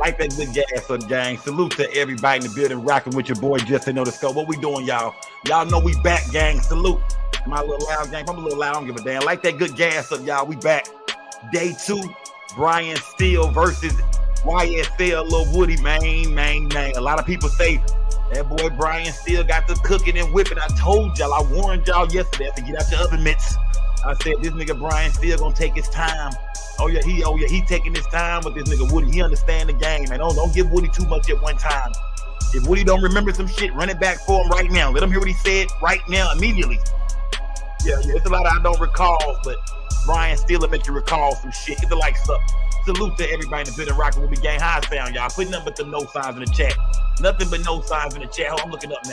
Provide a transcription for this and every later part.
Like that good gas up, gang. Salute to everybody in the building, rocking with your boy Justin on the scope. What we doing, y'all? Y'all know we back, gang. Salute. Am I a little loud, gang? If I'm a little loud, I don't give a damn. Like that good gas up, y'all. We back. Day 2, Brian Steele versus YSL Lil Woody, man. A lot of people say that boy Brian Steele got the cooking and whipping. I told y'all, I warned y'all yesterday to get out your oven mitts. I said this nigga Brian Steele gonna take his time. Oh yeah, he taking his time with this nigga Woody. He understand the game, man. Don't give Woody too much at one time. If Woody don't remember some shit, run it back for him right now. Let him hear what he said right now, immediately. Yeah, it's a lot I don't recall, but Brian Steele will make you recall some shit. Get the likes up. Salute to everybody in the building, rocking with me, gang. How I sound, y'all? Put nothing but the no signs in the chat. Nothing but no signs in the chat. I'm looking up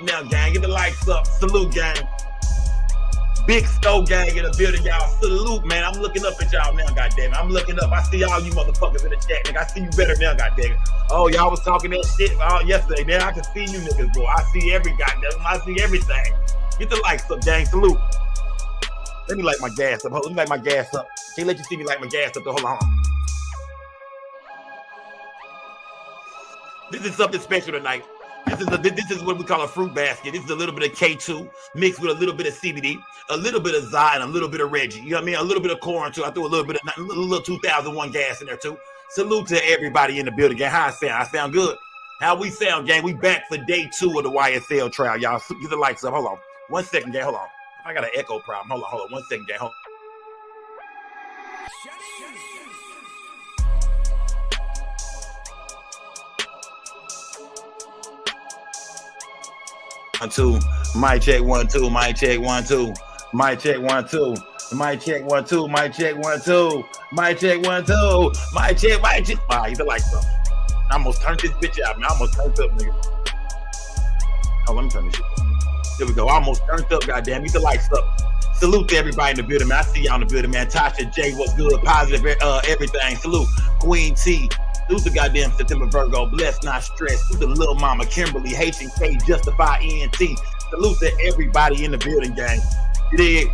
now. Gang. Get the likes up. Salute, gang. Big Stowe gang in the building, y'all. Salute, man. I'm looking up at y'all now, goddammit. I'm looking up. I see all you motherfuckers in the chat, nigga. I see you better now, goddammit. Oh, y'all was talking that shit yesterday. Now I can see you niggas, boy. I see every goddamn. I see everything. Get the likes up, gang. Salute. Let me light my gas up. Let me light my gas up. Can't let you see me light my gas up, though. Hold on. This is something special tonight. This is what we call a fruit basket. This is a little bit of K2 mixed with a little bit of CBD, a little bit of Zy, and a little bit of Reggie. You know what I mean? A little bit of corn too. I threw a little bit of a little 2001 gas in there too. Salute to everybody in the building, gang. How I sound? I sound good. How we sound, gang? We back for day 2 of the YSL trial, y'all. Get the lights up. Hold on. 1 second, gang. Hold on. I got an echo problem. Hold on. 1 second, gang. Hold on. 1 2. Mic check 1 2. Mic check 1 2. Mic check 1 2. Mic check 1 2. Mic check 1 2. Mic check 1 2. Mic check. Ah, you the lights up. I almost turned this bitch out, man. I almost turned up, nigga. Oh, let me turn this shit up. There we go. I almost turned up, goddamn. Get the lights up. Salute to everybody in the building, man. I see y'all in the building, man. Tasha J, what's good? Positive, everything. Salute. Queen T. Salute the goddamn September Virgo. Blessed, not stressed. Salute the Lil Mama, Kimberly, H&K, Justify, ENT. Salute to everybody in the building, gang.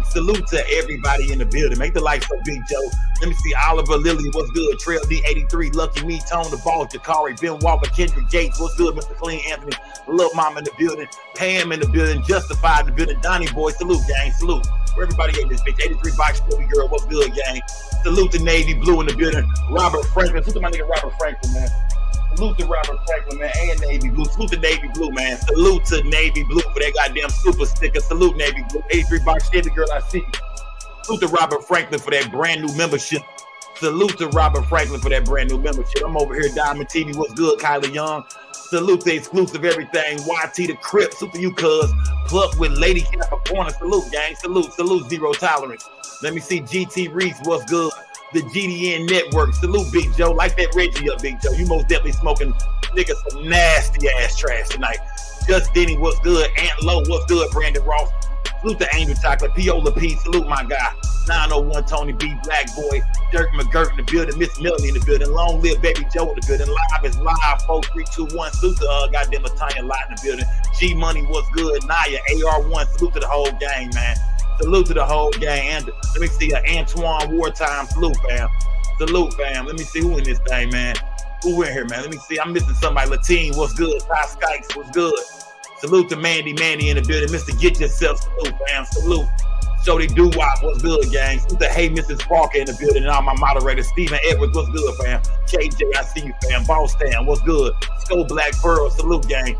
Salute to everybody in the building. Make the lights up, Big Joe. Let me see. Oliver Lilly, what's good? Trail D83, Lucky Me, Tone the Ball, Jakari, Ben Walker, Kendrick Gates, what's good? Mr. Clean Anthony, Lil Mama in the building, Pam in the building, Justify in the building, Donnie Boy, salute, gang, salute. Where everybody in this bitch, 83 Box Baby Girl, what's good, gang? Salute to Navy Blue in the building, Robert Franklin, salute to my nigga Robert Franklin, man. Salute to Robert Franklin, man, and Navy Blue. Salute to Navy Blue, man. Salute to Navy Blue for that goddamn super sticker. Salute Navy Blue. 83 Box Baby Girl, I see you. Salute to Robert Franklin for that brand new membership. Salute to Robert Franklin for that brand new membership. I'm over here, Diamond TV. What's good, Kylie Young? Salute to Exclusive Everything. YT the Crip. Salute to you, cuz. Pluck with Lady Capricorn. Salute, gang. Salute. Zero tolerance. Let me see GT Reese. What's good? The GDN Network. Salute, Big Joe. Like that Reggie up, Big Joe. You most definitely smoking niggas some nasty ass trash tonight. Just Denny, what's good? Aunt Low, what's good? Brandon Ross. Salute to Angel Chocolate. Piola P. Salute my guy. 901 Tony B. Black Boy. Dirk McGirt in the building. Miss Melanie in the building. Long live Baby Joe in the building. Live is live. 4 3 2 1. Salute to goddamn Latanya Lot in the building. G Money, what's good? Naya AR1. Salute to the whole gang, man. Salute to the whole gang. And let me see Antoine Wartime. Salute, fam. Salute, fam. Let me see who in this thing, man. Who in here, man? Let me see. I'm missing somebody. Latine, what's good? Ty Skikes, what's good? Salute to Mandy in the building. Mr. Get Yourself. Salute, fam. Salute. Jody Doo-Wop, what's good, gang? Salute to Hey Mrs. Parker in the building. And all my moderators. Stephen Edwards, what's good, fam? KJ, I see you, fam. Boss Stan, what's good? Skull Black Pearl, salute, gang.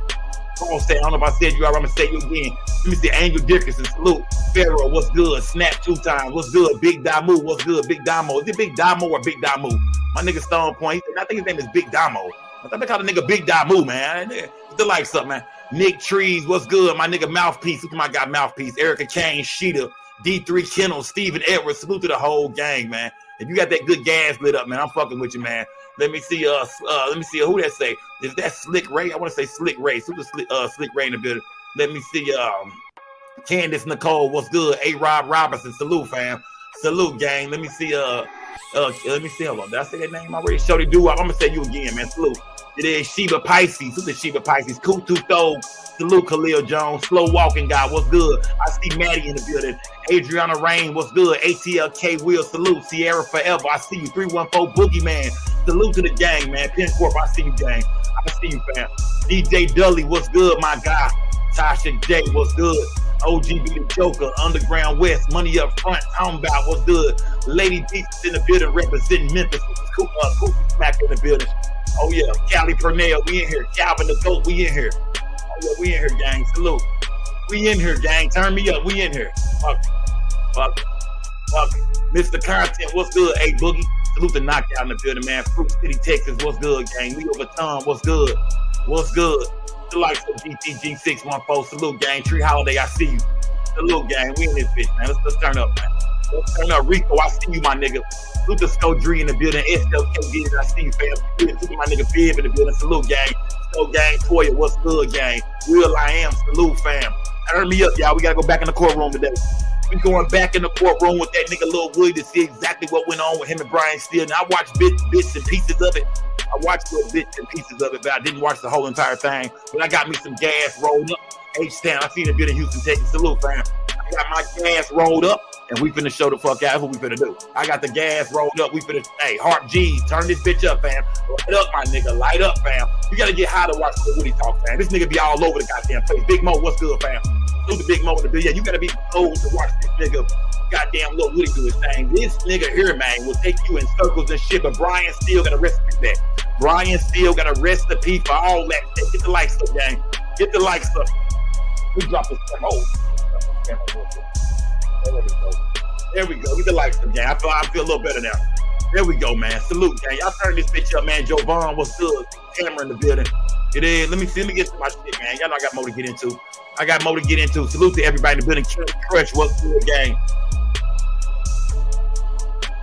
Boss Stan, I don't know if I said you already. I'm going to say you again. Let me see Angel Dickinson, salute. Pharaoh, what's good? Snap 2 times, what's good? Big Damu, what's good? Big Damo. Is it Big Damo or Big Damu? My nigga Stone Point, I think his name is Big Damo. I think they call the nigga Big Damu, man. Still like something, man. Nick Trees, what's good? My nigga Mouthpiece, look at my guy Mouthpiece. Erica Kane, Sheeta, D3 Kennel, Stephen Edwards, salute to the whole gang, man. If you got that good gas lit up, man, I'm fucking with you, man. Let me see who that say. Is that Slick Ray? I want to say Slick Ray. Salute to Slick Ray in the building. Let me see Candace Nicole, what's good? A. Rob Robinson, salute, fam. Salute, gang. Let me see hold on. Did I say that name already? Shorty Doo-Wop. I'm gonna say you again, man. Salute. It is Sheba Pisces. Who's the Sheba Pisces? Kutu Thog. Salute Khalil Jones. Slow walking guy. What's good? I see Maddie in the building. Adriana Rain. What's good? ATLK Will. Salute. Sierra Forever. I see you. 314 Boogeyman. Salute to the gang, man. Pin Corp, I see you, gang. I see you, fam. DJ Dully, what's good, my guy? Tasha J, what's good? OGB the Joker, Underground West, Money Up Front, talking about what's good. Lady Beats in the building, representing Memphis. Koopy Smack in the building. Oh yeah, Cali Pernell, we in here. Calvin the Goat, we in here. Oh yeah, we in here, gang. Salute. We in here, gang. Turn me up. We in here. Fuck it. Mr. Content, what's good? Hey, Boogie. Salute the Knockout in the building, man. Fruit City, Texas, what's good, gang? Leo Baton, what's good? What's good? The likes of GTG614. Salute, gang. Tree Holiday, I see you. Salute, gang. We in this bitch, man. Let's turn up, man. Let's turn up. Rico, I see you, my nigga. Salute the Skodree in the building. SLKD, I see you, fam. Salute my nigga Bib in the building. Salute, gang. Sko gang, Toya, what's good, gang? Will I am. Salute, fam. Turn me up, y'all. We gotta go back in the courtroom today. We going back in the courtroom with that nigga Lil Woody to see exactly what went on with him and Brian Steele. Now I watched bits and pieces of it. I watched little bits and pieces of it, but I didn't watch the whole entire thing. But I got me some gas rolled up. H-Town, I seen a bit in Houston, Texas. Salute, fam. I got my gas rolled up, and we finna show the fuck out. That's what we finna do. I got the gas rolled up. We finna, hey, Harp G's, turn this bitch up, fam. Light up, my nigga. Light up, fam. You gotta get high to watch Lil Woody talk, fam. This nigga be all over the goddamn place. Big Mo, what's good, fam? Do the Big Mo in the video. Yeah, you gotta be old to watch this nigga. Goddamn Lil Woody do his thing. This nigga here, man, will take you in circles and shit, but Brian Steele got a recipe for that. Brian Steele got a recipe for all that shit. Get the likes up, gang. Get the likes up. We drop this thing. Oh. There we go. Get the likes up, gang. I feel a little better now. There we go, man. Salute, gang. Y'all turn this bitch up, man. Joe Vaughn, what's good? Camera in the building. It is. Let me get to my shit, man. Y'all know I got more to get into. Salute to everybody in the building. Crush, what's good, gang?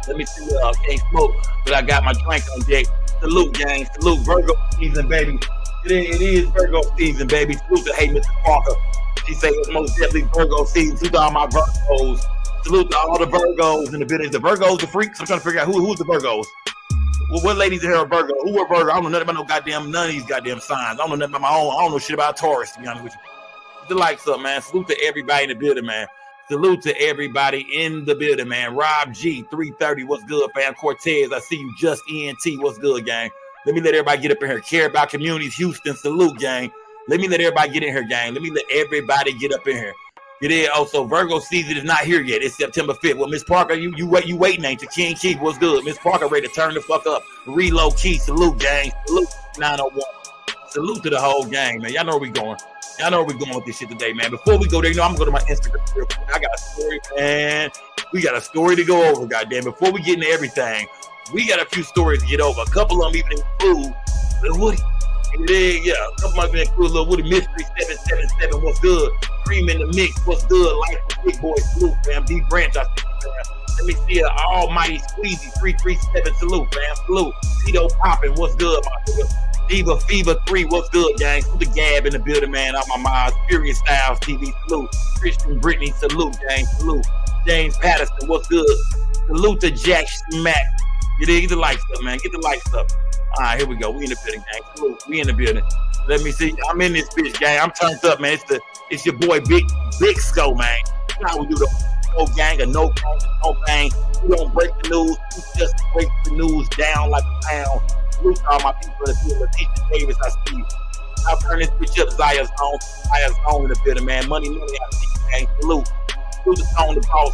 Let me see. Can't smoke, but I got my drink on deck. Salute, gang. Salute, Virgo season, baby. It is Virgo season, baby. Salute to Mr. Parker. She say it's most definitely Virgo season. Salute to all my Virgos. Salute to all the Virgos in the building. The Virgos, the freaks. I'm trying to figure out who's the Virgos. Well, what ladies in here are Virgo? Who are Virgo? I don't know nothing about none of these goddamn signs. I don't know nothing about my own. I don't know shit about Taurus, to be honest with you. Get the likes up, man. Salute to everybody in the building, man. Salute to everybody in the building, man. Rob G, 330, what's good, fam? Cortez, I see you. Just ENT, what's good, gang? Let me let everybody get up in here. Care about communities, Houston, salute, gang. Let me let everybody get in here, gang. Let me let everybody get up in here. It is also Virgo season is not here yet. It's September 5th. Well, Miss Parker, you waiting, ain't you? King Keith, what's good? Miss Parker ready to turn the fuck up. Reload Key, salute, gang. Salute 901. Salute to the whole gang, man. Y'all know where we going. Y'all know where we going with this shit today, man. Before we go there, I'm going to go to my Instagram real quick. I got a story, man. We got a story to go over, goddamn. Before we get into everything, we got a few stories to get over. A couple of them even include Lil Woody. Yeah, a couple of them include Lil Woody. Mystery 777, what's good? Cream in the mix, what's good? Life of Big Boy, salute, fam. D Branch, I see you, fam. Let me see an almighty squeezy 337, salute, fam. Salute. Tito Poppin', what's good, my nigga? Diva Fever 3, what's good, gang? Salute the Gab in the building, man. All my minds. Furious Styles TV, salute. Christian Brittany, salute, gang. Salute. James Patterson, what's good? Salute to Jack Smack. Get the likes up, man. Get the likes up. All right, here we go. We in the building, gang. Salute. We in the building. Let me see. I'm in this bitch, gang. I'm turned up, man. It's your boy Big Sko, man. You know how we do the no gang or no gang, no bang. We don't break the news. We just break the news down like a pound. Salute to all my people in the field. Letitia Davis, I see you. I'll turn this bitch up. Zaya's on in the building, man. Money, I see you, gang. Salute. Salute to Tone the Boss.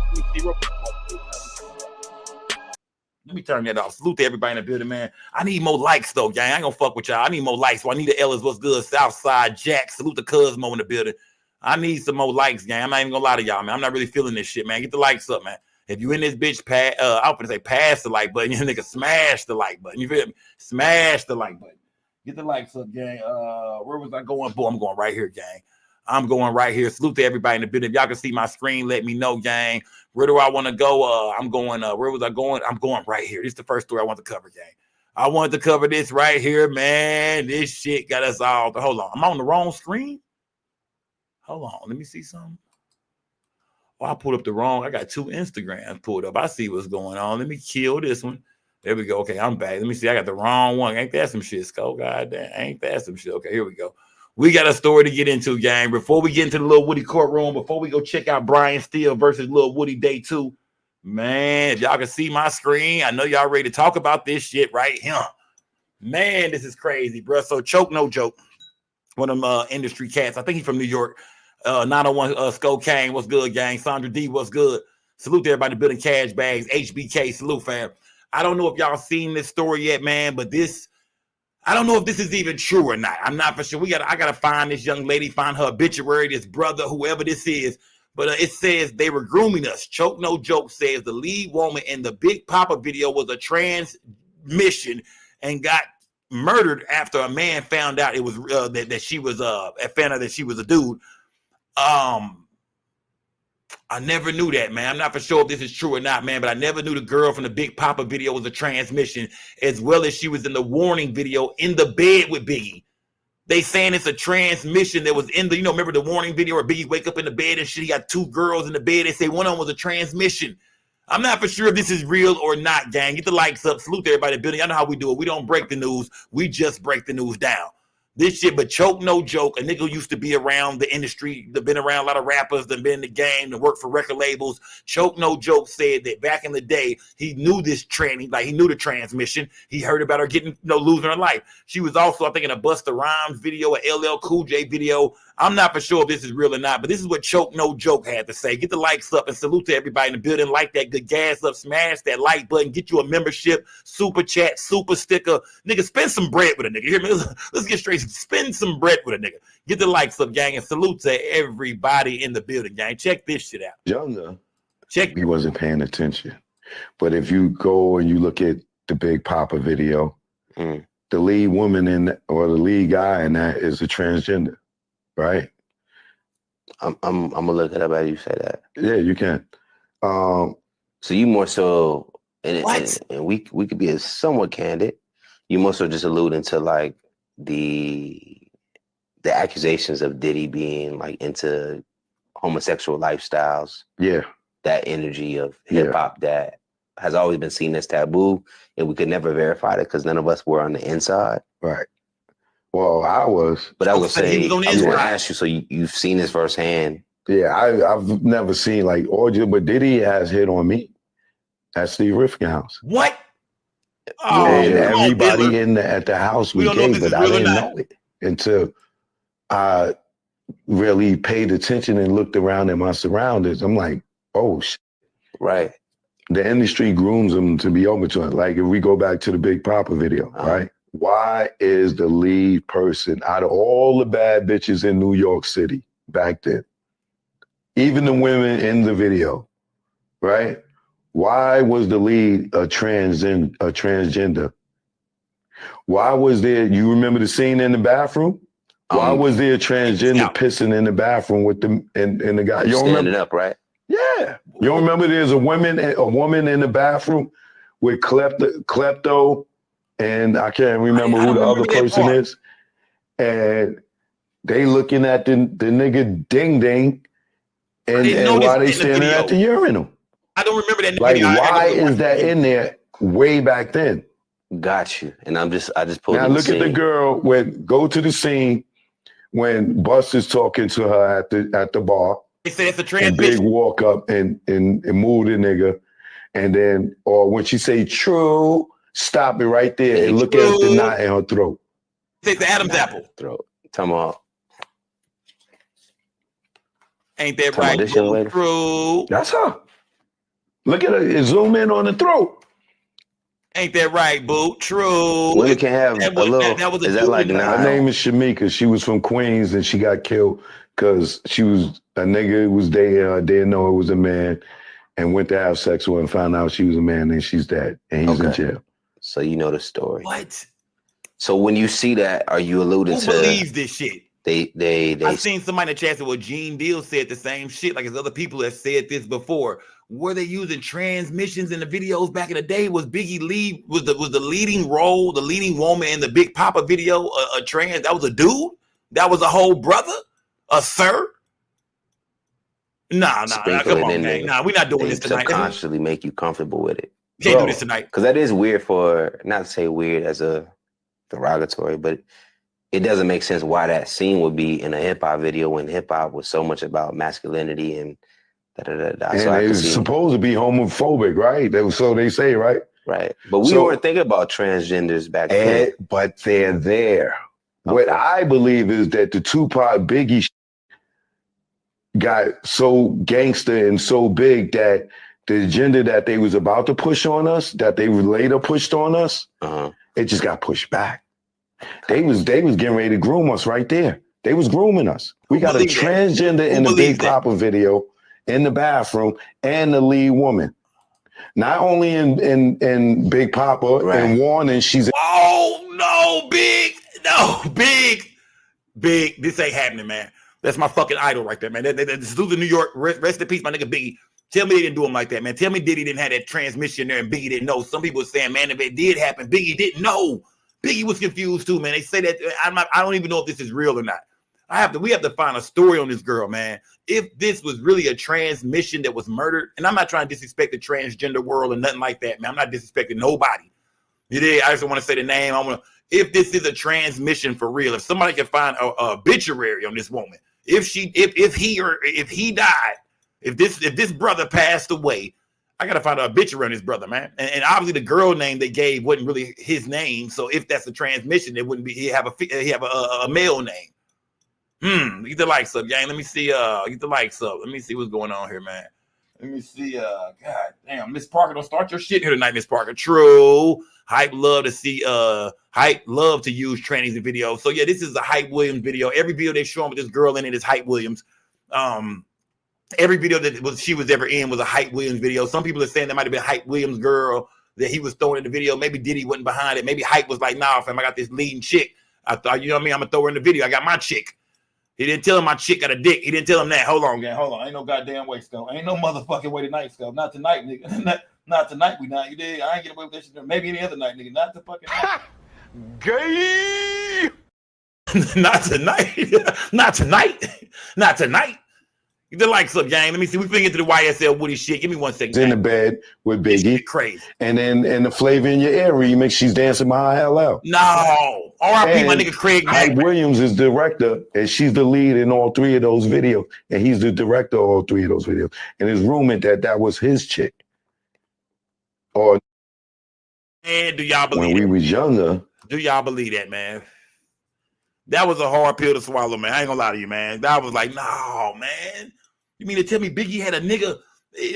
Let me turn that off. Salute to everybody in the building, man. I need more likes, though, gang. I ain't gonna fuck with y'all. I need more likes. So I need the Ellis, what's good? Southside Jack. Salute to Cosmo in the building. I need some more likes, gang. I'm not even gonna lie to y'all, man. I'm not really feeling this shit, man. Get the likes up, man. If you in this bitch, I was gonna say pass the like button. You nigga smash the like button. You feel me? Smash the like button. Get the likes up, gang. Where was I going? Boy, I'm going right here, gang. I'm going right here. Salute to everybody in the building. If y'all can see my screen, let me know, gang. Where do I want to go? I'm going, where was I going? I'm going right here. This is the first story I want to cover, gang. I wanted to cover this right here, man. This shit got us all. Hold on. I'm on the wrong screen. Hold on. Let me see something. Oh, I pulled up the wrong. I got two Instagrams pulled up. I see what's going on. Let me kill this one. There we go. Okay, I'm back. Let me see. I got the wrong one. Ain't that some shit, Sko? God damn. Ain't that some shit? Okay, here we go. We got a story to get into, gang. Before we get into the Lil Woody courtroom, before we go check out Brian Steele versus Lil Woody Day 2, man, if y'all can see my screen, I know y'all ready to talk about this shit right here. Man, this is crazy, bro. So Choke No Joke, one of them industry cats. I think he's from New York. 901 Skull Kane, what's good, gang? Sandra D, what's good? Salute to everybody building cash bags. HBK, salute, fam. I don't know if y'all seen this story yet, man, but I don't know if this is even true or not. I'm not for sure. I gotta find this young lady, find her obituary, this brother, whoever this is. But it says they were grooming us. Choke No Joke says the lead woman in the Big Papa video was a transmission and got murdered after a man found out it was that she was found out that she was a dude. I never knew that, man. I'm not for sure if this is true or not, man, but I never knew the girl from the Big Papa video was a transmission, as well as she was in the Warning video in the bed with Biggie. They saying it's a transmission that was in the, remember the Warning video where Biggie wake up in the bed and shit, he got two girls in the bed. They say one of them was a transmission. I'm not for sure if this is real or not, gang. Get the likes up. Salute to everybody in the building. Y'all know how we do it. We don't break the news. We just break the news down. This shit, but Choke No Joke, a nigga who used to be around the industry, that been around a lot of rappers, that been in the game, that worked for record labels. Choke No Joke said that back in the day, he knew this training, like he knew the transmission. He heard about her getting, losing her life. She was also, I think, in a Busta Rhymes video, a LL Cool J video. I'm not for sure if this is real or not, but this is what Choke No Joke had to say. Get the likes up and salute to everybody in the building. Like that good gas up, smash that like button, get you a membership, super chat, super sticker. Nigga, spend some bread with a nigga. Hear me? Let's get straight. Spend some bread with a nigga. Get the likes up, gang, and salute to everybody in the building, gang. Check this shit out. Younger, he wasn't paying attention. But if you go and you look at the Big Papa video, the lead woman or the lead guy in that is a transgender. Right, I'm gonna look it up as you say that. Yeah, you can. So you more so, and we could be somewhat candid. You more so just alluding to like the accusations of Diddy being like into homosexual lifestyles. Yeah, that energy of hip hop that has always been seen as taboo, and we could never verify it because none of us were on the inside. Right. Well, I was. But I would say, I was going to ask you, so you've seen this firsthand. Yeah, I've never seen like orgy, but Diddy has hit on me at Steve Rifkin house. What? Oh, and everybody at the house was gay, but I didn't know it until I really paid attention and looked around at my surroundings. I'm like, oh, shit. Right. The industry grooms them to be open to it. Like if we go back to the Big Papa video, right? Why is the lead person out of all the bad bitches in New York City back then, even the women in the video, right? Why was the lead a transgender? Why was there, you remember the scene in the bathroom? Why was there a transgender pissing in the bathroom with the and the guy? You don't standing remember? Up, right? Yeah. You don't remember there's a woman in the bathroom with klepto, and I can't remember who the other person is. And they looking at the nigga ding ding, and why they standing at the urinal? I don't remember that. Like, why is that in there way back then? Got you. And I just pulled. Now look at the girl go to the scene when Buster's talking to her at the bar. They say it's a transmission. And Big walk up and move the nigga, and then or when she say true. Stop it right there and look at the knot in her throat. Take the Adam's apple. Throat. Come on. Ain't that right? True. That's her. Look at her. Zoom in on the throat. Ain't that right, boo? True. Women can have a little. That was is that like her name is Shamika. She was from Queens and she got killed because she was a nigga who was dating her, didn't know it was a man, and went to have sex with her and found out she was a man and she's dead and he's in jail. So you know the story. What? So when you see that, are you alluding to? Who believes this shit? They. I've seen somebody in the chat say, well, Gene Deal said the same shit. Like, there's other people that said this before. Were they using transmissions in the videos back in the day? Was Biggie was the leading role, the leading woman in the Big Papa video a trans? That was a dude? That was a whole brother? A sir? Nah, come on, man. Nah, we're not doing this tonight. Subconsciously make you comfortable with it. Can't do this tonight. Because that is weird not to say weird as a derogatory, but it doesn't make sense why that scene would be in a hip hop video when hip hop was so much about masculinity and da-da-da-da. And so it's supposed to be homophobic, right? So they say, right? Right. But we weren't thinking about transgenders back then. But they're there. Okay. What I believe is that the Tupac Biggie got so gangster and so big that the agenda that they was about to push on us, that they later pushed on us, it just got pushed back. They was getting ready to groom us right there. They was grooming us. We got a transgender in the Big Papa video in the bathroom and the lead woman. Not only in Big Papa and Warning, she's Big. This ain't happening, man. That's my fucking idol right there, man. This is New York. Rest in peace, my nigga Biggie. Tell me they didn't do him like that, man. Tell me Diddy didn't have that transmission there and Biggie didn't know. Some people are saying, man, if it did happen, Biggie didn't know. Biggie was confused too, man. They say that I don't even know if this is real or not. We have to find a story on this girl, man. If this was really a transmission that was murdered, and I'm not trying to disrespect the transgender world or nothing like that, man. I'm not disrespecting nobody. You did. I just want to say the name. If this is a transmission for real, if somebody can find a obituary on this woman, if he died, if this brother passed away, I gotta find an obituary on this brother, man. And obviously the girl name they gave wasn't really his name. So if that's a transmission, it wouldn't be. He have a male name. Get the likes up, gang. Let me see. Get the likes up. Let me see what's going on here, man. Let me see. God damn, Miss Parker, don't start your shit here tonight, Miss Parker. True. Hype love to see. Hype love to use trannies in videos. So yeah, this is a Hype Williams video. Every video they show him with this girl in it is Hype Williams. Every video that she was ever in was a Hype Williams video. Some people are saying that might have been Hype Williams girl that he was throwing in the video. Maybe Diddy wasn't behind it. Maybe Hype was like, nah, fam, I got this leading chick. I thought, you know what I mean? I'm gonna throw her in the video. I got my chick. He didn't tell him my chick got a dick. He didn't tell him that. Hold on, gang. Hold on. Ain't no goddamn way, Scope. Ain't no motherfucking way tonight, Scope. Not tonight, nigga. Not tonight. We not. You did. I ain't get away with that shit. Maybe any other night, nigga. Not the fucking night. Gay. Not tonight. Not tonight. Not tonight. Get the likes up, gang. Let me see. We finna get to the YSL Woody shit. Give me 1 second. In the bed with Biggie. Crazy. And then in the Flavor in Your Ear remix, she's dancing behind LL. No. R.I.P. my nigga Craig. Hype Williams is director, and she's the lead in all three of those videos. And he's the director of all three of those videos. And it's rumored that was his chick. Or and do y'all believe when we was younger? Do y'all believe that, man? That was a hard pill to swallow, man. I ain't gonna lie to you, man. That was like, no, man. You mean to tell me Biggie had a nigga?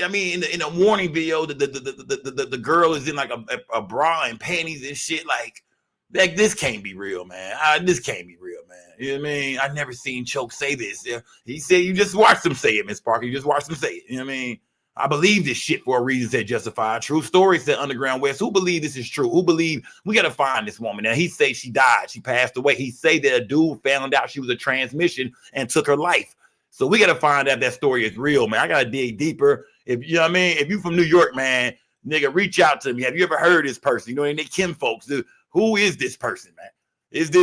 I mean, in a Warning video, the girl is in like a bra and panties and shit. Like this can't be real, man. This can't be real, man. You know what I mean? I never seen Choke say this. He said you just watched him say it, Miss Parker. You just watched him say it. You know what I mean? I believe this shit for a reason, said Justified. True story, said Underground West. Who believe this is true? Who believe we got to find this woman? Now, he say she died. She passed away. He say that a dude found out she was a transmission and took her life. So we got to find out that story is real, man. I got to dig deeper. If you know what I mean? If you from New York, man, nigga, reach out to me. Have you ever heard this person? You know, and they kin folks. Dude, who is this person, man?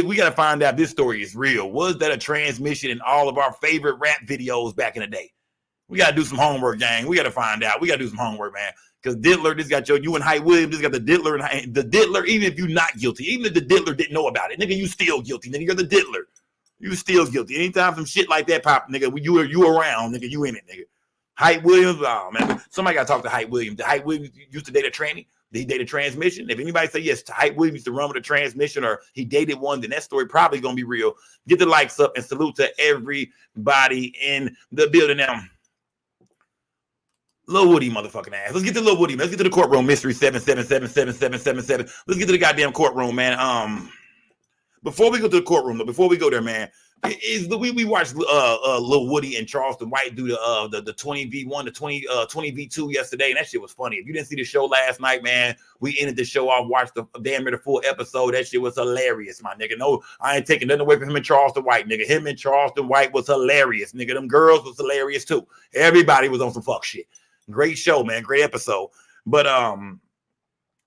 We got to find out this story is real. Was that a transmission in all of our favorite rap videos back in the day? We got to do some homework, gang. We got to find out. We got to do some homework, man. Because Diddler, this got you and Hype Williams, this got the Diddler. And the Diddler, even if you're not guilty, even if the Diddler didn't know about it, nigga, you still guilty. Nigga, you're the Diddler. You still guilty. Anytime some shit like that pop, nigga, you around, nigga, you in it, nigga. Hype Williams, oh, man. Somebody got to talk to Hype Williams. Did Hype Williams used to date a tranny? Did he date a transmission? If anybody say yes, Hype Williams used to run with a transmission or he dated one, then that story probably going to be real. Get the likes up and salute to everybody in the building now. Lil Woody motherfucking ass. Let's get to Lil Woody, man. Let's get to the courtroom. Mystery 7777777. Let's get to the goddamn courtroom, man. Before we go to the courtroom, though, before we go there, man, we watched Lil Woody and Charleston White do the 20v1, the 20v2 yesterday, and that shit was funny. If you didn't see the show last night, man, we ended the show off, watched the damn near the full episode. That shit was hilarious, my nigga. No, I ain't taking nothing away from him and Charleston White, nigga. Him and Charleston White was hilarious, nigga. Them girls was hilarious too. Everybody was on some fuck shit. Great show, man. Great episode. But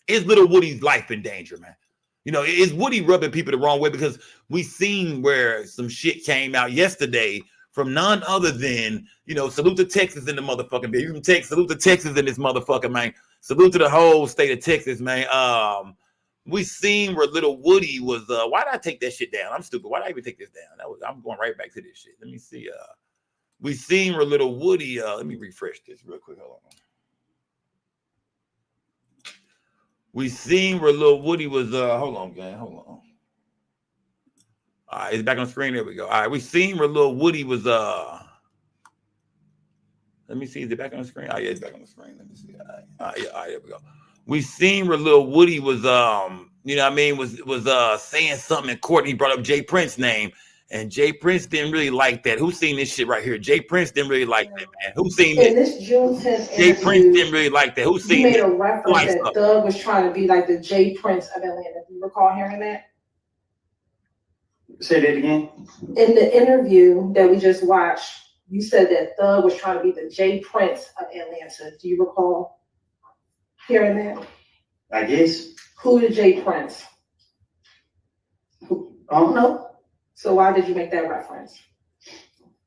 is little Woody's life in danger, man? You know, is Woody rubbing people the wrong way? Because we seen where some shit came out yesterday from none other than, you know, salute to Texas in the motherfucking bill. You can take salute to Texas in this motherfucker, man. Salute to the whole state of Texas, man. We seen where little Woody was. Why did I take that shit down? I'm stupid. Why did I even take this down? I'm going right back to this shit. Let me see. We seen where little Woody. Let me refresh this real quick. Hold on. We seen where Lil Woody was. Hold on, gang. Hold on. All right, it's back on the screen. There we go. All right, we seen where Lil Woody was. Let me see. Is it back on the screen? Oh yeah, it's back on the screen. Let me see. All right, there we go. We seen where Lil Woody was. You know what I mean? Was saying something in court. And he brought up Jay Prince's name. And Jay Prince didn't really like that. Who seen this shit right here? Jay Prince didn't really like that, man. Who seen in this June 10th Jay Prince didn't really like that. Who seen you made it? a reference that Thug was trying to be like the Jay Prince of Atlanta. Do you recall hearing that? Say that again. In the interview that we just watched, you said that Thug was trying to be the Jay Prince of Atlanta. Do you recall hearing that? I guess. Who the Jay Prince? I don't know. So why did you make that reference?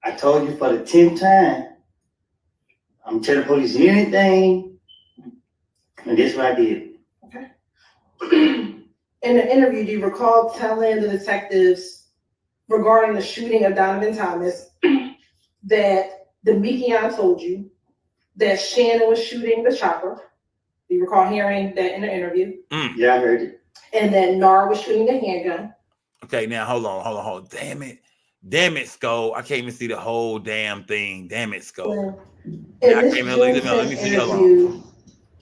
I told you for the 10th time. I'm telling the police anything, and that's what I did. Okay. In the interview, do you recall telling the detectives regarding the shooting of Donovan Thomas that the Mikion told you that Shannon was shooting the chopper? Do you recall hearing that in the interview? Yeah, I heard it. And that Nar was shooting the handgun. Okay, now hold on. Damn it, Skull. I can't even see the whole damn thing. Damn it, Skull. In this let me see. Hold on.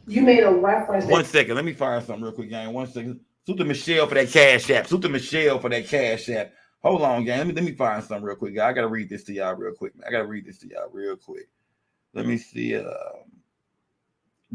You made a reference. 1 second. Let me fire something real quick, gang. 1 second. Salute Michelle for that cash app. Hold on, gang. Let me fire something real quick, guys. I gotta read this to y'all real quick. Let me see.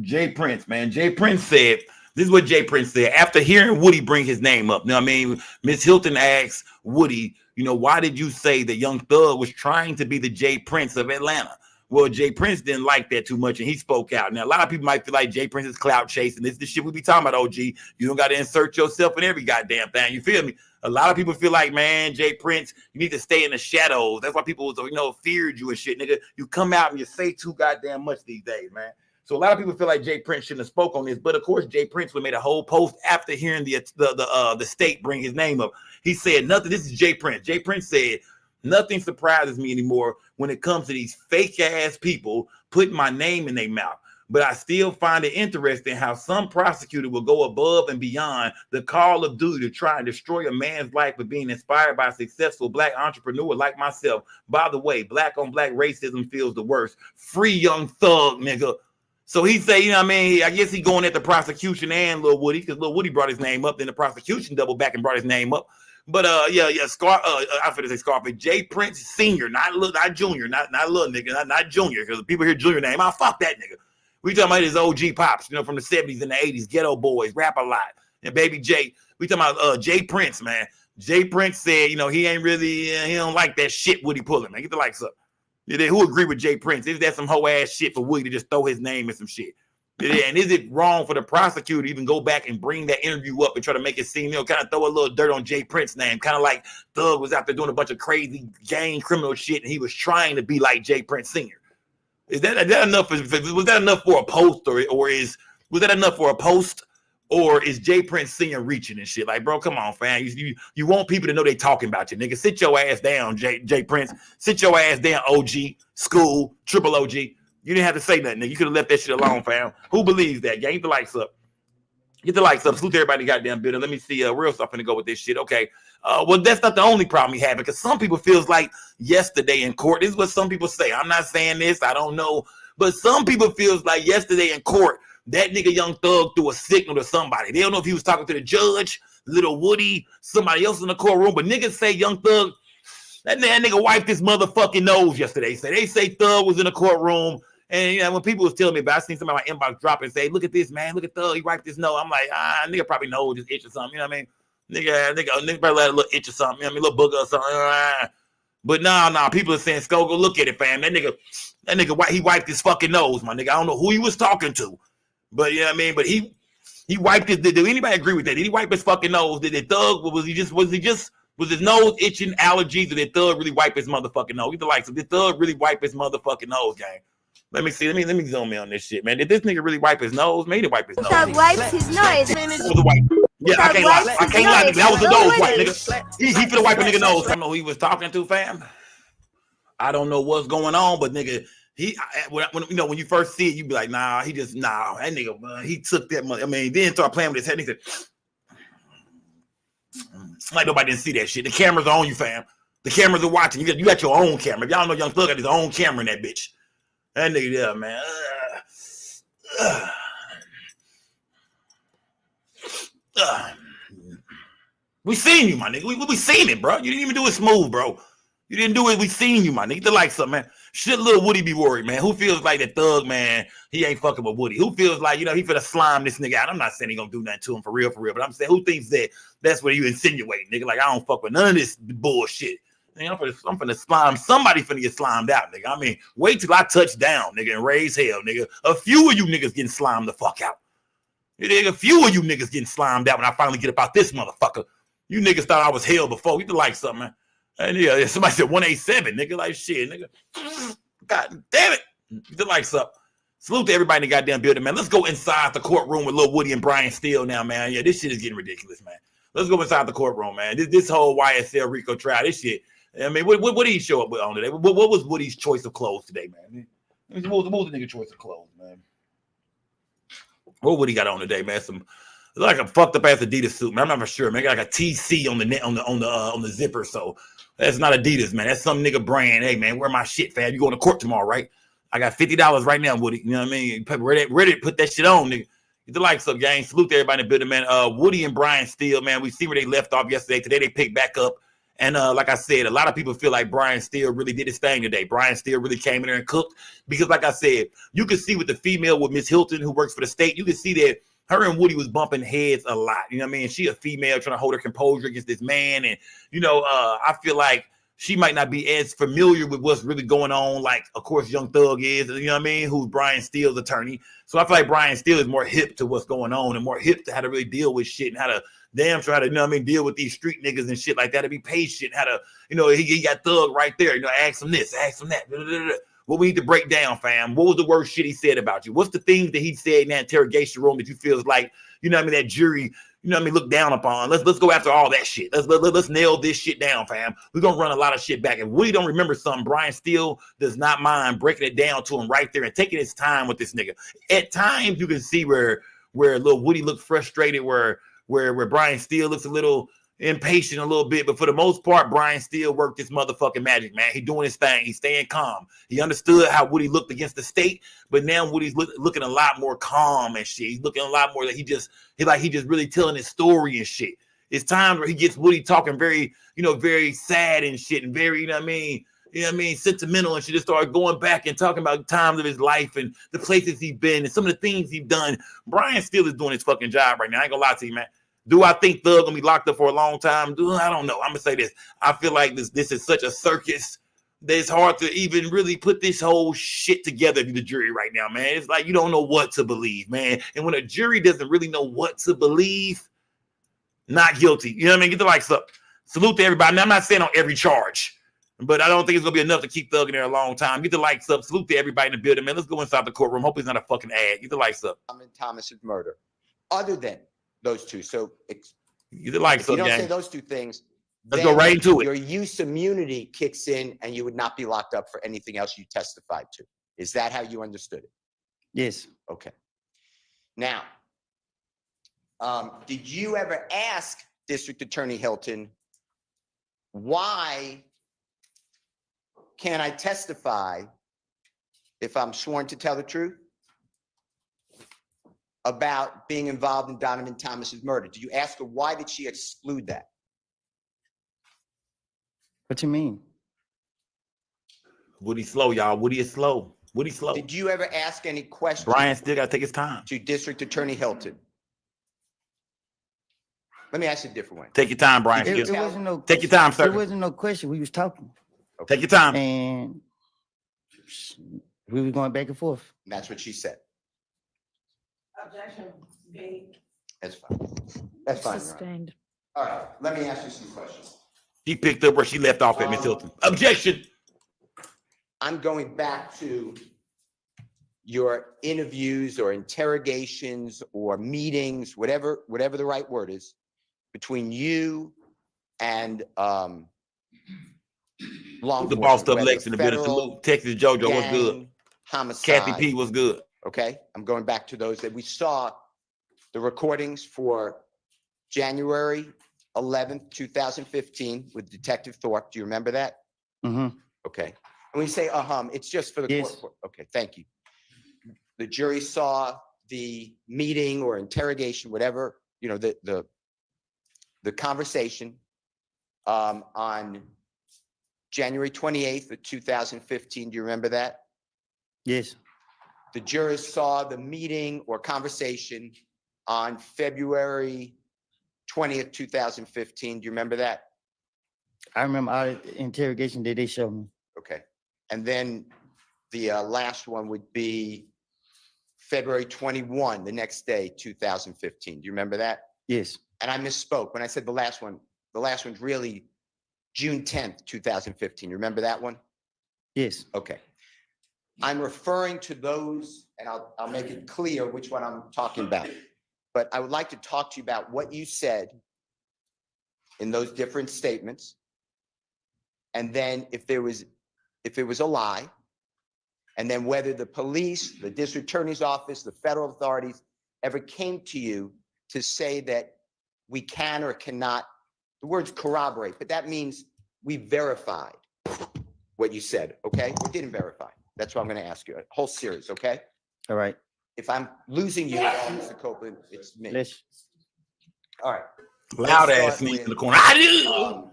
Jay Prince, man. Jay Prince said. This is what Jay Prince said. After hearing Woody bring his name up, you know what I mean? Miss Hilton asked Woody, why did you say that Young Thug was trying to be the Jay Prince of Atlanta? Well, Jay Prince didn't like that too much, and he spoke out. Now, a lot of people might feel like Jay Prince is clout chasing. This is the shit we be talking about, OG. You don't got to insert yourself in every goddamn thing. You feel me? A lot of people feel like, man, Jay Prince, you need to stay in the shadows. That's why people, feared you and shit, nigga. You come out and you say too goddamn much these days, man. So a lot of people feel like Jay Prince shouldn't have spoke on this, but of course Jay Prince would made a whole post after hearing the state bring his name up. He said nothing. This is Jay Prince. Jay Prince said nothing surprises me anymore when it comes to these fake ass people putting my name in their mouth. But I still find it interesting how some prosecutor will go above and beyond the call of duty to try and destroy a man's life for being inspired by a successful black entrepreneur like myself. By the way, black on black racism feels the worst. Free Young Thug, nigga. So he say, I guess he going at the prosecution and Lil Woody, because Lil Woody brought his name up, then the prosecution doubled back and brought his name up. But I forgot to say Scarface, Jay Prince Senior, not Junior, not little nigga, not Junior, because people hear Junior name, fuck that nigga. We talking about his OG pops, from the 70s and the 80s, Ghetto Boys, rap a lot, and Baby Jay. We talking about Jay Prince, man. Jay Prince said, he ain't really, he don't like that shit Woody pulling, man. Get the likes up. Who agree with Jay Prince? Is that some whole ass shit for Woody to just throw his name in some shit? And is it wrong for the prosecutor to even go back and bring that interview up and try to make it seem, kind of throw a little dirt on Jay Prince's name, kind of like Thug was out there doing a bunch of crazy gang criminal shit and he was trying to be like Jay Prince Sr. Is that enough? Was that enough for a post was that enough for a post? Or is Jay Prince Sr. reaching and shit? Like, bro, come on, fam. You want people to know they talking about you, nigga. Sit your ass down, Jay Prince. Sit your ass down, OG, school, triple OG. You didn't have to say nothing, nigga. You could have left that shit alone, fam. Who believes that? Get the likes up. Get the likes up. Salute everybody goddamn building. Let me see real stuff to go with this shit. Okay. Well, that's not the only problem he had, because some people feels like yesterday in court. This is what some people say. I'm not saying this. I don't know. But some people feels like yesterday in court, that nigga Young Thug threw a signal to somebody. They don't know if he was talking to the judge, Lil Woody, somebody else in the courtroom. But niggas say Young Thug, that nigga wiped his motherfucking nose yesterday. So they say Thug was in the courtroom. And when people was telling me about it, I seen somebody in my inbox drop and say, look at this, man. Look at Thug. He wiped his nose. I'm like, nigga probably nose just itch or something. You know what I mean? Nigga probably had a little itch or something. You know what I mean? A little booger or something. But nah. People are saying, Sko, go look at it, fam. That nigga, he wiped his fucking nose, my nigga. I don't know who he was talking to. But you know what I mean? But he wiped it. Did anybody agree with that? Did he wipe his fucking nose? Did Thug, was his nose itching, allergies, or did Thug really wipe his motherfucking nose? Get the likes. Did Thug really wipe his motherfucking nose, gang? Let me see. Let me zoom in on this shit, man. Did this nigga really wipe his nose? Man, he didn't wipe his nose. Thug wipes his nose. That was a white. Yeah, I can't lie. That was a nose wipe, nigga. He finna wipe a nigga nose. I don't know who he was talking to, fam. I don't know what's going on, but nigga, When you know, when you first see it, you be like, nah, that nigga, man, he took that money. I mean, then start playing with his head. And he said, like nobody didn't see that shit. The cameras are on you, fam. The cameras are watching. You got your own camera. If y'all know Young Thug got his own camera in that bitch. That nigga there, man. We seen you, my nigga. We seen it, bro. You didn't even do it smooth, bro. You didn't do it. We seen you, my nigga. The like something, man. Should Lil Woody be worried, man? Who feels like that Thug, man, he ain't fucking with Woody? Who feels like, he finna slime this nigga out? I'm not saying he gonna do nothing to him for real, but I'm saying who thinks that that's what you insinuate, nigga? Like, I don't fuck with none of this bullshit. Nigga, I'm finna slime. Somebody finna get slimed out, nigga. I mean, wait till I touch down, nigga, and raise hell, nigga. A few of you niggas getting slimed the fuck out. A few of you niggas getting slimed out when I finally get about this motherfucker. You niggas thought I was hell before. You like something, man. And yeah, somebody said 187, nigga. Like shit, nigga. God damn it. You like something. Salute to everybody in the goddamn building, man. Let's go inside the courtroom with Lil Woody and Brian Steele now, man. Yeah, this shit is getting ridiculous, man. Let's go inside the courtroom, man. This whole YSL Rico trial, this shit. I mean, what did he show up with on today? What was Woody's choice of clothes today, man? What was the nigga choice of clothes, man? What Woody got on today, man? Like a fucked up ass Adidas suit, man. I'm not sure, man. Got like a TC on the zipper, so that's not Adidas, man. That's some nigga brand. Hey, man, where my shit, fam? You going to court tomorrow, right? I got $50 right now, Woody. You know what I mean? Ready to put that shit on, nigga. Get the likes up, gang. Salute to everybody in the building, man. Woody and Brian Steele, man. We see where they left off yesterday. Today they picked back up. And like I said, a lot of people feel like Brian Steele really did his thing today. Brian Steele really came in there and cooked. Because like I said, you can see with the female, with Miss Hilton, who works for the state, you can see that her and Woody was bumping heads a lot. You know what I mean? She a female trying to hold her composure against this man. And, I feel like she might not be as familiar with what's really going on. Like, of course, Young Thug is, you know what I mean? Who's Brian Steele's attorney. So I feel like Brian Steele is more hip to what's going on and more hip to how to really deal with shit and how to try to, deal with these street niggas and shit like that, to be patient, how to, he got Thug right there, ask him this, ask him that. Blah, blah, blah. What we need to break down, fam. What was the worst shit he said about you? What's the things that he said in that interrogation room that you feel is like, that jury, look down upon? Let's go after all that shit. Let's nail this shit down, fam. We're gonna run a lot of shit back. If we don't remember something, Brian Steele does not mind breaking it down to him right there and taking his time with this nigga. At times you can see where Lil Woody looked frustrated, where Brian Steele looks a little impatient a little bit, but for the most part, Brian Steele worked his motherfucking magic, man. He doing his thing. He's staying calm. He understood how Woody looked against the state, but now Woody's looking a lot more calm and shit. He's looking a lot more like he just really telling his story and shit. It's times where he gets Woody talking very, very sad and shit, and very, sentimental, and she just started going back and talking about times of his life and the places he's been and some of the things he's done. Brian Steele is doing his fucking job right now. I ain't gonna lie to you, man. Do I think Thug gonna be locked up for a long time? I don't know. I'm gonna say this. I feel like this is such a circus that it's hard to even really put this whole shit together to the jury right now, man. It's like you don't know what to believe, man. And when a jury doesn't really know what to believe, not guilty. You know what I mean? Get the likes up. Salute to everybody. Now, I'm not saying on every charge, but I don't think it's gonna be enough to keep Thug in there a long time. Get the likes up. Salute to everybody in the building, man. Let's go inside the courtroom. Hope it's not a fucking ad. Get the likes up. Thomas's murder. Other than those two, so get the likes if up, you don't gang. say those two things, let's go right into it. Your use immunity kicks in, and you would not be locked up for anything else you testified to. Is that how you understood it? Yes. Okay. Now, did you ever ask District Attorney Hilton, why can't I testify if I'm sworn to tell the truth about being involved in Donovan Thomas's murder? Did you ask her why did she exclude that? What you mean? Woody slow, y'all. Woody is slow. Woody slow. Did you ever ask any questions? Brian still gotta take his time. To District Attorney Hilton? Let me ask you a different one. Take your time, Brian. It wasn't no take your time, sir. There wasn't no question. We was talking. Okay. Take your time. And we were going back and forth. And that's what she said. Objection. That's fine. That's fine. Sustained. All right. Let me ask you some questions. He picked up where she left off at Miss Hilton. Objection. I'm going back to your interviews or interrogations or meetings, whatever the right word is, between you and law The boss enforcement, up Lex in the building. Salute. Texas JoJo, what's good? homicide. Kathy P was good. Okay, I'm going back to those that we saw the recordings for January 11th, 2015 with Detective Thorpe. Do you remember that? Mm-hmm. Okay. And we say, it's just for the Yes. court. Okay, thank you. The jury saw the meeting or interrogation, whatever, the conversation on January 28th of 2015. Do you remember that? Yes. The jurors saw the meeting or conversation on February 20th, 2015. Do you remember that? I remember all the interrogation that they showed me. Okay. And then the last one would be February 21, the next day, 2015. Do you remember that? Yes. And I misspoke when I said the last one's really June 10th, 2015. You remember that one? Yes. Okay. I'm referring to those, and I'll make it clear which one I'm talking about. But I would like to talk to you about what you said in those different statements. And then if it was a lie, and then whether the police, the district attorney's office, the federal authorities ever came to you to say that we can or cannot, the words corroborate, but that means we verified what you said, okay? We didn't verify. That's what I'm going to ask you. A whole series, okay? All right. If I'm losing you at all, Mr. Copeland, it's me. Let's. All right. Loud Let's ass start sneak in with, the corner. I do.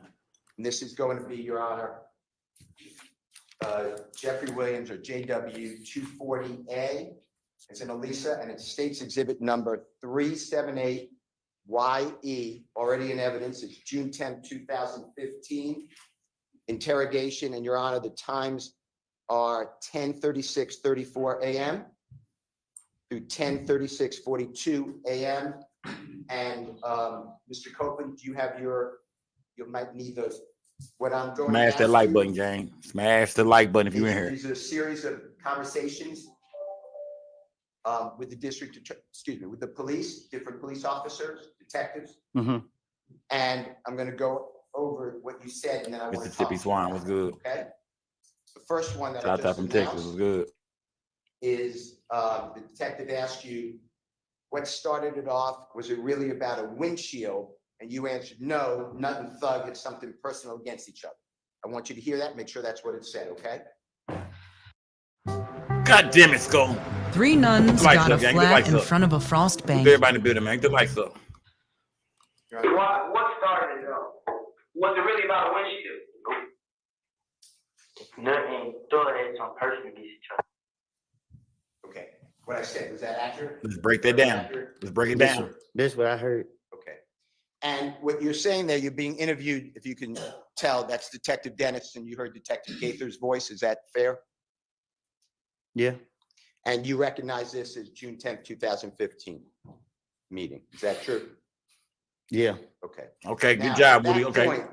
This is going to be, Your Honor, Jeffrey Williams or JW 240A. It's in Elisa and it states exhibit number 378YE, already in evidence. It's June 10, 2015. Interrogation, and Your Honor, the times are 10:36:34 a.m. through 10:36:42 a.m. And Mr. Copeland, do you have you might need those. What I'm going Smash to that ask like you button, gang. Smash the like button if you're in here. These are a series of conversations with the with the police, different police officers, detectives. Mm-hmm. And I'm going to go over what you said, and then I want to Mississippi Swan was good. Okay. The first one that I Shout out just from Texas was announced good. is the detective asked you what started it off. Was it really about a windshield? And you answered no, Nut and Thug had something personal against each other. I want you to hear that. Make sure that's what it said. Okay. God damn it, Skull. Three nuns Lights got a up, gang. The flat lights in up. front of a frost bank. Everybody in the building, man. Get the lights up. What started it off? Was it really about a windshield? Nothing. Thug had some person against each other. Okay. What I said, was that accurate? Let's break that down. Let's break it Yes, down. sir. That's what I heard. Okay. And what you're saying there, you're being interviewed, if you can tell, that's Detective Dennis, and you heard Detective Gaither's voice. Is that fair? Yeah. And you recognize this as June 10th, 2015 meeting. Is that true? Yeah. Okay. Okay, good Now, job, at Woody. that Okay. point,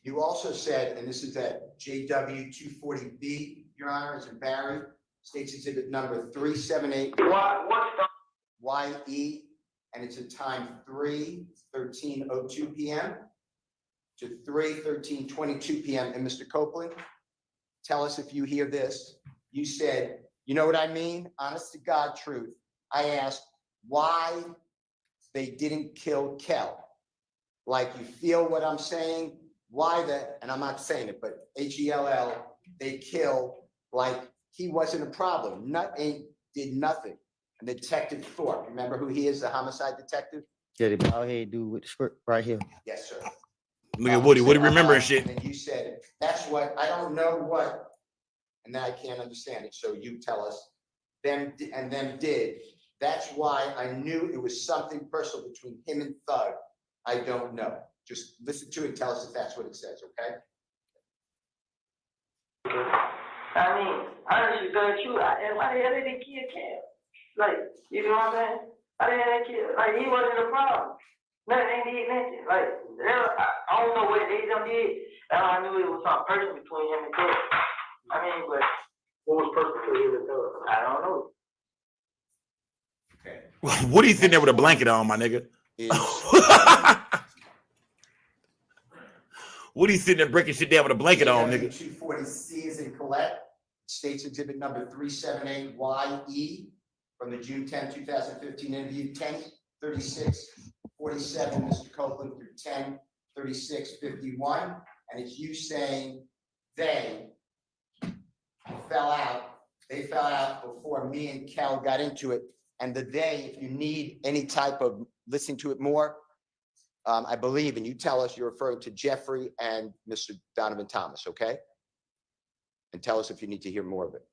you also said, and this is at JW 240B, Your Honor, is in Barry, States Exhibit number 378. YE, and it's at time 3:13:02 p.m. to 3:13:22 p.m. And Mr. Copeland, tell us if you hear this. You said, you know what I mean? Honest to God truth. I asked why they didn't kill Kel. Like, you feel what I'm saying? Why that, and I'm not saying it, but HELL, they kill like he wasn't a problem. Did nothing. And Detective Thorpe, remember who he is, the homicide detective? Yeah, the bald head dude with the script right here. Yes, sir. Look at Woody. Woody Said, remembering shit. And then you said, that's what, I don't know what, and now I can't understand it. So you tell us, them did. That's why I knew it was something personal between him and Thug. I don't know. Just listen to it and tell us if that's what it says, okay? I mean, honestly, tell the truth, why the hell did they kill Cam? Like, you know what I'm saying? Why the hell they kill? Like, he wasn't a problem. Nothing did nothing. Like, I don't know what they done did. I knew it was something personal between him and Cam. I mean, but what was personal between him and Cam? I don't know. Okay. Woody's sitting there with a blanket on, my nigga. Woody's sitting there breaking shit down with a blanket on, nigga. 240C is in Colette. States exhibit number 378YE from the June 10, 2015 interview, 10:36:47, Mr. Copeland through 10:36:51. And it's you saying they fell out. They fell out before me and Cal got into it. And the they, if you need any type of listening to it more, I believe, and you tell us you're referring to Jeffrey and Mr. Donovan Thomas, okay? And tell us if you need to hear more of it.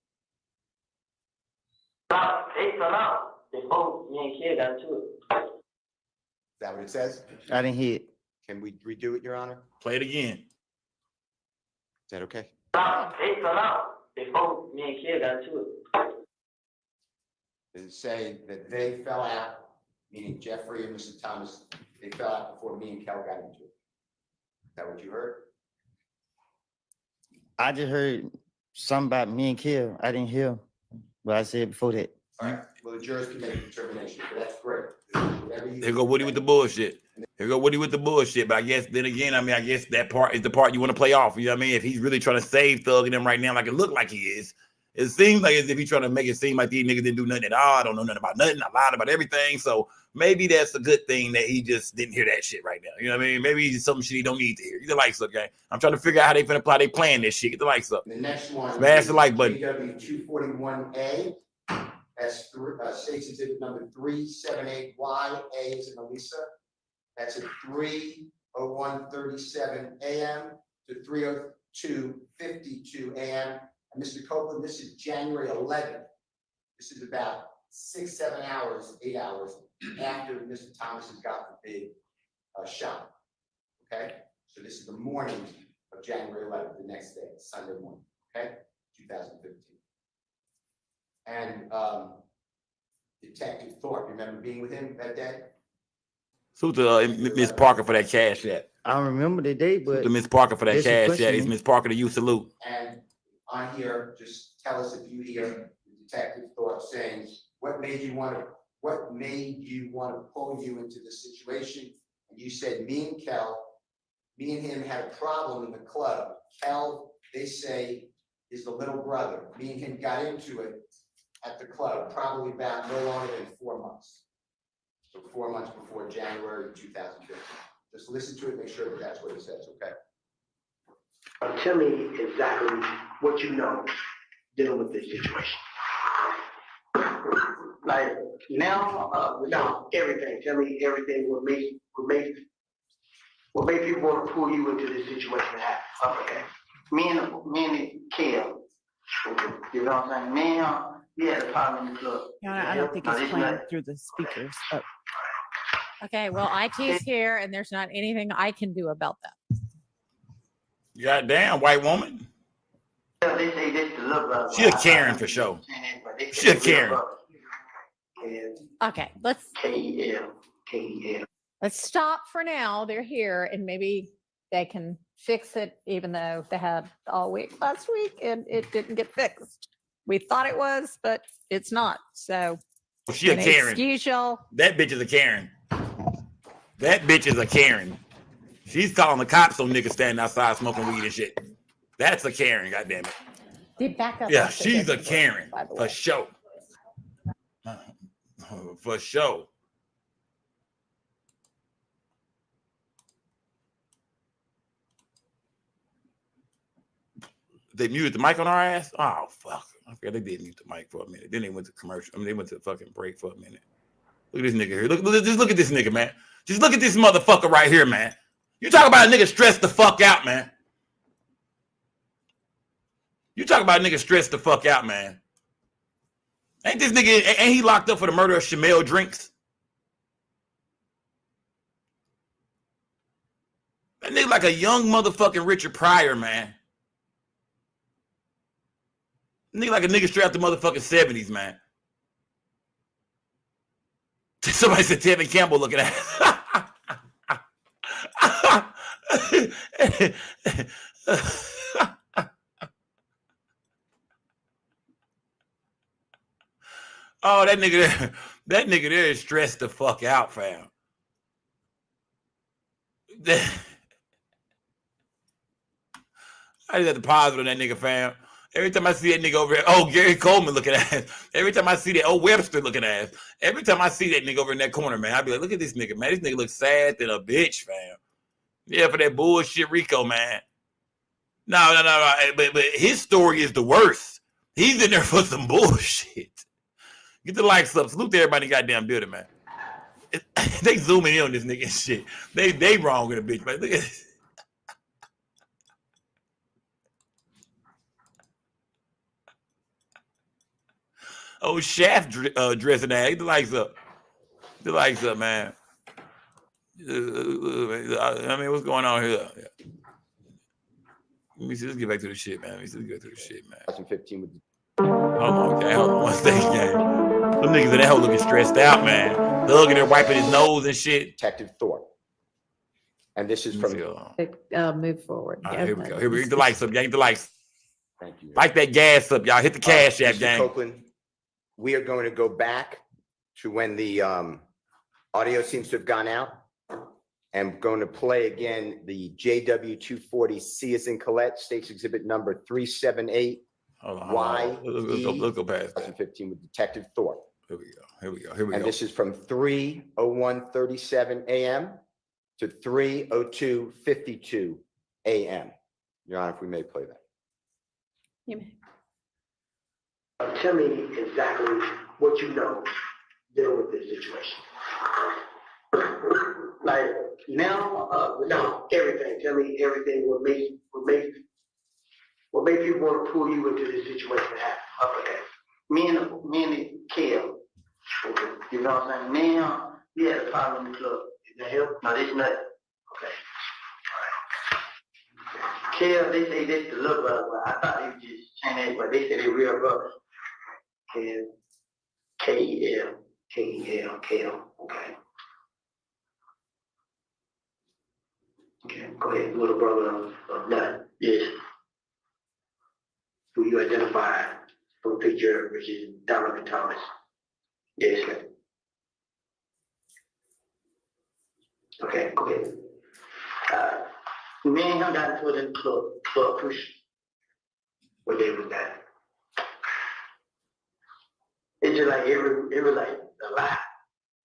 They fell out before me and Kid got into it. Is that what it says? I didn't hear it. Can we redo it, Your Honor? Play it again. Is that okay? They fell out before me and Kid got into it. Does it say that they fell out, meaning Jeffrey and Mr. Thomas, they fell out before me and Cal got into it? Is that what you heard? I just heard something about me and Kill. I didn't hear what I said before that. All right, well, the jurors can make a determination, but that's great. Whatever you- Here go Woody with the bullshit. Here go Woody with the bullshit. But I guess then again, I mean, I guess that part is the part you want to play off. You know what I mean? If he's really trying to save Thug and them right now, like it looked like he is, it seems like as if he's trying to make it seem like these niggas didn't do nothing at all. I don't know nothing about nothing. I lied about everything. So maybe that's a good thing that he just didn't hear that shit right now. You know what I mean? Maybe it's some shit he don't need to hear. Get the lights up, gang. I'm trying to figure out how they finna apply they plan this shit. Get the lights up. The next one. Smash the like button. GW 241A. That's states exhibit number 378Y. A is in Elisa. That's at 3:01:37 a.m. to 3:02:52 a.m. And Mr. Copeland, this is January 11th. This is about 6-7 hours, 8 hours after Mr. Thomas has got the big shot. Okay, so this is the morning of January 11th, the next day, Sunday morning. Okay, 2015. And Detective Thorpe, remember being with him that day? Salute to Miss Parker for that cash yet. I don't remember the day, Salute but to Miss Parker for that There's a cash question yet. It's here. Miss Parker to you. Salute. And on here, just tell us if you hear Detective Thorpe saying, what made you want to pull you into this situation? And you said, me and him had a problem in the club. Kel, they say, is the little brother. Me and him got into it at the club, probably about no longer than 4 months. So 4 months before January 2015. Just listen to it, make sure that that's what it says, okay? Tell me exactly what you know dealing with this situation. Like now, without everything. Tell me everything what made people want to pull you into this situation. Okay. Me and Kim, you know what I'm saying? Me and him, we had a problem in the club. I don't think it's playing through the speakers. Oh. Okay, well, IT's here and there's not anything I can do about that. Goddamn, white woman. Yeah, they say this the little brother. She a Karen for sure. She a Karen. Okay, let's K-E-L. let's stop for now. They're here and maybe they can fix it, even though they had all week last week and it didn't get fixed. We thought it was, but it's not. So She a Karen. Excuse y'all. That bitch is a Karen. That bitch is a Karen. She's calling the cops on niggas standing outside smoking weed and shit. That's a Karen, goddammit. The backup Yeah, also she's a doesn't work, Karen by the for way. sure. For sure. They muted the mic on our ass? Oh, fuck. I forgot they did mute the mic for a minute. Then they went to commercial. I mean, they went to fucking break for a minute. Look at this nigga here. Just look at this nigga, man. Just look at this motherfucker right here, man. You talk about a nigga stressed the fuck out, man. You talk about a nigga stressed the fuck out, man. Ain't this nigga, ain't he locked up for the murder of Shamel Drinks? That nigga like a young motherfucking Richard Pryor, man. Nigga like a nigga straight out the motherfucking 70s, man. Somebody said Tevin Campbell looking at Oh, that nigga there is stressed the fuck out, fam. I just had to pause on that nigga, fam. Every time I see that nigga over there, oh, Gary Coleman looking ass. Every time I see that, oh, Webster looking ass. Every time I see that nigga over in that corner, man, I be like, look at this nigga, man. This nigga looks sad than a bitch, fam. Yeah, for that bullshit Rico, man. No. But his story is the worst. He's in there for some bullshit. Get the likes up. Salute to everybody in the goddamn building, man. They zooming in on this nigga and shit. They wrong with a bitch, man. Look at this. Oh, Shaft dressing ass. Get the likes up. Get the likes up, man. I mean, what's going on here? Let me see. Let's get back to the shit, man. 2015 with Hold on one second, gang. Them niggas in that hole looking stressed out, man. Thug in there wiping his nose and shit. Detective Thorpe. And this is from Move forward. All right, here we go. Here we go. Get the lights up, gang. Get the lights. Thank you. Light that gas up, y'all. Hit the cash app, Mr. gang. Copeland, we are going to go back to when the audio seems to have gone out. I'm going to play again the JW240 C as in Colette, States Exhibit number 378. Hold on. Let's go past that. 2015 with Detective Thorpe. Here we go. And this is from 3:01:37 a.m. to 3:02:52 a.m. Your Honor, if we may play that. You may. Tell me exactly what you know dealing with this situation. Like now, no, everything. Tell me everything. What made people want to pull you into this situation to happen? Okay. Me and Kel. Okay. You know what I'm saying? Now, we had a problem in the club. Is that help? No, this nothing. Okay. All right. Kel, they say this the little brother, but I thought they were just saying that, but they say they real brothers. Kel, K-E-L, Kel. Okay. Okay, go ahead, little brother of Nut. Yes. Who you identified from a picture, which is Donovan Thomas. Yes, sir. Okay, go ahead. Me and him got into the club push. What day was that? It's just like it was like a lot.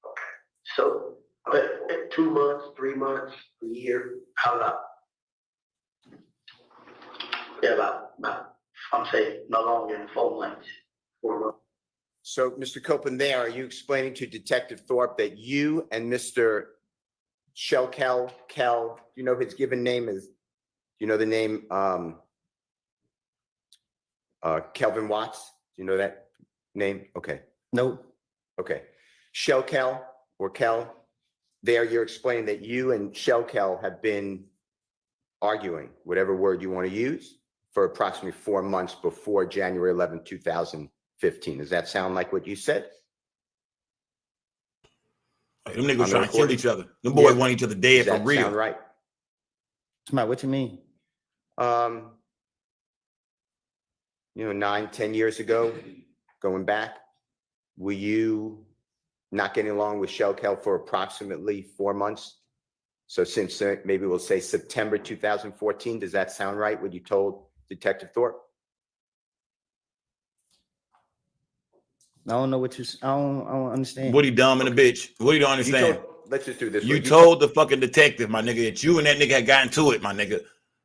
Okay. So, but 2 months, 3 months, a year, how long? Yeah, about I'm saying no longer than 4 months. 4 months. So, Mr. Copeland, are you explaining to Detective Thorpe that you and Mr. Kel, you know his given name is, you know the name Kelvin Watts? Do you know that name? Okay. Nope. Okay. Kel or Kel, you're explaining that you and Kel have been arguing, whatever word you want to use, for approximately 4 months before January 11, 2015. Does that sound like what you said? Them niggas trying to kill each other. Them boys want each other dead for real. Sound right? Smart, what you mean? 9-10 years ago, going back, were you not getting along with Kel for approximately 4 months? So since maybe we'll say September 2014, does that sound right, what you told Detective Thorpe? I don't know what I don't understand. Woody dumb and a bitch. Woody don't understand. Let's just do this. You told the fucking detective, my nigga, that you and that nigga had gotten to it, my nigga.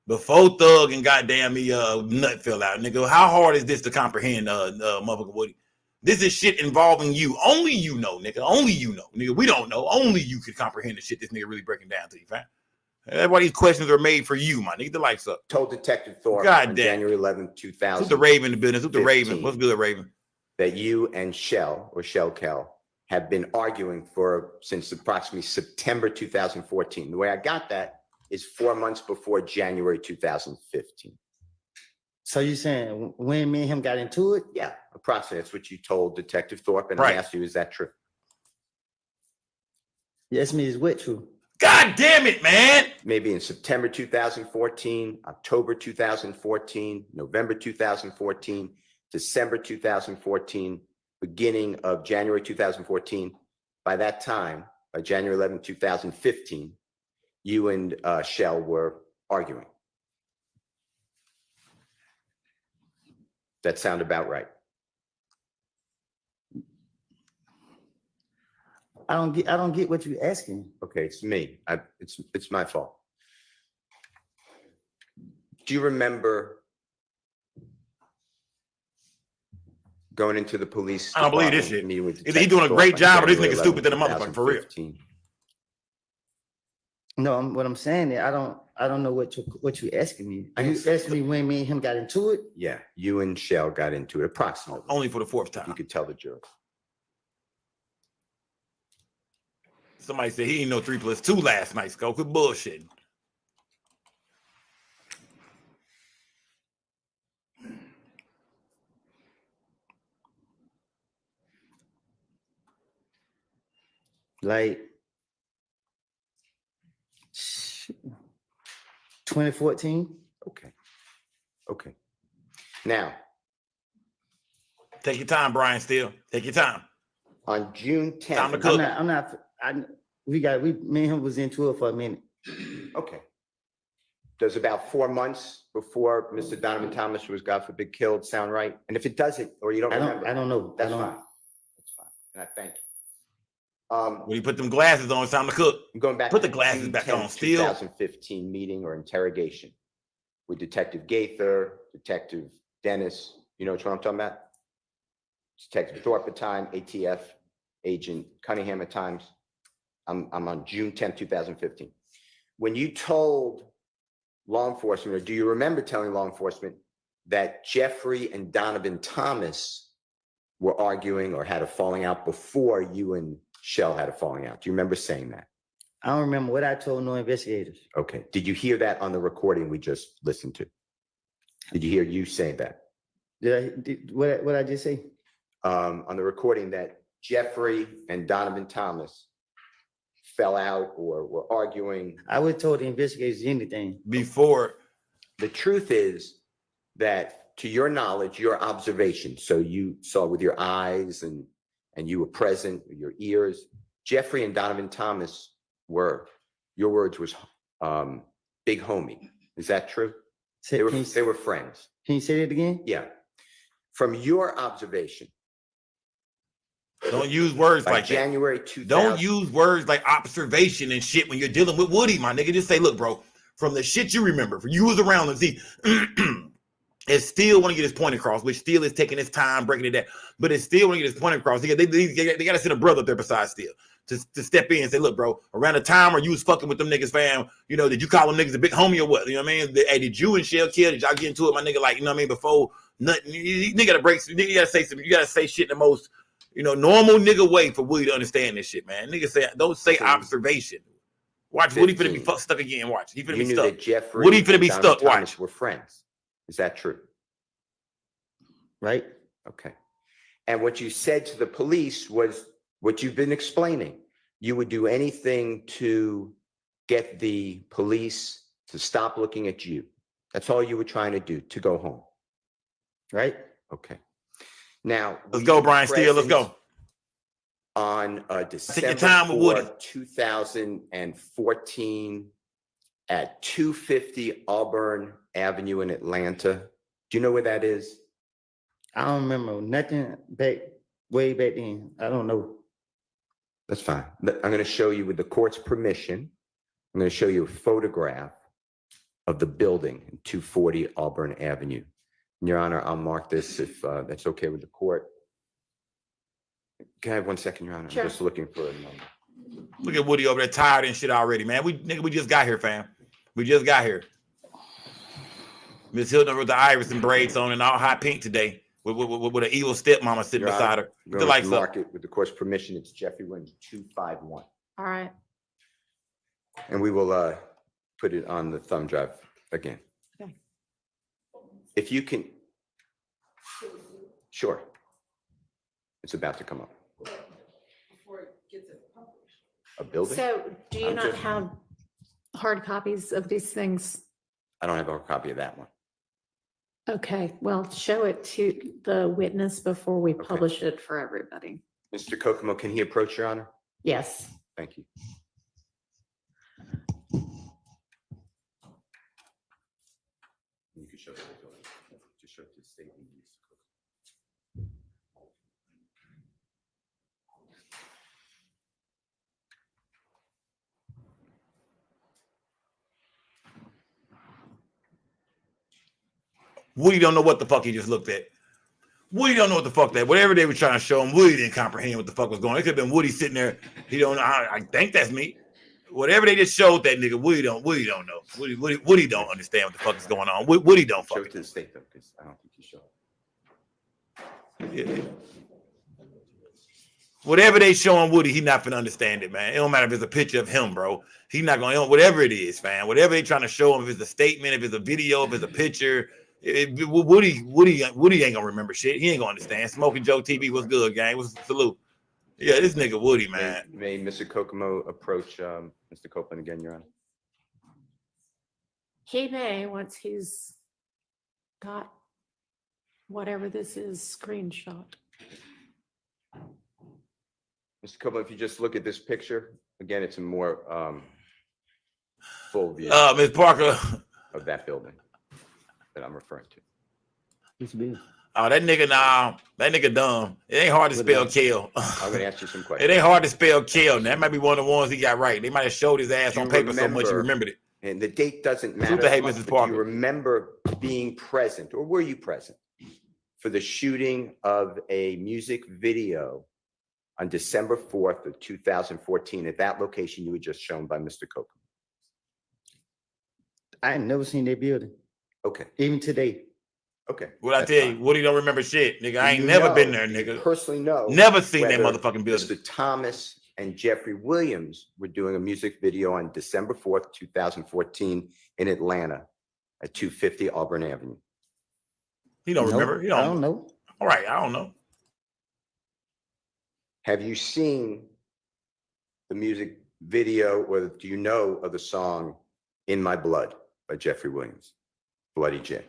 Before Thug and goddamn me nut fell out, nigga. How hard is this to comprehend, motherfucker Woody? This is shit involving you. Only you know, nigga. Only you know, nigga. We don't know. Only you can comprehend the shit this nigga really breaking down to you, fam. That's why these questions are made for you, my nigga. The lights up. Told Detective Thorpe on January 11, 2000. Who's the Raven in the business? Who's the Raven? What's good, Raven? That you and Kel have been arguing since approximately September 2014. The way I got that is 4 months before January 2015. So you saying when me and him got into it? Yeah, approximately. That's what you told Detective Thorpe, and Right. I asked you, is that true? Yes, me is what true? God damn it, man. Maybe in September 2014, October 2014, November 2014, December 2014, beginning of January 2014. By that time, by January 11, 2015, you and Kel were arguing. That sound about right? I don't get what you're asking. Okay, it's me. It's my fault. Do you remember going into the police? I don't believe this department, shit. meeting with Either he detectives doing a great on job or this January nigga stupid than a 11th, motherfucker, for real. 2015? No, what I'm saying is I don't know what you're asking me. Are you asking me when me and him got into it? Yeah, you and Shell got into it approximately. Only for the fourth You time. could tell the jury. Somebody said he ain't no 3+2 last night, Sco. Quit bullshitting. Like 2014. Okay. Okay. Now, Take your time, Brian. Still take your time. on June 10th. Time to cook. Me and him was into it for a minute. Okay. Does about 4 months before Mr. Donovan Thomas was, God forbid, killed sound right? And if it doesn't, or you don't remember, I don't know. that's fine. That's fine. And I thank you. When you put them glasses on, it's time to cook. I'm going back Put to the glasses June back 10th, on. Still. 2015 meeting or interrogation with Detective Gaither, Detective Dennis. You know which one I'm talking about? Detective Thorpe at time, ATF agent Cunningham at times. I'm on June 10th, 2015. When you told law enforcement, or do you remember telling law enforcement that Jeffrey and Donovan Thomas were arguing or had a falling out before you and Shell had a falling out? Do you remember saying that? I don't remember what I told no investigators. Okay. Did you hear that on the recording we just listened to? Did you hear you say that? What I just say? On the recording that Jeffrey and Donovan Thomas fell out or were arguing? I would have told the investigators anything. Before. The truth is that, to your knowledge, your observation, so you saw with your eyes and you were present with your ears, Jeffrey and Donovan Thomas were, your words was big homie. Is that true? They were friends. Can you say that again? Yeah. From your observation. Don't use words like January that. 2000. Don't use words like observation and shit when you're dealing with Woody, my nigga. Just say, look, bro, from the shit you remember, for you was around and see, it still want to get his point across, which still is taking his time breaking it down, but it still want to get his point across. They got to send a brother up there beside still to step in and say, look, bro, around the time where you was fucking with them niggas, fam, you know, did you call them niggas a big homie or what? You know what I mean? Hey, did you and Shell kill? Did y'all get into it, my nigga? Like, you know what I mean? Before nothing, you gotta break, you gotta say something, you gotta say shit in the most, you know, normal nigga way for Woody to understand this shit, man. Nigga say, don't say observation. Watch 15. Woody finna be stuck again. Watch. He finna be stuck. That Jeffrey Woody finna be stuck. Watch. We're friends. Is that true? Right. Okay. And what you said to the police was what you've been explaining. You would do anything to get the police to stop looking at you. That's all you were trying to do, to go home. Right. Okay. Now, let's go, Brian Steele. Let's go. On December 4, 2014 at 250 Auburn Avenue in Atlanta. Do you know where that is? I don't remember nothing way back then. I don't know. That's fine. I'm going to show you, with the court's permission, I'm going to show you a photograph of the building in 240 Auburn Avenue. Your Honor, I'll mark this if that's okay with the court. Can I have 1 second, Your Honor? Sure. I'm just looking for a number. Look at Woody over there tired and shit already, man. We just got here, fam. We just got here. Miss Hilton with the iris and braids on and all hot pink today with an evil stepmama sitting Your beside Honor, her. The lights mark up. it with the court's permission. It's Jeffrey Williams 251. All right. And we will put it on the thumb drive again. Okay. If you can, sure. It's about to come up. Before it gets published. A building? So do you I'm not just- have hard copies of these things? I don't have a copy of that one. Okay, well, show it to the witness before we publish it for everybody. Mr. Kokomo, can he approach, Your Honor? Yes. Thank you. You can show the building. Just show it to Woody don't know what the fuck he just looked at. Woody don't know what the fuck that. Whatever they were trying to show him, Woody didn't comprehend what the fuck was going on. It could have been Woody sitting there. He don't know. I think that's me. Whatever they just showed that nigga, Woody don't know. Woody don't understand what the fuck is going on. Woody don't fuck. Show it to the state though, because I don't think you showed. Yeah. Whatever they showing Woody, he not finna understand it, man. It don't matter if it's a picture of him, bro. He not gonna, whatever it is, fam. Whatever they trying to show him, if it's a statement, if it's a video, if it's a picture, Woody ain't gonna remember shit. He ain't gonna understand. Smoking Joe TV, what's good, gang? What's salute? Yeah, this nigga Woody, man. May Mr. Kokomo approach Mr. Copeland again, Your Honor? He may, once he's got whatever this is screenshot. Mr. Copeland, if you just look at this picture, again, it's a more full view. Ms. Parker. Of that building that I'm referring to. It's big. Oh, that nigga, that nigga dumb. It ain't hard to spell kill. I'm gonna ask you some questions. It ain't hard to spell kill. That might be one of the ones he got right. They might have showed his ass on paper so much he remembered it. And the date doesn't matter. Super hate Mrs. Parker. Do you remember being present, or were you present for the shooting of a music video on December 4th of 2014 at that location you were just shown by Mr. Copeland? I ain't never seen that building. Okay. Even today. Okay. What I tell you, Woody don't remember shit, nigga. I ain't never been there, nigga. Personally, no. Never seen that whether motherfucking building. Mr. Thomas and Jeffrey Williams were doing a music video on December 4th, 2014 in Atlanta at 250 Auburn Avenue. He don't remember. He I don't know. All right, I don't know. Have you seen the music video, or do you know of the song In My Blood by Jeffrey Williams? Bloody J.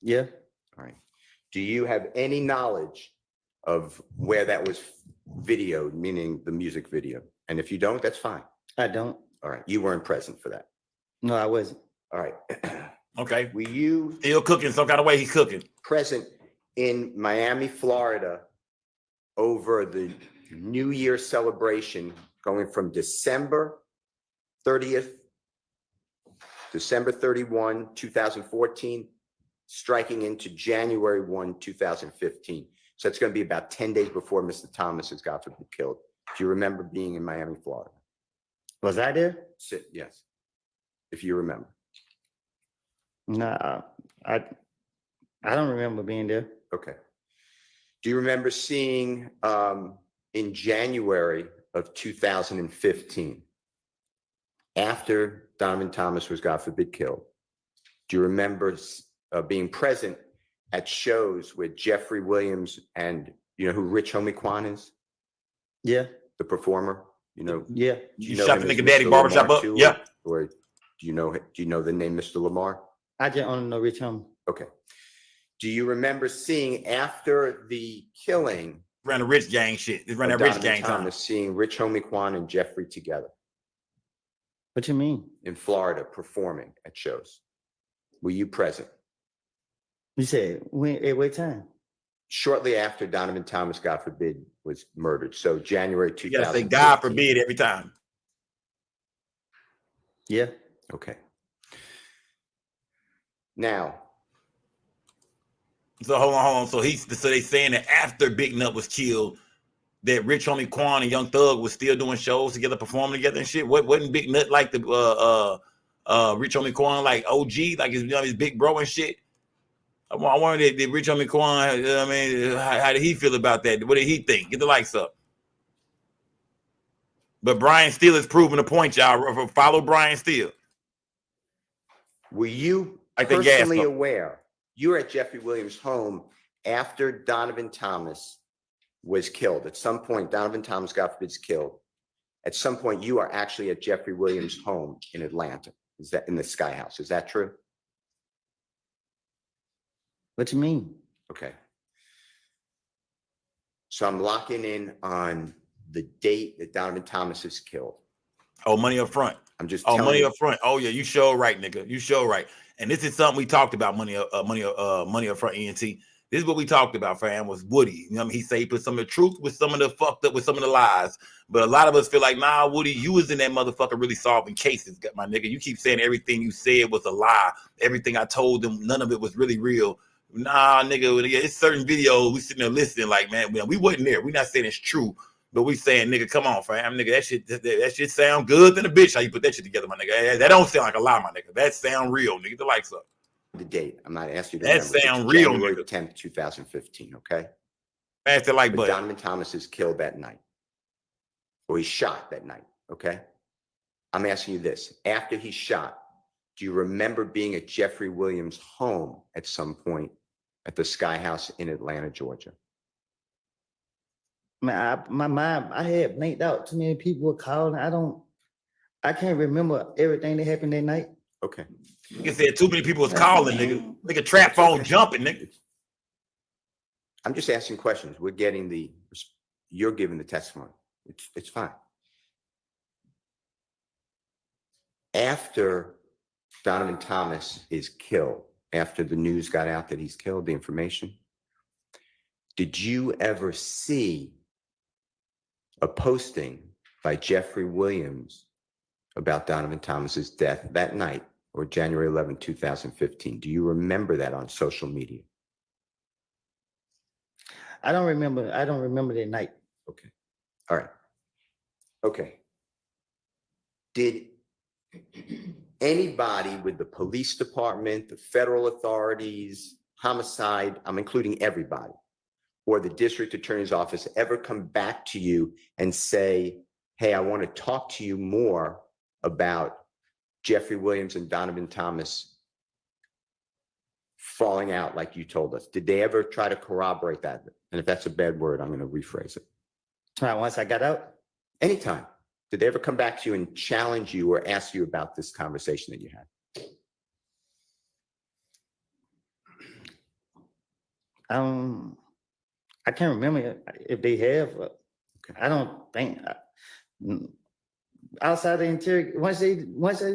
Yeah. All right. Do you have any knowledge of where that was videoed, meaning the music video? And if you don't, that's fine. I don't. All right. You weren't present for that. No, I wasn't. All right. Okay. Were you still cooking some kind of way? He's cooking. Present in Miami, Florida, over the New Year celebration going from December 30th, December 31, 2014, striking into January 1, 2015. So it's going to be about 10 days before Mr. Thomas is God forbid killed. Do you remember being in Miami, Florida? Was I there? Yes. If you remember. Nah, I don't remember being there. Okay. Do you remember seeing in January of 2015, after Donovan Thomas was God forbid killed, do you remember being present at shows with Jeffrey Williams and you know who Rich Homie Quan is? Yeah. The performer, you know? Yeah. You shot the nigga daddy barbershop up? Too, yeah. Or do you know the name Mr. Lamar? I just only know Rich Homie. Okay. Do you remember seeing after the killing? Ran a rich gang shit. They ran that rich gang time. Seeing Rich Homie Quan and Jeffrey together. What you mean? In Florida, performing at shows. Were you present? You said when? At what time? Shortly after Donovan Thomas, God forbid, was murdered. So January 2000. You gotta say God forbid every time. Yeah. Okay. Now. So hold on. So they saying that after Big Nut was killed, that Rich Homie Quan and Young Thug was still doing shows together, performing together and shit. Wasn't Big Nut like the Rich Homie Quan like OG, like his big bro and shit? I wonder did Rich Homie Quan, I mean, how did he feel about that? What did he think? Get the lights up. But Brian Steele is proving a point, y'all. Follow Brian Steele. Were you personally aware? You were at Jeffrey Williams' home after Donovan Thomas was killed. At some point, Donovan Thomas, God forbid, is killed. At some point, you are actually at Jeffrey Williams' home in Atlanta. Is that in the Sky House? Is that true? What you mean? Okay. So I'm locking in on the date that Donovan Thomas is killed. Oh, money up front. I'm just money up front. Oh yeah, you show right, nigga. You show right. And this is something we talked about. Money up front. ENT. This This is what we talked about, fam, was Woody. You know what I mean? He said he put some of the truth with some of the fucked up with some of the lies. But a lot of us feel like, nah, Woody, you was in that motherfucker really solving cases, my nigga. You keep saying everything you said was a lie. Everything I told them, none of it was really real. Nah, nigga, it's certain videos we sitting there listening like, man, we wasn't there. We not saying it's true, but we saying, nigga, come on, fam, nigga, that shit sound good than a bitch. How you put that shit together, my nigga? That don't sound like a lie, my nigga. That sound real, nigga. The likes up. The date. I'm not asking you to That remember. sound It's real, January nigga. 10th, 2015, okay? Smash the like But button. Donovan Thomas is killed that night. Or he's shot that night, okay? I'm asking you this. After he's shot, do you remember being at Jeffrey Williams' home at some point at the Sky House in Atlanta, Georgia? Man, my mind, I had blanked out. Too many people were calling. I can't remember everything that happened that night. Okay. You said too many people was calling, nigga. Nigga, trap phone jumping, nigga. I'm just asking questions. We're getting you're giving the testimony. It's fine. After Donovan Thomas is killed, after the news got out that he's killed, the information, did you ever see a posting by Jeffrey Williams about Donovan Thomas's death that night or January 11, 2015? Do you remember that on social media? I don't remember that night. Okay. All right. Okay. Did anybody with the police department, the federal authorities, homicide, I'm including everybody, or the district attorney's office ever come back to you and say, hey, I want to talk to you more about Jeffrey Williams and Donovan Thomas falling out like you told us? Did they ever try to corroborate that? And if that's a bad word, I'm going to rephrase it. Once I got out? Anytime. Did they ever come back to you and challenge you or ask you about this conversation that you had? I can't remember if they have. Okay. I don't think. Outside the interior, once they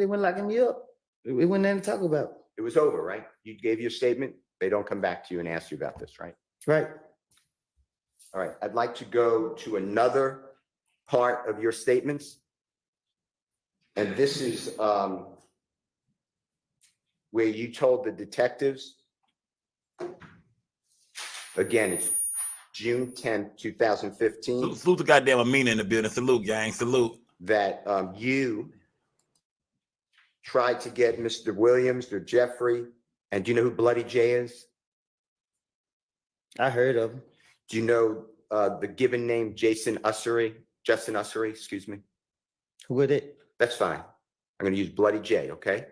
went locking me up, we went there to talk about. It was over, right? You gave your statement. They don't come back to you and ask you about this, right? Right. All right. I'd like to go to another part of your statements. And this is where you told the detectives, again, it's June 10th, 2015. Salute the goddamn Amina in the building. Salute, gang. Salute. That you tried to get Mr. Williams or Jeffrey. And do you know who Bloody J is? I heard of him. Do you know the given name Justin Ussery, excuse me? Who was it? That's fine. I'm going to use Bloody J, okay?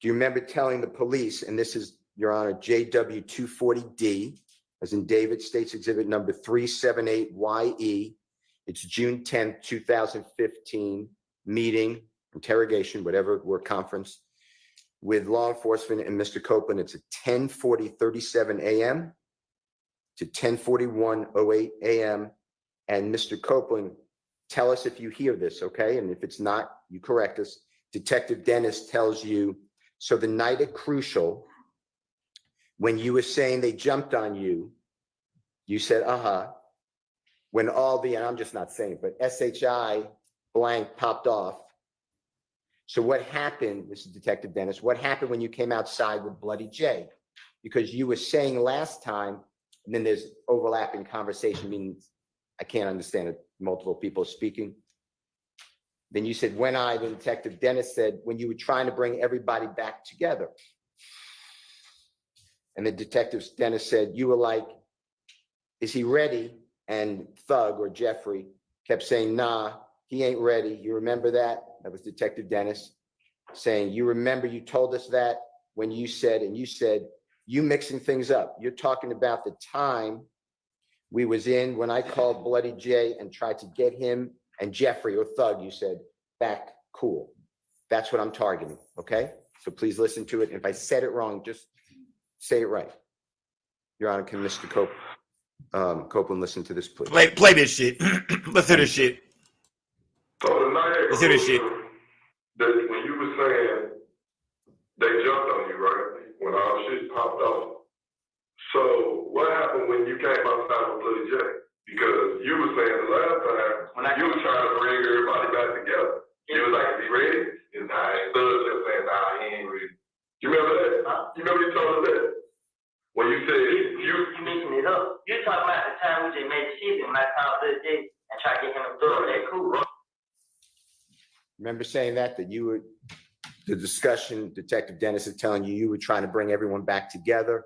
Do you remember telling the police, and this is, Your Honor, JW240D, as in David States Exhibit number 378YE. It's June 10th, 2015, meeting, interrogation, whatever, work conference, with law enforcement and Mr. Copeland. It's at 10:40:37 a.m. to 10:41:08 a.m. And Mr. Copeland, tell us if you hear this, okay? And if it's not, you correct us. Detective Dennis tells you, so the night at Crucial, when you were saying they jumped on you, you said, when all the, and I'm just not saying, but SHI blank popped off. So what happened, this is Detective Dennis, what happened when you came outside with Bloody J? Because you were saying last time, and then there's overlapping conversation, meaning I can't understand it, multiple people speaking. Then you said, then Detective Dennis said, when you were trying to bring everybody back together. And the Detective Dennis said, you were like, is he ready? And Thug or Jeffrey kept saying, nah, he ain't ready. You remember that? That was Detective Dennis saying, you remember you told us that when you said, and you said, you mixing things up. You're talking about the time we was in when I called Bloody J and tried to get him and Jeffrey or Thug, you said, back cool. That's what I'm targeting, okay? So please listen to it. If I said it wrong, just say it right. Your Honor, can Mr. Copeland listen to this, please? Play this shit. Let's hear this shit. So the night Let's hear this shit. That when you were saying they jumped on you, right? When all shit popped off. So what happened when you came outside with Bloody J? Because you were saying the last time you were trying to bring everybody back together. You was like, "Is he ready?" And I ain't stood there saying, "Nah, he ain't ready." You remember that? You remember you told us that? When you said You mixing it up. You talking about the time we just made the shit and when I called Lil J and tried to get him to throw that cool. Remember saying that you were, the discussion, Detective Dennis is telling you were trying to bring everyone back together,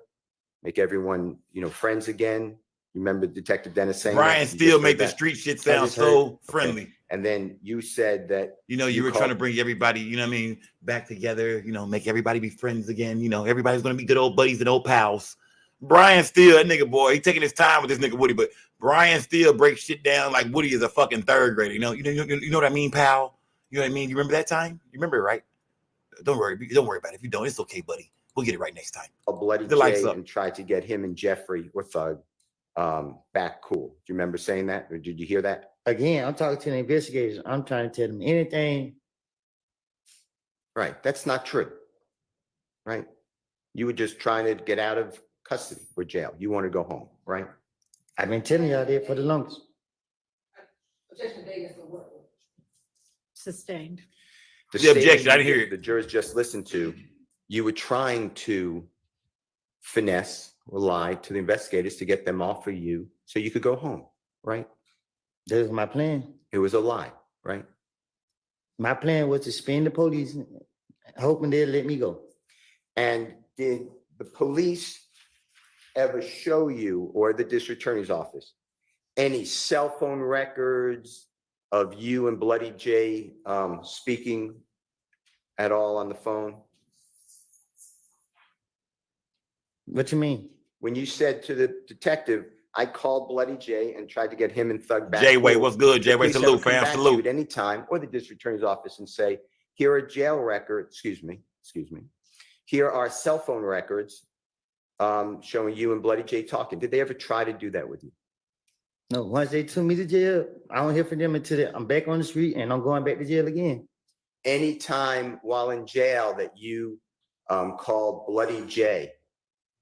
make everyone, friends again. You remember Detective Dennis saying Brian that? still make the street shit sound so friendly. Okay. And then you said that you were trying to bring everybody, back together, make everybody be friends again. Everybody's gonna be good old buddies and old pals. Brian still, that nigga boy, he taking his time with this nigga Woody, but Brian still breaks shit down like Woody is a fucking third grader. You know what I mean, pal? You know what I mean? You remember that time? You remember it, right? Don't worry about it. If you don't, it's okay, buddy. We'll get it right next time. A Bloody J and tried to get him and Jeffrey or Thug back cool. Do you remember saying that? Or did you hear that? Again, I'm talking to the investigators. I'm trying to tell them anything. Right. That's not true. Right. You were just trying to get out of custody or jail. You want to go home, right? I've been telling y'all that for the longest. Objection, Davis, the word. Sustained. The objection, I didn't hear it. The jurors just listened to, you were trying to finesse or lie to the investigators to get them off of you so you could go home, right? That was my plan. It was a lie, right? My plan was to spin the police, hoping they'll let me go. And did the police ever show you, or the district attorney's office, any cell phone records of you and Bloody J speaking at all on the phone? What you mean? When you said to the detective, I called Bloody J and tried to get him and Thug back. J-Way, what's good? J-Way, salute, fam, salute. At any time, or the district attorney's office and say, here are jail records, excuse me. Here are cell phone records showing you and Bloody J talking. Did they ever try to do that with you? No, once they took me to jail, I don't hear from them until I'm back on the street and I'm going back to jail again. Anytime while in jail that you called Bloody J.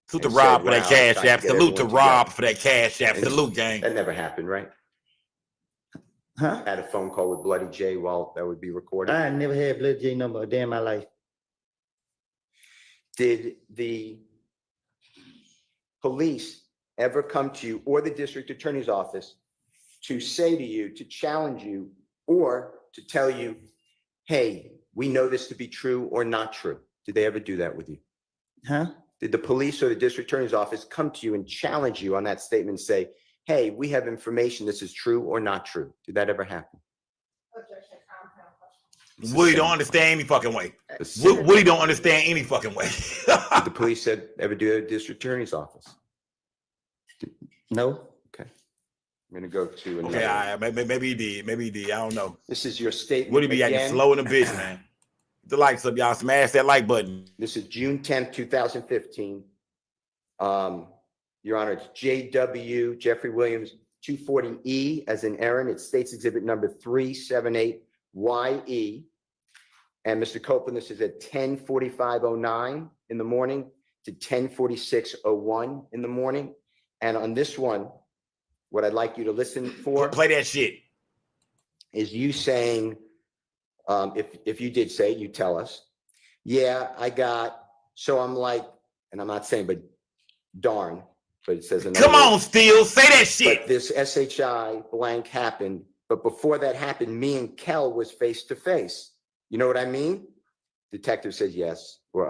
Salute to Rob for that cash app. Salute to Rob for that cash app. Salute, gang. That never happened, right? Huh? Had a phone call with Bloody J while that would be recorded. I never had Bloody J number a day in my life. Did the police ever come to you or the district attorney's office to say to you, to challenge you, or to tell you, hey, we know this to be true or not true? Did they ever do that with you? Huh? Did the police or the district attorney's office come to you and challenge you on that statement and say, hey, we have information, this is true or not true? Did that ever happen? Woody don't understand any fucking way. Woody don't understand any fucking way. Did the police ever do it at the district attorney's office? No. Okay. I'm gonna go to another. Okay, all right, maybe he did. Maybe he did. I don't know. This is your statement. Woody be acting slow in the bitch, man. The likes up, y'all. Smash that like button. This is June 10th, 2015. Your Honor, it's JW, Jeffrey Williams, 240E as in Aaron. It states exhibit number 378YE. And Mr. Copeland, this is at 10:45:09 in the morning to 10:46:01 in the morning. And on this one, what I'd like you to listen for. Play that shit. Is you saying, if you did say, you tell us, yeah, so I'm like, and I'm not saying, but darn, but it says, come on, Steele, say that shit. But this SHI blank happened, but before that happened, me and Kel was face to face. You know what I mean? Detective says yes, or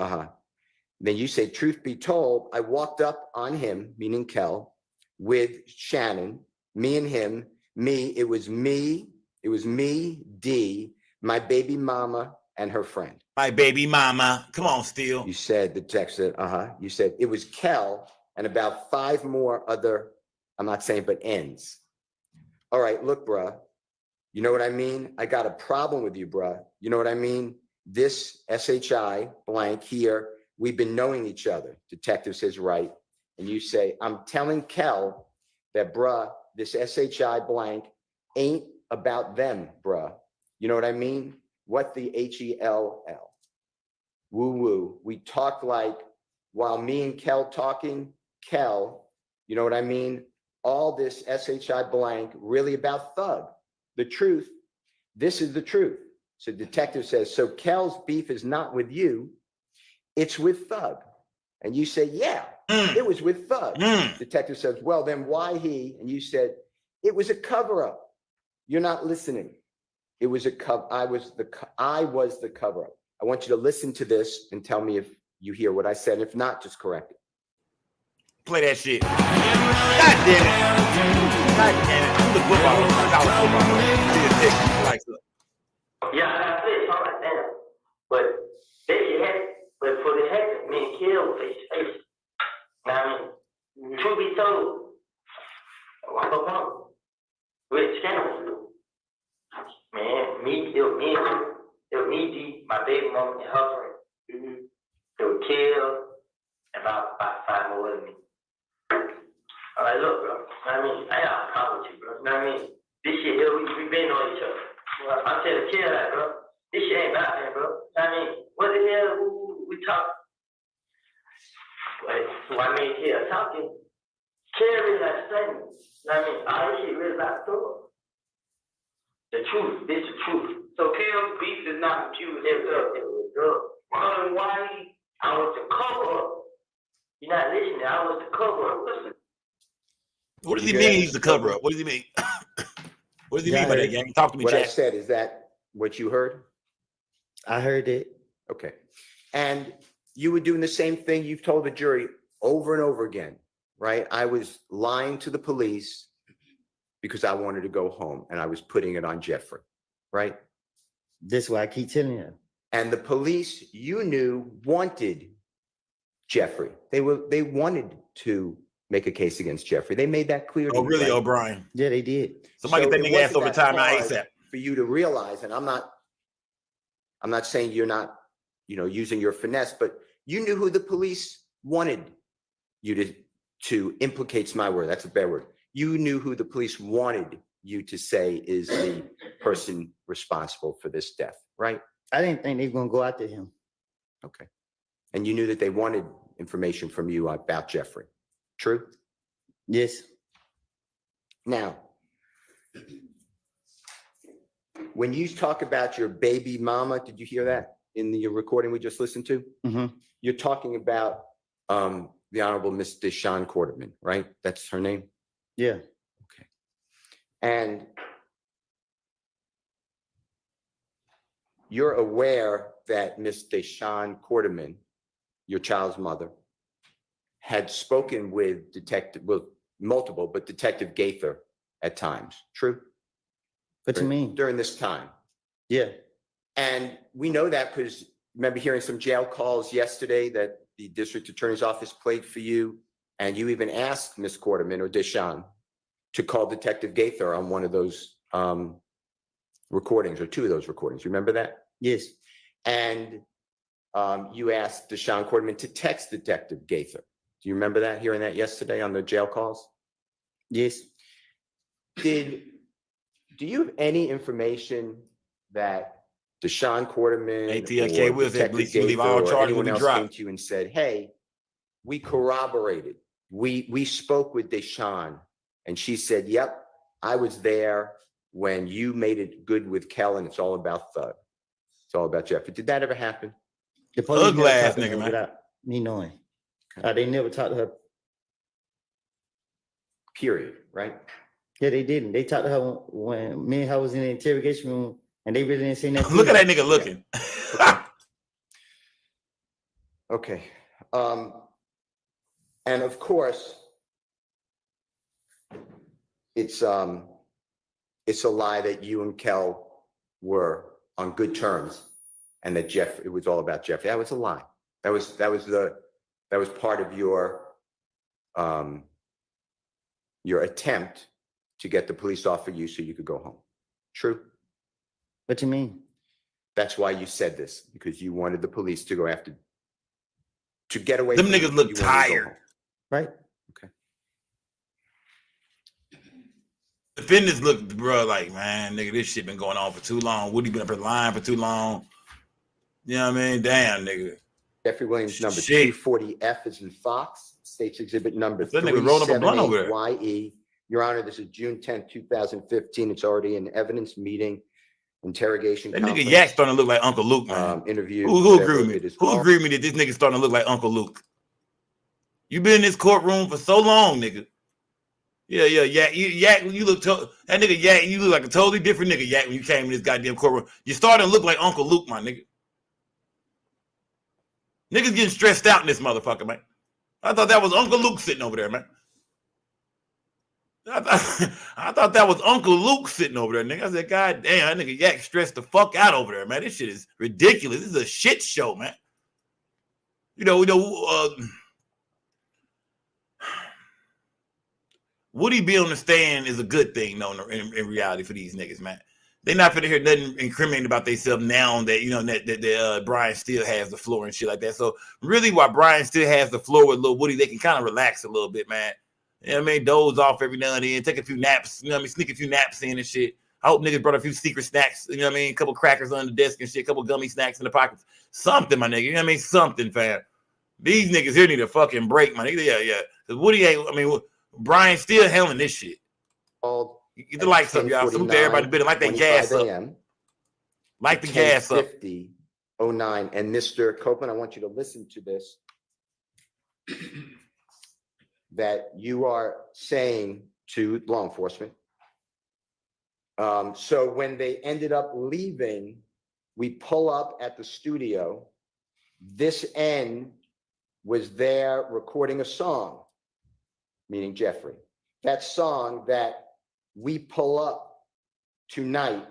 Then you say, truth be told, I walked up on him, meaning Kel, with Shannon, me and him, it was me, D, my baby mama, and her friend. My baby mama. Come on, Steele. You said, the text said, You said it was Kel and about 5 more other, I'm not saying, but ends. All right, look, bruh. You know what I mean? I got a problem with you, bruh. You know what I mean? This SHI blank here, we've been knowing each other. Detective says, right. And you say, I'm telling Kel that, bruh, this SHI blank ain't about them, bruh. You know what I mean? What the HELL? Woo woo. We talked like, while me and Kel talking, Kel, you know what I mean? All this SHI blank really about Thug. The truth, this is the truth. So detective says, so Kel's beef is not with you, it's with Thug. And you say, yeah, it was with Thug. Detective says, well, then why he? And you said, it was a cover-up. You're not listening. It was a I was the cover-up. I want you to listen to this and tell me if you hear what I said. If not, just correct it. Play that shit. God damn it. God damn it. I'm the football. Yeah, I said something like that. But but for the heck, me and Kill face to face. Now, I mean, truth be told, I'm a woman. We're scandalous. Man, it was me, my baby mama, and her friend. They were killed, and about 5 more with me. All right, look, bro. I mean, I got a problem with you, bro. You know what I mean? This shit here, we been on each other. I'm telling Kill that, bro. This shit ain't about that, bro. I mean, what the hell we talk? So I mean, Kill talking. Kill really like saying. I mean, all this shit really about the story. The truth, this is the truth. So Kill's beef is not with you, it was drugs. Why? I was the cover up. You're not listening, I was the cover up. Listen. What does he mean he's the cover up? What does he mean? What does he mean by that, gang? Talk to me, What Jack. I said, is that what you heard? I heard it. Okay. And you were doing the same thing you've told the jury over and over again, right? I was lying to the police because I wanted to go home and I was putting it on Jeffrey, right? That's why I keep telling you. And the police, you knew, wanted Jeffrey. They wanted to make a case against Jeffrey. They made that clear. Oh, really, O'Brien? Yeah, they did. Somebody get that nigga ass over time now ASAP. For you to realize, and I'm not saying you're not, using your finesse, but you knew who the police wanted you to implicate's my word. That's a bad word. You knew who the police wanted you to say is the person responsible for this death, right? I didn't think they were going to go after him. Okay. And you knew that they wanted information from you about Jeffrey. True? Yes. Now, when you talk about your baby mama, did you hear that in the recording we just listened to? Mm-hmm. You're talking about the Honorable Miss Deshawn Quarterman, right? That's her name? Yeah. Okay. And you're aware that Miss Deshawn Quarterman, your child's mother, had spoken with multiple, but Detective Gaither at times. True? What you mean? During this time. Yeah. And we know that because remember hearing some jail calls yesterday that the district attorney's office played for you. And you even asked Miss Quarterman or Deshawn to call Detective Gaither on one of those recordings or two of those recordings. Remember that? Yes. And you asked Deshawn Quarterman to text Detective Gaither. Do you remember that, hearing that yesterday on the jail calls? Yes. Do you have any information that Deshawn Quarterman ATLK will say, Detective believe all Gaither or charges will anyone be else dropped. came to you and said, hey, we corroborated. We spoke with Deshawn and she said, yep, I was there when you made it good with Kel and it's all about Thug. It's all about Jeffrey. Did that ever happen? The police Ugly never ass talked to nigga, her man. without me knowing. They never talked to her. Period, right? Yeah, they didn't. They talked to her when me and her was in the interrogation room and they really didn't say nothing. Look at that nigga looking. Okay. And of course, it's a lie that you and Kel were on good terms and that it was all about Jeffrey. That was a lie. That was part of your attempt to get the police off of you so you could go home. True? What you mean? That's why you said this, because you wanted the police to go after, to get away Them from you. niggas look You wanted to go tired. home. Right? Okay. Defendants look, bro, like, man, nigga, this shit been going on for too long. Woody been up here lying for too long. You know what I mean? Damn, nigga. Jeffrey Williams, number Shit. 240F is in Fox, State's Exhibit number That nigga rolled up a blunt over there. 378YE. Your Honor, this is June 10th, 2015. It's already an evidence meeting, interrogation That nigga conference. Yak starting to look like Uncle Luke, man. Interview. Who agree with me? Who agree with me that this nigga starting to look like Uncle Luke? You been in this courtroom for so long, nigga. Yeah, Yak. You look that nigga Yak. You look like a totally different nigga, Yak, when you came in this goddamn courtroom. You starting to look like Uncle Luke, my nigga. Niggas getting stressed out in this motherfucker, man. I thought that was Uncle Luke sitting over there, man. I thought that was Uncle Luke sitting over there, nigga. I said, God damn, that nigga Yak stressed the fuck out over there, man. This shit is ridiculous. This is a shit show, man. Woody be on the stand is a good thing, though, in reality for these niggas, man. They not finna hear nothing incriminating about themselves now that, that Brian still has the floor and shit like that. So really, while Brian still has the floor with Lil Woody, they can kind of relax a little bit, man. You know what I mean? Doze off every now and then, take a few naps, sneak a few naps in and shit. I hope niggas brought a few secret snacks, you know what I mean? A couple crackers on the desk and shit, a couple gummy snacks in the pockets. Something, my nigga, you know what I mean? Something, fam. These niggas here need a fucking break, my nigga. Yeah. Because Woody ain't, Brian still handling this shit. Get the lights up, y'all. Salute to everybody in the building. Light that gas up. Light the gas up. 50:09. And Mr. Copeland, I want you to listen to this. That you are saying to law enforcement. So when they ended up leaving, we pull up at the studio. This end was there recording a song, meaning Jeffrey. That song that we pull up tonight,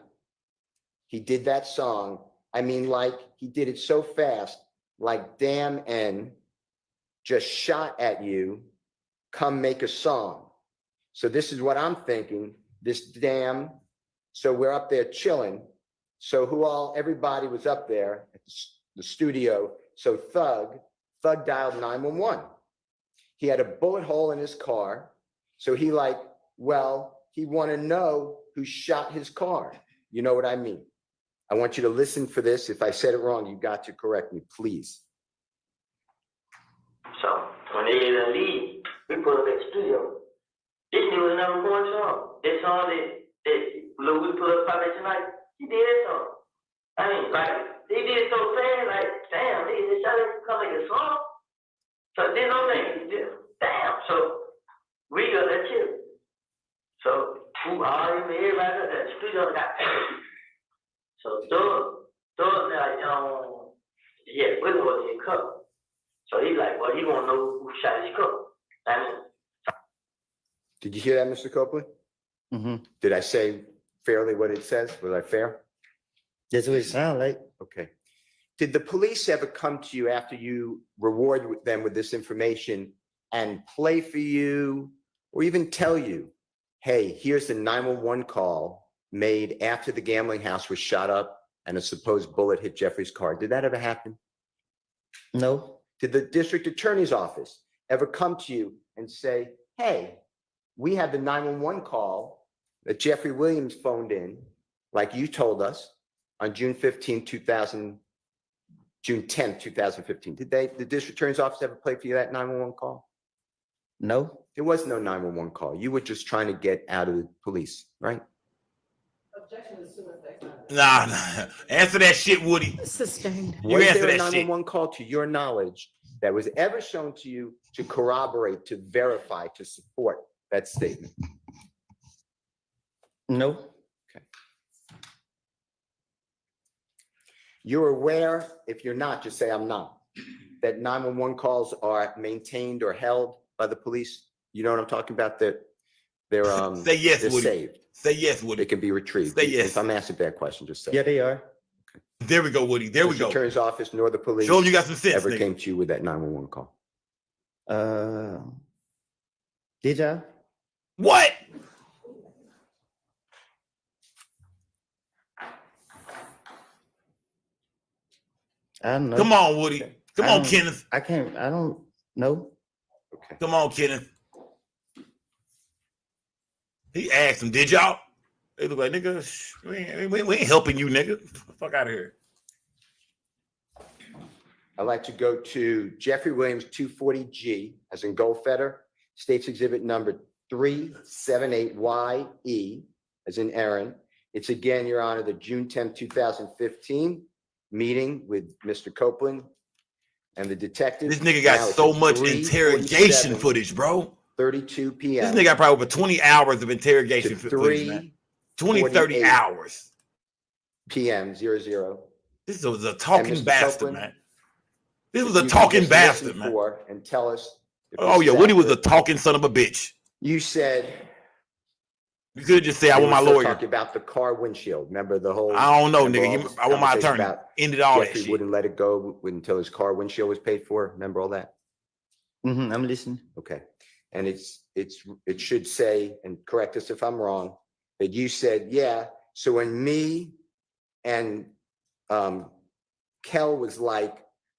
he did that song. I mean, like, he did it so fast, like, damn N just shot at you, come make a song. So this is what I'm thinking, this damn, so we're up there chilling. So everybody was up there at the studio. So Thug dialed 911. He had a bullet hole in his car. So he want to know who shot his car. You know what I mean? I want you to listen for this. If I said it wrong, you got to correct me, please. So when they leave, we put up at the studio. This nigga was number one song. That song that Lil Woody put up probably tonight, he did that song. I mean, like, they did it so fast, like, damn, nigga, this shot to come make a song. So there's no thing. Damn. So we got that shit. So everybody at the studio got paid. So Doug like, yeah, Willie was in cup. So he's like, well, he want to know who shot his cup. I mean, did you hear that, Mr. Copeland? Mm-hmm. Did I say fairly what it says? Was I fair? That's what it sounds like. Okay. Did the police ever come to you after you reward them with this information and play for you or even tell you, hey, here's the 911 call made after the gambling house was shot up and a supposed bullet hit Jeffrey's car? Did that ever happen? No. Did the district attorney's office ever come to you and say, hey, we had the 911 call that Jeffrey Williams phoned in, like you told us, on June 10th, 2015. Did the district attorney's office ever play for you that 911 call? No. There was no 911 call. You were just trying to get out of the police, right? Objection is suicide. Nah. Answer that shit, Woody. Sustained. Was answer there a that shit. 911 call to your knowledge that was ever shown to you to corroborate, to verify, to support that statement? No. Okay. You're aware, if you're not, just say I'm not, that 911 calls are maintained or held by the police? You know what I'm talking about? That they're Say yes, they're Woody. saved. Say yes, Woody. They can be retrieved. Say yes. If I'm asking that question, just say Yeah, they are. There we go, Woody. There we the go. attorney's office nor the police Show them you got some sense, ever nigga. came to you with that 911 call. Did y'all? What? I don't know. Come on, Woody. Okay. Come I on, don't- Kenneth. I don't know. Okay. Come on, Kenneth. He asked him, did y'all? They look like, nigga, we ain't helping you, nigga. Fuck out of here. I'd like to go to Jeffrey Williams, 240G, as in Goldfeder, States Exhibit number 378YE, as in Aaron. It's again, Your Honor, the June 10th, 2015 meeting with Mr. Copeland and the detective. This nigga got so much interrogation footage, bro. 32 p.m. This nigga got probably over 20 hours of interrogation footage, man. 20, 30 hours. PM 00. This was a talking bastard, Copeland, man. This was a talking bastard, man. And tell us. Oh yeah, Woody was a talking son of a bitch. You said. You could just say I want my lawyer. Talking about the car windshield. Remember the whole. I don't know, nigga. I want my attorney. Ended all that shit. Wouldn't let it go until his car windshield was paid for. Remember all that? I'm listening. Okay, and it should say, and correct us if I'm wrong, that you said, yeah. So when me and Kel was like,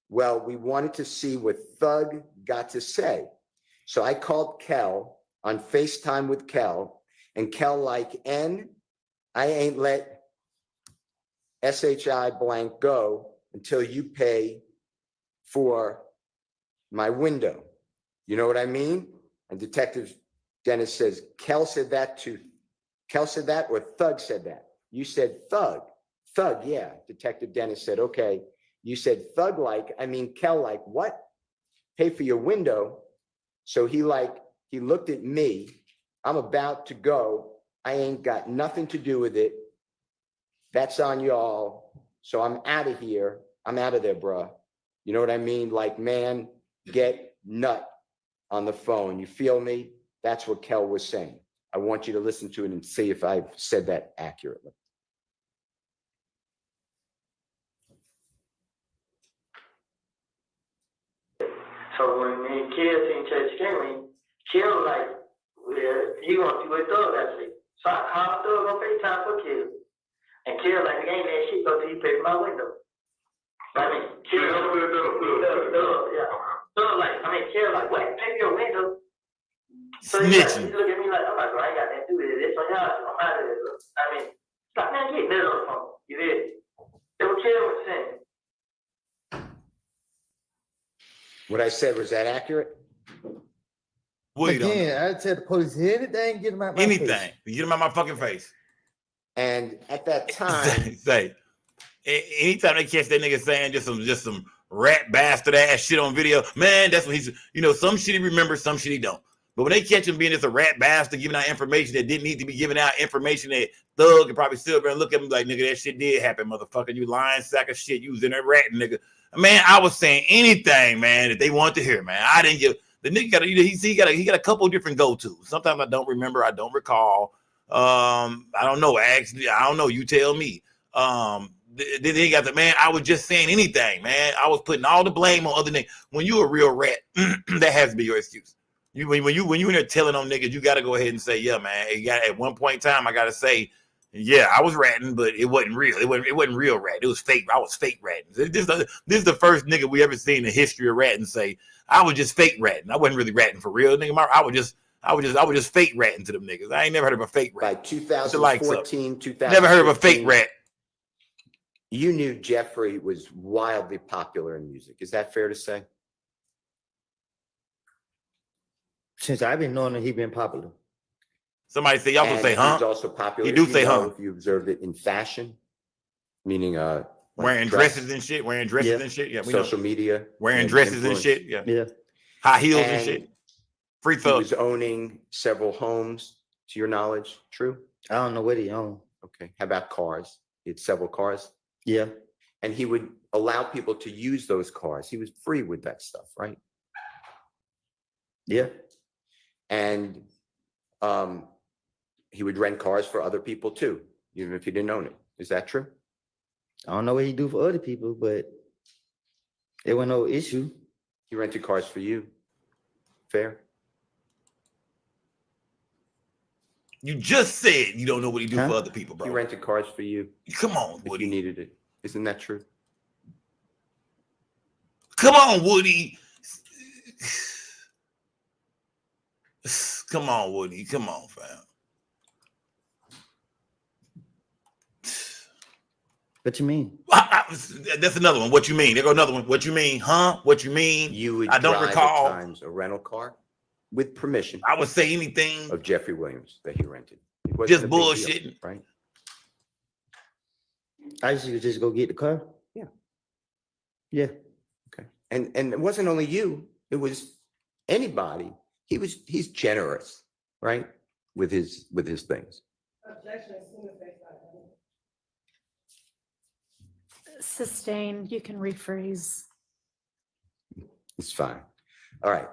well, we wanted to see what Thug got to say. So I called Kel on FaceTime with Kel, and Kel like, I ain't let SHI blank go until you pay for my window. You know what I mean? And Detective Dennis says, Kel said that or Thug said that? You said Thug. Thug, yeah. Detective Dennis said, okay. You said Thug like, Kel like, what? Pay for your window. So he looked at me. I'm about to go. I ain't got nothing to do with it. That's on y'all. So I'm out of here. I'm out of there, bruh. You know what I mean? Like, man, get nut on the phone. You feel me? That's what Kel was saying. I want you to listen to it and see if I've said that accurately. So when me and Kill seen Church Kenley, Kill like, well, you gonna see what Thug got to say. So I called Thug on FaceTime for Kill. And Kill like, ain't that shit go till you pay for my window. Kill, yeah. Thug like, Kill like, what? Pay for your window? So he look at me like, I'm like, bro, I ain't got nothing to do with it. It's on y'all. I'm out of there, bro. Stop, man, get that on the phone. You did. That's what Kill was saying. What I said, was that accurate? Again, I tell the police anything, get them out my face. Anything. Get them out my fucking face. And at that time, anytime they catch that nigga saying just some rat bastard ass shit on video, man, that's what he's, some shit he remembers, some shit he don't. But when they catch him being just a rat bastard, giving out information that didn't need to be given out, information that Thug could probably sit there and look at him like, nigga, that shit did happen, motherfucker. You lying sack of shit. You was in there ratting, nigga. Man, I was saying anything, man, that they wanted to hear, man. I didn't give the nigga he got a couple of different go-tos. Sometimes I don't remember, I don't recall. I don't know. Actually, I don't know. You tell me. They got the man. I was just saying anything, man. I was putting all the blame on other niggas. When you a real rat, that has to be your excuse. When you in there telling on niggas, you got to go ahead and say, yeah, man. At one point in time, I got to say, yeah, I was ratting, but it wasn't real. It wasn't real rat. It was fake. I was fake ratting. This is the first nigga we ever seen in the history of ratting say, I was just fake ratting. I wasn't really ratting for real, nigga. I was just fake ratting to them niggas. I ain't never heard of a fake rat. By 2014, 2015, never heard of a fake rat. You knew Jeffrey was wildly popular in music. Is that fair to say? Since I've been knowing that he's been popular. Somebody say, y'all can say, huh? He's also popular. He do say, huh? If you observed it in fashion, meaning wearing dresses and shit, Yeah, social media, wearing dresses and shit. Yeah. High heels and shit. Free Thug. He was owning several homes, to your knowledge. True? I don't know what he owned. Okay. How about cars? He had several cars. Yeah. And he would allow people to use those cars. He was free with that stuff, right? Yeah. And he would rent cars for other people too, even if he didn't own it. Is that true? I don't know what he do for other people, but it wasn't no issue. He rented cars for you. Fair? You just said you don't know what he do for other people, bro. He rented cars for you. Come on, Woody. If you needed it. Isn't that true? Come on, Woody. Come on, Woody. Come on, fam. What you mean? That's another one. What you mean? There go another one. What you mean? Huh? What you mean? You would I don't drive recall. at times a rental car with permission I would say anything. of Jeffrey Williams that he rented. It wasn't Just a big deal, bullshitting. right? I used to just go get the car. Yeah. Yeah. Okay. And it wasn't only you, it was anybody. He's generous, right? With his things. Sustained, you can rephrase. It's fine. All right.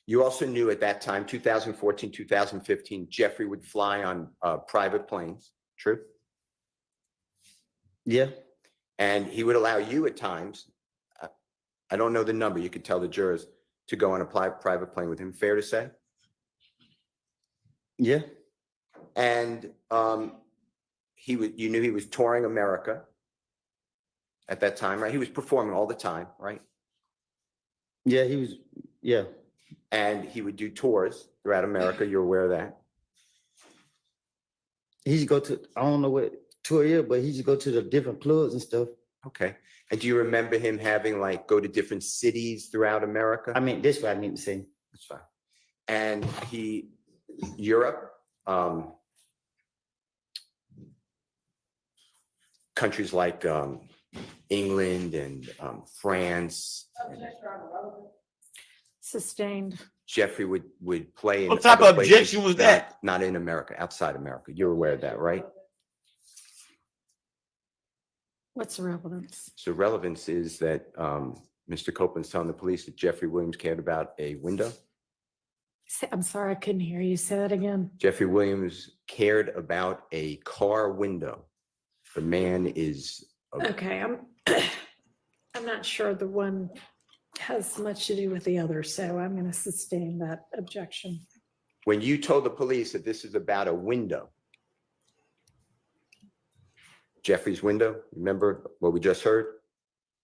You also knew at that time, 2014, 2015, Jeffrey would fly on private planes. True? Yeah. And he would allow you at times, I don't know the number, you could tell the jurors, to go on a private plane with him. Fair to say? Yeah. And you knew he was touring America at that time, right? He was performing all the time, right? Yeah, he was. Yeah. And he would do tours throughout America. You're aware of that? He used to go to, I don't know what tour is, but he used to go to the different clubs and stuff. Okay. And do you remember him having go to different cities throughout America? I mean, that's what I need to say. That's fine. And Europe, countries like England and France. Sustained. Jeffrey would play in What type other of places, objection was that? Not in America, outside America. You're aware of that, right? What's the relevance? So relevance is that Mr. Copeland's telling the police that Jeffrey Williams cared about a window. I'm sorry, I couldn't hear you. Say that again. Jeffrey Williams cared about a car window. The man is Okay, I'm not sure the one has much to do with the other, so I'm going to sustain that objection. When you told the police that this is about a window, Jeffrey's window, remember what we just heard?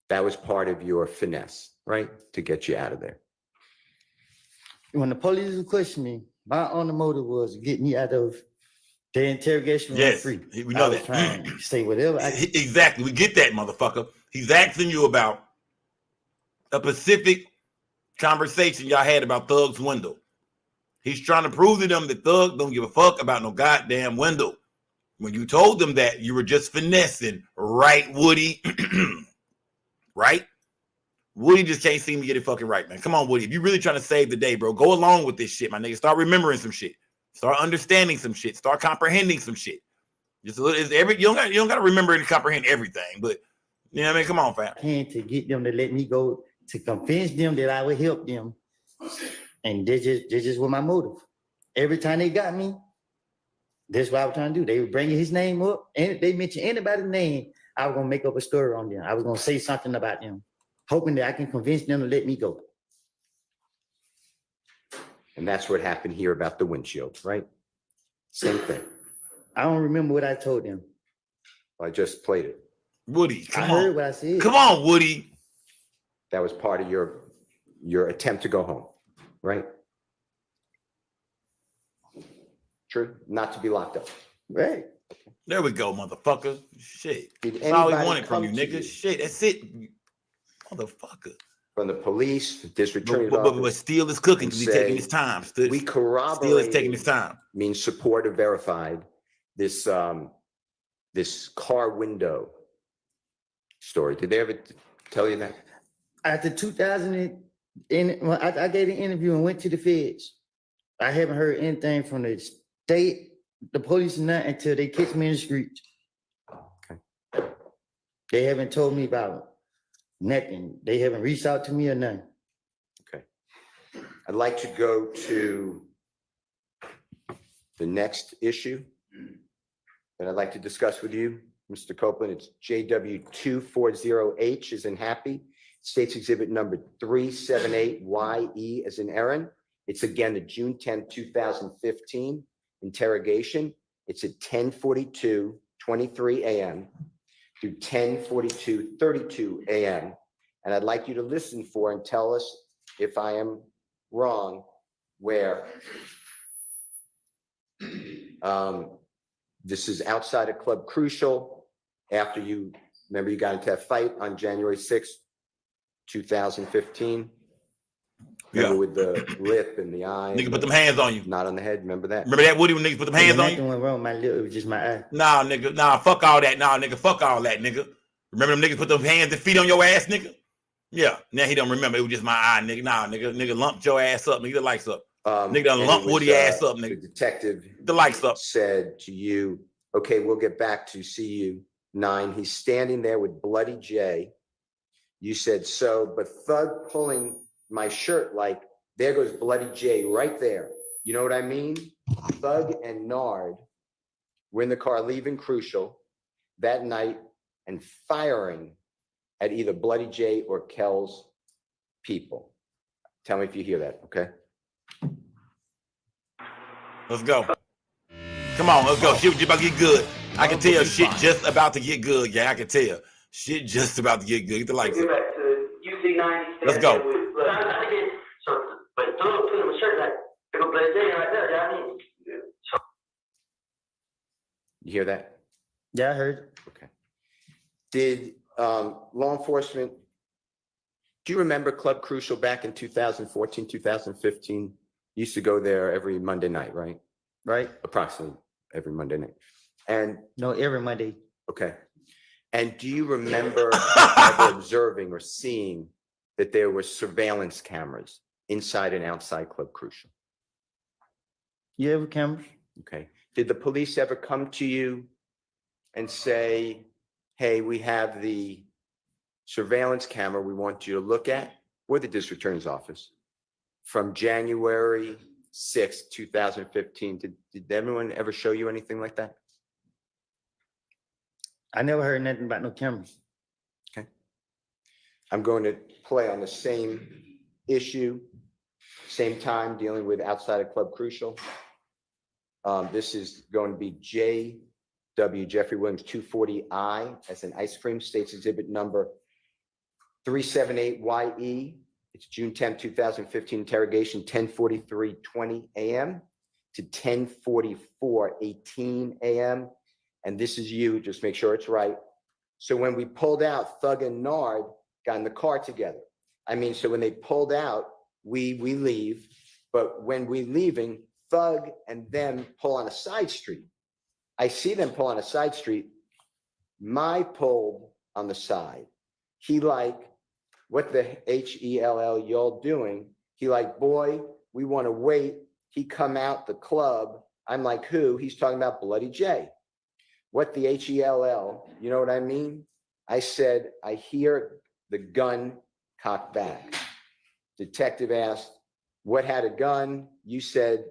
That was part of your finesse, right? To get you out of there. When the police would question me, my only motive was to get me out of the interrogation room Yes, free. we know I was that. trying to say whatever. Exactly. We get that, motherfucker. He's asking you about a specific conversation y'all had about Thug's window. He's trying to prove to them that Thug don't give a fuck about no goddamn window. When you told them that, you were just finessing, right, Woody? Right? Woody just can't seem to get it fucking right, man. Come on, Woody. If you're really trying to save the day, bro, go along with this shit, my nigga. Start remembering some shit. Start understanding some shit. Start comprehending some shit. Just a little. You don't got to remember and comprehend everything, but you know what I mean. Come on, fam. To get them to let me go, to convince them that I would help them, and this just was my motive. Every time they got me, that's what I was trying to do. They were bringing his name up, and if they mention anybody's name, I was gonna make up a story on them. I was gonna say something about them, hoping that I can convince them to let me go. And that's what happened here about the windshield, right? Same thing. I don't remember what I told them. I just played it. Woody, come I on. heard what I said. Come on, Woody. That was part of your attempt to go home, right? True, not to be locked up. Right. There we go, motherfucker. Shit. Did That's all we anybody wanted from you, come to nigga. you? Shit, that's it. Motherfucker. From the police, the district attorney's But office, Steele is cooking and because he's say, taking his time. we Steele is corroborated. taking his time. Means support or verified this this car window story. Did they ever tell you that? After 2000, when I gave an interview and went to the feds, I haven't heard anything from the state, the police, and nothing until they catch me in the streets. Okay. They haven't told me about nothing. They haven't reached out to me or nothing. Okay. I'd like to go to the next issue that I'd like to discuss with you, Mr. Copeland. It's JW240H as in happy, States Exhibit number 378YE as in Aaron. It's again the June 10th, 2015 interrogation. It's at 10:42:23 a.m. through 10:42:32 a.m. And I'd like you to listen for and tell us if I am wrong where this is outside of Club Crucial after you Remember you got into that fight on January 6th, 2015? Remember with the lip and the eye? Nigga put them hands on you. Not on the head, remember that? Remember that, Woody, when niggas put them hands on you? Nothing went wrong with my lip, it was just my eye. Nah, nigga. Nah, fuck all that. Nah, nigga. Fuck all that, nigga. Remember them niggas put them hands and feet on your ass, nigga? Yeah. Now he don't remember. It was just my eye, nigga. Nah, nigga. Nigga lumped your ass up. Nigga, the lights up. Nigga done lumped Woody ass up, nigga. The detective. The lights up. Said to you, okay, we'll get back to see you. 9. He's standing there with Bloody J. You said, so, but Thug pulling my shirt like, there goes Bloody J right there. You know what I mean? Thug and Nard were in the car leaving Crucial that night and firing at either Bloody J or Kel's people. Tell me if you hear that, okay? Let's go. Come on, let's go. Shit just about to get good. I can tell shit just about to get good. Yeah, I can tell. Shit just about to get good. Get the lights up. Back to UC90. Let's go. But Thug put him a shirt like, there go Bloody J right there, you know what I mean? So, You hear that? Yeah, I heard. Okay. Did law enforcement, do you remember Club Crucial back in 2014, 2015? You used to go there every Monday night, right? Right. Approximately every Monday night. And no, every Monday. Okay. And do you remember ever observing or seeing that there were surveillance cameras inside and outside Club Crucial? You ever cameras? Okay. Did the police ever come to you and say, hey, we have the surveillance camera we want you to look at? Or the district attorney's office from January 6th, 2015. Did anyone ever show you anything like that? I never heard nothing about no cameras. Okay. I'm going to play on the same issue, same time, dealing with outside of Club Crucial. This is going to be JW, Jeffrey Williams, 240I, as an ice cream, states exhibit number 378YE. It's June 10, 2015, interrogation, 10:43:20 a.m. to 10:44:18 a.m. And this is you, just make sure it's right. So when we pulled out, Thug and Nard got in the car together. I mean, so when they pulled out, we leave, but when we're leaving, Thug and them pull on a side street. I see them pull on a side street. My pulled on the side. He like, what the hell y'all doing? He like, boy, we want to wait. He come out the club. I'm like, who? He's talking about Bloody J. What the hell? You know what I mean? I said, I hear the gun cocked back. Detective asked, what had a gun? You said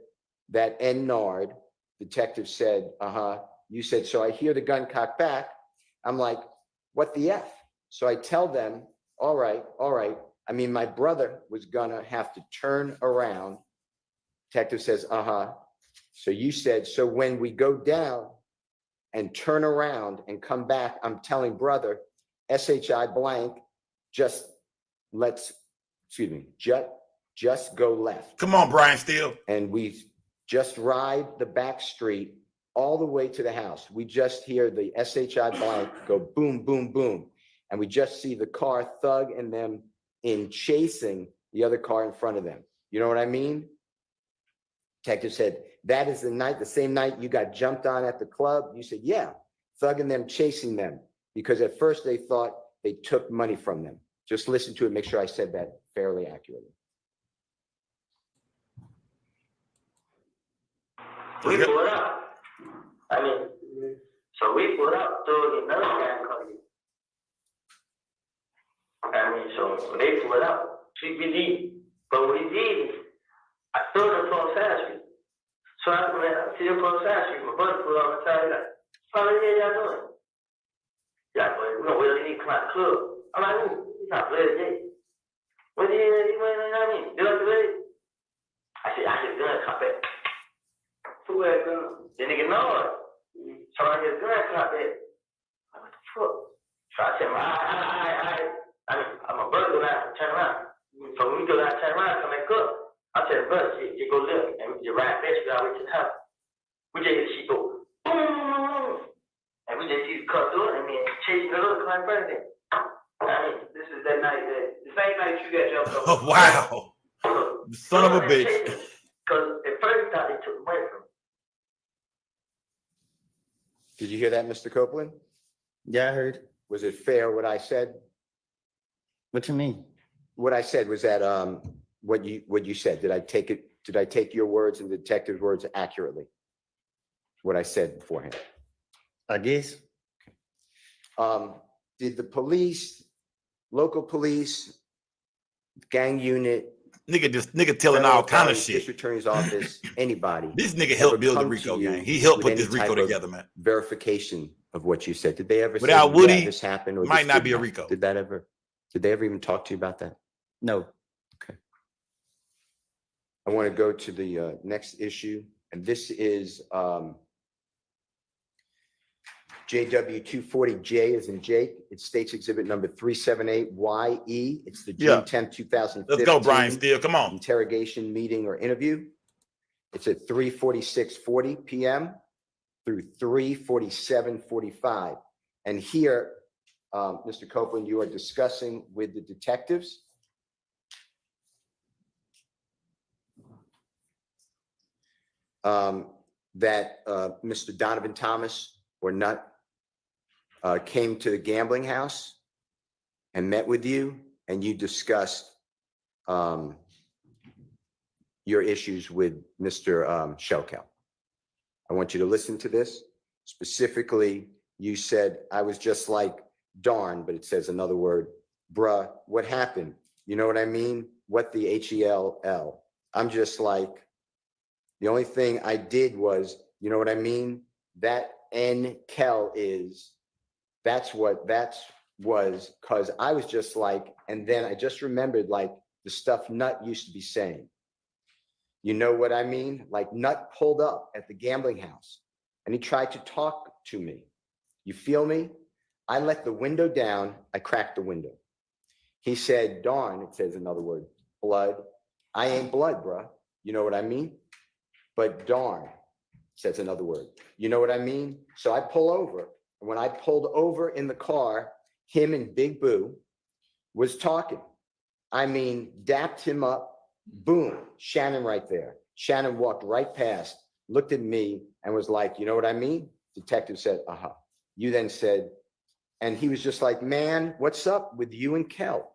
that N Nard. Detective said, You said, so I hear the gun cocked back. I'm like, what the F? So I tell them, all right. I mean, my brother was gonna have to turn around. Detective says, So you said, so when we go down and turn around and come back, I'm telling brother, SHI blank, just go left. Come on, Brian Steele. And we just ride the back street all the way to the house. We just hear the SHI blank go boom, boom, boom. And we just see the car, Thug and them in chasing the other car in front of them. You know what I mean? Detective said, that is the same night you got jumped on at the club? You said, yeah, Thug and them chasing them. Because at first they thought they took money from them. Just listen to it, make sure I said that fairly accurately. We pulled up. I mean, so we pulled up to another guy coming. I mean, so they pulled up. We did. But we did. I threw the phone fast. So I went up to the phone fast. My brother pulled up and said, how the hell y'all doing? Yeah, but we don't really need to come out the club. I'm like, he's not Bloody J. What the hell you mean? You know what I mean? I said, gun cop back. So where gun? The nigga know it. So I hear gun cop back. What the fuck? So I said, I'm a brother now, turn around. So when we go down, turn around, come back up. I said, brother, you go look, and you ride fast, we all the way to the house. We just hear the sheet go, boom, and we just see the car door, and then Hey, look, my president. This is that night the same night you got jumped over. Oh, wow. Son of a bitch. Because at first I thought they took away from me. Did you hear that, Mr. Copeland? Yeah, I heard. Was it fair what I said? What you mean? What I said was that what you said. Did I take your words and the detective's words accurately? What I said beforehand. I guess. Did the police, local police, gang unit, Nigga telling all kind of shit. district attorney's office, anybody? This nigga helped build the Rico gang. He helped put this Rico together, man. Verification of what you said. Did they ever Without say, Woody, yeah, this happened, or might this not did be a Rico. Did they ever even talk to you about that? No. Okay. I want to go to the next issue, and this is JW240J as in Jake. It states exhibit number 378YE. It's the June 10th, 2015. Let's go, Brian Steele. Come on. Interrogation, meeting, or interview. It's at 3:46:40 p.m. through 3:47:45. And here, Mr. Copeland, you are discussing with the detectives that Mr. Donovan Thomas or Nut came to the gambling house and met with you, and you discussed your issues with Mr. Shelkel. I want you to listen to this. Specifically, you said, I was just like, darn, but it says another word, bruh, what happened? You know what I mean? What the HELL? I'm just like, the only thing I did was, you know what I mean? That N-Kel is, that's was, cause I was just like, and then I just remembered like the stuff Nut used to be saying. You know what I mean? Like Nut pulled up at the gambling house and he tried to talk to me. You feel me? I let the window down. I cracked the window. He said, darn, it says another word, blood. I ain't blood, bruh. You know what I mean? But darn, says another word. You know what I mean? So I pull over. And when I pulled over in the car, him and Big Boo was talking. I mean, dapped him up. Boom, Shannon right there. Shannon walked right past, looked at me and was like, you know what I mean? Detective said, uh-huh. You then said, and he was just like, man, what's up with you and Kel?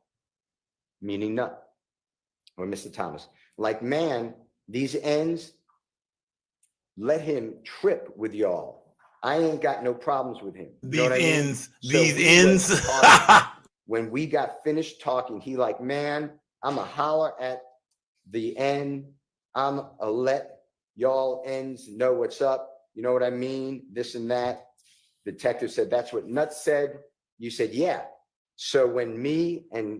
Meaning Nut or Mr. Thomas. Like, man, these ends, let him trip with y'all. I ain't got no problems with him. You know These ends. ends. When we got finished talking, he like, man, I'ma holler at the end. I'ma let y'all ends know what's up. You know what I mean? This and that. Detective said, that's what Nuts said. You said, yeah. So when me and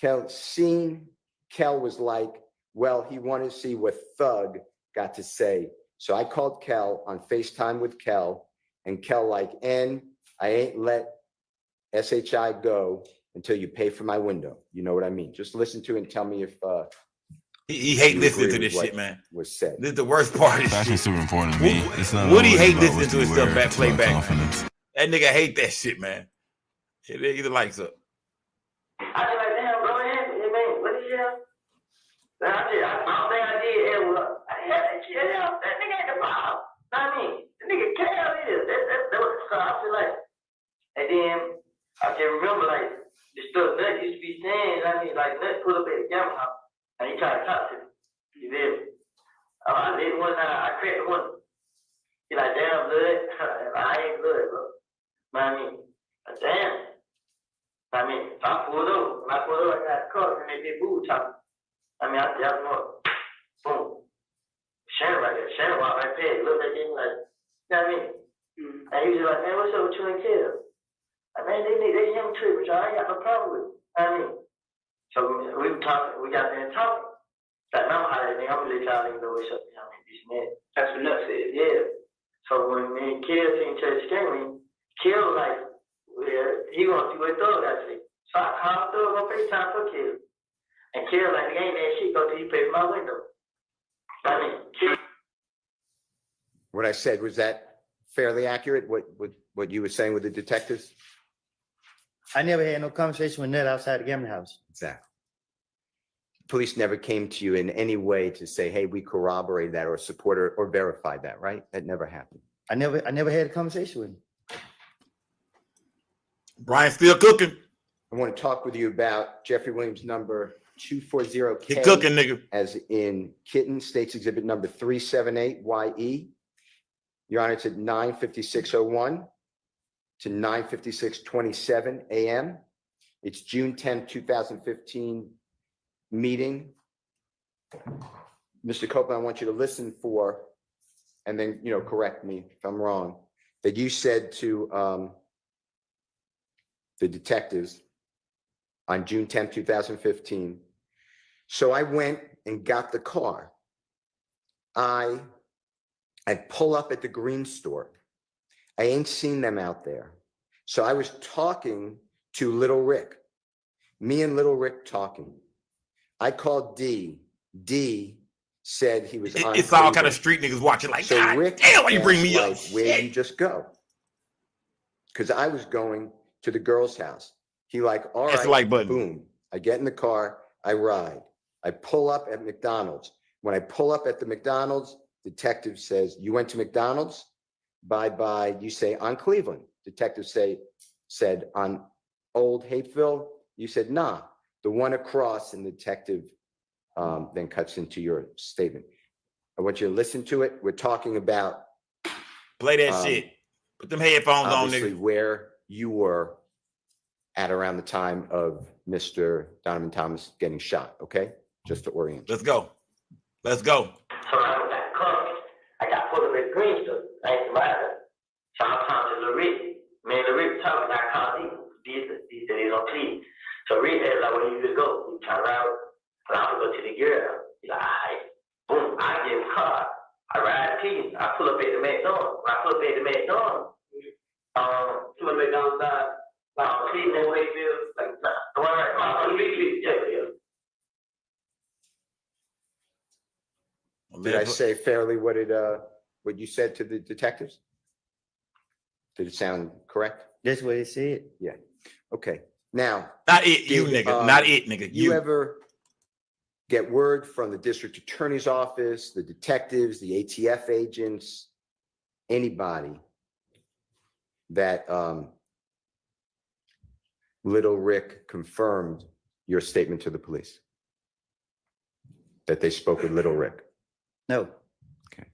Kel seen, Kel was like, well, he wanted to see what Thug got to say. So I called Kel on FaceTime with Kel, and Kel like, I ain't let SHI go until you pay for my window. You know what I mean? Just listen to it and tell me if he hate listening to this shit, man. Was said. This is the worst part. It's actually super important to me. It's not Woody always hate about listening what to you his stuff wear, back it's about playback. confidence. That nigga hate that shit, man. Shit, they either likes up. I was like, damn, bro, man, what is that? I don't think I did ever. That nigga ain't the problem. I mean, the nigga Cal is. That was so I feel like. And then I can remember like the stuff Nut used to be saying. I mean, like Nut put up at the gamma house and he tried to talk to me. You feel me? I did one time. I cracked one. He like, damn, blood. I ain't blood, bro. I mean, damn. I mean, I pulled over. When I pulled over, I got caught and they did boo talking. I mean, I jabbed him up. Boom. Shannon right there. Shannon walked right past. Looked at him like, you know what I mean? And he was like, man, what's up with you and Kel? I mean, they young trip, but y'all ain't got no problem with it. I mean, so we were talking. We got there and talking. Like, I'm hollering. I'm gonna let y'all niggas know what's up. You know what I mean? This and that. That's what Nut said. Yeah. So when me and Kel seen each other scaring, Kel was like, well, he gonna see what Thug got to say. So I called Thug on FaceTime for Kel. And Kel like, ain't that shit go till you pay for my window. I mean, Kel. What I said, was that fairly accurate? What you were saying with the detectives? I never had no conversation with Ned outside the gambling house. Exactly. Police never came to you in any way to say, hey, we corroborate that or support or verify that, right? That never happened. I never had a conversation with him. Brian's still cooking. I want to talk with you about Jeffrey Williams number 240K. He cooking, nigga. As in Kitten, States Exhibit number 378YE. Your Honor, it's at 9:56:01 to 9:56:27 a.m. It's June 10, 2015 meeting. Mr. Copeland, I want you to listen for, and then, correct me if I'm wrong, that you said to the detectives on June 10, 2015, so I went and got the car. I pull up at the green store. I ain't seen them out there. So I was talking to Little Rick. Me and Little Rick talking. I called D. D said he was on. It's all kind of street niggas watching like, so God Rick damn, why you bring me up? Where you just go? Because I was going to the girl's house. He like, all That's right, the like button. boom. I get in the car, I ride. I pull up at McDonald's. When I pull up at the McDonald's, detective says, you went to McDonald's? Bye-bye. You say, on Cleveland. Detective said, on Old Hapeville? You said, nah, the one across, and the detective then cuts into your statement. I want you to listen to it. We're talking about. Play that shit. Put them headphones on, obviously nigga. Where you were at around the time of Mr. Donovan Thomas getting shot, okay? Just to orient you. Let's go. Let's go. So I was at the car. I got put up at Green Store. I ain't survived. So I'm talking to Lil Rick. Me and Lil Rick talking. I called him. He said he's on clean. So Rick is like, where you just go? We turn around. And I'm gonna go to the girl. He's like, all right. Boom. I get in the car. I ride P. I pull up at the McDonald's. When I pull up at the McDonald's, to the McDonald's side, Cleveland, Wakefield, like, the one right on the big street. Yeah. Did I say fairly what you said to the detectives? Did it sound correct? That's what he said. Yeah. Okay. Now. Not it, you nigga. Not it, nigga. You ever get word from the district attorney's office, the detectives, the ATF agents, anybody that Little Rick confirmed your statement to the police? That they spoke with Little Rick? No. Okay.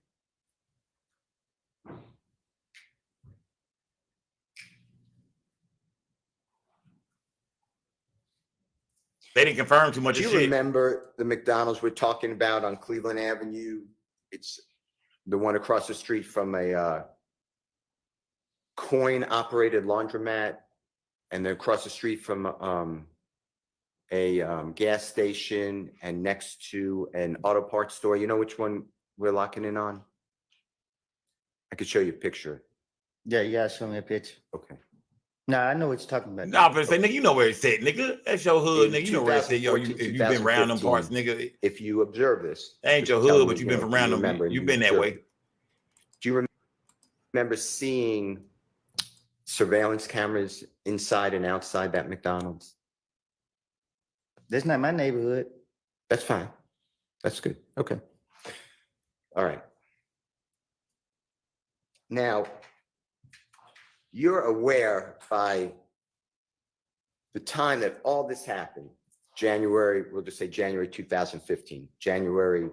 They didn't confirm too much Do of you shit. remember the McDonald's we're talking about on Cleveland Avenue? It's the one across the street from a coin-operated laundromat, and then across the street from a gas station, and next to an auto parts store. You know which one we're locking in on? I could show you a picture. Yeah, you gotta show me a picture. Okay. Nah, I know what you're talking about. Nah, but say, nigga, you know where it's at, nigga. That's your hood, nigga. You know where it's at. Yo, you 2014, been around them 2015. parts, nigga. If you observe this, That ain't your tell hood, me, but you've been do around you them. remember You've you been that observed way. it? Do you remember seeing surveillance cameras inside and outside that McDonald's? That's not my neighborhood. That's fine. That's good. Okay. All right. Now, you're aware by the time that all this happened, January, we'll just say January 2015, January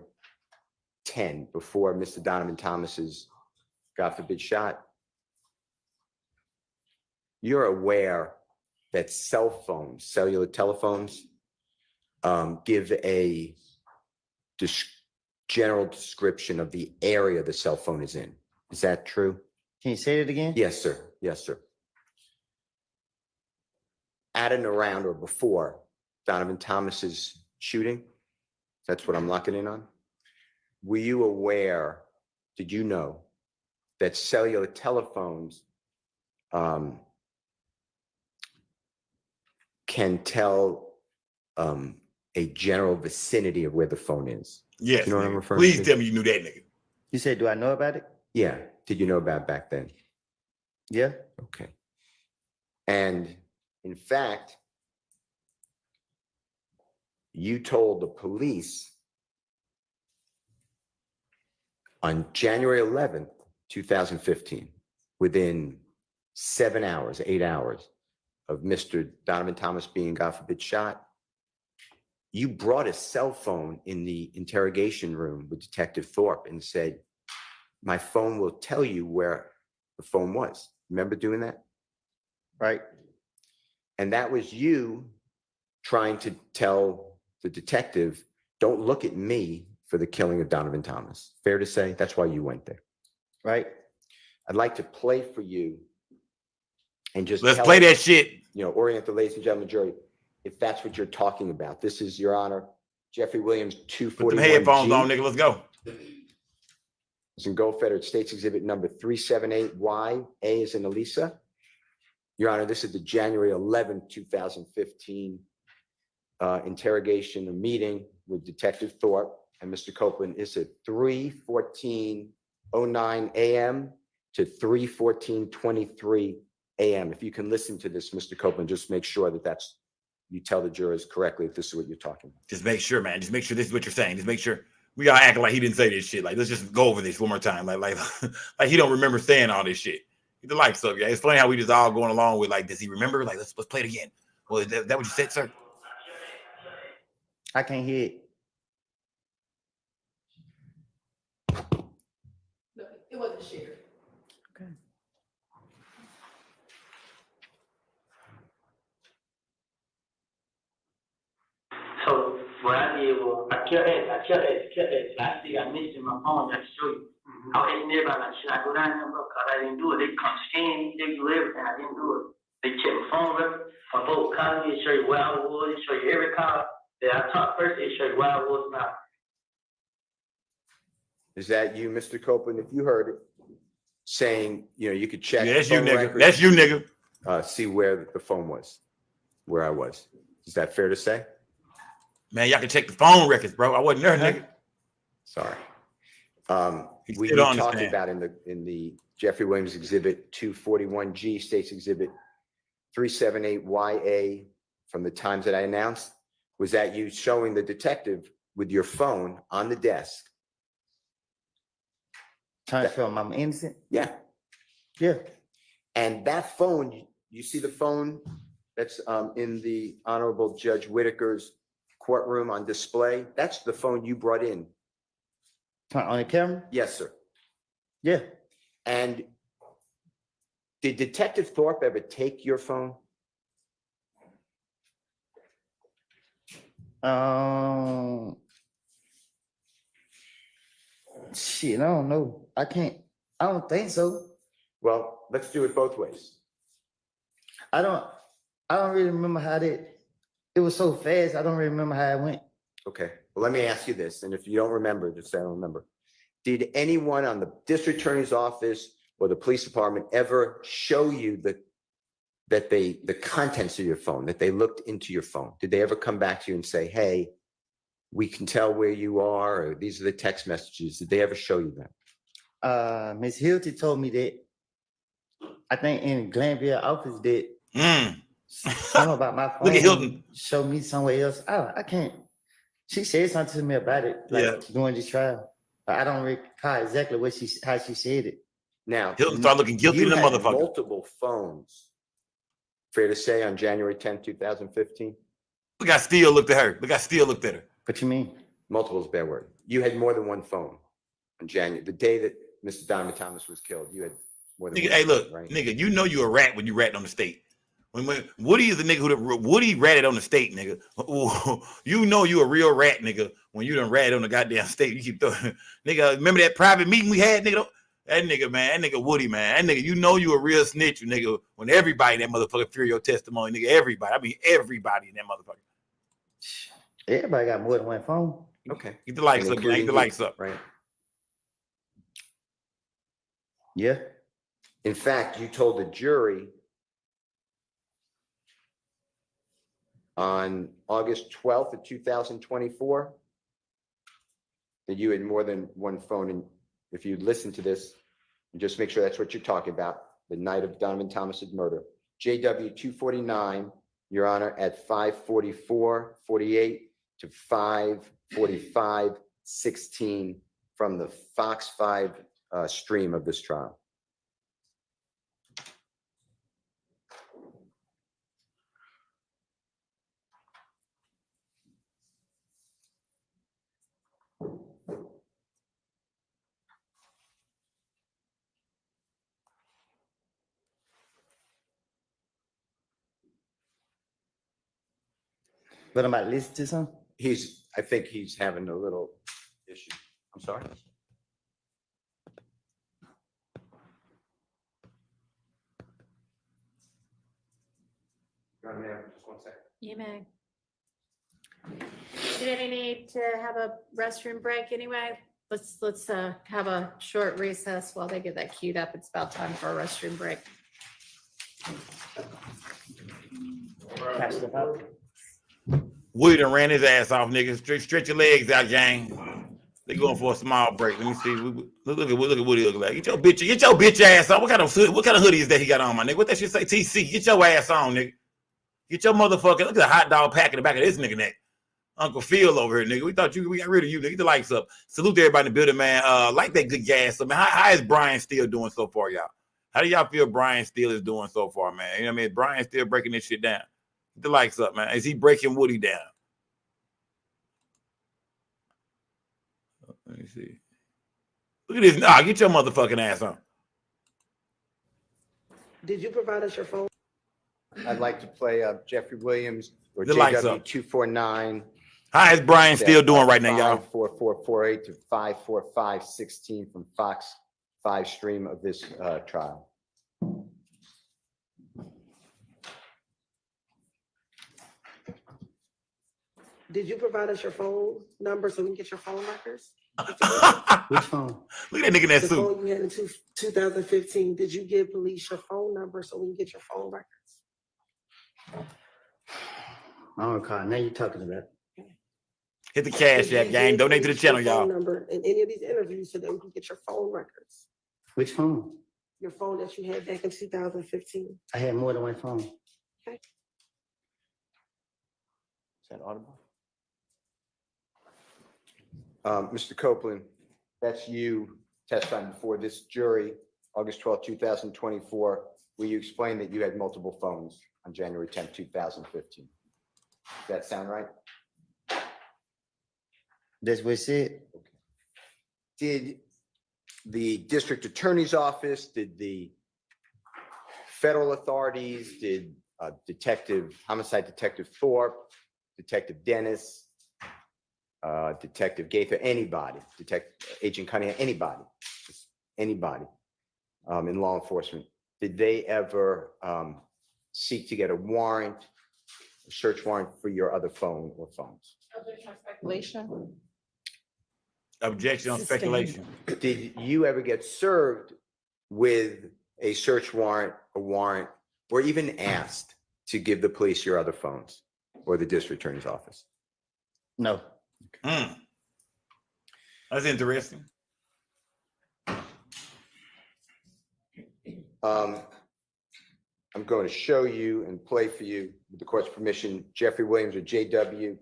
10, before Mr. Donovan Thomas's, God forbid, shot. You're aware that cell phones, cellular telephones, give a general description of the area the cell phone is in. Is that true? Can you say it again? Yes, sir. Yes, sir. At and around or before Donovan Thomas's shooting, that's what I'm locking in on. Were you aware, did you know that cellular telephones can tell a general vicinity of where the phone is? Yes. You know what I'm nigga. referring Please to? tell me you knew that, nigga. You said, do I know about it? Yeah. Did you know about it back then? Yeah. Okay. And In fact, you told the police on January 11th, 2015, within 7 hours, 8 hours of Mr. Donovan Thomas being, God forbid, shot, you brought a cell phone in the interrogation room with Detective Thorpe and said, my phone will tell you where the phone was. Remember doing that? Right. And that was you trying to tell the detective, don't look at me for the killing of Donovan Thomas. Fair to say? That's why you went there. Right. I'd like to play for you and just Let's tell play us, that shit. you know, orient the ladies and gentlemen jury, if that's what you're talking about. This is, Your Honor, Jeffrey Williams, Put 241G. them headphones on, nigga. Let's go. It's in Gold Federal States Exhibit number 378Y. A is in Elisa. Your Honor, this is the January 11th, 2015 interrogation or meeting with Detective Thorpe and Mr. Copeland. It's at 3:14:09 a.m. to 3:14:23 a.m. If you can listen to this, Mr. Copeland, just make sure that you tell the jurors correctly if this is what you're talking about. Just make sure, man. Just make sure this is what you're saying. Just make sure. We gotta act like he didn't say this shit. Like, let's just go over this one more time. Like he don't remember saying all this shit. Get the lights up, yeah. It's funny how we just all going along with like, does he remember? Like, let's play it again. Well, is that what you said, sir? I can't hear it. No, it wasn't shared. Okay. So what I did was I kept it. I still got missed in my phone. I show you. I was asking everybody like, should I go down there, bro? Cause I didn't do it. They come scan me, they do everything. I didn't do it. They check my phone record. My folks call me, they show you where I was, they show you every call that I talked first, they show you where I was now. Is that you, Mr. Copeland? If you heard it, saying, you know, you could check. Yeah, that's you, phone nigga. records, That's you, nigga. see where the phone was, where I was. Is that fair to say? Man, y'all can check the phone records, bro. I wasn't there, nigga. Sorry. He We still don't talked understand. about in the Jeffrey Williams Exhibit 241G, States Exhibit 378YA, from the times that I announced, was that you showing the detective with your phone on the desk. Trying to show him I'm innocent. Yeah. Yeah. And that phone, you see the phone that's in the Honorable Judge Whitaker's courtroom on display? That's the phone you brought in. On the camera? Yes, sir. Yeah. And did Detective Thorpe ever take your phone? Shit, I don't know. I don't think so. Well, let's do it both ways. I don't really remember how it was so fast. I don't really remember how it went. Okay, well, let me ask you this, and if you don't remember, just say I don't remember. Did anyone on the district attorney's office or the police department ever show you the contents of your phone, that they looked into your phone? Did they ever come back to you and say, hey, we can tell where you are, or these are the text messages? Did they ever show you that? Miss Hilty told me that, I think in Glanville office, that something about my phone. Look at Hilton. Show me somewhere else. I can't. She said something to me about it, like during this trial. But I don't recall exactly how she said it. Now, Hilton started looking guilty you in the had motherfucker. multiple phones, fair to say, on January 10th, 2015? Look, I still looked at her. Look, I still looked at her. What you mean? Multiple is a bad word. You had more than one phone on January, the day that Mr. Donovan Thomas was killed. You had more than Nigga, one hey, phone, look, right? nigga, you know you a rat when you ratting on the state. When Woody is the nigga who Woody ratted on the state, nigga. Ooh, you know you a real rat, nigga. When you done ratted on the goddamn state, you keep throwing, nigga. Remember that private meeting we had, nigga? That nigga, man, that nigga Woody, man, that nigga. You know you a real snitch, nigga. When everybody in that motherfucker fear your testimony, nigga. Everybody, I mean everybody in that motherfucker. Everybody got more than one phone. Okay. Get the lights up, man. Get the lights up. Right. Yeah. In fact, you told the jury on August 12th of 2024 that you had more than one phone. And if you listen to this, just make sure that's what you're talking about. The night of Donovan Thomas's murder, JW 249, Your Honor, at 5:44:48 to 5:45:16 from the Fox 5 stream of this trial. What am I listening to some? I think he's having a little issue. I'm sorry. Just 1 second. You may. Do any need to have a restroom break anyway? Let's have a short recess while they get that queued up. It's about time for a restroom break. Pass it up. Woody done ran his ass off, nigga. Stretch your legs out, gang. They going for a small break. Let me see. Look at Woody look like. Get your bitch ass on. What kind of hoodie is that he got on, my nigga? What that shit say? TC. Get your ass on, nigga. Get your motherfucking. Look at the hot dog pack in the back of this nigga neck. Uncle Phil over here, nigga. We got rid of you, nigga. Get the lights up. Salute to everybody in the building, man. Like that good gas. I mean, how is Brian Steele doing so far, y'all? How do y'all feel Brian Steele is doing so far, man? You know what I mean? Brian still breaking this shit down. Get the lights up, man. Is he breaking Woody down? Let me see. Look at this. Nah, get your motherfucking ass on. Did you provide us your phone? I'd like to play Jeffrey Williams or The lights up. JW 249. How is Brian Steele doing right now, y'all? 5:44:48 to 5:45:16 from Fox 5 stream of this trial. Did you provide us your phone number so we can get your phone records? Which phone? Look at that nigga in that The suit. phone you had in 2015. Did you give police your phone number so we can get your phone records? I don't recall. Now you're talking about. Hit the cash app, gang. Donate to the channel, Your phone y'all. number in any of these interviews so that we can get your phone records. Which phone? Your phone that you had back in 2015. I had more than one phone. Is that audible? Mr. Copeland, that's you testifying before this jury, August 12, 2024, where you explained that you had multiple phones on January 10, 2015. Does that sound right? That's what it said. Did the district attorney's office, did the federal authorities, did homicide detective Thorpe, Detective Dennis, Detective Gaither, anybody, Agent Cunningham, anybody, just anybody in law enforcement, did they ever seek to get a warrant, a search warrant for your other phone or phones? Speculation. Objection on speculation. Did you ever get served with a search warrant, a warrant, or even asked to give the police your other phones or the district attorney's office? No. That's interesting. I'm going to show you and play for you, with the court's permission, Jeffrey Williams or JW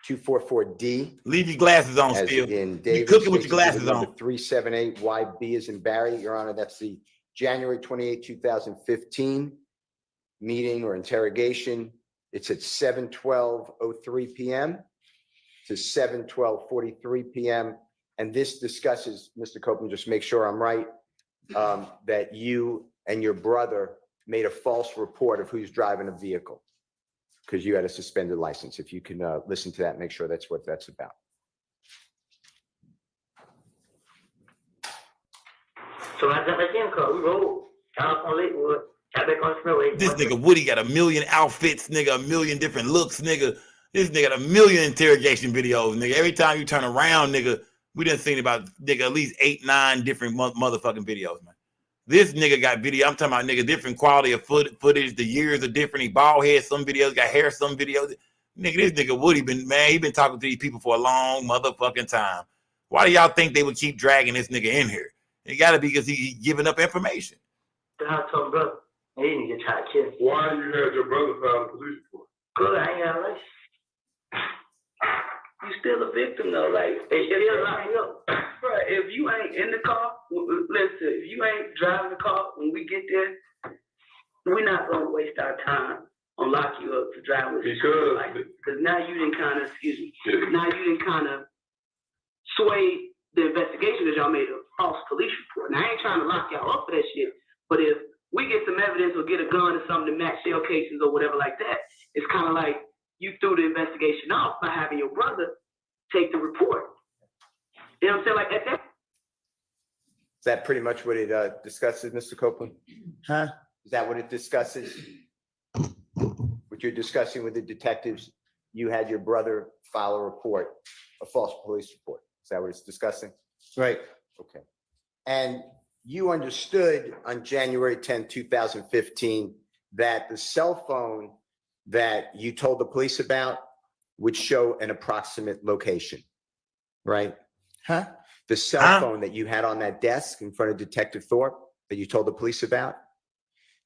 244D. Leave your glasses on as still. in You David, cooking with your glasses on. 378 YB is in Barry. Your Honor, that's the January 28, 2015 meeting or interrogation. It's at 7:12:03 p.m. to 7:12:43 p.m. And this discusses, Mr. Copeland, just make sure I'm right, that you and your brother made a false report of who's driving a vehicle because you had a suspended license. If you can listen to that, make sure that's what that's about. So I jumped back in the car. We rolled. Got off on Lakewood. Got back on the freeway. This nigga Woody got a million outfits, nigga, a million different looks, nigga. This nigga got a million interrogation videos, nigga. Every time you turn around, nigga, we done seen about, nigga, at least 8, 9 different motherfucking videos, man. This nigga got video. I'm talking about, nigga, different quality of footage. The years are different. He bald head. Some videos got hair. Some videos. Nigga, this nigga Woody he been talking to these people for a long motherfucking time. Why do y'all think they would keep dragging this nigga in here? It got to be because he giving up information. Then I told him, brother, And he nigga try to kill me. Why you had your brother file a police report? Good, I ain't got a license. You still a victim though, like, they'll lock you up. Bro, if you ain't in the car, listen, if you ain't driving the car when we get there, we're not gonna waste our time on lock you up for driving with Because because now you didn't kind of, now you didn't kind of sway the investigation because y'all made a false police report. Now I ain't trying to lock y'all up for that shit, but if we get some evidence or get a gun or something to match shell cases or whatever like that, it's kind of like you threw the investigation off by having your brother take the report. You know what I'm saying? Like at that. Is that pretty much what it discusses, Mr. Copeland? Huh? Is that what it discusses? What you're discussing with the detectives, you had your brother file a report, a false police report. Is that what it's discussing? Right. Okay. And you understood on January 10, 2015, that the cell phone that you told the police about would show an approximate location, right? Huh? The cell phone that you had on that desk in front of Detective Thorpe that you told the police about,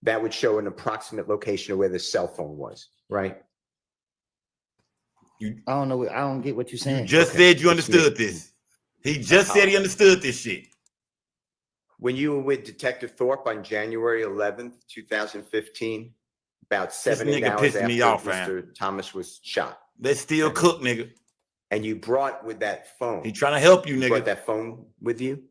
that would show an approximate location of where the cell phone was, right? I don't know. I don't get what you're saying. You just said you understood this. He just said he understood this shit. When you were with Detective Thorpe on January 11th, 2015, about 7 nigga hours pissing after me off, Mr. Thomas was shot. Let's still cook, nigga. And you brought with that phone. He trying to help you, You nigga. brought that phone with you?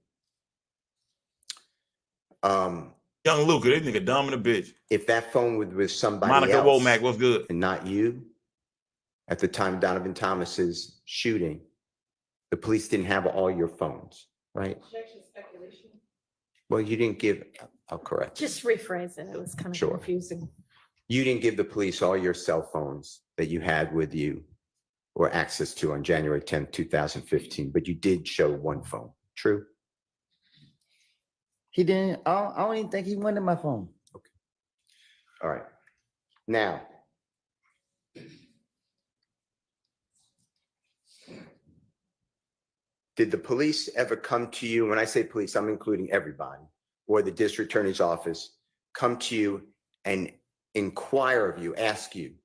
Young Luca, this nigga dumb in a bitch. If that phone was with somebody Monica else Womack, what's good? and not you, at the time of Donovan Thomas's shooting, the police didn't have all your phones, right? Well, you didn't give, I'll correct. Just rephrase it. It was kind of Sure. confusing. You didn't give the police all your cell phones that you had with you or access to on January 10th, 2015, but you did show one phone. True? He didn't. I don't even think he went in my phone. Okay. All right. Now, did the police ever come to you? When I say police, I'm including everybody, or the district attorney's office, come to you and inquire of you, ask you,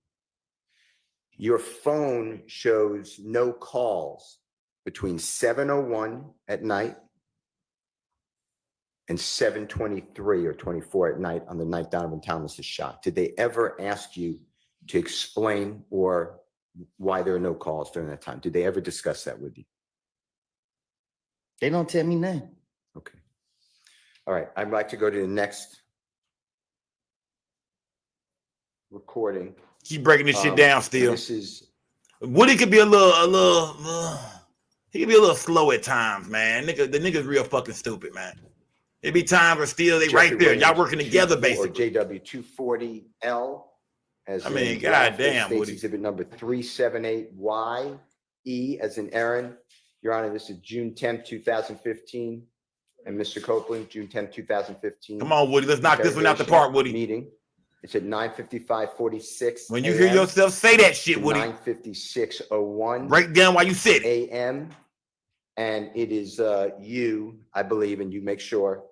your phone shows no calls between 7:01 at night and 7:23 or 24 at night on the night Donovan Thomas is shot. Did they ever ask you to explain or why there are no calls during that time? Did they ever discuss that with you? They don't tell me nothing. Okay. All right. I'd like to go to the next recording. Keep breaking this shit down still. This is Woody could be a little, he could be a little slow at times, man. The nigga's real fucking stupid, man. It be times where still they Jeffrey right there. Y'all Williams, working together, Or basically. JW240L. As I mean, in Ralph, goddamn, States Woody. Exhibit number 378YE as in Aaron. Your Honor, this is June 10th, 2015. And Mr. Copeland, June 10th, 2015. Come on, Woody. Let's knock this one out the park, Woody. Meeting. It's at 9:55:46. When you hear yourself say that shit, to Woody, 9:56:01. break down while you sit. AM. And it is you, I believe, and you make sure,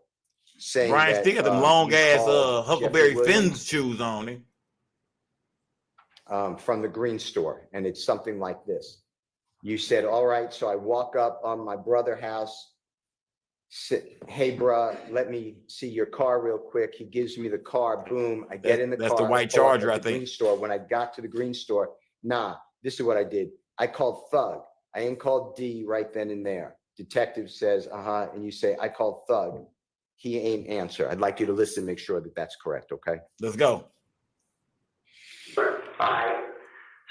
saying Brian that, still got them you long ass called Huckleberry Jeffrey Finn's Williams, shoes on him. from the green store, and it's something like this. You said, all right, so I walk up on my brother's house, hey, bruh, let me see your car real quick. He gives me the car, boom, I get in the car. That's the white I pull up Charger, at I the think. green store. When I got to the green store, this is what I did. I called Thug. I ain't called D right then and there. Detective says, and you say, I called Thug. He ain't answer. I'd like you to listen, make sure that that's correct, okay? Let's go. Alright,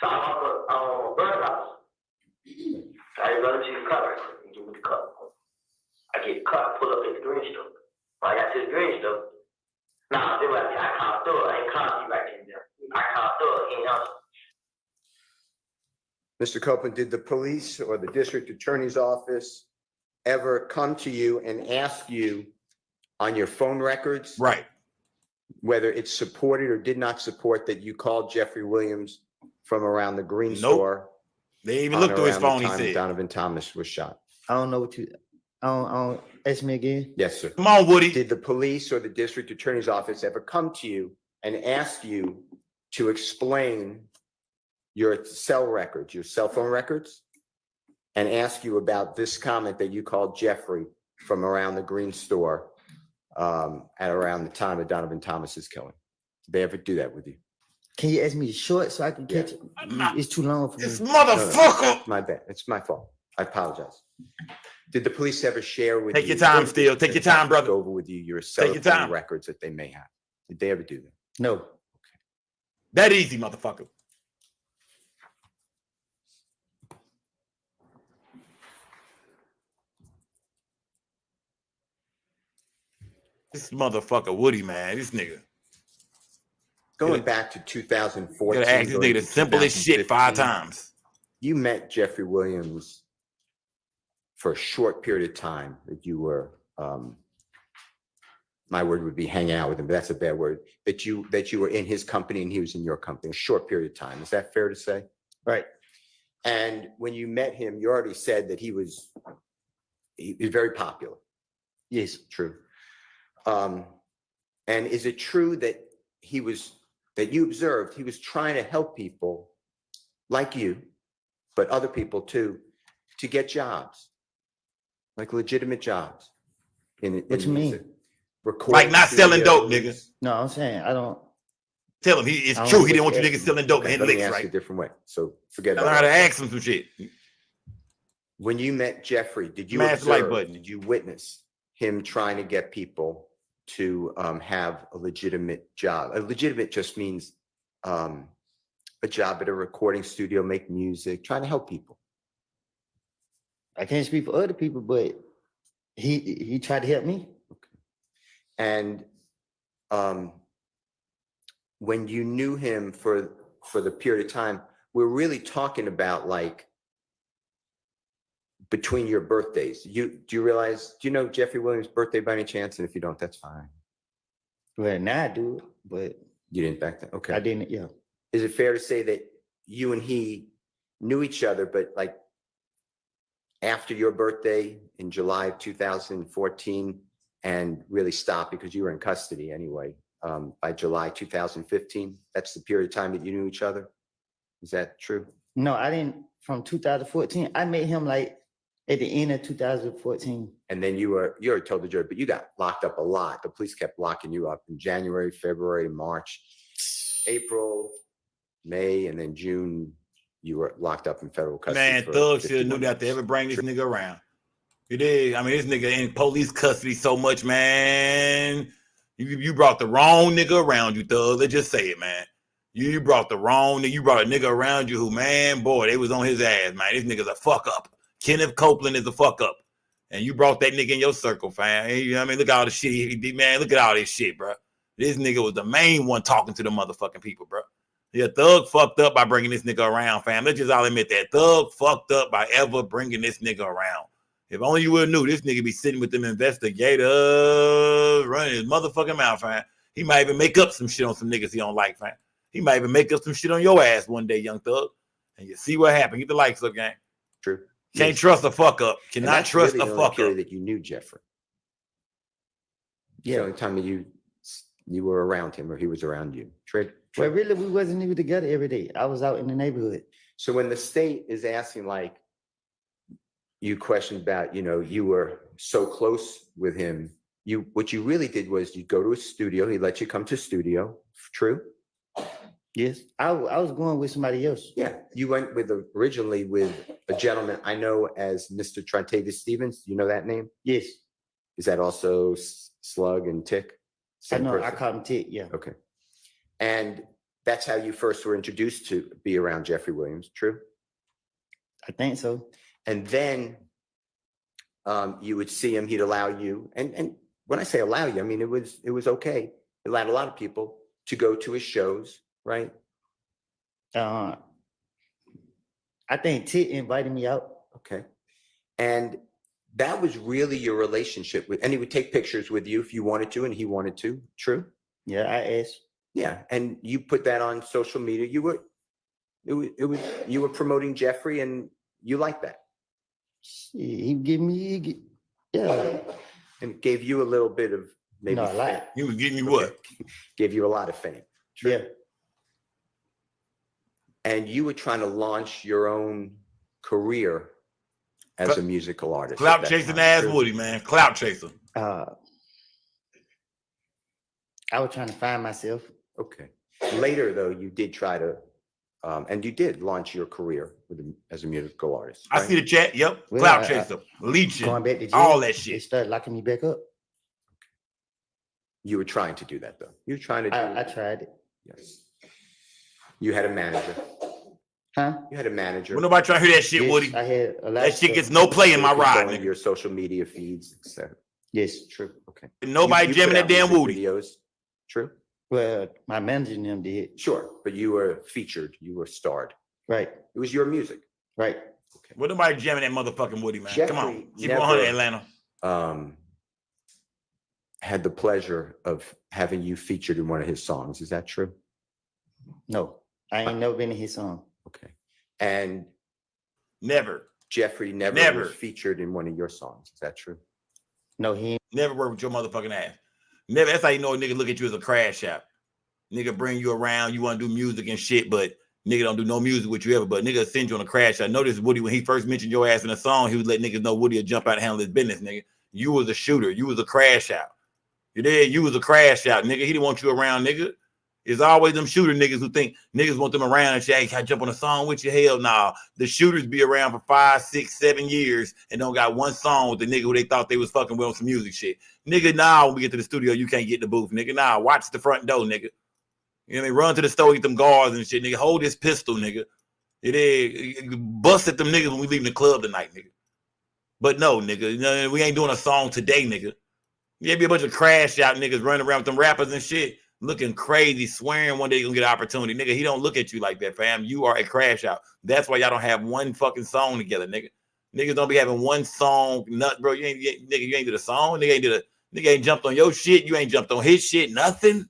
so I'm on Bird House. I run to the car right quick and give me the car. I get the car, pull up at the green store. When I got to the green store, they were like, I called Thor, I ain't called you right there. I called Thor, he ain't answer. Mr. Copeland, did the police or the district attorney's office ever come to you and ask you on your phone records? Right. Whether it supported or did not support that you called Jeffrey Williams from around the green Nope. store? They even looked through his phone, he said. Donovan Thomas was shot. I don't know what you. Ask me again. Yes, sir. Come on, Woody. Did the police or the district attorney's office ever come to you and ask you to explain your cell records, your cell phone records, and ask you about this comment that you called Jeffrey from around the Green Store at around the time of Donovan Thomas's killing? Did they ever do that with you? Can you ask me short so I can catch it? It's too long for me. This motherfucker. My bad. It's my fault. I apologize. Did the police ever share with Take you? your time, Steele. Take your time, brother. Go over with you your cell Take your phone time. records that they may have. Did they ever do that? No. That easy, motherfucker. This motherfucker Woody, man. This nigga. Going back to 2014. Gotta ask this nigga the simplest shit 5 times. You met Jeffrey Williams for a short period of time that you were, my word would be hanging out with him, but that's a bad word, that you were in his company and he was in your company, a short period of time. Is that fair to say? Right. And when you met him, you already said that he was very popular. Yes. True. And is it true that that you observed he was trying to help people like you, but other people too, to get jobs, like legitimate jobs? What you mean? Like not selling dope, nigga. No, I'm saying I don't. Tell him it's true. He didn't want you niggas selling dope and hitting Let me licks, ask you right? a different way. So forget I about know how to that. ask him some shit. When you met Jeffrey, did you Smash the like observe, button. did you witness him trying to get people to have a legitimate job? A legitimate just means a job at a recording studio, make music, trying to help people. I can't speak for other people, but he tried to help me. And when you knew him for the period of time, we're really talking about like between your birthdays. Do you realize, do you know Jeffrey Williams' birthday by any chance? And if you don't, that's fine. Well, now I do, but You didn't back then? Okay. I didn't. Yeah. Is it fair to say that you and he knew each other, but like after your birthday in July of 2014 and really stopped because you were in custody anyway, by July 2015? That's the period of time that you knew each other? Is that true? No, I didn't. From 2014, I met him like at the end of 2014. And then you already told the jury, but you got locked up a lot. The police kept locking you up in January, February, March, April, May, and then June. You were locked up in federal custody. Man, Thug should have knew not to ever bring this nigga around. You did. I mean, this nigga in police custody so much, man. You brought the wrong nigga around you, Thug. Let's just say it, man. You brought the wrong nigga. You brought a nigga around you who, man, boy, they was on his ass, man. This nigga's a fuck up. Kenneth Copeland is a fuck up. And you brought that nigga in your circle, fam. You know what I mean? Look at all the shit he did, man. Look at all this shit, bro. This nigga was the main one talking to the motherfucking people, bro. Yeah, Thug fucked up by bringing this nigga around, fam. Let's just all admit that. Thug fucked up by ever bringing this nigga around. If only you would have knew, this nigga be sitting with them investigators running his motherfucking mouth, fam. He might even make up some shit on some niggas he don't like, fam. He might even make up some shit on your ass one day, young Thug. And you see what happened. Get the likes up, gang. True. Can't trust a fuck up. Cannot trust a fuck up. That you knew Jeffrey. Yeah. The only time that you were around him or he was around you. Well, really, we wasn't even together every day. I was out in the neighborhood. So when the state is asking, like, you questioned about, you were so close with him, what you really did was you go to a studio, he let you come to studio. True? Yes. I was going with somebody else. Yeah. You went originally with a gentleman I know as Mr. Trontavious Stevens. You know that name? Yes. Is that also Slug and Tick? I know. I called him Tick. Yeah. Okay. And that's how you first were introduced to be around Jeffrey Williams. True? I think so. And then you would see him, he'd allow you, and when I say allow you, I mean, it was okay. He allowed a lot of people to go to his shows, right? I think Tick invited me out. Okay. And that was really your relationship with, and he would take pictures with you if you wanted to, and he wanted to. True? Yeah, I asked. Yeah. And you put that on social media. You were promoting Jeffrey and you liked that. He give me Yeah. And gave you a little bit of maybe No, a fame. lot. You was getting me what? Gave you a lot of fame. Yeah. And you were trying to launch your own career as a musical artist. Clout at that chasing time, ass true? Woody, man. Clout chaser. I was trying to find myself. Okay. Later, though, you did try to, and you did launch your career as a musical artist. I right? see the chat. Yep. Well, Clout I- chaser. Leeching. Going back to jail, All that They shit. started locking me back up. You were trying to do that, though. You were trying to do I tried it. Yes. You had a manager. Huh? You had a manager. When nobody trying to hear that shit, Yes, Woody. I had a lot That of shit stuff. gets no play in my You could ride, go into nigga. your social media feeds, etc. Yes. True. Okay. Nobody You jamming put that out damn music Woody. videos. True. Well, my manager and them did. Sure. But you were featured. You were starred. Right. It was your music. Right. Well, nobody jamming that motherfucking Woody, man. Come on. Jeffrey Keep it 100, never- Atlanta. Had the pleasure of having you featured in one of his songs. Is that true? No, I ain't never been in his song. Okay. And Never. Jeffrey never Never. was featured in one of your songs. Is that true? No, he ain't. Never work with your motherfucking ass. Never. That's how you know a nigga look at you as a crash out. Nigga bring you around. You want to do music and shit, but nigga don't do no music with you ever. But nigga send you on a crash out. Notice Woody, when he first mentioned your ass in a song, he was letting niggas know Woody would jump out and handle his business, nigga. You was a shooter. You was a crash out. You did. You was a crash out, nigga. He didn't want you around, nigga. It's always them shooter niggas who think niggas want them around and say, hey, can I jump on a song with you? Hell nah. The shooters be around for 5, 6, 7 years and don't got one song with the nigga who they thought they was fucking with on some music shit. Nigga, nah, when we get to the studio, you can't get in the booth, nigga. Nah, watch the front door, nigga. You know what I mean? Run to the store, get them guards and shit, nigga. Hold this pistol, nigga. It is. Bust at them niggas when we leaving the club tonight, nigga. But no, nigga, you know, we ain't doing a song today, nigga. Yeah, be a bunch of crash out niggas running around with them rappers and shit, looking crazy, swearing one day you're gonna get an opportunity. Nigga, he don't look at you like that, fam. You are a crash out. That's why y'all don't have one fucking song together, nigga. Niggas don't be having one song, nut, bro. You ain't did a song. Nigga ain't jumped on your shit. You ain't jumped on his shit, nothing.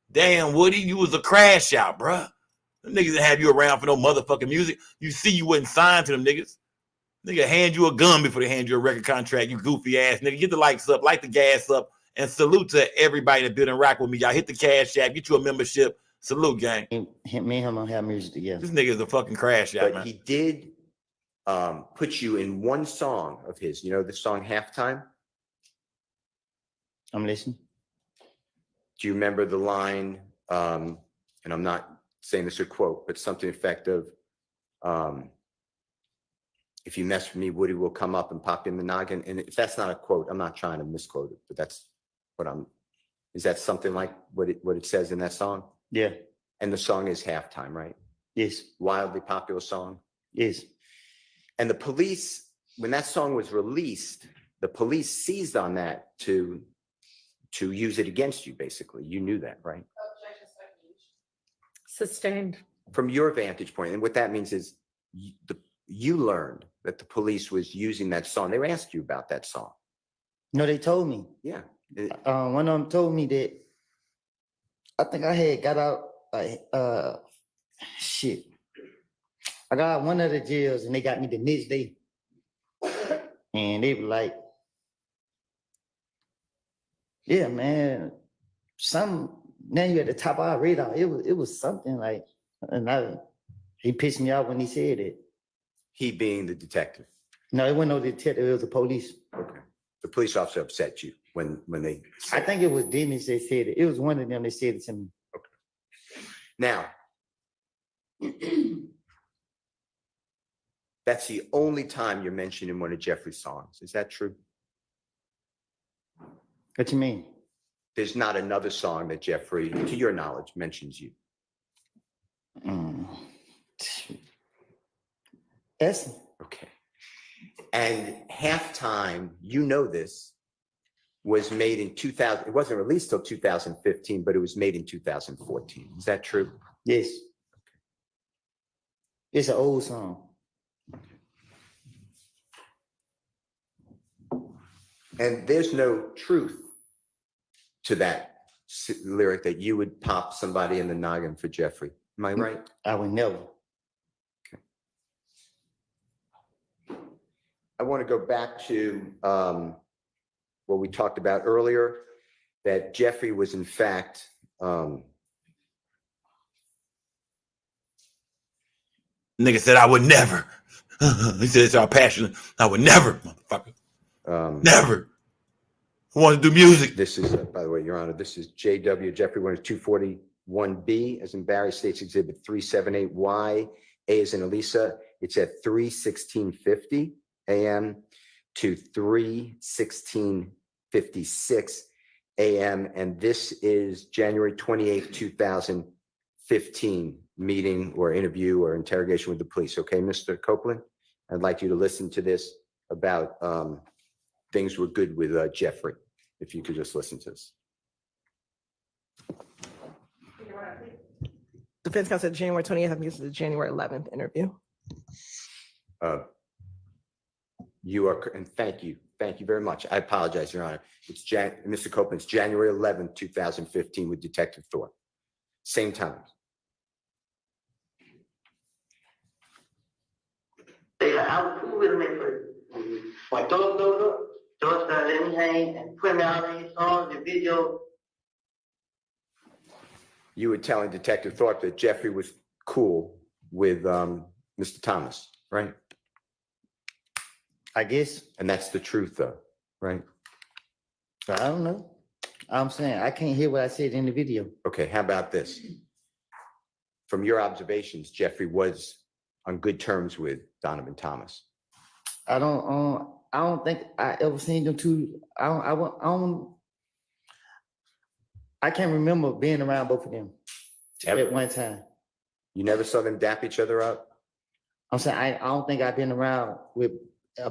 Damn, Woody, you was a crash out, bro. Them niggas didn't have you around for no motherfucking music. You see you wasn't signed to them niggas. Nigga hand you a gun before they hand you a record contract, you goofy ass nigga. Get the likes up, light the gas up, and salute to everybody that built and rock with me. Y'all hit the cash app, get you a membership. Salute, gang. Me and him don't have music together. This nigga is a fucking crash out, But man. he did put you in one song of his. You know the song Halftime? I'm listening. Do you remember the line, and I'm not saying this a quote, but something effective, if you mess with me, Woody will come up and pop in the noggin. And if that's not a quote, I'm not trying to misquote it, but that's what is that something like what it says in that song? Yeah. And the song is Halftime, right? Yes. Wildly popular song. Yes. And the police, when that song was released, the police seized on that to use it against you, basically. You knew that, right? Sustained. From your vantage point, and what that means is you learned that the police was using that song. They asked you about that song. No, they told me. Yeah. One of them told me that I think I had got out shit. I got out one of the jails and they got me the next day. And they were like, yeah, man, now you at the top of our radar. It was something like, and he pissed me off when he said it. He being the detective. No, it wasn't no detective, it was the police. Okay. The police officer upset you when they I think it was Dennis that said it. It was one of them that said it to me. Okay. Now, that's the only time you're mentioned in one of Jeffrey's songs. Is that true? What you mean? There's not another song that Jeffrey, to your knowledge, mentions you. Yes. Okay. And Halftime, you know this, was made in 2000. It wasn't released till 2015, but it was made in 2014. Is that true? Yes. It's an old song. And there's no truth to that lyric that you would pop somebody in the noggin for Jeffrey. Am I right? I would never. I want to go back to what we talked about earlier, that Jeffrey was in fact Nigga said I would never. He said it's our passion. I would never, motherfucker. Never. I want to do music. This is, by the way, Your Honor, this is JW Jeffrey Williams 241B, as in Barry States Exhibit 378Y, A as in Elisa. It's at 3:16:50 a.m. to 3:16:56 a.m. And this is January 28th, 2015 meeting or interview or interrogation with the police. Okay, Mr. Copeland, I'd like you to listen to this about things were good with Jeffrey. If you could just listen to this. Defense counsel said January 20th. I think this is the January 11th interview. You are, and thank you very much. I apologize, Your Honor. It's Mr. Copeland's January 11th, 2015 with Detective Thorpe. Same time. They like, I was cool with him at first. When Thorpe showed up, Thorpe started letting me hang and put me out in his songs and videos. You were telling Detective Thorpe that Jeffrey was cool with Mr. Thomas, right? I guess. And that's the truth, though, right? I don't know. I'm saying I can't hear what I said in the video. Okay, how about this? From your observations, Jeffrey was on good terms with Donovan Thomas. I don't think I ever seen them two. I can't remember being around both of them at one time. You never saw them dap each other up? I'm saying I don't think I've been around with. I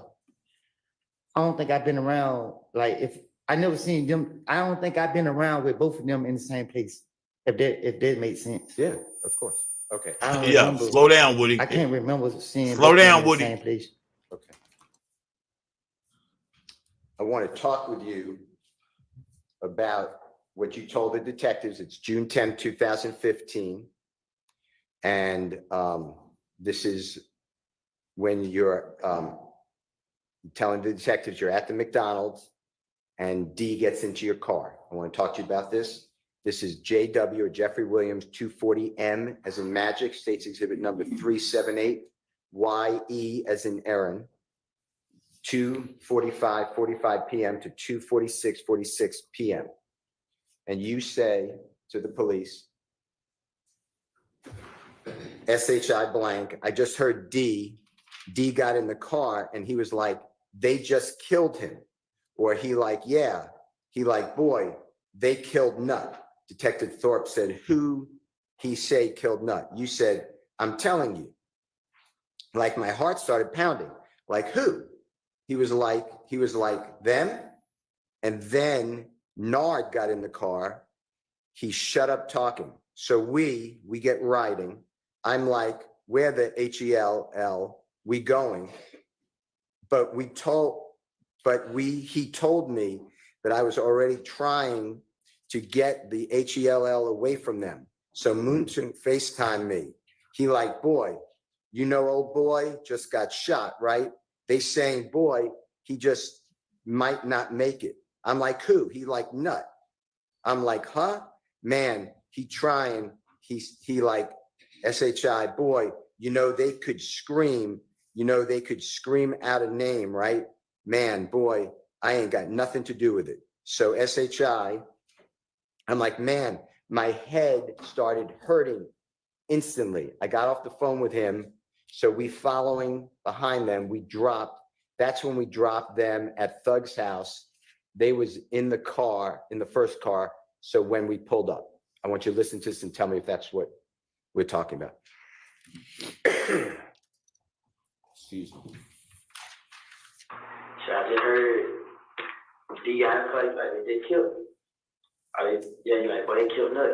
don't think I've been around like if I never seen them. I don't think I've been around with both of them in the same place. If that makes sense. Yeah, of course. Okay. I don't Yeah, remember. slow down, Woody. I can't remember seeing. Slow both of them down, in the Woody. same place. Okay. I want to talk with you about what you told the detectives. It's June 10, 2015. And this is when you're telling the detectives you're at the McDonald's and D gets into your car. I want to talk to you about this. This is JW or Jeffrey Williams 240M as in Magic, States Exhibit number 378, YE as in Aaron, 2:45 p.m. to 2:46 p.m. And you say to the police, SHI blank, I just heard D got in the car and he was like, they just killed him. Or he like, yeah, he like, boy, they killed Nut. Detective Thorpe said, who he say killed Nut? You said, I'm telling you. Like my heart started pounding. Like who? He was like them. And then Nard got in the car. He shut up talking. So we get riding. I'm like, where the HELL, we going? But he told me that I was already trying to get the HELL away from them. So Moonson FaceTimed me. He like, boy, you know, old boy just got shot, right? They saying, boy, he just might not make it. I'm like, who? He like, Nut. I'm like, huh? Man, he trying. He like, SHI, boy, you know, they could scream. You know, they could scream out a name, right? Man, boy, I ain't got nothing to do with it. So SHI, I'm like, man, my head started hurting instantly. I got off the phone with him. So we following behind them, we dropped. That's when we dropped them at Thug's house. They was in the car, in the first car. So when we pulled up, I want you to listen to this and tell me if that's what we're talking about. Excuse me. So I just heard D got in the car, like they killed him. Yeah, you like, boy, they killed Nut.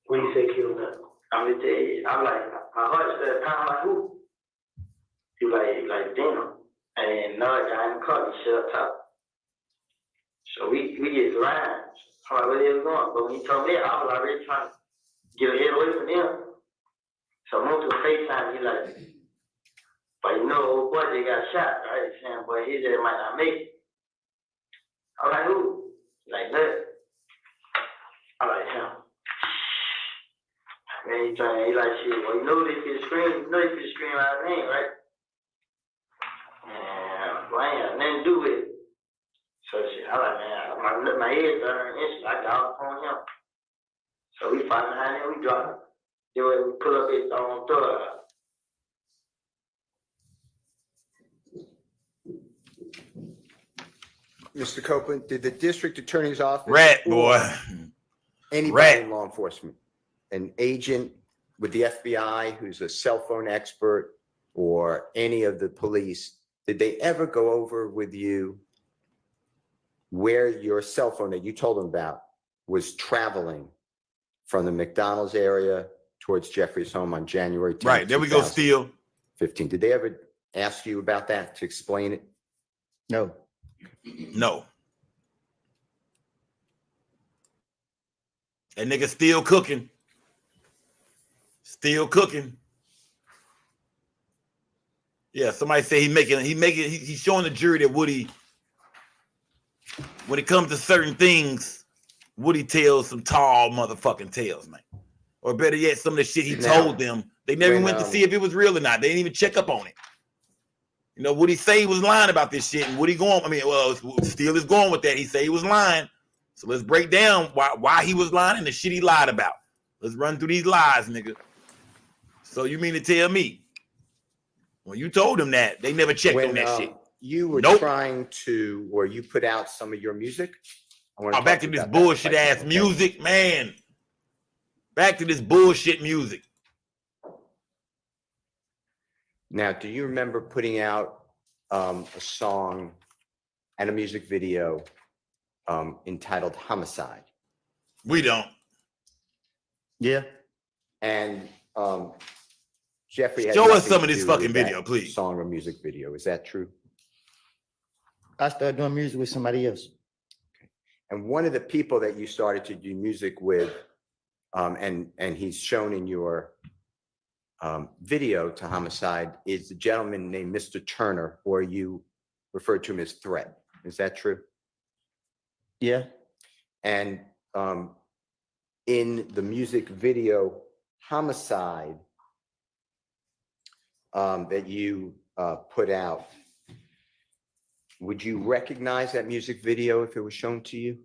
When you say killed Nut, I'm gonna tell you, I'm like, my heart started pounding like who? He like damn. And then Nut got in the car, he shut up top. So we get around. I'm like, where they was going? But when he told me, I was already trying to get a head away from them. So I moved to FaceTime, he like, But you know, boy, they got shot, right? Saying, boy, his head might not make it. I'm like, who? Like that. I'm like, him. Man, he like, shit, well, you know they can scream, out of name, right? And well, I ain't got nothing to do with it. So shit, I'm like, man, my head started instantly. I got off on him. So we fight behind him, we drop him. Then we pull up his thug. Mr. Copeland, did the district attorney's office Rat or boy. anybody Rat. in law enforcement, an agent with the FBI who's a cell phone expert or any of the police, did they ever go over with you where your cell phone that you told them about was traveling from the McDonald's area towards Jeffrey's home on January 10th? Right, there we go, Steele. 15. Did they ever ask you about that to explain it? No. No. That nigga still cooking. Still cooking. Yeah, somebody say he's showing the jury that Woody, when it comes to certain things, Woody tells some tall motherfucking tales, man. Or better yet, some of the shit he told them, they never went to see if it was real or not. They didn't even check up on it. You know, Woody say he was lying about this shit, and Woody going, Steele is going with that. He say he was lying. So let's break down why he was lying and the shit he lied about. Let's run through these lies, nigga. So you mean to tell me, when you told them that, they never checked on that shit? You were trying to, or you put out some of your music? Back to this bullshit ass music, man. Back to this bullshit music. Now, do you remember putting out a song and a music video entitled Homicide? We don't. Yeah. And Jeffrey, show us some of this fucking video, please. Song or music video. Is that true? I started doing music with somebody else. Okay. And one of the people that you started to do music with, and he's shown in your video to Homicide, is the gentleman named Mr. Turner, or you referred to him as Threat. Is that true? Yeah. And in the music video Homicide that you put out, would you recognize that music video if it was shown to you?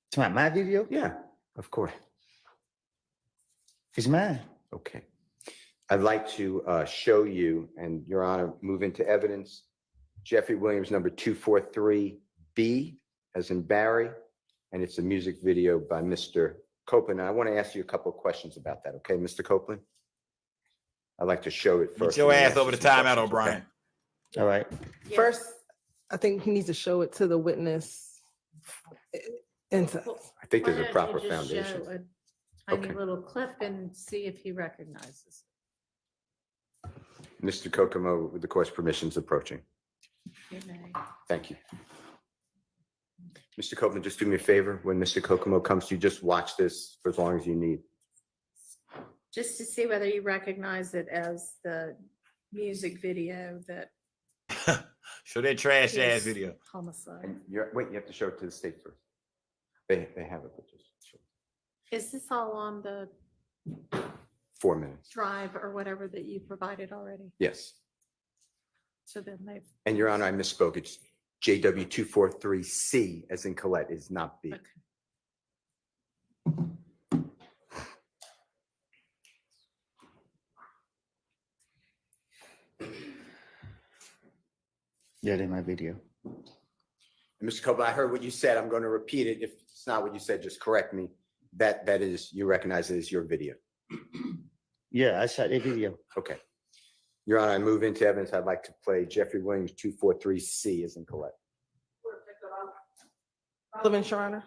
It's not my video? Yeah, of course. It's mine. Okay. I'd like to show you, and Your Honor, move into evidence, Jeffrey Williams, number 243B, as in Barry, and it's a music video by Mr. Copeland. And I want to ask you a couple of questions about that, okay, Mr. Copeland? I'd like to show it first. Get your ass over the timeout, O'Brien. Okay. All right. First, I think he needs to show it to the witness. I think there's a proper foundation. Show a tiny Okay. little clip and see if he recognizes. Mr. Kokomo, with the court's permissions approaching. You may. Thank you. Mr. Copeland, just do me a favor. When Mr. Kokomo comes to you, just watch this for as long as you need. Just to see whether you recognize it as the music video that Show that trash ass is video. Homicide. And wait, you have to show it to the state first. They have it, but just show it. Is this all on the 4 minutes. drive or whatever that you provided already? Yes. So then they've, And Your Honor, I misspoke. It's JW243C, as in Colette, is not B. okay. Yeah, in my video. And Mr. Copeland, I heard what you said. I'm going to repeat it. If it's not what you said, just correct me. That is, you recognize it as your video. Yeah, I shot a video. Okay. Your Honor, I move into evidence. I'd like to play Jeffrey Williams 243C, as in Colette. Relevant, Your Honor.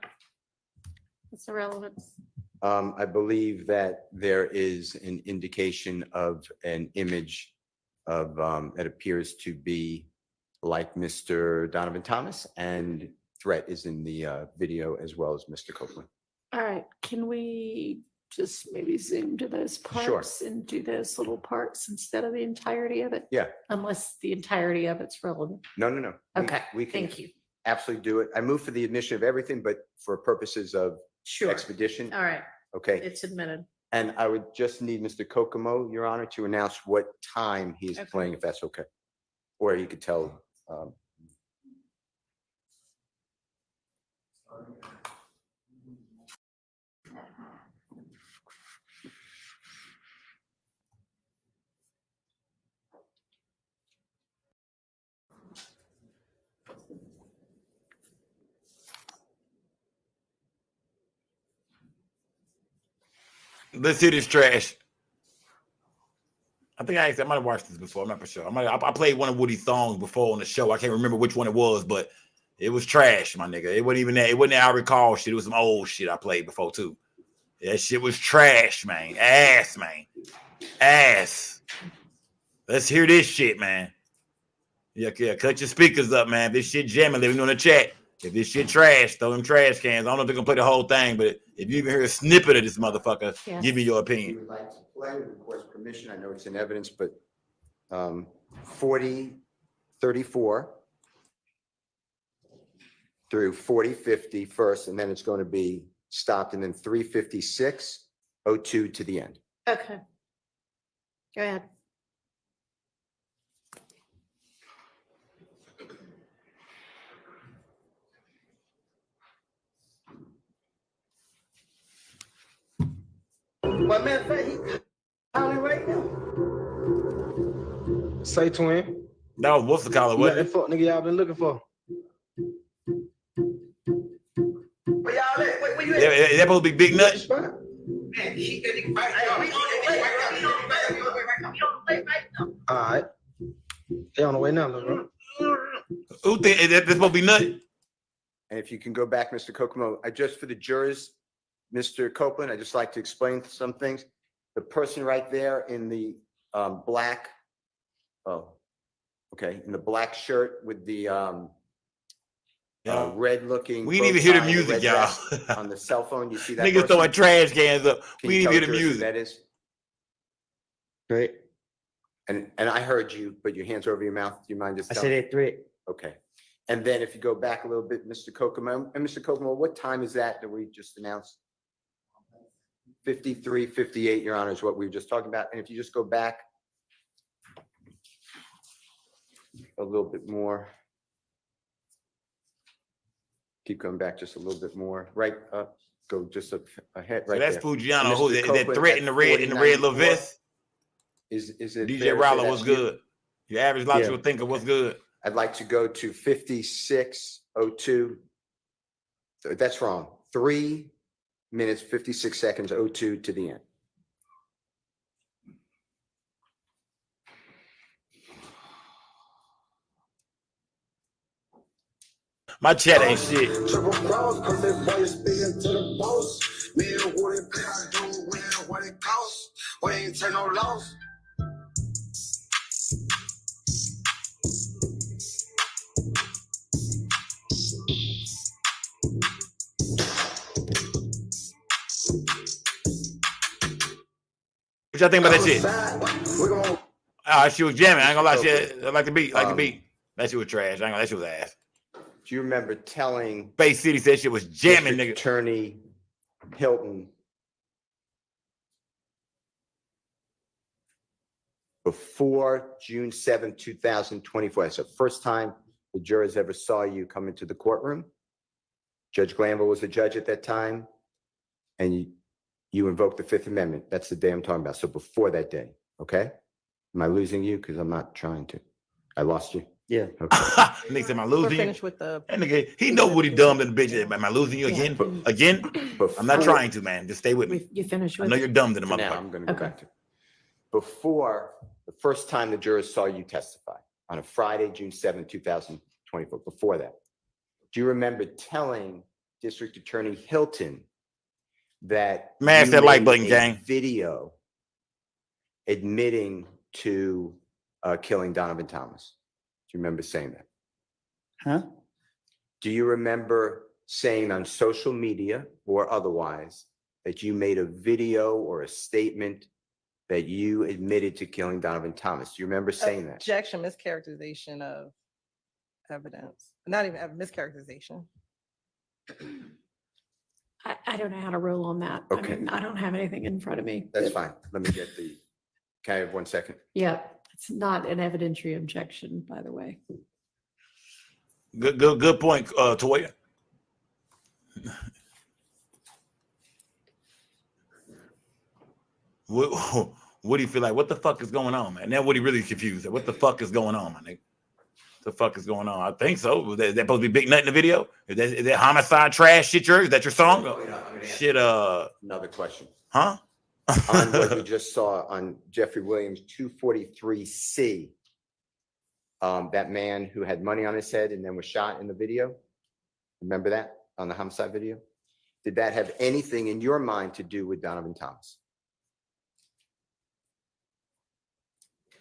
What's the relevance? I believe that there is an indication of an image of that appears to be like Mr. Donovan Thomas, and Threat is in the video as well as Mr. Copeland. All right, can we just maybe zoom to those parts and do those little parts instead of the entirety of it? Yeah. Unless the entirety of it's relevant. No. Okay, We can thank you. absolutely do it. I move for the admission of everything, but for purposes of Sure. expedition. All right, Okay. it's admitted. And I would just need Mr. Kokomo, Your Honor, to announce what time he's Okay. playing, if that's okay. Or you could tell. Let's hear this trash. I think I might have watched this before. I'm not for sure. I played one of Woody's songs before on the show. I can't remember which one it was, but it was trash, my nigga. It wasn't even that. It wasn't that I recall shit. It was some old shit I played before too. That shit was trash, man. Ass, man. Ass. Let's hear this shit, man. Yeah. Cut your speakers up, man. If this shit jamming, let me know in the chat. If this shit trash, throw them trash cans. I don't know if they're gonna play the whole thing, but if you even hear a snippet of this motherfucker, give me your If you opinion. would like to play, request permission. I know it's in evidence, but 40:34 through 40:50 first, and then it's going to be stopped, and then 3:56:02 to the end. Okay. Go ahead. Well, matter of fact, he calling right now. Say twin. That was what's the collar? What? That fuck nigga y'all been looking for. Where y'all at? Where you at? Is that supposed to be Big Nut? Man, he got nigga right now. We on the way right now. All right. They on the way now, bro. Who think is that supposed to be Nut? And if you can go back, Mr. Kokomo, just for the jurors, Mr. Copeland, I'd just like to explain some things. The person right there in the black, in the black shirt with the red looking. We didn't even hear the music, y'all. On the cell phone, you see that? Niggas throwing trash cans up. Can We you didn't tell hear the the jurors who music. that is? Threat. And I heard you, but your hands are over your mouth. Do you mind just I telling? said a threat. Okay. And then if you go back a little bit, Mr. Kokomo, and Mr. Kokomo, what time is that we just announced? 53:58, Your Honor, is what we were just talking about. And if you just go back a little bit more. Keep going back just a little bit more. Right up, go just up ahead, So right that's there. Fujiano. And Who's Mr. that? Is that Copeland threat at in the red little 40:94. vest? Is it fair DJ to say Rowler, that's what's you? good? Your average logical thinker, what's good? I'd like to go to 56:02. That's wrong. 3 minutes, 56 seconds, 02 to the end. My chat ain't shit. What y'all think about that shit? Oh, she was jamming. I ain't gonna lie, shit. I like the beat. Like the beat. That shit was trash. I ain't gonna. That shit was ass. Do you remember telling Bay City said shit was jamming, District nigga. Attorney Hilton before June 7th, 2024? That's the first time the jurors ever saw you come into the courtroom. Judge Glanville was the judge at that time, and you invoked the Fifth Amendment. That's the day I'm talking about. So before that day, okay? Am I losing you? Because I'm not trying to. I lost you. Yeah. Okay. Nigga said, am I We're losing you? finished with the. That nigga, he know what he dumb than the bitch. Am I losing you again? Again? I'm not trying to, man. Just stay with me. You finished I with know it? you're dumb than the For now, motherfucker. I'm going to go back to before the first time the jurors saw you testify on a Friday, June 7th, 2024. Before that, do you remember telling District Attorney Hilton that Smash you that like made button, a gang. video admitting to killing Donovan Thomas? Do you remember saying that? Huh? Do you remember saying on social media or otherwise that you made a video or a statement that you admitted to killing Donovan Thomas? Do you remember saying that? Objection, mischaracterization of evidence. Not even mischaracterization. I don't know how to rule on that. I Okay. mean, I don't have anything in front of me. That's fine. Let me get the, can I have 1 second? Yeah, it's not an evidentiary objection, by the way. Good point, Toya. What do you feel like? What the fuck is going on, man? Now Woody really confused. What the fuck is going on, my nigga? The fuck is going on? I think so. Was that supposed to be Big Nut in the video? Is that homicide trash shit? Is that your song? Shit. Another question. Huh? On what you just saw on Jeffrey Williams 243C, that man who had money on his head and then was shot in the video. Remember that on the homicide video? Did that have anything in your mind to do with Donovan Thomas?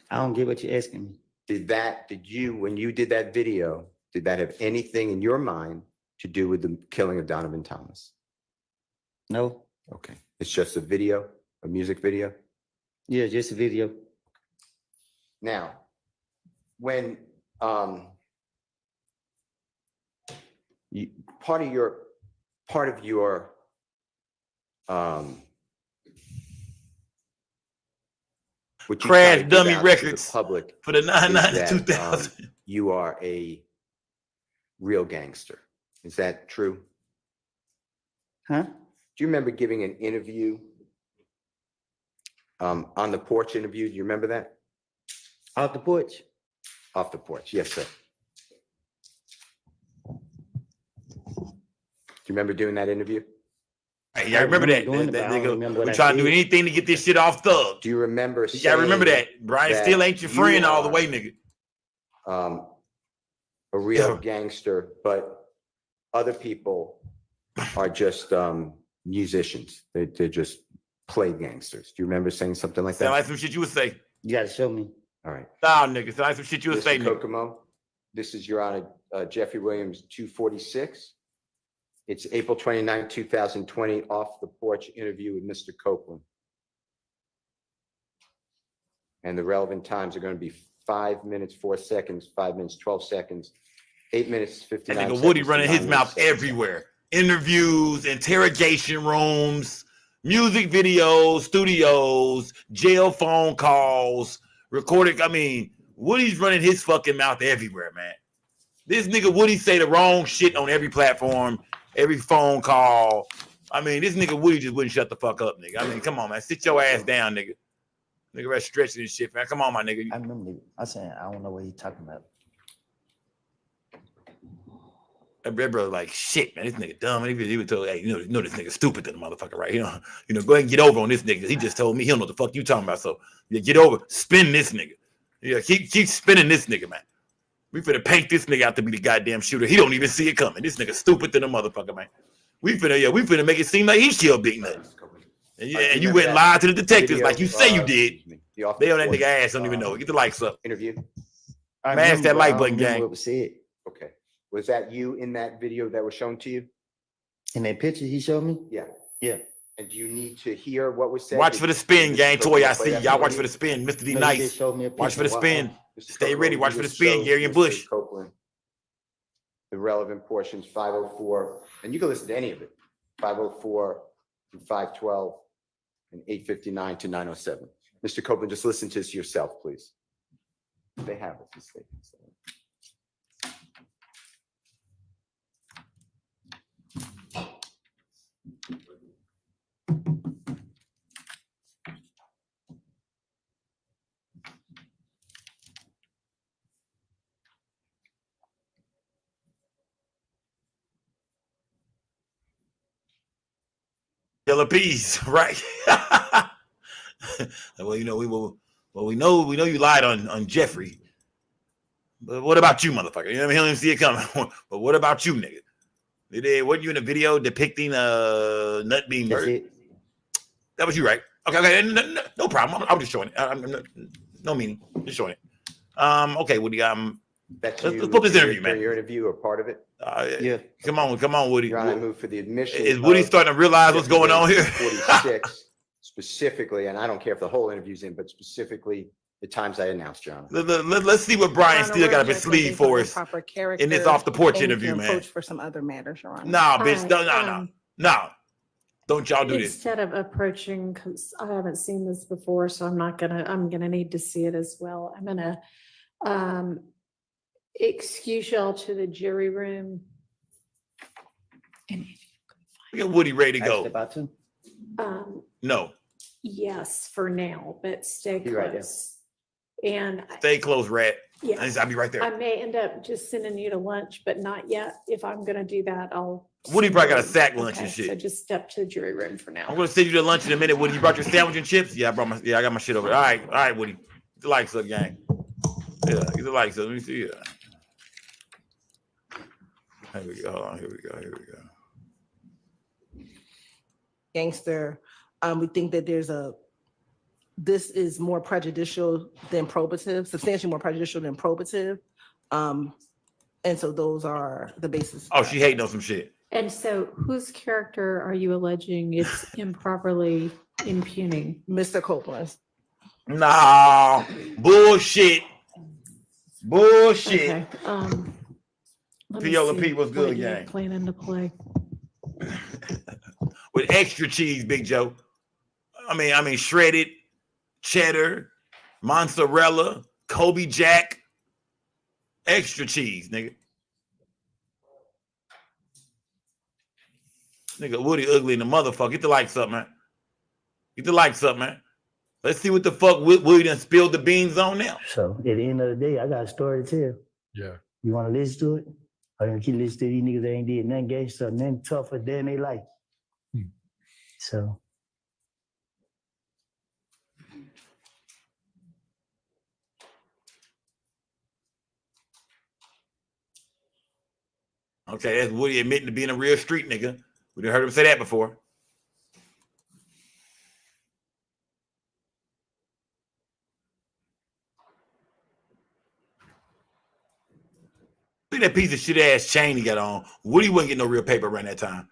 I don't get what you're asking me. When you did that video, did that have anything in your mind to do with the killing of Donovan Thomas? No. Okay. It's just a video, a music video? Yeah, just a video. Now, when part of your what you try Crash to give Dummy out to Records the public for the is 99 that, 2000. you are a real gangster. Is that true? Huh? Do you remember giving an interview on the porch interview? Do you remember that? Off the porch? Off the porch, yes, sir. Do you remember doing that interview? Yeah, I remember that. We try to do anything to get this shit off Thug. Do you remember? Yeah, I remember that. Brian still ain't your friend all the way, nigga. A real gangster, but other people are just musicians. They just play gangsters. Do you remember saying something like that? Sound like some shit you would say. You gotta show me. All right. Nah, nigga. Sound like some shit you would say, Mr. nigga. Kokomo, this is Your Honor, Jeffrey Williams 246. It's April 29, 2020, off the porch interview with Mr. Copeland. And the relevant times are going to be 5 minutes, 4 seconds, 5 minutes, 12 seconds, 8 minutes, 59 That seconds. nigga Woody running to his 9 mouth minutes, everywhere. Interviews, interrogation rooms, music videos, studios, jail phone calls, recording. I mean, Woody's running his fucking mouth everywhere, man. This nigga Woody say the wrong shit on every platform, every phone call. I mean, this nigga Woody just wouldn't shut the fuck up, nigga. I mean, come on, man. Sit your ass down, nigga. Nigga, rest stretching this shit, man. Come on, my nigga. I remember. I said I don't know what he's talking about. That brother like, shit, man, this nigga dumb. And he was told, hey, you know this nigga stupid to the motherfucker, right? You know, go ahead and get over on this nigga. He just told me he don't know what the fuck you talking about. So yeah, get over, spin this nigga. Yeah, keep spinning this nigga, man. We finna paint this nigga out to be the goddamn shooter. He don't even see it coming. This nigga stupid to the motherfucker, man. We finna make it seem like he killed Big Nut. And you went and lied to the detectives like you say you did. They on that nigga ass, don't even know. Get the likes up. Interview. Smash that like button, gang. What was said. Okay. Was that you in that video that was shown to you? In that picture he showed me? Yeah. Yeah. And do you need to hear what was said? Watch for the spin, gang. Toy, I see y'all. Watch for the spin. Mr. D No, you Nice. just showed me a Watch for the picture. spin. Mr. Stay Copeland, ready. you Watch for the just spin, showed Gary and Mr. Bush. Copeland the relevant portions, 504, and you can listen to any of it, 504 and 512 and 859 to 907. Mr. Copeland, just listen to this yourself, please. They have it. These statements. Yellow peas, right? Well, you know, we know you lied on Jeffrey. But what about you, motherfucker? You know what I mean? He don't even see it coming. But what about you, nigga? Weren't you in a video depicting Nut being murdered? That was you, right? Okay, no problem. I'm just showing it. No meaning. Just showing it. Okay, Woody. Let's put this interview, man. Your interview or part of it? Yeah. Come on, Woody. Your Honor, I move for the admission. Is Woody starting to realize what's going on here? 46, specifically, and I don't care if the whole interview's in, but specifically the times I announced, Your Honor. Let's see what Brian Steele got up his sleeve for us Proper character in this off the porch and interview, can man. approach for some other matters, Your Honor. Nah, bitch, Hi, no. Don't y'all do this. Instead of approaching, because I haven't seen this before, so I'm gonna need to see it as well. I'm gonna excuse y'all to the jury room. We got Woody ready to go. About to? No, Yes, for now, but stay Be right there. close. And stay close, rat. yeah, I'll be right there. I may end up just sending you to lunch, but not yet. If I'm gonna do that, I'll. Woody send probably got a you. sack lunch and Okay, shit. So just step to the jury room for I'm now. gonna send you to lunch in a minute. Woody, you brought your sandwich and chips? Yeah, I got my shit over there. All right, Woody. Get the lights up, gang. Yeah, get the lights up. Let me see it. Here we go. Hold on. Here we go. Gangster, we think that this is more prejudicial than probative, substantially more prejudicial than probative. And so those are the basis. Oh, she hating on some shit. And so whose character are you alleging it's improperly impugning? Mr. Copeland. Nah, bullshit. Okay, let me P.O. see P was what good, you're gang. Planning to play. With extra cheese, Big Joe. I mean shredded, cheddar, mozzarella, Kobe Jack, extra cheese, nigga. Nigga, Woody ugly in the motherfucker. Get the lights up, man. Get the lights up, man. Let's see what the fuck Woody done spilled the beans on now. So at the end of the day, I got a story to tell. Yeah. You want to listen to it? Or you keep listening to these niggas that ain't did nothing gangster, nothing tougher than they life. So. Okay, that's Woody admitting to being a real street nigga. We done heard him say that before. Look at that piece of shit ass chain he got on. Woody wasn't getting no real paper around that time.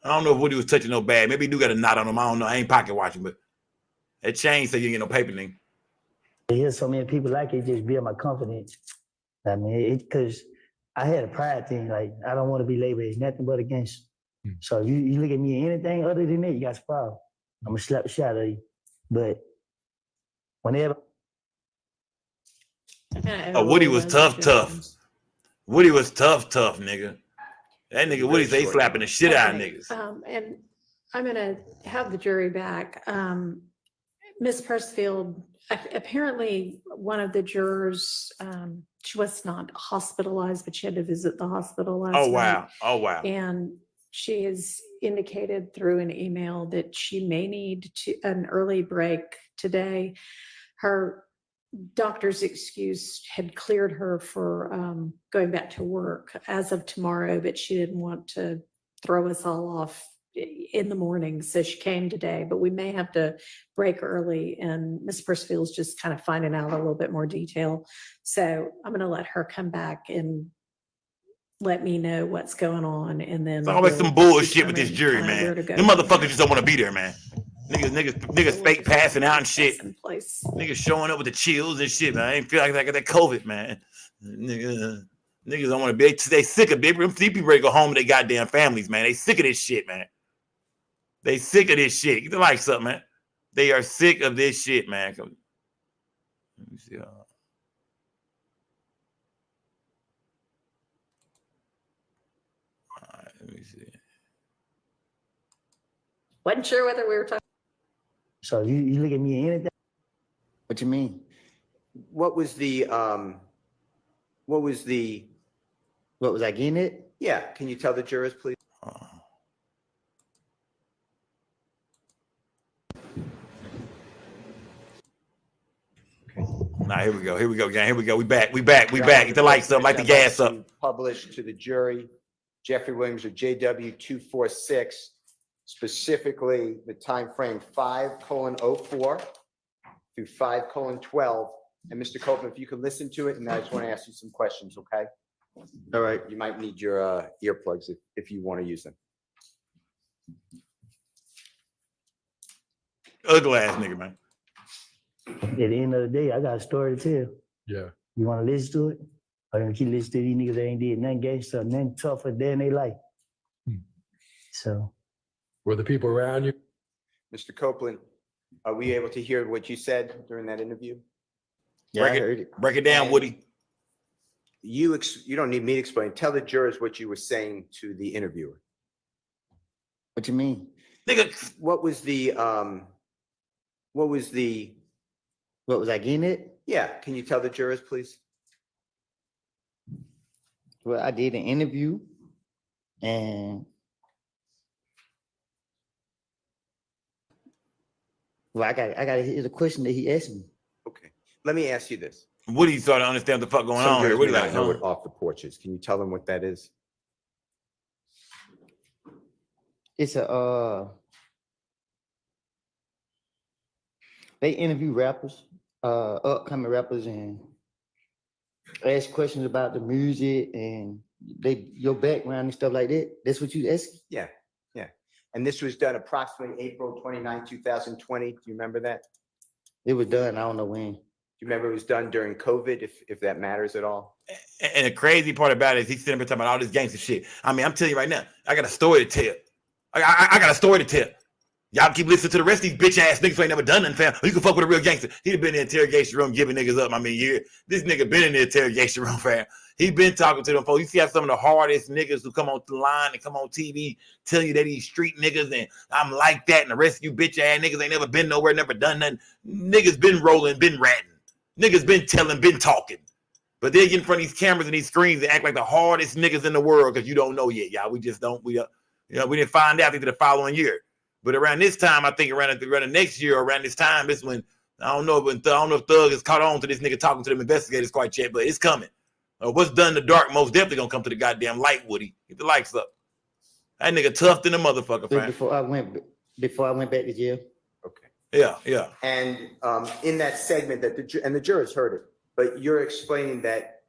I don't know if Woody was touching no bag. Maybe he do got a knot on him. I don't know. I ain't pocket watching, but that chain said you ain't get no paper, nigga. Here's so many people like it, just build my confidence. I mean, because I had a pride thing. Like, I don't want to be labeled as nothing but a gangster. So you look at me anything other than that, you got a problem. I'm going to slap the shit out of you. But whenever. Oh, Woody was tough. Woody was tough, nigga. That nigga Woody say he slapping the shit out of niggas. And I'm gonna have the jury back. Miss Persfield, apparently one of the jurors, she was not hospitalized, but she had to visit the hospital last night. Oh, wow. And she has indicated through an email that she may need an early break today. Her doctor's excuse had cleared her for going back to work as of tomorrow, but she didn't want to throw us all off in the morning. So she came today, but we may have to break early. And Ms. Persfield's just kind of finding out a little bit more detail. So I'm going to let her come back and let me know what's going on. And then It's always some bullshit with this jury, man. Them Them motherfuckers just don't want to be there, man. Niggas fake passing out and shit. Niggas showing up with the chills and shit, man. I ain't feel like I got that COVID, man. Niggas don't want to be. They sick of it. Them people ready to go home to their goddamn families, man. They sick of this shit, man. They sick of this shit. Get the lights up, man. They are sick of this shit, man. Let me see. All right, let me see. Wasn't sure whether we were talking. So you look at me anything? What you mean? What was I getting it? Yeah, can you tell the jurors, please? Nah, here we go, gang. Here we go. We back. Get the lights up, light the gas up. Published to the jury, Jeffrey Williams of JW 246, specifically the time frame 5:04 through 5:12. And Mr. Copeland, if you could listen to it, and I just want to ask you some questions, okay? All right, you might need your earplugs if you want to use them. Ugly ass nigga, man. At the end of the day, I got a story to tell. Yeah. You want to listen to it? Or you keep listening to these niggas that ain't did nothing gangster, nothing tougher than they life. So. Were the people around you? Mr. Copeland, are we able to hear what you said during that interview? Yeah, I heard it. Break it down, Woody. You don't need me to explain. Tell the jurors what you were saying to the interviewer. What you mean? Nigga, what was I getting it? Yeah, can you tell the jurors, please? Well, I did an interview and well, I got to hear the question that he asked me. Okay. Let me ask you this. Woody started to understand what the fuck going Some on here. jurors What may do you not know like? what off the porch is. Can you tell them what that is? It's they interview rappers, upcoming rappers, and ask questions about the music and your background and stuff like that. That's what you ask? Yeah. And this was done approximately April 29, 2020. Do you remember that? It was done, I don't know when. Do you remember it was done during COVID, if that matters at all? And the crazy part about it is he's sitting there talking about all this gangster shit. I mean, I'm telling you right now, I got a story to tell. I got a story to tell. Y'all keep listening to the rest of these bitch ass niggas who ain't never done nothing, fam. You can fuck with a real gangster. He'd been in the interrogation room giving niggas up. I mean, this nigga been in the interrogation room, fam. He been talking to them folks. You see how some of the hardest niggas who come on the line and come on TV tell you that these street niggas and I'm like that, and the rest of you bitch ass niggas ain't never been nowhere, never done nothing. Niggas been rolling, been ratting. Niggas been telling, been talking. But they get in front of these cameras and these screens and act like the hardest niggas in the world because you don't know yet, y'all. We just don't. We didn't find out until the following year. But around this time, I think around the next year, around this time, it's when I don't know if Thug has caught on to this nigga talking to them investigators quite yet, but it's coming. What's done in the dark most definitely gonna come to the goddamn light, Woody. Get the lights up. That nigga tough than a motherfucker, fam. Before I went back to jail. Okay. Yeah. And in that segment the jurors heard it, but you're explaining that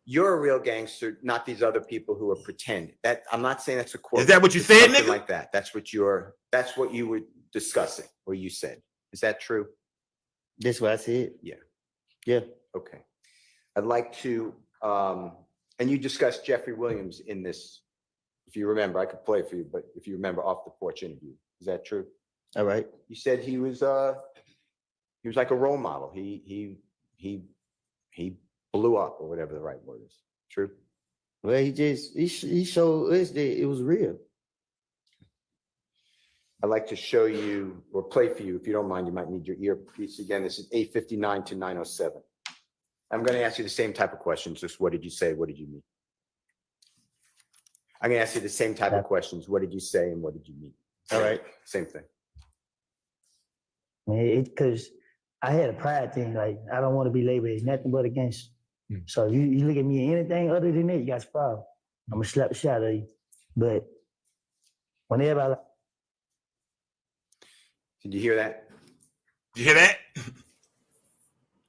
you're a real gangster, not these other people who are pretending. That I'm not saying that's a quote. Is that what you said, Something nigga? like that. That's what you were discussing, or you said. Is that true? That's what I said. Yeah. Okay. I'd like to, and you discussed Jeffrey Williams in this. If you remember, I could play for you, but if you remember off the porch interview, is that true? All right. You said he was like a role model. He blew up, or whatever the right word is. True? Well, he showed us that it was real. I'd like to show you or play for you, if you don't mind. You might need your earpiece again. This is 8:59 to 9:07. I'm going to ask you the same type of questions. Just what did you say? What did you mean? I'm going to ask you the same type of questions. What did you say and what did you mean? All right. Same thing. Man, because I had a pride thing. Like, I don't want to be labeled as nothing but a gangster. So you look at me anything other than that, you got a problem. I'm going to slap the shit out of you. But when everybody... Did you hear that? Did you hear that?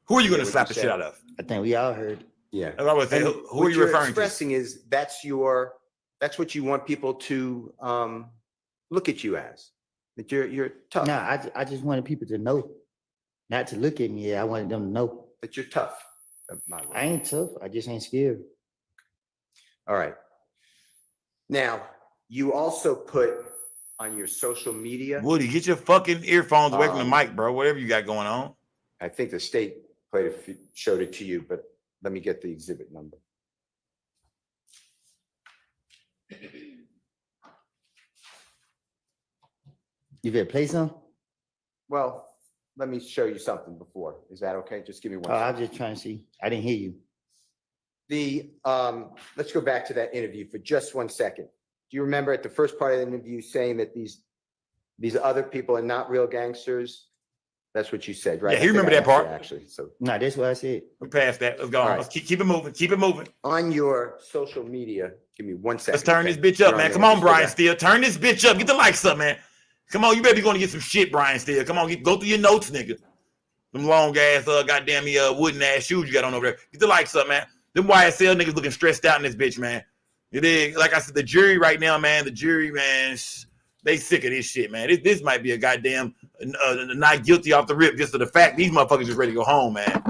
Who are you going to slap the shit out of? I think we all heard. Yeah. I would say, And who what are you you're referring to? expressing is that's what you want people to look at you as. That you're tough. No, I just wanted people to know, not to look at me. I wanted them to know that you're tough. I ain't tough. I just ain't scared. All right. Now, you also put on your social media. Woody, get your fucking earphones away from the mic, bro. Whatever you got going on. I think the state showed it to you, but let me get the exhibit number. You better play some? Well, let me show you something before. Is that okay? Just give me one Oh, second. I was just trying to see. I didn't hear you. Let's go back to that interview for just 1 second. Do you remember at the first part of the interview saying that these other people are not real gangsters? That's what you said, right? Yeah, you remember that part. Actually, so no, that's what I said. We're past that. Let's go on. All right. Let's keep it moving. Keep it moving. On your social media, give me 1 second. Let's turn okay? this bitch up, You're man. there. Come on, Just go Brian back. Steele. Turn this bitch up. Get the likes up, man. Come on, you better be going to get some shit, Brian Steele. Come on, go through your notes, nigga. Them long ass, goddamn wooden ass shoes you got on over there. Get the likes up, man. Them YSL niggas looking stressed out in this bitch, man. It is, like I said, the jury right now, man, they sick of this shit, man. This might be a goddamn not guilty off the rip just to the fact these motherfuckers is ready to go home, man.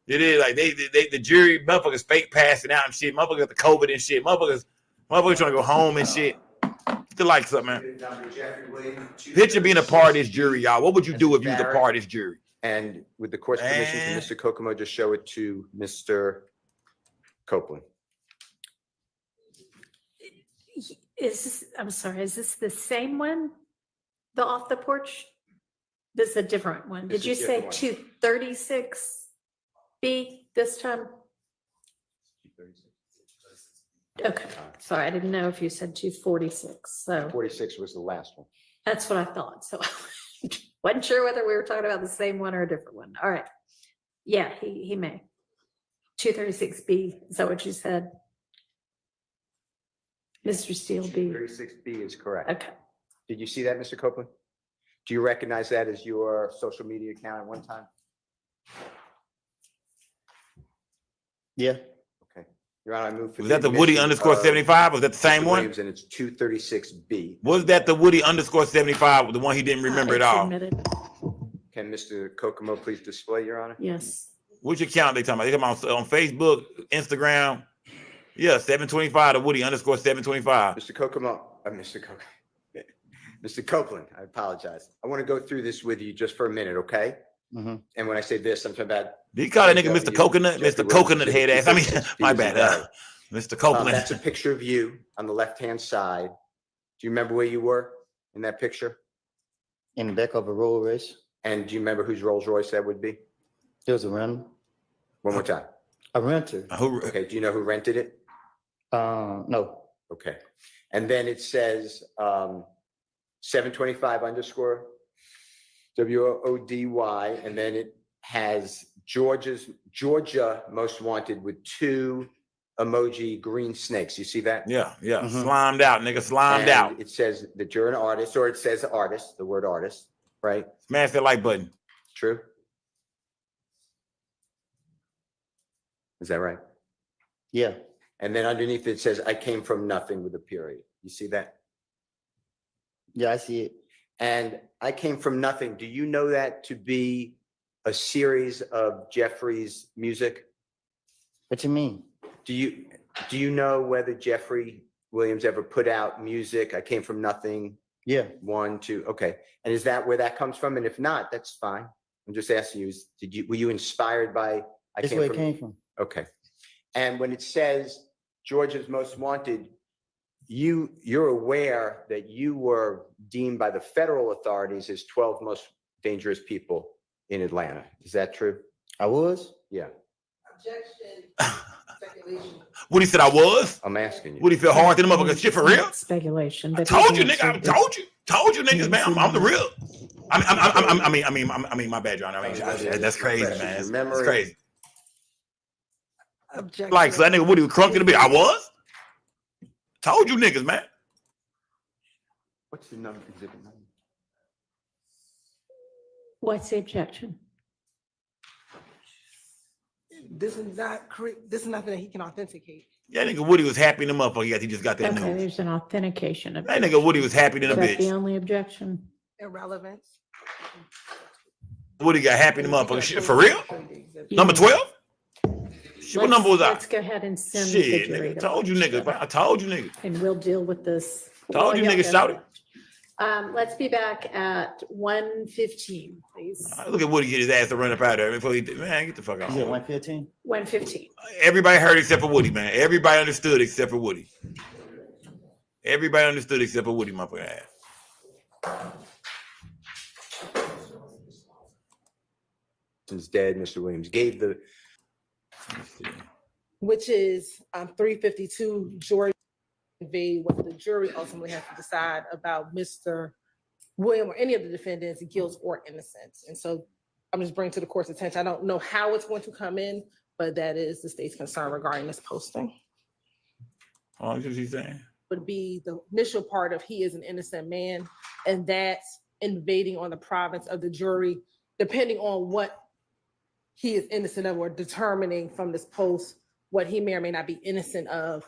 It is like the jury, motherfuckers fake passing out and shit. Motherfuckers got the COVID and shit. Motherfuckers trying to go home and shit. Get the likes up, man. Picture being a part of this jury, y'all. What would you do if you was a part of this jury? And with the court's permission, can Mr. Kokomo just show it to Mr. Copeland? I'm sorry, is this the same one? The off the porch? This is a different one. Did you say 236B this time? Okay, sorry, I didn't know if you said 246, so 46 was the last one. that's what I thought, so wasn't sure whether we were talking about the same one or a different one. All right. Yeah, he may. 236B, is that what you said? Mr. Steele B. 236B is correct. Okay. Did you see that, Mr. Copeland? Do you recognize that as your social media account at one time? Yeah. Okay. Your Honor, I move for Was that the Woody _75? Was that the same one? Williams, and it's 236B. Was that the Woody _75? The one he didn't remember at all? Can Mr. Kokomo please display, Your Honor? Yes. Which account they talking about? They talking about on Facebook, Instagram. Yeah, 725 to Woody _725. Mr. Kokomo, Mr. Copeland, I apologize. I want to go through this with you just for a minute, okay? And when I say this, I'm talking about. Did you call that nigga Mr. Coconut? Mr. Coconut head ass. I mean, my bad. Mr. Copeland. That's a picture of you on the left-hand side. Do you remember where you were in that picture? In the back of a Rolls Royce. And do you remember whose Rolls Royce that would be? It was a rental. One more time. A renter. Okay, do you know who rented it? No. Okay. And then it says 725 _ WODY, and then it has Georgia most wanted with 2 emoji green snakes. You see that? Yeah. Slimed out, nigga, slimed out. It says that you're an artist, or it says artist, the word artist, right? Smash that like button. True. Is that right? Yeah. And then underneath it says, I came from nothing with a period. You see that? Yeah, I see it. And I came from nothing. Do you know that to be a series of Jeffrey's music? What you mean? Do you know whether Jeffrey Williams ever put out music? I came from nothing. Yeah. 1, 2. Okay. And is that where that comes from? And if not, that's fine. I'm just asking you, were you inspired by That's where it came from. Okay. And when it says Georgia's most wanted, you're aware that you were deemed by the federal authorities as 12 most dangerous people in Atlanta. Is that true? I was? Yeah. Objection. Speculation. Woody said I was. I'm asking you. Woody feel hard to the motherfucker shit for real. Speculation. I told you, nigga. I told you, niggas, man. I'm the real. I mean, my bad, John. I mean, that's crazy, man. That's crazy. Objection. Like, so that nigga Woody was crunk in the bit. I was. Told you, niggas, man. What's the number? Exhibit number? What's the objection? This is nothing that he can authenticate. Yeah, nigga Woody was happy in the motherfucker. He just got that Okay, news. there's an authentication. That nigga Woody was happy in the Is that the bitch. only objection? Irrelevance. Woody got happy in the motherfucker. Shit, for real? Number 12? Shit, what number was I? Let's go ahead and send Shit, the jury. nigga. Told you, nigga. I told you, nigga. And we'll deal with this. Told you, nigga. Shout it. Let's be back at 1:15, please. Look at Woody get his ass to run up out there before he did. Man, get the fuck out. Is it 115? 1:15. Everybody heard except for Woody, man. Everybody understood except for Woody. Everybody understood except for Woody, motherfucker ass. Since dead, Mr. Williams gave the. Which is 352 Georgia conveyed what the jury ultimately has to decide about Mr. William or any of the defendants' guilt or innocence. And so I'm just bringing to the court's attention. I don't know how it's going to come in, but that is the state's concern regarding this posting. Oh, what he saying? Would be the initial part of he is an innocent man, and that's invading on the province of the jury, depending on what he is innocent of or determining from this post what he may or may not be innocent of.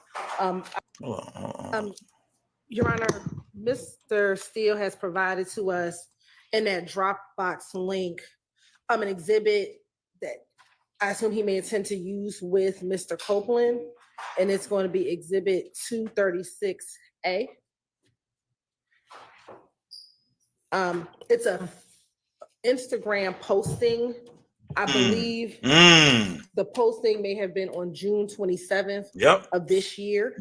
Your Honor, Mr. Steele has provided to us in that Dropbox link, an exhibit that I assume he may intend to use with Mr. Copeland, and it's going to be exhibit 236A. It's a Instagram posting. I believe the posting may have been on June 27th of this year.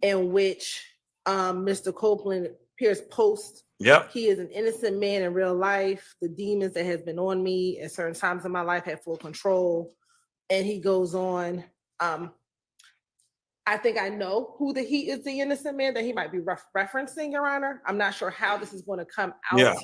In which Mr. Copeland appears post. He is an innocent man in real life. The demons that has been on me at certain times in my life had full control. And he goes on. I think I know who he is the innocent man that he might be referencing, Your Honor. I'm not sure how this is going to come out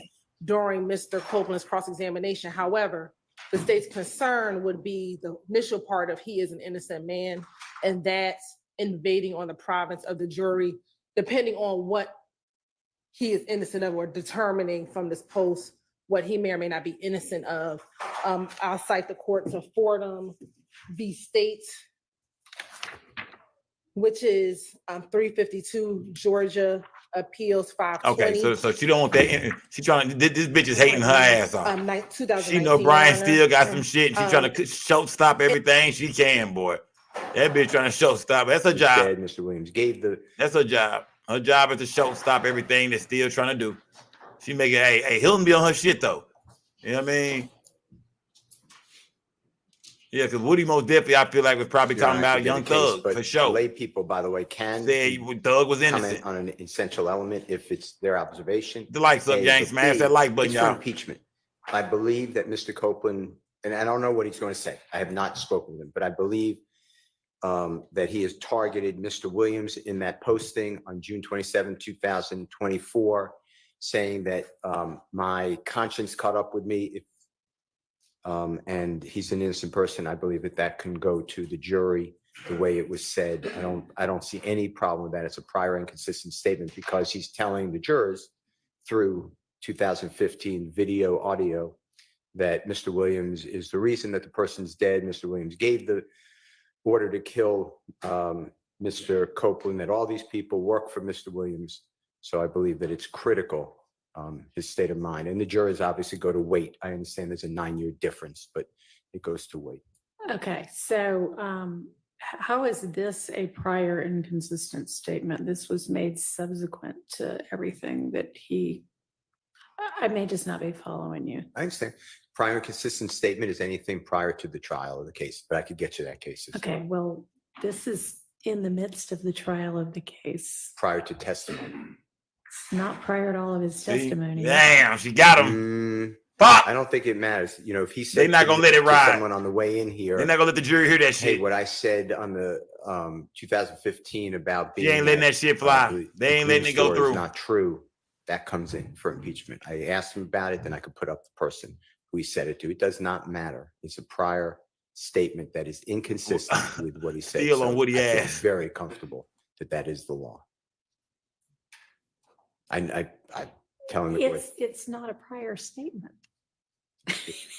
during Mr. Copeland's cross-examination. However, the state's concern would be the initial part of he is an innocent man, and that's invading on the province of the jury, depending on what he is innocent of or determining from this post what he may or may not be innocent of. I'll cite the courts of Fordham v. State, which is 352 Georgia Appeals 520. Okay, so she don't want that. She trying to. This bitch is hating her ass off. 2019, She know Brian Your still got Honor. some shit. And she trying to show stop everything she can, boy. That bitch trying to show stop. That's her job. Dead, Mr. Williams gave the. That's her job. Her job is to show stop everything they're still trying to do. She make it. Hey, Hilton be on her shit though. You know what I mean? Yeah, because Woody most definitely, I feel like, was probably talking about Young Thug for sure. Lay people, by the way, can say Thug was innocent comment on an essential element if it's their observation. The likes up, Yang. Smash that like button, it's for y'all. impeachment. I believe that Mr. Copeland, and I don't know what he's going to say. I have not spoken with him, but I believe that he has targeted Mr. Williams in that posting on June 27, 2024, saying that my conscience caught up with me. And he's an innocent person. I believe that can go to the jury the way it was said. I don't see any problem with that. It's a prior inconsistent statement because he's telling the jurors through 2015 video, audio, that Mr. Williams is the reason that the person's dead. Mr. Williams gave the order to kill Mr. Copeland, that all these people work for Mr. Williams. So I believe that it's critical, his state of mind. And the jurors obviously go to weight. I understand there's a 9-year difference, but it goes to weight. Okay, so how is this a prior inconsistent statement? This was made subsequent to everything that I may just not be following you. I understand. Prior inconsistent statement is anything prior to the trial of the case, but I could get you that case. Okay, well, this is in the midst of the trial of the case. Prior to testimony. It's not prior to all of his testimony. Damn, she got him. I don't think it matters. You know, if he said they're not gonna let it ride. Someone on the way in here, they're not gonna let the jury hear that shit. Hey, what I said on the 2015 about being she ain't letting that shit fly. They ain't letting it go through. It's not true. That comes in for impeachment. I asked him about it, then I could put up the person who he said it to. It does not matter. It's a prior statement that is inconsistent with what he said. Still on Woody I feel ass. very comfortable that is the law. I tell him It's not a prior statement.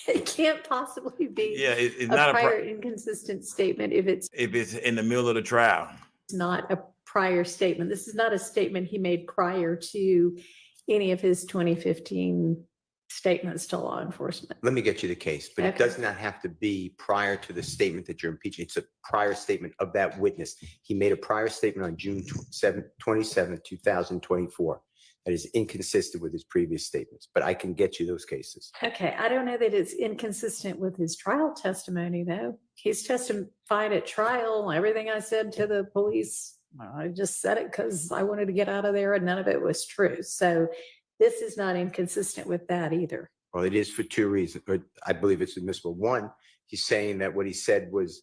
It can't possibly be it's a not prior inconsistent statement if it's in the middle of the trial. not a prior statement. This is not a statement he made prior to any of his 2015 statements to law enforcement. Let me get you the case, but it Okay. does not have to be prior to the statement that you're impeaching. It's a prior statement of that witness. He made a prior statement on June 27, 2024 that is inconsistent with his previous statements, but I can get you those cases. Okay, I don't know that it's inconsistent with his trial testimony, though. He's testified at trial. Everything I said to the police, I just said it because I wanted to get out of there and none of it was true. So this is not inconsistent with that either. Well, it is for two reasons, but I believe it's admissible. One, he's saying that what he said was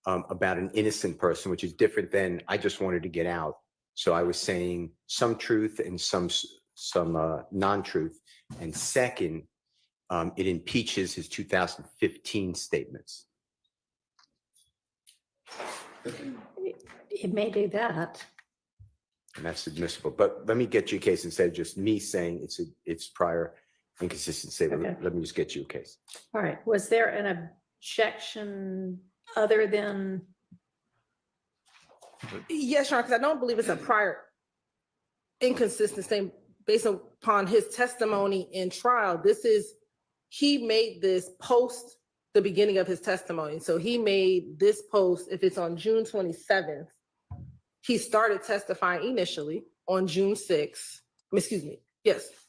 about an innocent person, which is different than I just wanted to get out. So I was saying some truth and some non-truth. And second, it impeaches his 2015 statements. It may do that. And that's admissible. But let me get you a case instead of just me saying it's prior inconsistent statement. Okay. Let me just get you a case. All right. Was there an objection other than Yes, Sean, because I don't believe it's a prior inconsistency based upon his testimony in trial. He made this post the beginning of his testimony. So he made this post, if it's on June 27th, he started testifying initially on June 6th,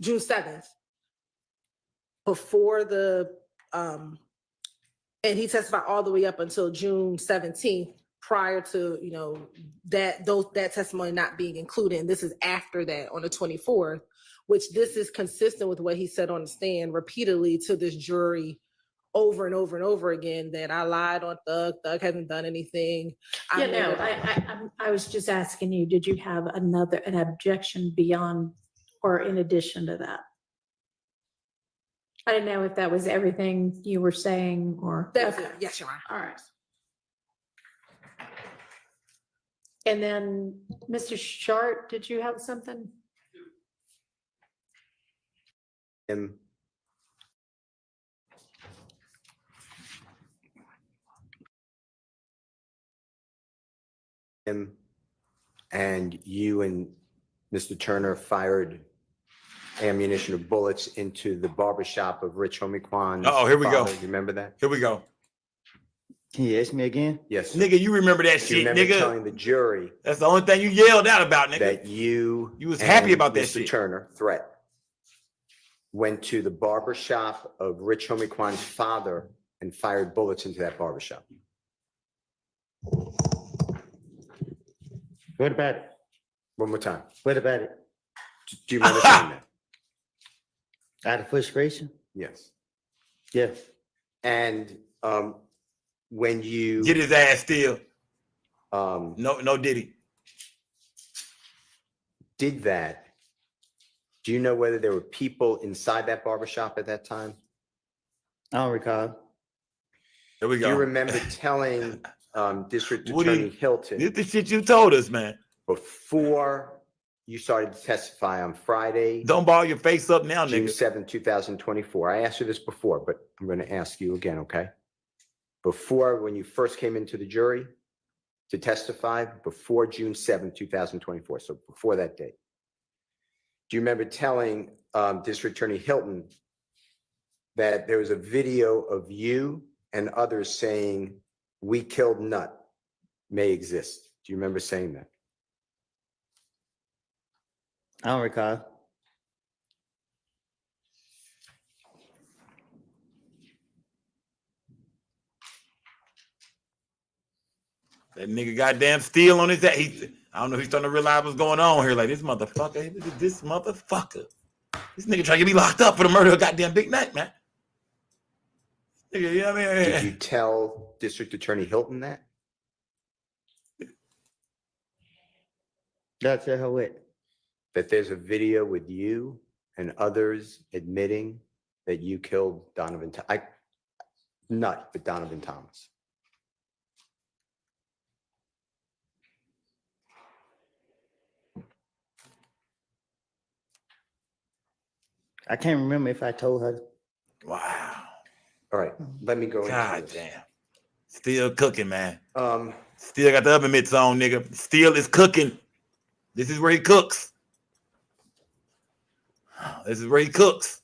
June 7th, before and he testified all the way up until June 17th, prior to, that testimony not being included. And this is after that on the 24th, which this is consistent with what he said on the stand repeatedly to this jury over and over and over again, that I lied on Thug hasn't done anything. I was just asking you, did you have an objection beyond or in addition to that? I didn't know if that was everything you were saying or. That's it. Yes, Your Honor. All right. And then, Mr. Shart, did you have something? And you and Mr. Turner fired ammunition or bullets into the barbershop of Rich Homie Kwan's Oh, here we go. father. You remember that? Here we go. Can you ask me again? Yes. Nigga, you remember that You shit, remember nigga. telling the jury That's the only thing you yelled out about, nigga. that you was happy and about that Mr. shit. Turner threat went to the barbershop of Rich Homie Kwan's father and fired bullets into that barbershop. What about it? One more time. What about it? Do you remember saying that? Out of frustration? Yes. Yeah. And when you Get his ass still. no Diddy. Did that, do you know whether there were people inside that barbershop at that time? I don't recall. Here we Do go. you remember telling District Woody, Attorney Hilton This the shit you told us, man. before you started to testify on Friday, Don't ball your face up now, June nigga. 7, 2024? I asked you this before, but I'm going to ask you again, okay? Before, when you first came into the jury to testify, before June 7, 2024, so before that date, do you remember telling District Attorney Hilton that there was a video of you and others saying, "We killed Nut" may exist? Do you remember saying that? I don't recall. That nigga goddamn steel on his ass. I don't know if he's starting to realize what's going on here. Like, this motherfucker. This motherfucker. This nigga trying to get me locked up for the murder of goddamn Big Neck, man. Nigga, you know what I mean? Did you tell District Attorney Hilton that? That's her what? That there's a video with you and others admitting that you killed Donovan, Nut, but Donovan Thomas. I can't remember if I told her. Wow. All right, let me go into God this. damn. Still cooking, man. Um, Still got the oven mitts on, nigga. Still is cooking. This is where he cooks. This is where he cooks.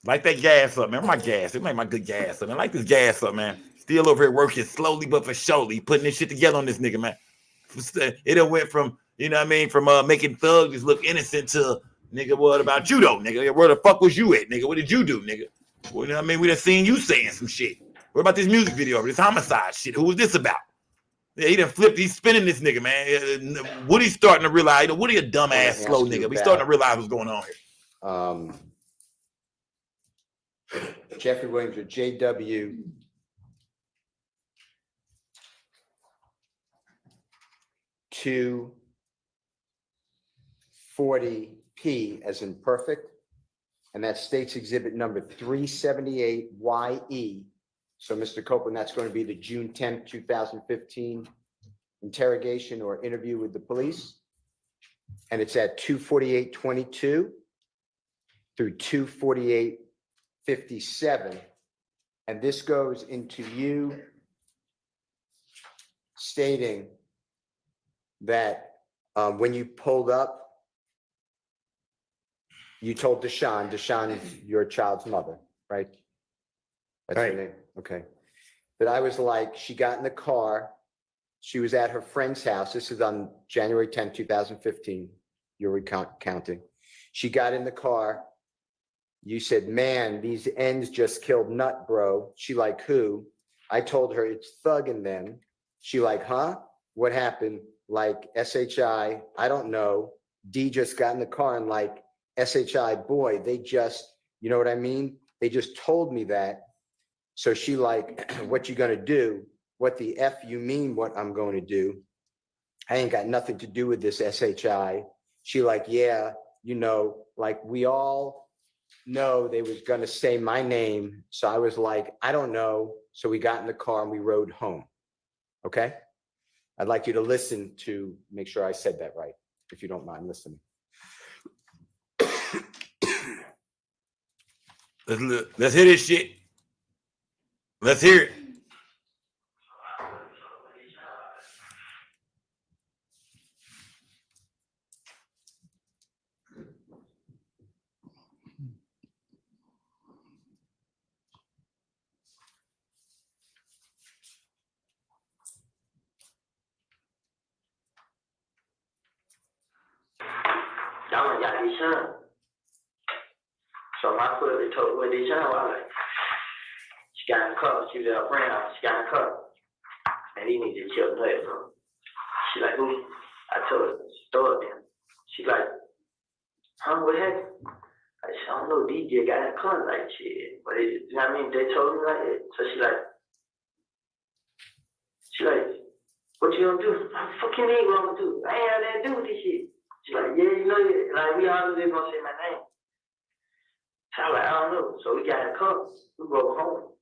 Light that gas up, man. My gas. It make my good gas up, man. Light this gas up, man. Still over here working slowly but for surely, putting this shit together on this nigga, man. It done went from, you know what I mean, from making thugs look innocent to, nigga, what about you though, nigga? Where the fuck was you at, nigga? What did you do, nigga? Well, you know what I mean? We done seen you saying some shit. What about this music video, this homicide shit? Who was this about? Yeah, he done flipped. He's spinning this nigga, man. Woody's starting to realize, you know, Woody a dumbass, slow nigga. But he's starting to realize what's going on here. Jeffrey Williams or JW. $240P as in perfect. And that states exhibit number 378YE. So, Mr. Copeland, that's going to be the June 10th, 2015 interrogation or interview with the police. And it's at 248:22 through 248:57. And this goes into you stating that when you pulled up, you told Deshaun is your child's mother, right? That's her Right. name. Okay. That I was like, she got in the car. She was at her friend's house. This is on January 10, 2015. You're recounting. She got in the car. You said, man, these ends just killed Nut, bro. She like, who? I told her it's Thug in them. She like, huh? What happened? Like SHI, I don't know. D just got in the car and like, SHI, boy, they just, you know what I mean? They just told me that. So she like, what you gonna do? What the F you mean what I'm going to do? I ain't got nothing to do with this SHI. She like, yeah, you know, like we all know they was gonna say my name. So I was like, I don't know. So we got in the car and we rode home. Okay? I'd like you to listen to make sure I said that right, if you don't mind listening. Let's hear this shit. Let's hear it. Y'all ain't got these son. So my quickly told what these son was like, she got in the car, she was at her friend's house, she got in the car. And he needed to chill play from. She like, who? I told her, she throw it in. She like, huh, what happened? I said, I don't know, DJ got in the car like shit. But it, you know what I mean? They told me like that. So she like, what you gonna do? What the fuck you mean what I'm gonna do? I ain't had nothing to do with this shit. She like, yeah, you know, like we always gonna say my name. So I was like, I don't know. So we got in the car, we drove home.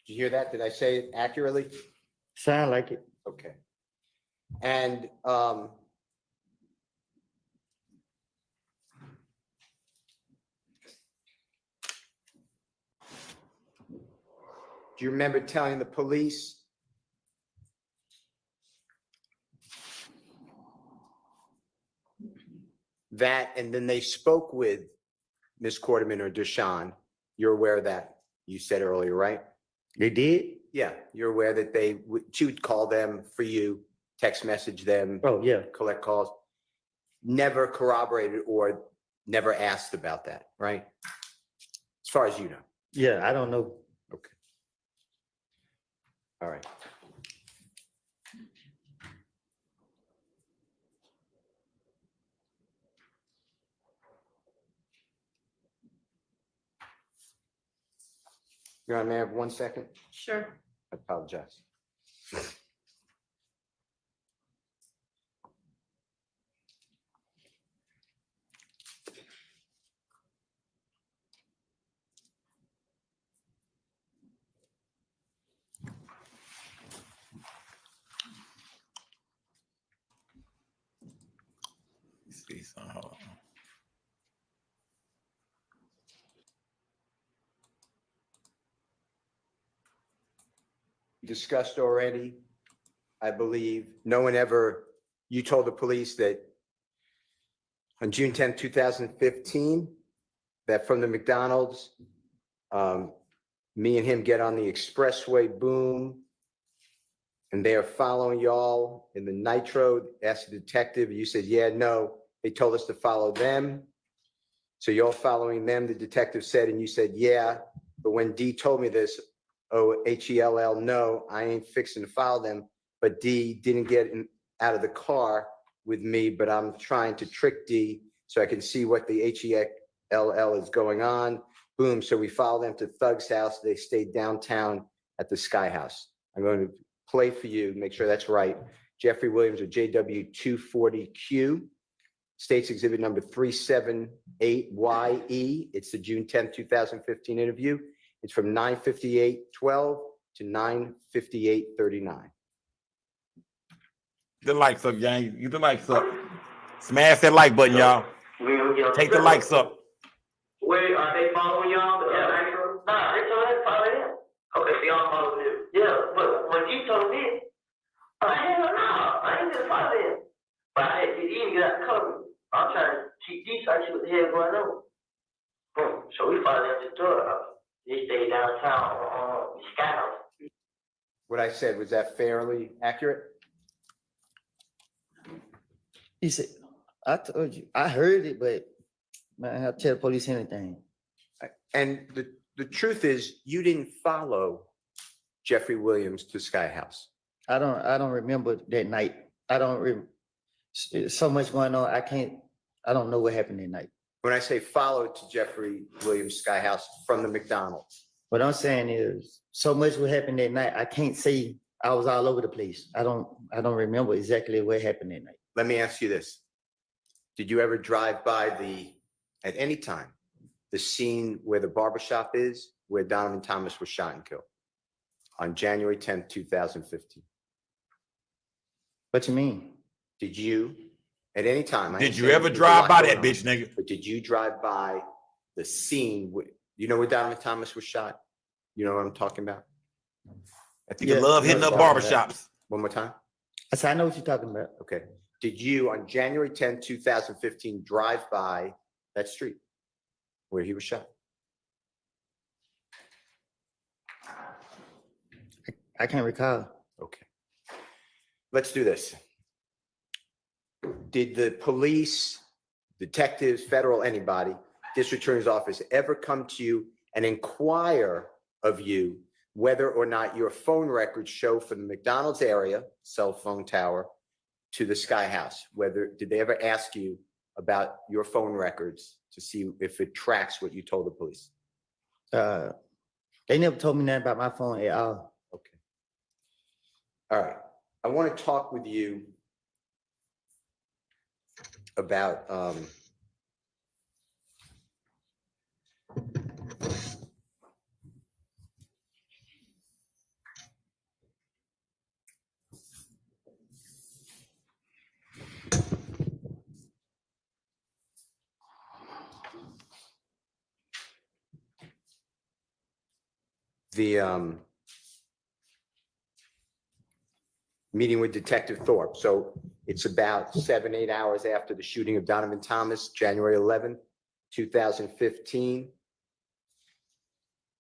Did you hear that? Did I say it accurately? Sound like it. Okay. And do you remember telling the police that, and then they spoke with Miss Quarterman or Deshaun? You're aware of that? You said earlier, right? They did? Yeah, you're aware that she would call them for you, text message them. Oh, yeah. Collect calls. Never corroborated or never asked about that, right? As far as you know. Yeah, I don't know. Okay. All right. You're on there 1 second? Sure. I apologize. See some. Hold on. Discussed already, I believe. No one ever, you told the police that on June 10th, 2015, that from the McDonald's, me and him get on the expressway, boom, and they are following y'all in the Nitro. Asked the detective, you said, yeah, no, they told us to follow them. So you're following them, the detective said, and you said, yeah, but when D told me this, oh, H-E-L-L, no, I ain't fixing to follow them. But D didn't get out of the car with me, but I'm trying to trick D so I can see what the H-E-L-L is going on. Boom, so we follow them to Thug's house. They stayed downtown at the Sky House. I'm going to play for you, make sure that's right. Jeffrey Williams of JW240Q, States Exhibit number 378YE. It's the June 10th, 2015 interview. It's from 9:58:12 to 9:58:39. The likes up, gang. Get the likes up. Smash that like button, y'all. Take the likes up. Wait, are they following y'all? Yeah. Nah, they told us to follow them. Okay, so y'all follow them. Yeah, but when you told me, I trying to see what the hell going on. So we followed him to the door. He stayed downtown on the Sky House. What I said, was that fairly accurate? He said, I told you, I heard it, but man, I have to tell the police anything. And the truth is, you didn't follow Jeffrey Williams to Sky House. I don't remember that night. So much going on. I don't know what happened that night. When I say follow to Jeffrey Williams Sky House from the McDonald's. What I'm saying is so much what happened that night. I can't say I was all over the place. I don't remember exactly what happened that night. Let me ask you this. Did you ever drive by at any time, the scene where the barbershop is, where Donovan Thomas was shot and killed on January 10th, 2015? What you mean? Did you, at any time? Did you ever drive by that bitch, nigga? But did you drive by the scene? You know where Donovan Thomas was shot? You know what I'm talking about? I think you love hitting up barbershops. One more time. I said, I know what you're talking about. Okay. Did you, on January 10th, 2015, drive by that street where he was shot? I can't recall. Okay. Let's do this. Did the police, detectives, federal, anybody, district attorney's office ever come to you and inquire of you whether or not your phone records show from the McDonald's area, cell phone tower, to the Sky House? Did they ever ask you about your phone records to see if it tracks what you told the police? They never told me nothing about my phone at all. Okay. All right. I want to talk with you about the meeting with Detective Thorpe. So it's about 7-8 hours after the shooting of Donovan Thomas, January 11th, 2015.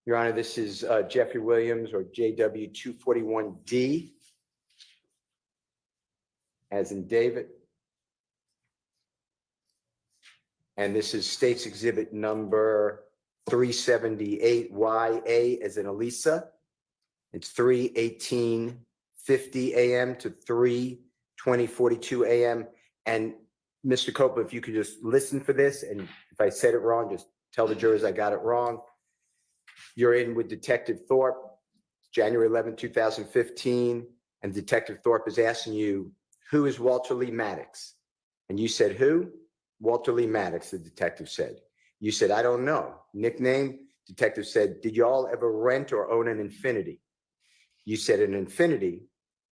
Your Honor, this is Jeffrey Williams, or JW 241D, as in David. And this is State's Exhibit number 378YA, as in Elisa. It's 3:18:50 a.m. to 3:20:42 a.m. And Mr. Copeland, if you could just listen for this, and if I said it wrong, just tell the jurors I got it wrong. You're in with Detective Thorpe, January 11, 2015, and Detective Thorpe is asking you, who is Walter Lee Maddox? And you said, who? Walter Lee Maddox, the detective said. You said, I don't know. Nickname? Detective said, did you all ever rent or own an Infiniti? You said an Infiniti.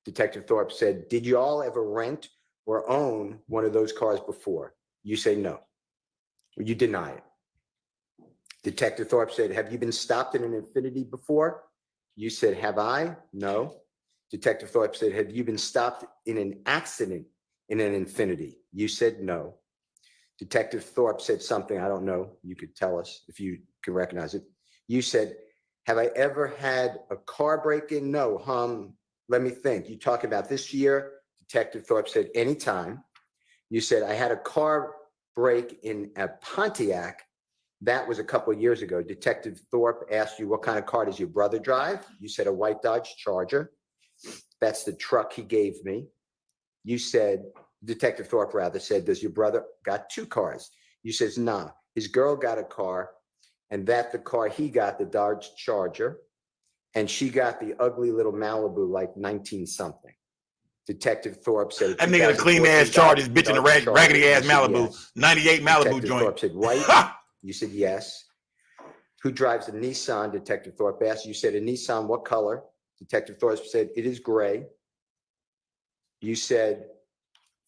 Detective Thorpe said, did you all ever rent or own one of those cars before? You say no. You deny it. Detective Thorpe said, have you been stopped in an Infiniti before? You said, have I? No. Detective Thorpe said, have you been stopped in an accident in an Infiniti? You said no. Detective Thorpe said something, I don't know, you could tell us if you can recognize it. You said, have I ever had a car break-in? No, let me think. You talk about this year? Detective Thorpe said, anytime. You said, I had a car break in a Pontiac. That was a couple of years ago. Detective Thorpe asked you, what kind of car does your brother drive? You said a white Dodge Charger. That's the truck he gave me. You said, Detective Thorpe rather said, does your brother got two cars? You says, nah, his girl got a car, and that the car he got, the Dodge Charger, and she got the ugly little Malibu, like 19 something. Detective Thorpe said, that nigga the clean ass Chargers, bitch in the raggedy ass Malibu, yes. 98 Malibu Detective joint. Thorpe said, white. You said yes. Who drives a Nissan? Detective Thorpe asked. You said a Nissan, what color? Detective Thorpe said, it is gray. You said,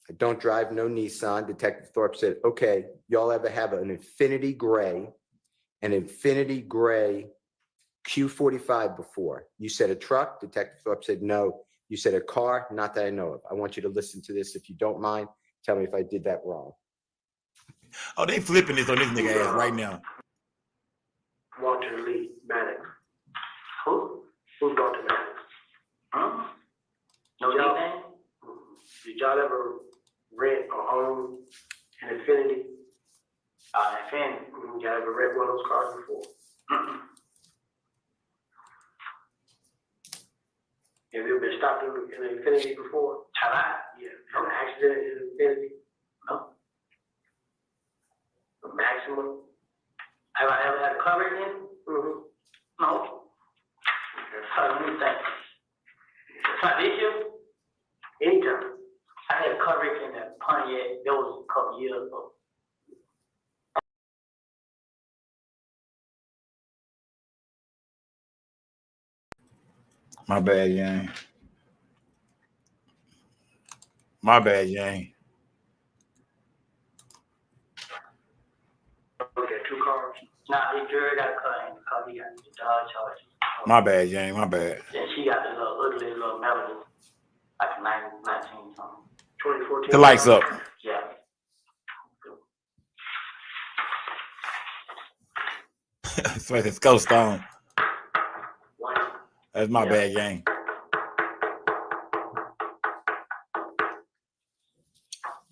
I don't drive no Nissan. Detective Thorpe said, okay, y'all ever have an Infiniti Gray Q45 before? You said a truck. Detective Thorpe said, no. You said a car, not that I know of. I want you to listen to this. If you don't mind, tell me if I did that wrong. Oh, they flipping this on this nigga ass right now. Walter Lee Maddox. Who? Who's Walter Maddox? Huh? No nickname? Did y'all ever rent or own an Infinity? Infinity. Y'all ever rent one of those cars before? Have you ever been stopped in an Infinity before? Have I? Yeah. From an accident in an Infinity? No. A maximum? Have I ever had a car wreck in? Mm-hmm. No. Let me think. Did you? Anytime. I had a car wreck in that Pontiac. That was a couple years ago. My bad, gang. My bad, gang. Okay, 2 cars. Nah, he Jerry got a car in the car. He got the Dodge Charger. My bad, gang. My bad. And she got the little ugly little Melody, like a 19 something. 2014. The lights up. Yeah. It's like it's Ghost Stone. That's my bad, gang.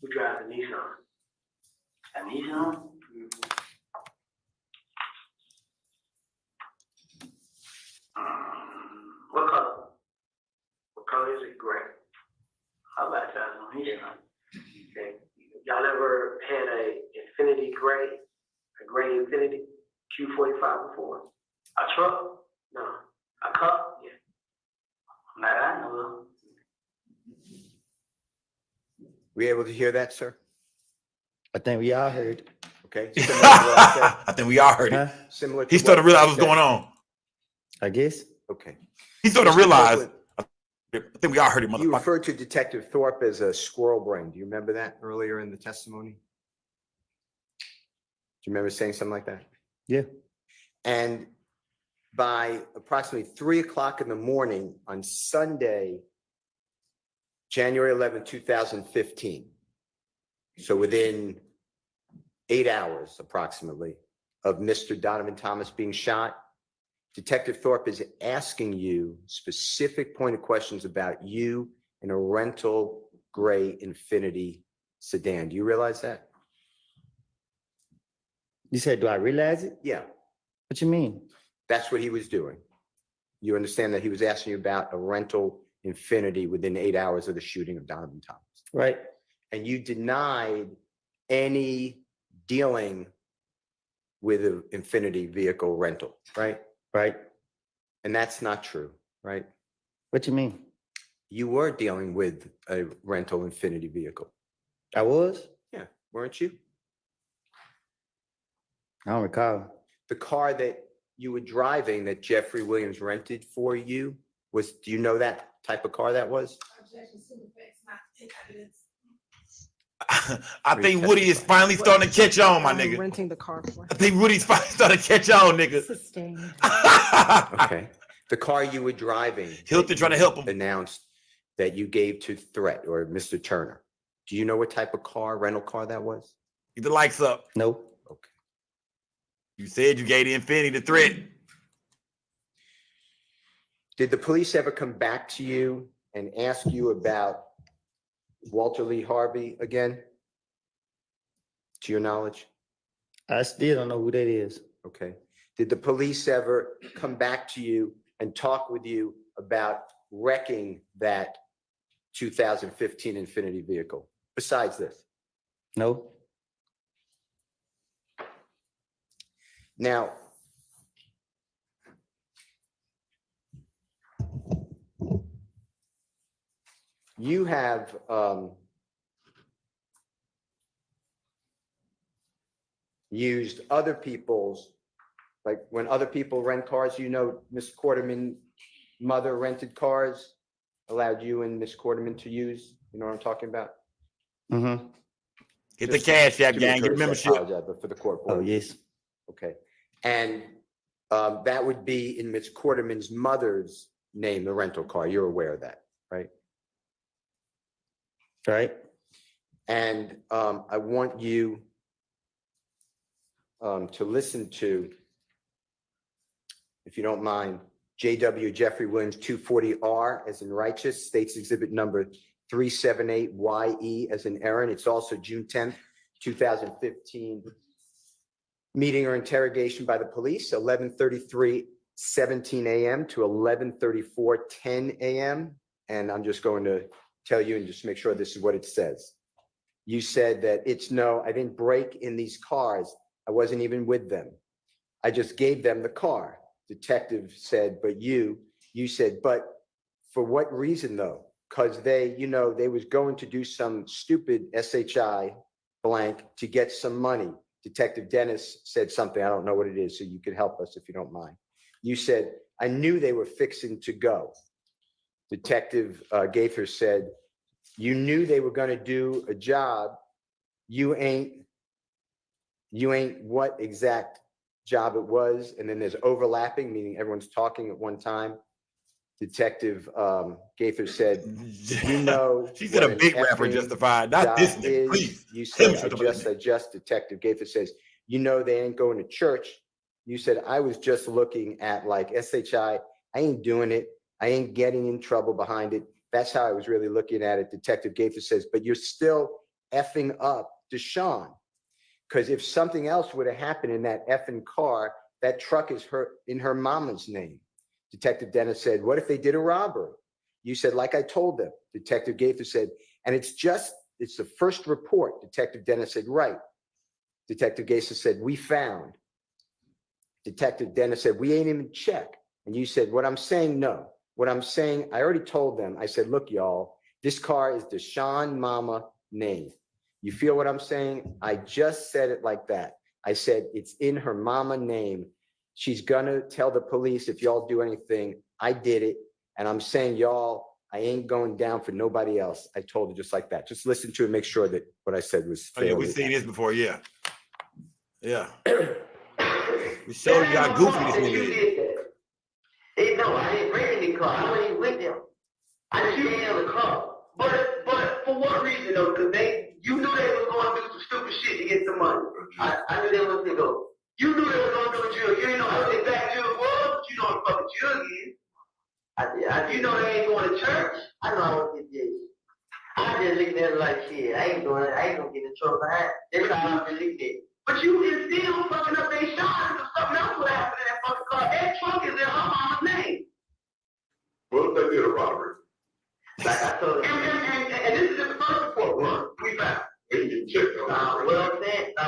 We drive a Nissan. A Nissan? What color? What color is it? Gray. How about that on Nissan? Okay. Y'all ever had a Infinity Gray? A gray Infinity Q45 before? A truck? No. A cup? Yeah. Not that I know of. We able to hear that, sir? I think we all heard. Okay. Similar to what I said? I think we all heard it. Huh? Similar to He started to what I realize what's said? going on. I guess. Okay. He started to Mr. realize. Copeland, I think we all heard it, you motherfucker. referred to Detective Thorpe as a squirrel brain. Do you remember that earlier in the testimony? Do you remember saying something like that? Yeah. And by approximately 3 o'clock in the morning on Sunday, January 11, 2015, so within 8 hours approximately of Mr. Donovan Thomas being shot, Detective Thorpe is asking you specific pointed questions about you in a rental gray Infinity sedan. Do you realize that? You said, do I realize it? Yeah, What you mean? that's what he was doing. You understand that he was asking you about a rental Infinity within 8 hours of the shooting of Donovan Thomas. Right. And you denied any dealing with an Infinity vehicle rental, right? Right. And that's not true, right? What you mean? You were dealing with a rental Infinity vehicle. I was? Yeah, weren't you? I don't recall. The car that you were driving that Jeffrey Williams rented for you was, do you know that type of car that was? I think Woody is finally starting to catch on, my nigga. Renting the car for. I think Woody's finally starting to catch on, nigga. Sustained. Okay. The car you were driving. Hilton trying to help him. Announced that you gave to Threat or Mr. Turner. Do you know what type of car, rental car that was? Get the lights up. Nope. Okay. You said you gave the Infinity to Threat. Did the police ever come back to you and ask you about Walter Lee Harvey again? To your knowledge? I still don't know who that is. Okay. Did the police ever come back to you and talk with you about wrecking that 2015 Infinity vehicle besides this? No. Now, you have used other people's, like when other people rent cars, you know, Miss Quarterman mother rented cars, allowed you and Miss Quarterman to use, you know what I'm talking about? Mm-hmm. Get the cash app, Give me a gang. Get the courtesy, I membership. apologize, but for the court. Oh, yes. Okay. And that would be in Miss Quarterman's mother's name, the rental car. You're aware of that, right? Right. And I want you to listen to, if you don't mind, JW Jeffrey Williams 240R as in righteous, states exhibit number 378YE as in Aaron. It's also June 10th, 2015 meeting or interrogation by the police, 11:33:17 a.m. to 11:34:10 a.m. And I'm just going to tell you and just make sure this is what it says. You said that I didn't break in these cars. I wasn't even with them. I just gave them the car. Detective said, but you said, but for what reason though? Because they was going to do some stupid SHI blank to get some money. Detective Dennis said something, I don't know what it is, so you could help us if you don't mind. You said, I knew they were fixing to go. Detective Gaither said, you knew they were going to do a job. You ain't what exact job it was. And then there's overlapping, meaning everyone's talking at one time. Detective Gaither said, she said a big rapper justified, not this nigga, please. You said, I just, Detective Gaither says, they ain't going to church. You said, I was just looking at like SHI. I ain't doing it. I ain't getting in trouble behind it. That's how I was really looking at it. Detective Gaither says, but you're still effing up Deshaun. Because if something else would have happened in that effing car, that truck is in her mama's name. Detective Dennis said, what if they did a robbery? You said, like I told them. Detective Gaither said, and it's the first report. Detective Dennis said, right. Detective Gaither said, we found. Detective Dennis said, we ain't even check. And you said, what I'm saying, no. What I'm saying, I already told them. I said, look, y'all, this car is Deshaun Mama name. You feel what I'm saying? I just said it like that. I said, it's in her mama name. She's gonna tell the police if y'all do anything. I did it. And I'm saying, y'all, I ain't going down for nobody else. I told her just like that. Just listen to it, make sure that what I said was fair. Oh, yeah, we've seen this before, yeah. Yeah. We showed you how goofy this nigga is. Hey, no, I didn't bring any car. I wasn't even with them. I didn't stay in the car. But for what reason though? Because you knew they was going to do some stupid shit to get some money. I knew they was going to go. You knew they was going to do a drill. You didn't know how they back jug was, but you know what the fucking jug is. You know they ain't going to church. I know I won't get this. I just looking at it like shit. I ain't going to get in trouble behind. That's how I'm just looking at it. But you is still fucking up their shots or something else would happen in that fucking car. That truck is in her mama's name. What if they did a robbery? Like I told you. And this is the first report run. We found. They can check on what I'm saying. I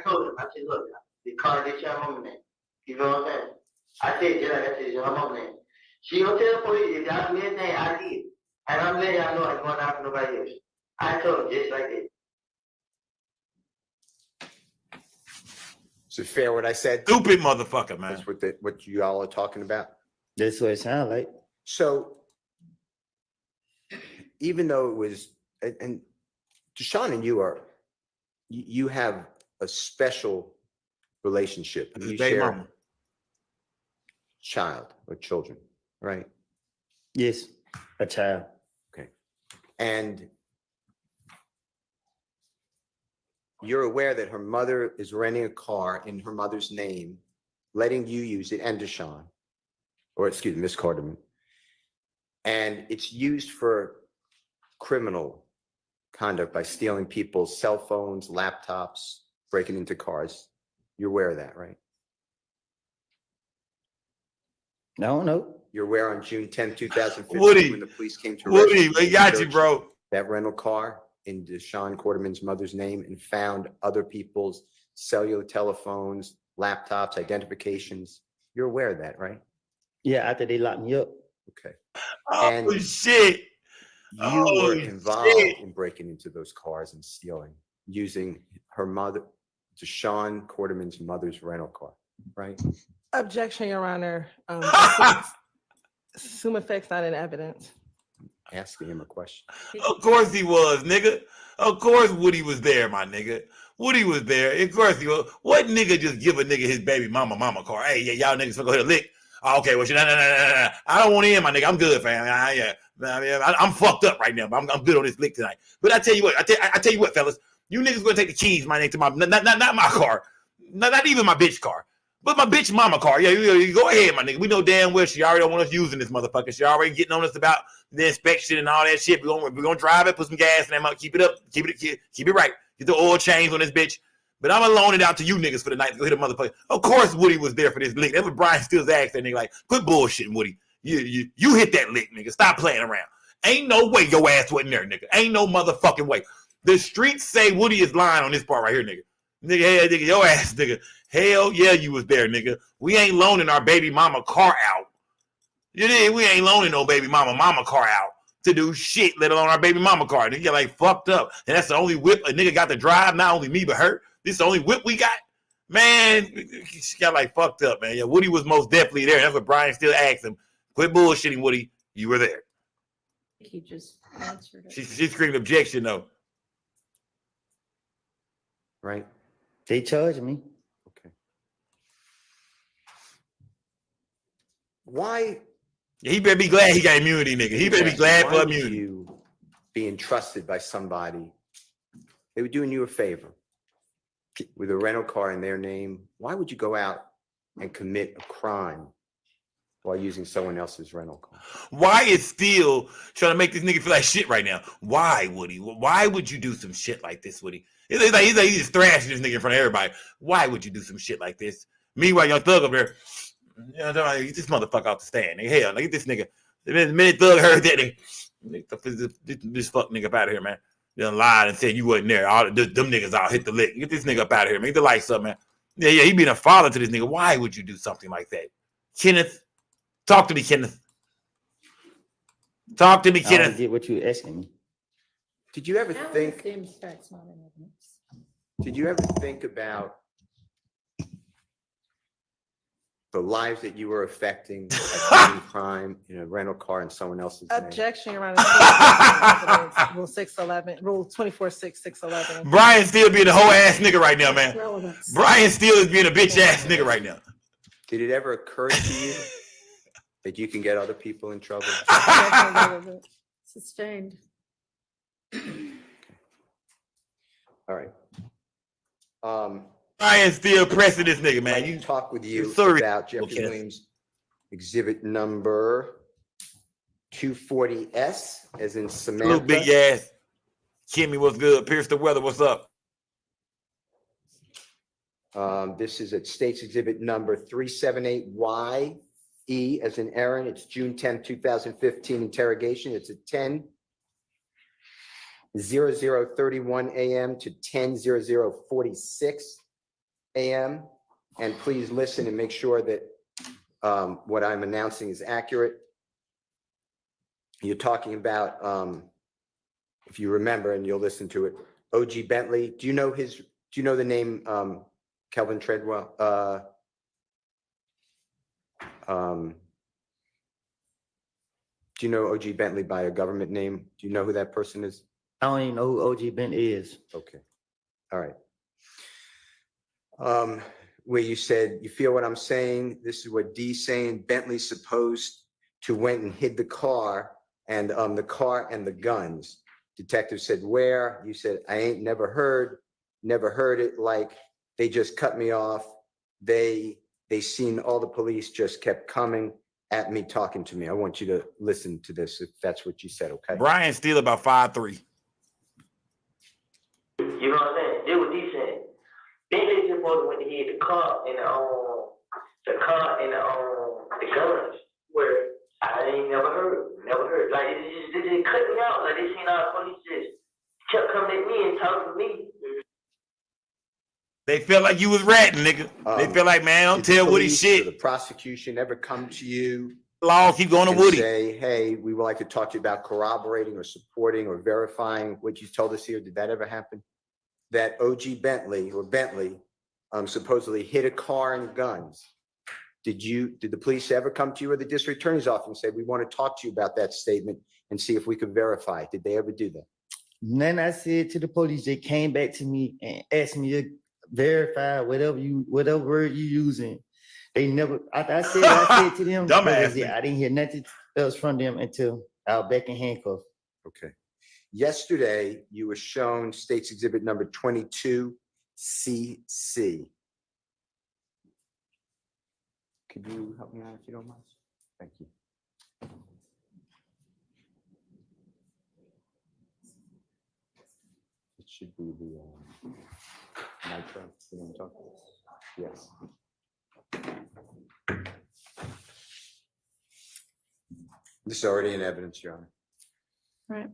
told him. I said, look, the car is your mama's name. You know what I'm saying? I said, just like I said, your mama's name. She gonna tell the police if y'all do anything, I did. And I'm letting y'all know I ain't going out for nobody else. I told him just like that. Is it fair what I said? Stupid motherfucker, man. That's what you all are talking about. That's what it sounds like. So even though it was, and Deshaun and you have a special relationship. You share mama. Child or children, right? Yes, a child. Okay. And you're aware that her mother is renting a car in her mother's name, letting you use it, and Deshaun, or excuse me, Miss Courtroom. And it's used for criminal conduct by stealing people's cell phones, laptops, breaking into cars. You're aware of that, right? No. You're aware on June 10, 2015, Woody, when the police came to Woody, we got you, bro. That rental car in Deshaun Quarterman's mother's name and found other people's cellular telephones, laptops, identifications. You're aware of that, right? Yeah, after they locked me up. Okay. Oh, and shit. You were involved in breaking into those cars and stealing, using her mother, Deshaun Quarterman's mother's rental car, right? Objection, Your Honor. Assume effects not in evidence. Asking him a question. Of course he was, nigga. Of course Woody was there, my nigga. Woody was there. Of course he was. What nigga just give a nigga his baby mama car? Hey, yeah, y'all niggas go ahead and lick. Oh, okay, well, nah. I don't want in, my nigga. I'm good, fam. I'm fucked up right now, but I'm good on this lick tonight. But I tell you what, I tell you what, fellas. You niggas gonna take the keys, my nigga, to my not my car. not even my bitch car, but my bitch mama car. Yeah, you go ahead, my nigga. We know damn well she already don't want us using this motherfucker. She already getting on us about the inspection and all that shit. We're gonna drive it, put some gas in that mouth, keep it up, keep it right. Get the oil change on this bitch. But I'm gonna loan it out to you niggas for the night to go hit a motherfucker. Of course, Woody was there for this lick. That's what Brian Stills asked that nigga, like, quit bullshitting, Woody. You hit that lick, nigga. Stop playing around. Ain't no way your ass wasn't there, nigga. Ain't no motherfucking way. The streets say Woody is lying on this part right here, nigga. Nigga, hey, nigga, your ass, nigga. Hell yeah, you was there, nigga. We ain't loaning our baby mama car out. You know, we ain't loaning no baby mama car out to do shit, let alone our baby mama car. Nigga, like fucked up. And that's the only whip a nigga got to drive, not only me, but her. This is the only whip we got. Man, she got like fucked up, man. Yeah, Woody was most definitely there. That's what Brian still asked him. Quit bullshitting, Woody. You were there. He just answered it. She screamed objection, though. Right? They charged me. Okay. Why? Yeah, he better be glad he got immunity, nigga. He better be glad for immunity. You being trusted by somebody, they were doing you a favor with a rental car in their name. Why would you go out and commit a crime while using someone else's rental car? Why is Steele trying to make this nigga feel like shit right now? Why, Woody? Why would you do some shit like this, Woody? He's just thrashing this nigga in front of everybody. Why would you do some shit like this? Meanwhile, Young Thug up there, you know, get this motherfucker off the stand. Nigga, hell, get this nigga. The minute Thug heard that, this fuck nigga up out of here, man. They done lied and said you wasn't there. All them niggas all hit the lick. Get this nigga up out of here, man. Get the lights up, man. Yeah, he being a father to this nigga. Why would you do something like that? Kenneth, talk to me, Kenneth. Talk to me, I Kenneth. don't get what you're asking me. Did you ever think? That's not in evidence. Did you ever think about the lives that you were affecting by committing crime in a rental car in someone else's name? Objection, Your Honor. Rule 611, Rule 24-6-611. Brian still being a whole ass nigga right now, man. Relevance. Brian still is being a bitch ass nigga right now. Did it ever occur to you that you can get other people in trouble? Sustained. All right. Brian still pressing this nigga, man. You talk with you Sorry. about Jeffrey Williams exhibit number 240S, as in Samantha. Little big ass. Kimmy, what's good? Pierce the weather, what's up? This is at State's exhibit number 378YE, as in Aaron. It's June 10, 2015 interrogation. It's at 10:00:31 a.m. to 10:00:46 a.m. And please listen and make sure that what I'm announcing is accurate. You're talking about, if you remember, and you'll listen to it, O.G. Bentley. Do you know the name Kelvin Treadwell? Do you know O.G. Bentley by a government name? Do you know who that person is? I don't even know who OG Bentley is. Okay. All right. Where you said, you feel what I'm saying? This is what D's saying. Bentley's supposed to went and hid the car and the guns. Detective said, where? You said, I ain't never heard it. Like they just cut me off. They seen all the police just kept coming at me, talking to me. I want you to listen to this if that's what you said, okay? Brian still about 5'3". You know what I'm saying? Did what he said. Bentley just went to hit the car and the guns. Where I ain't never heard. Like it just cut me out. Like they seen all the police just kept coming at me and talking to me. They felt like you was ratting, nigga. They feel like, man, don't tell Woody shit. The prosecution ever come to you? Law keep going to and Woody. Say, hey, we would like to talk to you about corroborating or supporting or verifying what you told us here. Did that ever happen? That OG Bentley supposedly hit a car and guns. Did the police ever come to you or the district attorney's office and say, we want to talk to you about that statement and see if we could verify it? Did they ever do that? Then I said to the police, they came back to me and asked me to verify whatever word you using. They never, I said to them, dumbass. I didn't hear nothing else from them until I was back in handcuffs. Okay. Yesterday, you were shown State's exhibit number 22CC. Could you help me out if you don't mind? Thank you. It should be the nitro. You know what I'm talking about? Yes. This is already in evidence, Your Honor. Right.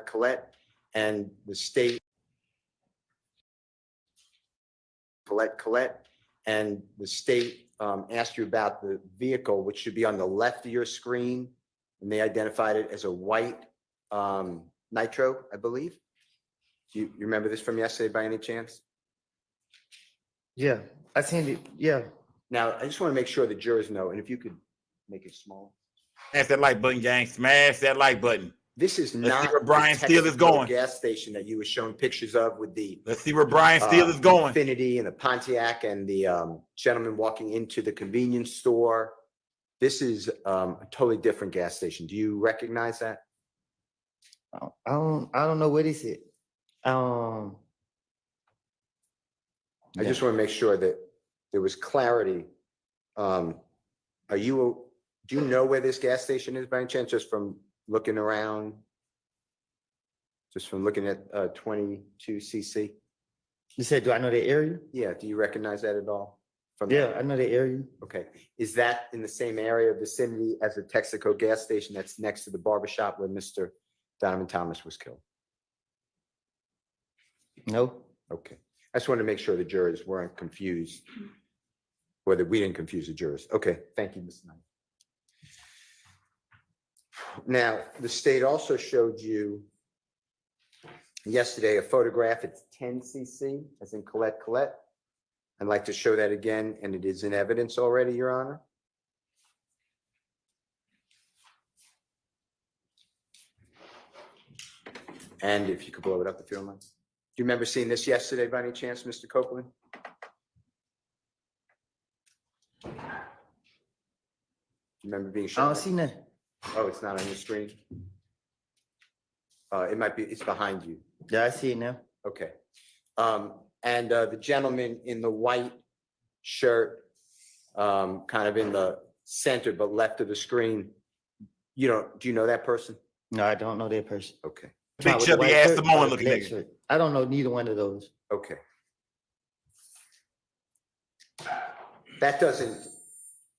Colette, and the state. Colette, and the state asked you about the vehicle, which should be on the left of your screen, and they identified it as a white nitro, I believe. Do you remember this from yesterday by any chance? Yeah, I seen it. Yeah. Now, I just want to make sure the jurors know, and if you could make it small. Smash that like button, gang. Smash that like button. This is Let's see not where Brian the Steele is Texaco going. gas station that you were showing pictures of with the. Let's see where Brian Steele is going. Infinity and the Pontiac and the gentleman walking into the convenience store. This is a totally different gas station. Do you recognize that? I don't know what he said. I just want to make sure that there was clarity. Do you know where this gas station is by any chance, just from looking around? Just from looking at 22cc? You said, do I know the area? Yeah, do you recognize that at all? Yeah, I know the area. Okay, is that in the same area vicinity as the Texaco gas station that's next to the barbershop where Mr. Donovan Thomas was killed? No. Okay, I just wanted to make sure the jurors weren't confused, or that we didn't confuse the jurors. Okay, thank you, Ms. Knight. Now, the state also showed you yesterday a photograph. It's 10cc, as in Colette. I'd like to show that again, and it is in evidence already, Your Honor. And if you could blow it up if you don't mind. Do you remember seeing this yesterday by any chance, Mr. Copeland? Do you remember being shown? I don't see nothing. Oh, it's not on your screen? It might be, it's behind you. Yeah, I see it now. Okay. And the gentleman in the white shirt, kind of in the center but left of the screen, do you know that person? No, I don't know that person. Okay. Big chubby ass Samoan looking nigga. I don't know neither one of those. Okay. That doesn't,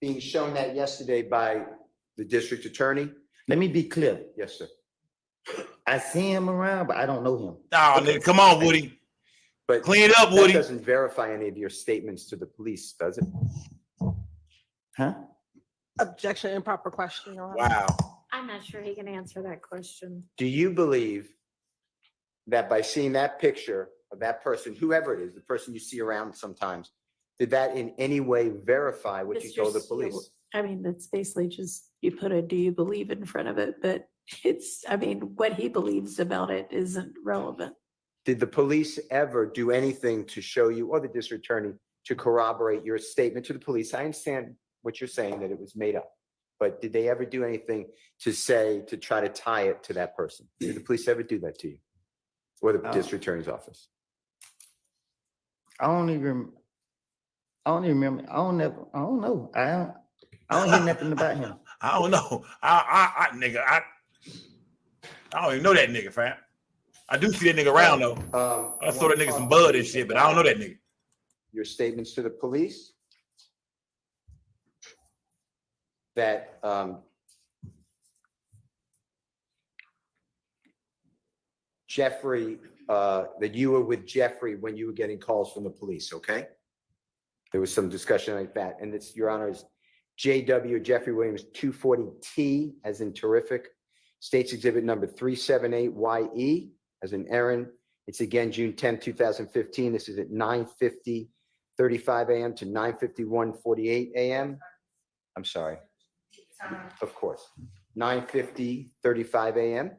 being shown that yesterday by the district attorney? Let me be clear. Yes, sir. I see him around, but I don't know him. Oh, nigga, come on, Woody. But clean it up, Woody. That doesn't verify any of your statements to the police, does it? Huh? Objection, improper question. Your Honor. Wow. I'm not sure he can answer that question. Do you believe that by seeing that picture of that person, whoever it is, the person you see around sometimes, did that in any way verify what you Mr. told the Steele, police? I mean, that's basically just, you put a do you believe in front of it, but what he believes about it isn't relevant. Did the police ever do anything to show you, or the district attorney, to corroborate your statement to the police? I understand what you're saying, that it was made up, but did they ever do anything to try to tie it to that person? Did the police ever do that to you? Or the district attorney's office? I don't even remember. I don't know. I don't hear nothing about him. I don't know. Nigga, I don't even know that nigga, fam. I do see that nigga around though. I saw that nigga some bud and shit, but I don't know that nigga. Your statements to the police that Jeffrey, that you were with Jeffrey when you were getting calls from the police, okay? There was some discussion like that, and it's, Your Honor, is JW Jeffrey Williams 240T, as in terrific, States Exhibit number 378YE, as in Aaron. It's again June 10, 2015. This is at 9:50:35 a.m. to 9:51:48 a.m. I'm sorry. Of course. 9:50:35 a.m.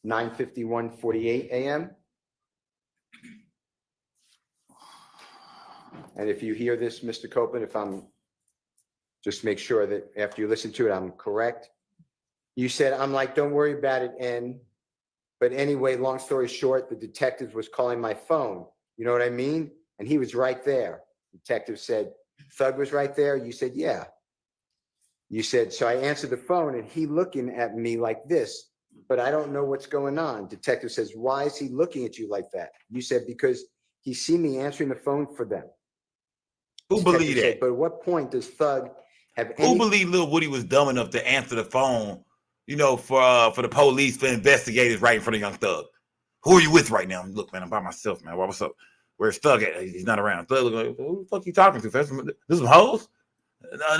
9:51:48 a.m. And if you hear this, Mr. Copeland, if I'm, just make sure that after you listen to it, I'm correct. You said, I'm like, don't worry about it, N. But anyway, long story short, the detective was calling my phone. You know what I mean? And he was right there. Detective said, Thug was right there. You said, yeah. You said, so I answered the phone and he looking at me like this, but I don't know what's going on. Detective says, why is he looking at you like that? You said, because he see me answering the phone for them. Who believed that? But at what point does Thug have Who believed Lil Woody was dumb enough to answer the phone, you know, for the police, for investigators right in front of Young Thug? Who are you with right now? Look, man, I'm by myself, man. What's up? Where's Thug at? He's not around. Thug, who the fuck you talking to? This some hoes? No.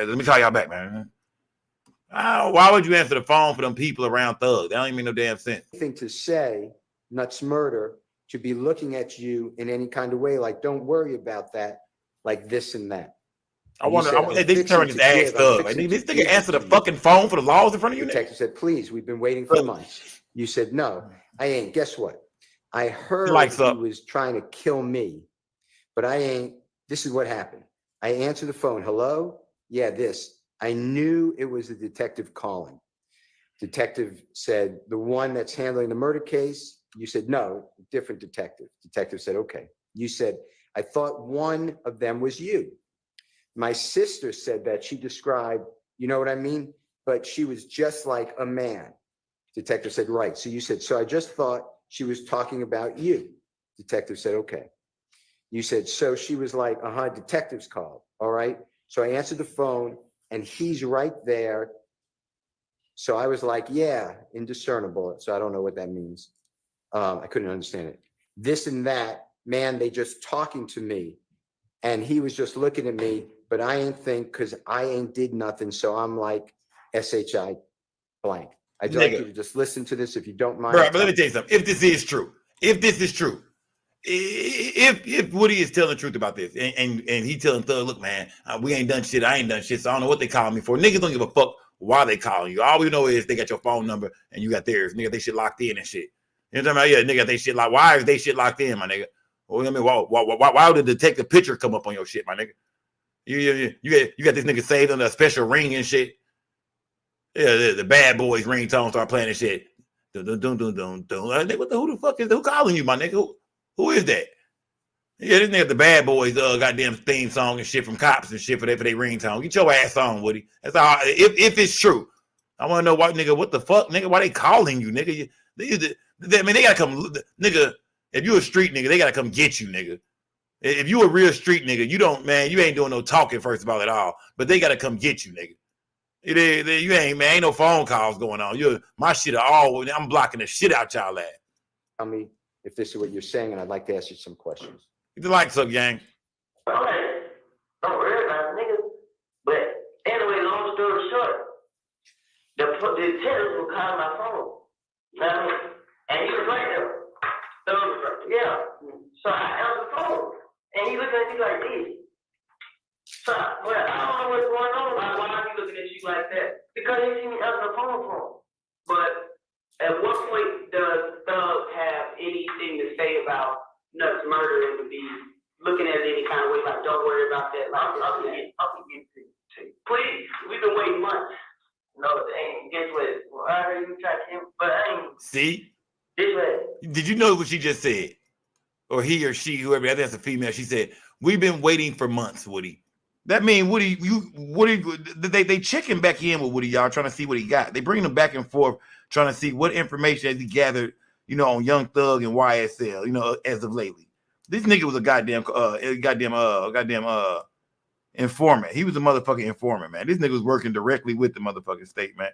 Let me call y'all back, man. Why would you answer the phone for them people around Thug? That don't even make no damn sense. Anything to say, Nuts Murder, to be looking at you in any kind of way, like, don't worry about that, like this and that. I wonder, they turn his ass Thug. Like, this nigga answer the fucking phone for the laws in front of you? Detective said, please, we've been waiting for months. You said, no, I ain't. Guess what? I heard he was trying to kill me, but I ain't. This is what happened. I answered the phone. Hello? Yeah, this. I knew it was the detective calling. Detective said, the one that's handling the murder case. You said, no, different detective. Detective said, okay. You said, I thought one of them was you. My sister said that she described, you know what I mean? But she was just like a man. Detective said, right. So you said, so I just thought she was talking about you. Detective said, okay. You said, so she was like, detective's called. All right. So I answered the phone and he's right there. So I was like, yeah, indiscernible. So I don't know what that means. I couldn't understand it. This and that, man, they just talking to me. And he was just looking at me, but I ain't think, because I ain't did nothing. So I'm like, SHI blank. I'd like you to just listen to this if you don't mind. Bro, but let me tell you something. If this is true, if Woody is telling the truth about this, and he telling Thug, look, man, we ain't done shit. I ain't done shit. So I don't know what they calling me for. Niggas don't give a fuck why they calling you. All we know is they got your phone number and you got theirs. Nigga, they shit locked in and shit. You know what I'm talking about? Yeah, nigga, they shit locked. Why is they shit locked in, my nigga? Well, I mean, why did the detective picture come up on your shit, my nigga? You got this nigga saved under a special ring and shit. Yeah, the bad boys ringtone start playing and shit. Dun, dun, dun, dun, dun, dun. Who the fuck is who calling you, my nigga? Who is that? Yeah, this nigga the bad boys goddamn theme song and shit from cops and shit for their ringtone. Get your ass on, Woody. That's all. If it's true, I want to know why, nigga. What the fuck, nigga? Why they calling you, nigga? They gotta come, nigga. If you a street nigga, they gotta come get you, nigga. If you a real street nigga, you ain't doing no talking first of all at all. But they gotta come get you, nigga. You ain't no phone calls going on. My shit are all. I'm blocking the shit out y'all ass. Tell me if this is what you're saying, and I'd like to ask you some questions. Get the lights up, gang. Okay. Don't worry about it, nigga. But anyway, long story short, the detective will call my phone. You know what I mean? And he was right there. So, yeah. So I answered the phone. And he looked at me like this. So, well, I don't know what's going on. Why are you looking at you like that? Because he see me answer the phone for him. But at what point does Thug have anything to say about Nuts Murder and to be looking at it any kind of way, like, don't worry about that. Like, I'll get to you. Please, we've been waiting months. No, ain't. Guess what? Well, I heard you try to, but I ain't. See? This way. Did you know what she just said? Or he or she, whoever, I think that's a female. She said, we've been waiting for months, Woody. That means Woody, they checking back in with Woody, y'all, trying to see what he got. They bring him back and forth, trying to see what information has he gathered, you know, on Young Thug and YSL, you know, as of lately. This nigga was a goddamn informant. He was a motherfucking informant, man. This nigga was working directly with the motherfucking state, man.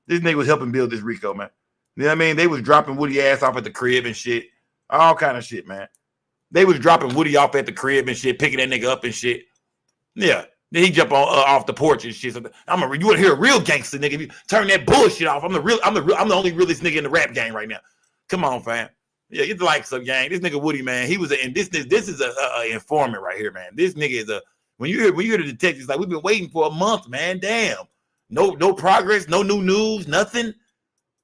This nigga was helping build this Rico, man. You know what I mean? They was dropping Woody ass off at the crib and shit. All kind of shit, man. They was dropping Woody off at the crib and shit, picking that nigga up and shit. Yeah. Then he jump on off the porch and shit. So you want to hear a real gangster, nigga? If you turn that bullshit off, I'm the only realest nigga in the rap game right now. Come on, fam. Yeah, get the likes up, gang. This nigga Woody, man, he was this is a informant right here, man. This nigga is when you hear the detectives, like, we've been waiting for a month, man. Damn. No progress, no new news, nothing.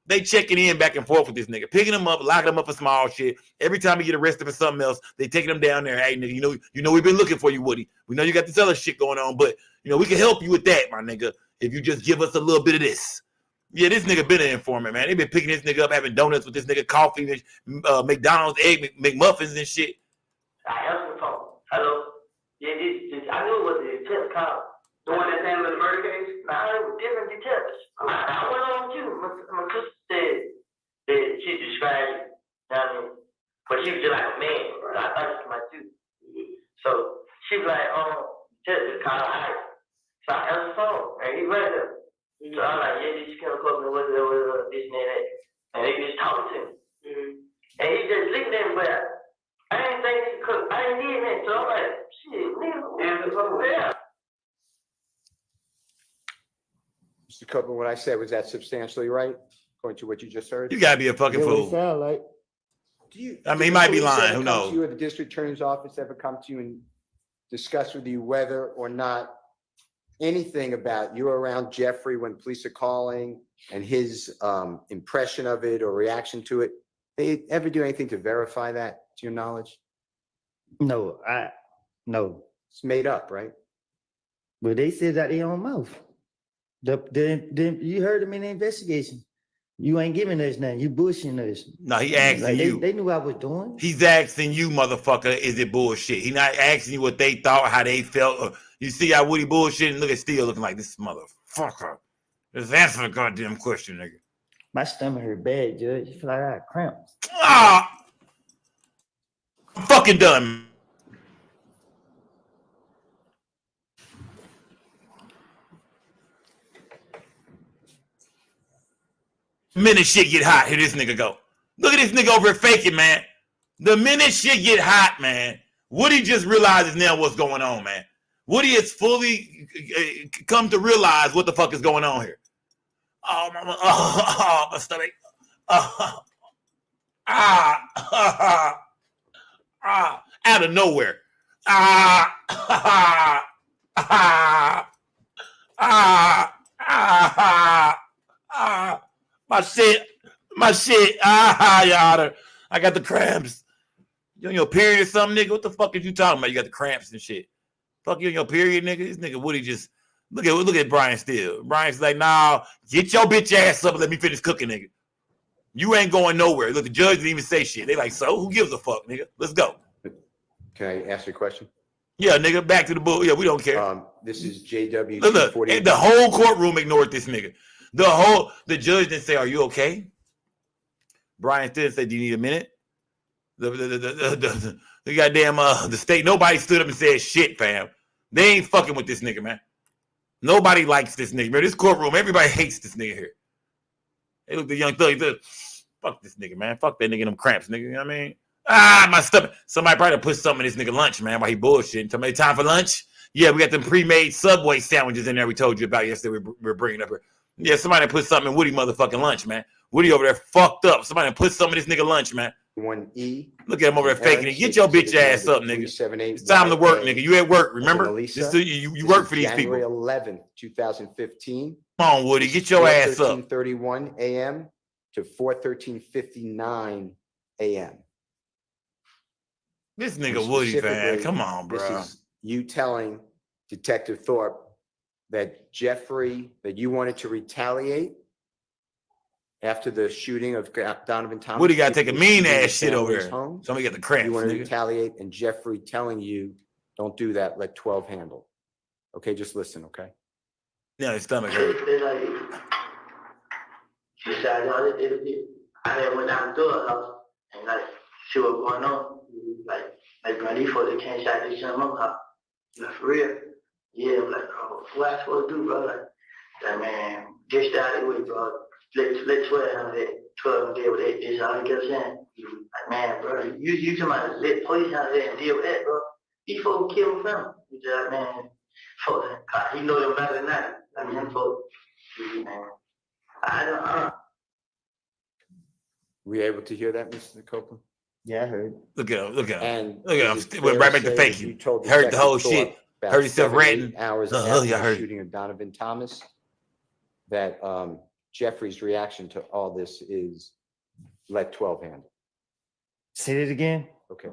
They checking in back and forth with this nigga, picking him up, locking him up for small shit. Every time he get arrested for something else, they taking him down there. Hey, nigga, you know we've been looking for you, Woody. We know you got this other shit going on, but we can help you with that, my nigga, if you just give us a little bit of this. Yeah, this nigga been an informant, man. They been picking this nigga up, having donuts with this nigga, coffee, McDonald's, egg McMuffins and shit. I answered the phone. Hello. Yeah, I knew it was the tip call. The one that's handling the murder case? Nah, it was different detectives. I went on with you. My sister said that she described it. But she was just like a man. I thought she was my too. So she was like, just call her. So I answered the phone. And he read it. So I was like, yeah, this chemical company, what this and that. And they just talking to him. And he just licked them, but I didn't think he could. I didn't need him. So I'm like, shit, nigga, yeah. Mr. Copeland, what I said, was that substantially right, according to what you just heard? You gotta be a fucking fool. Like. I mean, he might be lying. Who knows? You or the district attorney's office ever come to you and discuss with you whether or not anything about you were around Jeffrey when police are calling and his impression of it or reaction to it? They ever do anything to verify that, to your knowledge? No. It's made up, right? But they said that their own mouth. You heard them in the investigation. You ain't giving us nothing. You bullshitting us. No, he asking you. They knew what I was doing. He's asking you, motherfucker, is it bullshit? He not asking you what they thought, how they felt. You see how Woody bullshit and look at Steele looking like this motherfucker. Just answer the goddamn question, nigga. My stomach hurt bad, Judge. I feel like I got cramps. I'm fucking done. Minute shit get hot, here this nigga go. Look at this nigga over here faking, man. The minute shit get hot, man, Woody just realizes now what's going on, man. Woody has fully come to realize what the fuck is going on here. Oh, my stomach. Out of nowhere. My shit. Yada. I got the cramps. You on your period or something, nigga? What the fuck is you talking about? You got the cramps and shit. Fuck you on your period, nigga. This nigga Woody just look at Brian Steele. Brian's like, nah, get your bitch ass up and let me finish cooking, nigga. You ain't going nowhere. Look, the judge didn't even say shit. They like, so who gives a fuck, nigga? Let's go. Can I ask you a question? Yeah, nigga, back to the bull. Yeah, we don't care. This is JW. Look, the whole courtroom ignored this nigga. The judge didn't say, are you okay? Brian Steele said, do you need a minute? The goddamn the state, nobody stood up and said shit, fam. They ain't fucking with this nigga, man. Nobody likes this nigga, man. This courtroom, everybody hates this nigga here. They look at the young thug, he said, fuck this nigga, man. Fuck that nigga, them cramps, nigga. You know what I mean? My stomach. Somebody probably put something in this nigga lunch, man, while he bullshitting. Somebody time for lunch? Yeah, we got them pre-made Subway sandwiches in there we told you about yesterday. We're bringing up here. Yeah, somebody put something in Woody motherfucking lunch, man. Woody over there fucked up. Somebody put something in this nigga lunch, man. 1E. Look at him over there faking it. Get your bitch ass up, nigga. It's time to work, nigga. You at work, remember? You work for these people. January 11th, 2015. Come on, Woody. Get your ass up. 4:13:31 a.m. to 4:13:59 a.m. This nigga Woody, man. Come on, bro. This is you telling Detective Thorpe that Jeffrey, that you wanted to retaliate after the shooting of Donovan Thomas. Woody got to take a mean ass shit over there. Somebody got the cramps. You want to retaliate, and Jeffrey telling you, don't do that, let 12 handle. Okay, just listen, okay? Yeah, his stomach hurt. She said, I then went down to her house and like see what's going on. Like bro, these folks can't shot this shit in my house. Like for real. Yeah, I'm like, bro, what I supposed to do, bro? Like man, get out of the way, bro. Let 12 handle that. 12 deal with that. That's all he kept saying. Like, man, bro, you somebody let police handle that and deal with that, bro. These folks kill him from. He's like, man, fuck that. He know them better than that. I mean, him folks, man. I don't. Were you able to hear that, Mr. Copeland? Yeah, I heard. Look at him. Look at him. And look at him. Went right back to fake you. Heard the whole shit. Heard himself ranting. Hours after the shooting of Donovan Thomas, that Jeffrey's reaction to all this is let 12 handle. Say it again. Okay.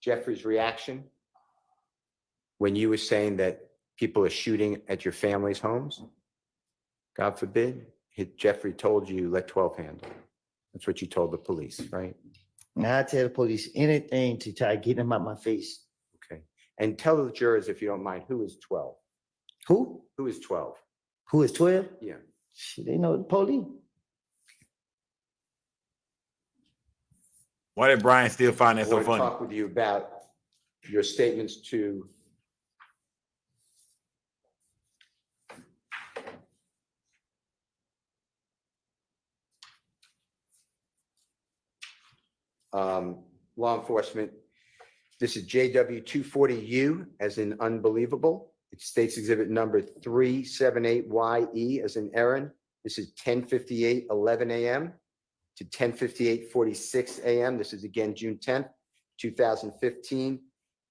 Jeffrey's reaction when you were saying that people are shooting at your family's homes, God forbid, Jeffrey told you let 12 handle. That's what you told the police, right? Now I tell the police anything to try to get them out my face. Okay. And tell the jurors, if you don't mind, who is 12? Who? Who is 12? Who is 12? Yeah. Shit, they know the police. Why did Brian still find that I so want to funny? talk with you about your statements to law enforcement. This is JW 240U as in unbelievable. It states exhibit number 378YE as in Aaron. This is 10:58:11 a.m. to 10:58:46 a.m. This is again June 10th, 2015.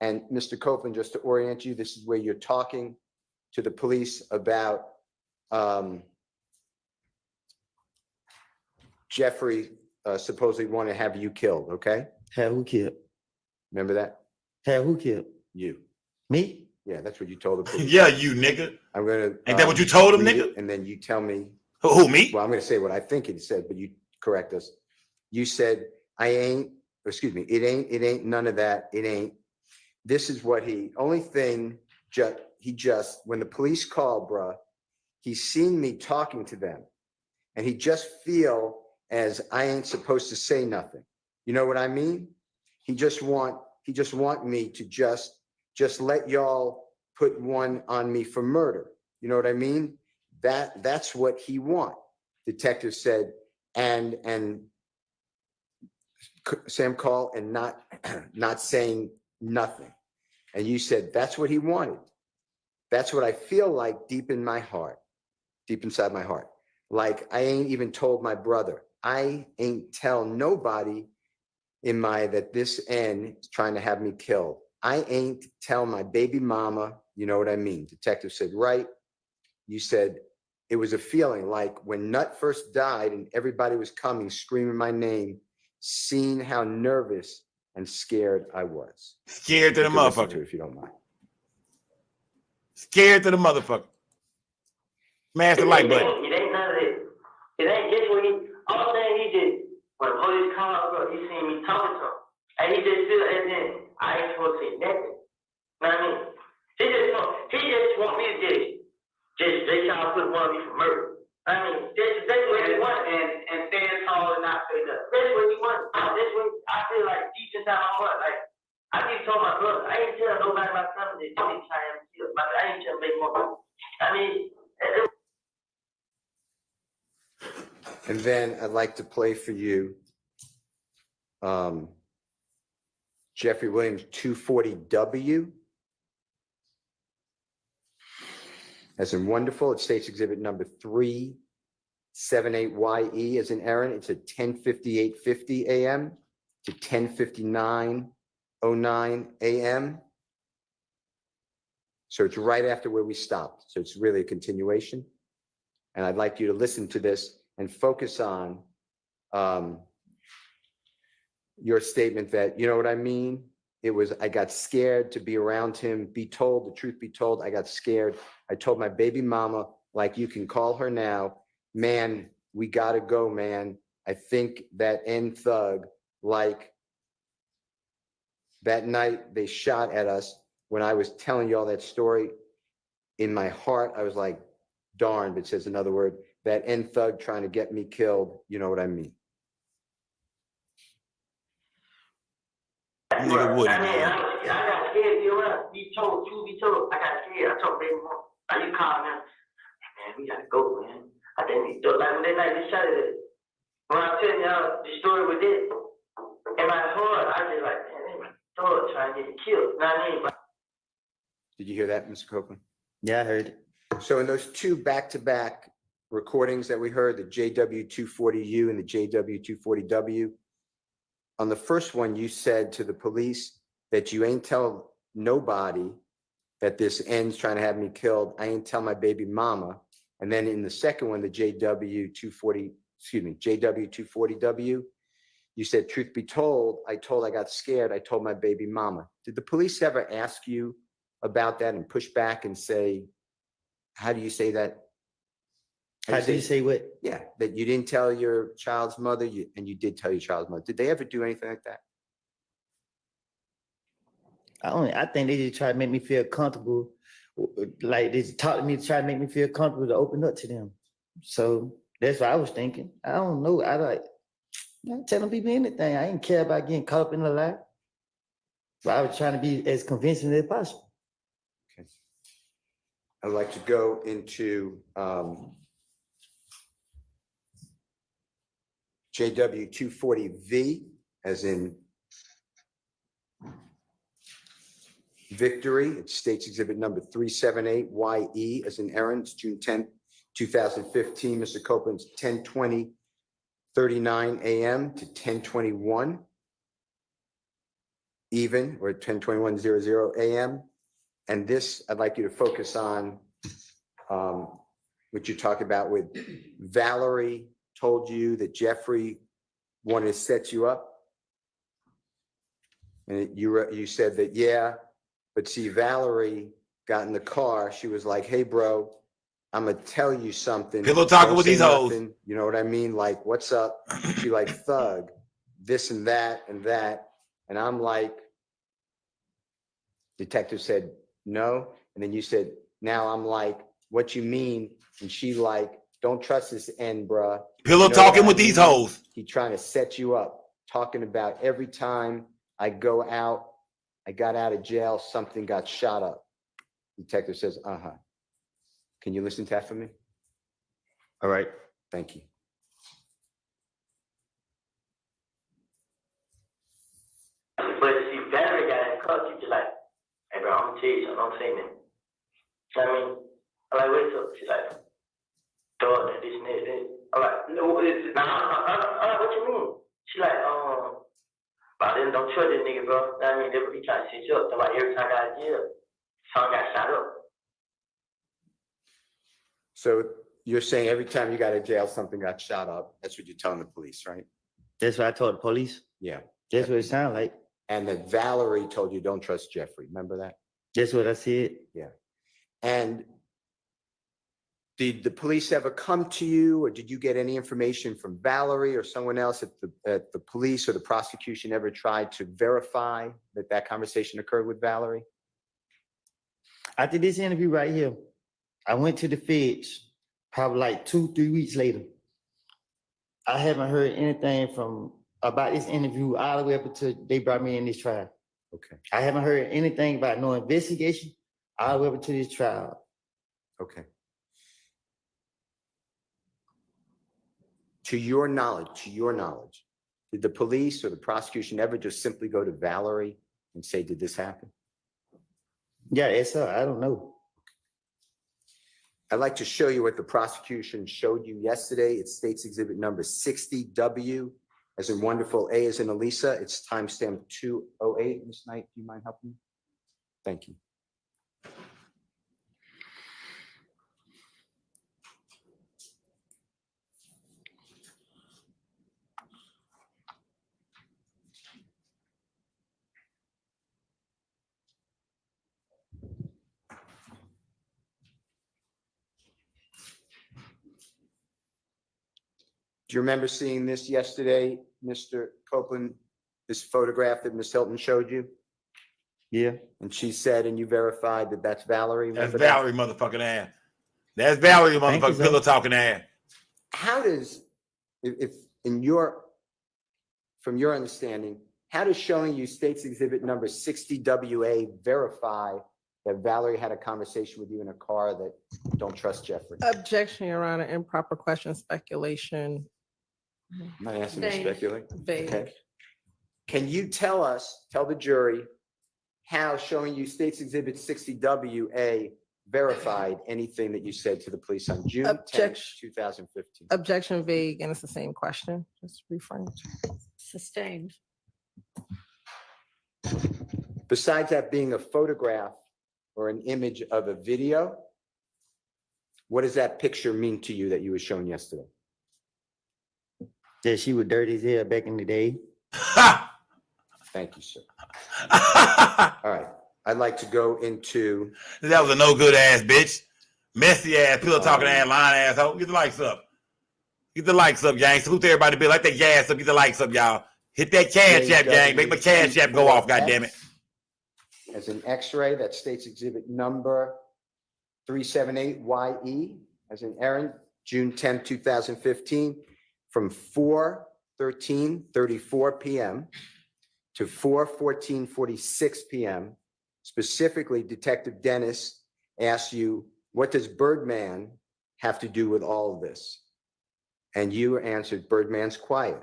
And Mr. Copeland, just to orient you, this is where you're talking to the police about Jeffrey supposedly want to have you killed, okay? Have who killed? Remember that? Have who killed? You. Me? Yeah, that's what you told the police. Yeah, you nigga. I'm gonna. Ain't that what you told him, read nigga? it, and then you tell me. Who, me? Well, I'm gonna say what I think it said, but you correct us. You said, I ain't, excuse me, it ain't none of that. It ain't. This is what only thing, when the police called, bruh, he's seen me talking to them and he just feel as I ain't supposed to say nothing. You know what I mean? He just want me to just let y'all put one on me for murder. You know what I mean? That's what he want. Detective said, and Sam called and not saying nothing. And you said, that's what he wanted. That's what I feel like deep inside my heart. Like I ain't even told my brother. I ain't tell nobody that this N is trying to have me killed. I ain't tell my baby mama, you know what I mean? Detective said, right. You said, it was a feeling like when Nut first died and everybody was coming, screaming my name, seeing how nervous and scared I was. Scared to the motherfucker. To, if you don't mind. Scared to the motherfucker. Smash the like button. It ain't none of it. It ain't just what all thing he did. When the police come up, bro, he seen me talking to him. And he just feel, and then I ain't supposed to say nothing. You know what I mean? He just want me to they trying to put one of me for murder. I mean, that's what he want. And stand tall and not say that. That's what he want. That's what I feel like deep inside my heart. Like, I just told my brother, I ain't tell nobody about something that they trying to kill. I ain't tell make more. I mean, and then I'd like to play for you Jeffrey Williams 240W. As in wonderful, it states exhibit number 378YE as in Aaron. It's at 10:58:50 a.m. to 10:59:09 a.m. So it's right after where we stopped. So it's really a continuation. And I'd like you to listen to this and focus on your statement that, you know what I mean? It was, I got scared to be around him, be told, the truth be told, I got scared. I told my baby mama, like, you can call her now, man, we gotta go, man. I think that N thug, like that night they shot at us. When I was telling y'all that story, in my heart, I was like, darn, but it says another word, that N thug trying to get me killed, you know what I mean? Lil Woody, I got scared to be around. Be told. I got scared. I told baby mom, are you calling him? Man, we gotta go, man. I think we do. Like when they night they shot at it. When I'm telling y'all the story with it, in my heart, I just like, man, they my dog trying to get me killed. You know what I mean? Did you hear that, Mr. Copeland? Yeah, I heard it. So in those two back-to-back recordings that we heard, the JW240U and the JW240W, on the first one, you said to the police that you ain't tell nobody that this N's trying to have me killed. I ain't tell my baby mama. And then in the second one, the JW240W, you said, truth be told, I got scared. I told my baby mama. Did the police ever ask you about that and push back and say, how do you say that? How do you say what? Yeah, that you didn't tell your child's mother and you did tell your child's mother. Did they ever do anything like that? I think they just try to make me feel comfortable. Like they just talk to me to try to make me feel comfortable to open up to them. So that's what I was thinking. I don't know. I ain't telling people anything. I ain't care about getting caught up in the lie. But I was trying to be as convincing as possible. Okay. I'd like to go into JW240V, as in Victory. It's State's Exhibit number 378YE, as in Aaron. It's June 10th, 2015. Mr. Copeland's 10:20:39 a.m. to 10:21 even, or 10:21:00 a.m. And this, I'd like you to focus on what you talked about with Valerie told you that Jeffrey wanted to set you up. And you said that, yeah, but see, Valerie got in the car. She was like, hey, bro, I'm going to tell you something. Pillow talking Don't with say these hoes. nothing. You know what I mean? Like, what's up? She like, thug, this and that and that. And I'm like, detective said, no. And then you said, now I'm like, what you mean? And she like, don't trust this end, bruh. Pillow talking with these hoes. He trying to set you up, talking about every time I go out, I got out of jail, something got shot up. Detective says, uh-huh. Can you listen to that for me? All right. Thank you. But see, Valerie got in the car, she just like, hey bro, I'm gonna tell you something, don't say nothing. You know what I mean? I'm like, what's up? She's like, dog, this and that. I'm like, no, what is it? Nah, what you mean? She like, but then don't trust this nigga, bro. You know what I mean? They be trying to set you up. So like, every time I got out of jail, son got shot up. So you're saying every time you got out of jail, something got shot up. That's what you're telling the police, right? That's what I told the police. Yeah. That's what it sounded like. And that Valerie told you, don't trust Jeffrey. Remember that? That's what I said. Yeah. And did the police ever come to you, or did you get any information from Valerie or someone else at the police or the prosecution ever tried to verify that that conversation occurred with Valerie? After this interview right here, I went to the feds probably like 2-3 weeks later. I haven't heard anything about this interview all the way up until they brought me in this trial. Okay. I haven't heard anything about no investigation all the way up until this trial. Okay. To your knowledge, did the police or the prosecution ever just simply go to Valerie and say, did this happen? Yeah, it's I don't know. I'd like to show you what the prosecution showed you yesterday. It's State's Exhibit number 60W, as in wonderful, A as in Elisa. It's timestamp 208. Ms. Knight, do you mind helping me? Thank you. Do you remember seeing this yesterday, Mr. Copeland, this photograph that Ms. Hilton showed you? Yeah. And she said, and you verified that that's Valerie? That's Valerie, motherfucking ass. That's Valerie, motherfucking pillow talking ass. How does, from your understanding, how does showing you State's Exhibit number 60WA verify that Valerie had a conversation with you in a car that don't trust Jeffrey? Objection, Your Honor, improper question, speculation. I'm not asking you to speculate. Vague. Okay. Can you tell the jury how showing you State's Exhibit 60WA verified anything that you said to the police on June 10th, 2015? Objection vague, and it's the same question. Just reframe. Sustained. Besides that being a photograph or an image of a video, What does that picture mean to you that you were shown yesterday? That she was dirty as hell back in the day. Thank you, sir. All right. I'd like to go into. That was a no good ass bitch. Messy ass, pillow talking ass, lying asshole. Get the likes up. Get the likes up, gang. Salute to everybody. Be like that gas up. Get the likes up, y'all. Hit that cash app, gang. Make my cash app go off, goddammit. As an X-ray that states exhibit number 378YE as an errand, June 10, 2015, from 4:13:34 p.m. to 4:14:46 p.m. Specifically, Detective Dennis asked you, what does Birdman have to do with all of this? And you answered, Birdman's quiet.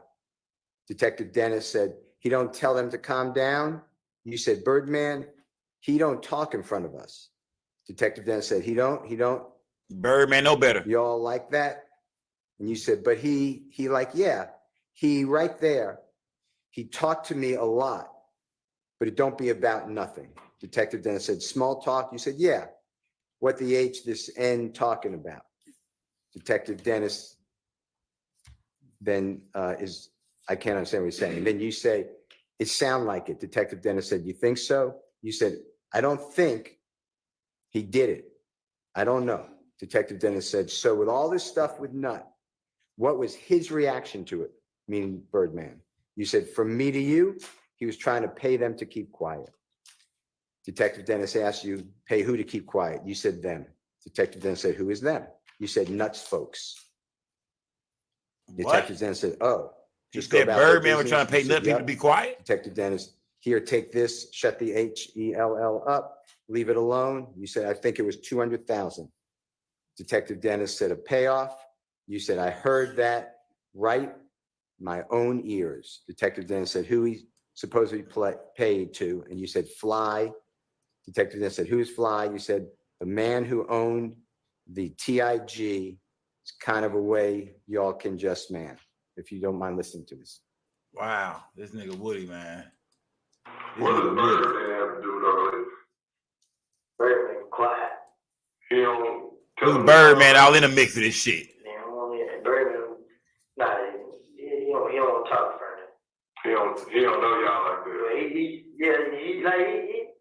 Detective Dennis said, he don't tell them to calm down. You said, Birdman, he don't talk in front of us. Detective Dennis said, he don't. Birdman, no better. You all like that? And you said, but he like, yeah, he right there. He talked to me a lot, but it don't be about nothing. Detective Dennis said, small talk. You said, yeah. What the H, this N talking about? Detective Dennis then I can't understand what he's saying. And then you say, it sound like it. Detective Dennis said, you think so? You said, I don't think he did it. I don't know. Detective Dennis said, so with all this stuff with Nut, what was his reaction to it? Meaning Birdman. You said, from me to you, he was trying to pay them to keep quiet. Detective Dennis asked you, pay who to keep quiet? You said them. Detective Dennis said, who is them? You said Nuts folks. Detective Dennis said, oh. Just said Birdman was trying to pay Nut people to be quiet? Detective Dennis, here, take this, shut the HELL up, leave it alone. You said, I think it was 200,000. Detective Dennis said, a payoff. You said, I heard that right my own ears. Detective Dennis said, who he supposedly paid to, and you said, Fly. Detective Dennis said, who's Fly? You said, the man who owned the TIG. It's kind of a way y'all can just man, if you don't mind listening to this. Wow, this nigga Woody, man. What does Birdman have to do with all this? Birdman quiet. He don't. Who's Birdman all in the mix of this shit? Birdman, nah, he don't talk for him. He don't know y'all like that.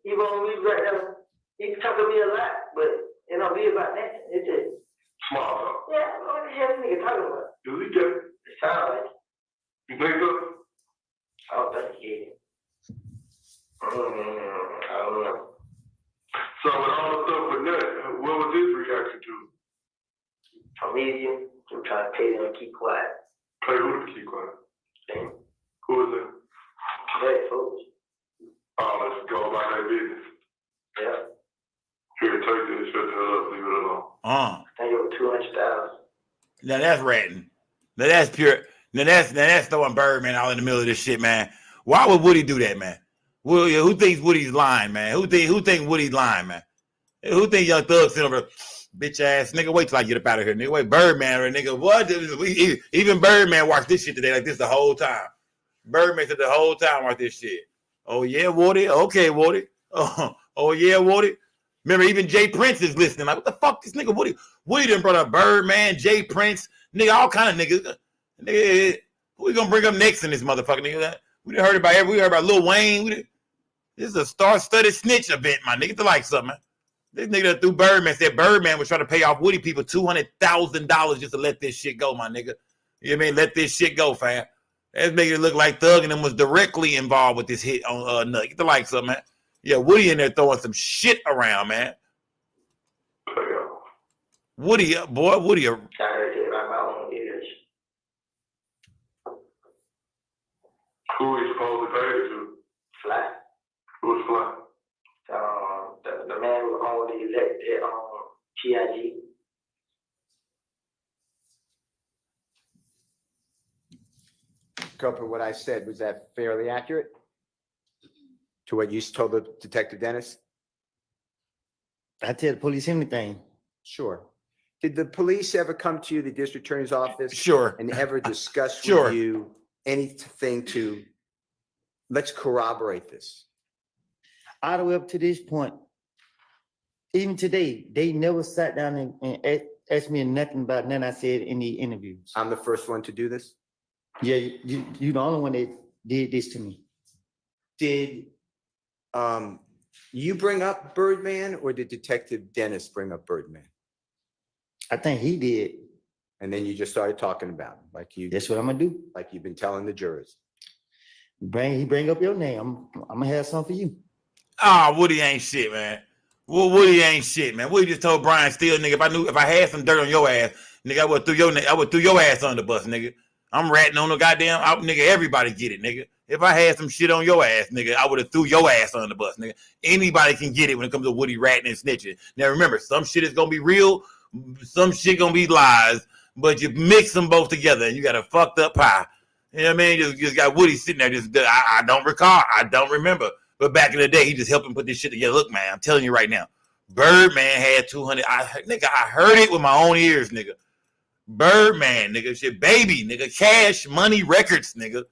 He won't be right there. He can talk to me a lot, but it don't be about that. It's just small talk. Yeah, what the hell this nigga talking about? Does he get it? It sounds like. You think so? I don't think he get it. I don't know. So with all the stuff with that, what was his reaction to? Comedian, I'm trying to pay them to keep quiet. Pay who to keep quiet? Damn. Who is that? Black folks. Oh, let's go about that business. Yeah. Here, take this, shut the hell up, leave it alone. I think it was 200,000. Now that's ratting. Now that's pure. Now that's throwing Birdman all in the middle of this shit, man. Why would Woody do that, man? Who thinks Woody's lying, man? Who think Woody's lying, man? Who think Young Thug sitting over, bitch ass nigga? Wait till I get up out of here, nigga. Wait, Birdman or nigga? What? Even Birdman watched this shit today like this the whole time. Birdman said the whole time watch this shit. Oh yeah, Woody. Okay, Woody. Oh yeah, Woody. Remember, even Jay Prince is listening. Like, what the fuck, this nigga Woody? Woody done brought up Birdman, Jay Prince, nigga, all kind of niggas. Nigga, who we gonna bring up next in this motherfucker, nigga? We done heard about we heard about Lil Wayne. This is a star-studded snitch event, my nigga. Get the likes up, man. This nigga that threw Birdman said Birdman was trying to pay off Woody people $200,000 just to let this shit go, my nigga. You know what I mean? Let this shit go, fam. That's making it look like Thug and them was directly involved with this hit on Nut. Get the likes up, man. Yeah, Woody in there throwing some shit around, man. Woody, boy, Woody. I heard it by my own ears. Who is supposed to pay it to? Fly. Who's Fly? The man who owned the elected TIG. Copa, what I said, was that fairly accurate to what you told the Detective Dennis? I tell the police anything. Sure. Did the police ever come to you, the district attorney's office? Sure. And ever discuss Sure. with you anything to, let's corroborate this? All the way up to this point, even today, they never sat down and asked me nothing about nothing I said in the interviews. I'm the first one to do this. Yeah, you the only one that did this to me. Did you bring up Birdman or did Detective Dennis bring up Birdman? I think he did. And then you just started talking about him, like you. That's what I'm gonna do. Like you've been telling the jurors. He bring up your name. I'm gonna have something for you. Ah, Woody ain't shit, man. Well, Woody ain't shit, man. Woody just told Brian Steele, nigga, if I had some dirt on your ass, nigga, I would threw your ass on the bus, nigga. I'm ratting on the goddamn nigga. Everybody get it, nigga. If I had some shit on your ass, nigga, I would have threw your ass on the bus, nigga. Anybody can get it when it comes to Woody ratting and snitching. Now remember, some shit is gonna be real, some shit gonna be lies, but you mix them both together and you got a fucked up pie. You know what I mean? Just got Woody sitting there. I don't recall. I don't remember. But back in the day, he just helped him put this shit together. Look, man, I'm telling you right now, Birdman had 200. I heard it with my own ears, nigga. Birdman, nigga, shit, baby, nigga, Cash Money Records, nigga.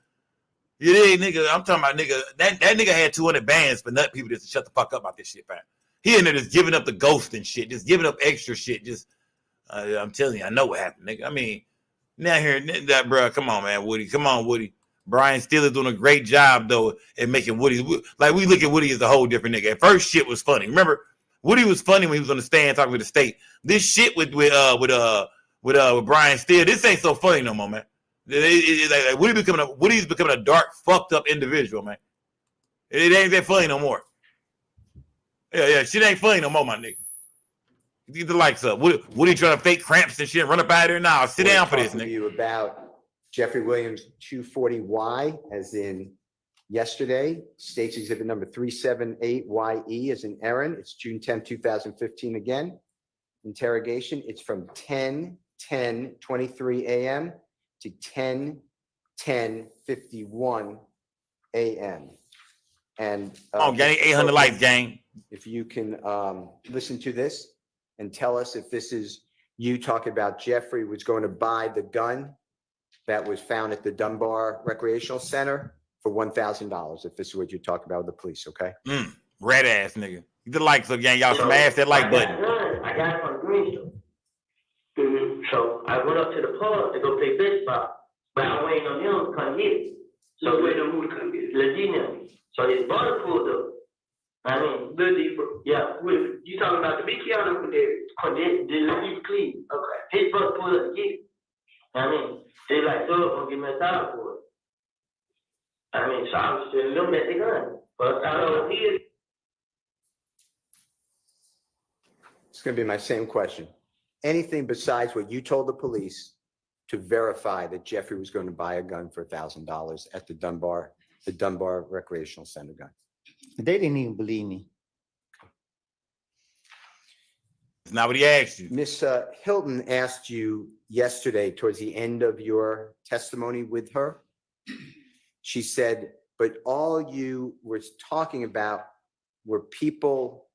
You dig, nigga? I'm talking about, nigga. That nigga had 200 bands for nut people just to shut the fuck up about this shit, man. He in there just giving up the ghost and shit, just giving up extra shit. Just, I'm telling you, I know what happened, nigga. I mean, now here, that, bro, come on, man, Woody, come on, Woody. Brian Steele is doing a great job though at making Woody, like we look at Woody as a whole different nigga. At first, shit was funny. Remember, Woody was funny when he was on the stand talking with the state. This shit with Brian Steele, this ain't so funny no more, man. Like Woody's becoming a dark, fucked up individual, man. It ain't that funny no more. Yeah, shit ain't funny no more, my nigga. Get the lights up. Woody trying to fake cramps and shit and run up out of there now. Sit down for this, nigga. You about Jeffrey Williams 240Y, as in yesterday. State's exhibit number 378YE, as in Aaron. It's June 10, 2015 again. Interrogation. It's from 10:23 a.m. to 10:51 a.m. And gang, 800 lights, gang. If you can listen to this and tell us if this is you talking about Jeffrey was going to buy the gun that was found at the Dunbar Recreational Center for $1,000. If this is what you're talking about with the police, okay? Red ass nigga. Get the likes up, gang. Y'all smash that like button. I got it from Greenstone. So I went up to the pub to go play baseball, but I'm waiting on him to come get it. So waiting on who to come get it? Ladino. So his brother pulled up. I mean, yeah, you talking about the Vikiano the Ladino Cleveland. Okay. His brother pulled up to get it. I mean, they like, so gonna give me $1,000 for it. I mean, so I was still looking at the gun. But I don't know he is. It's going to be my same question. Anything besides what you told the police to verify that Jeffrey was going to buy a gun for $1,000 at the Dunbar Recreational Center gun? They didn't even believe me. It's not what he asked you. Miss Hilton asked you yesterday towards the end of your testimony with her. She said, but all you were talking about were people,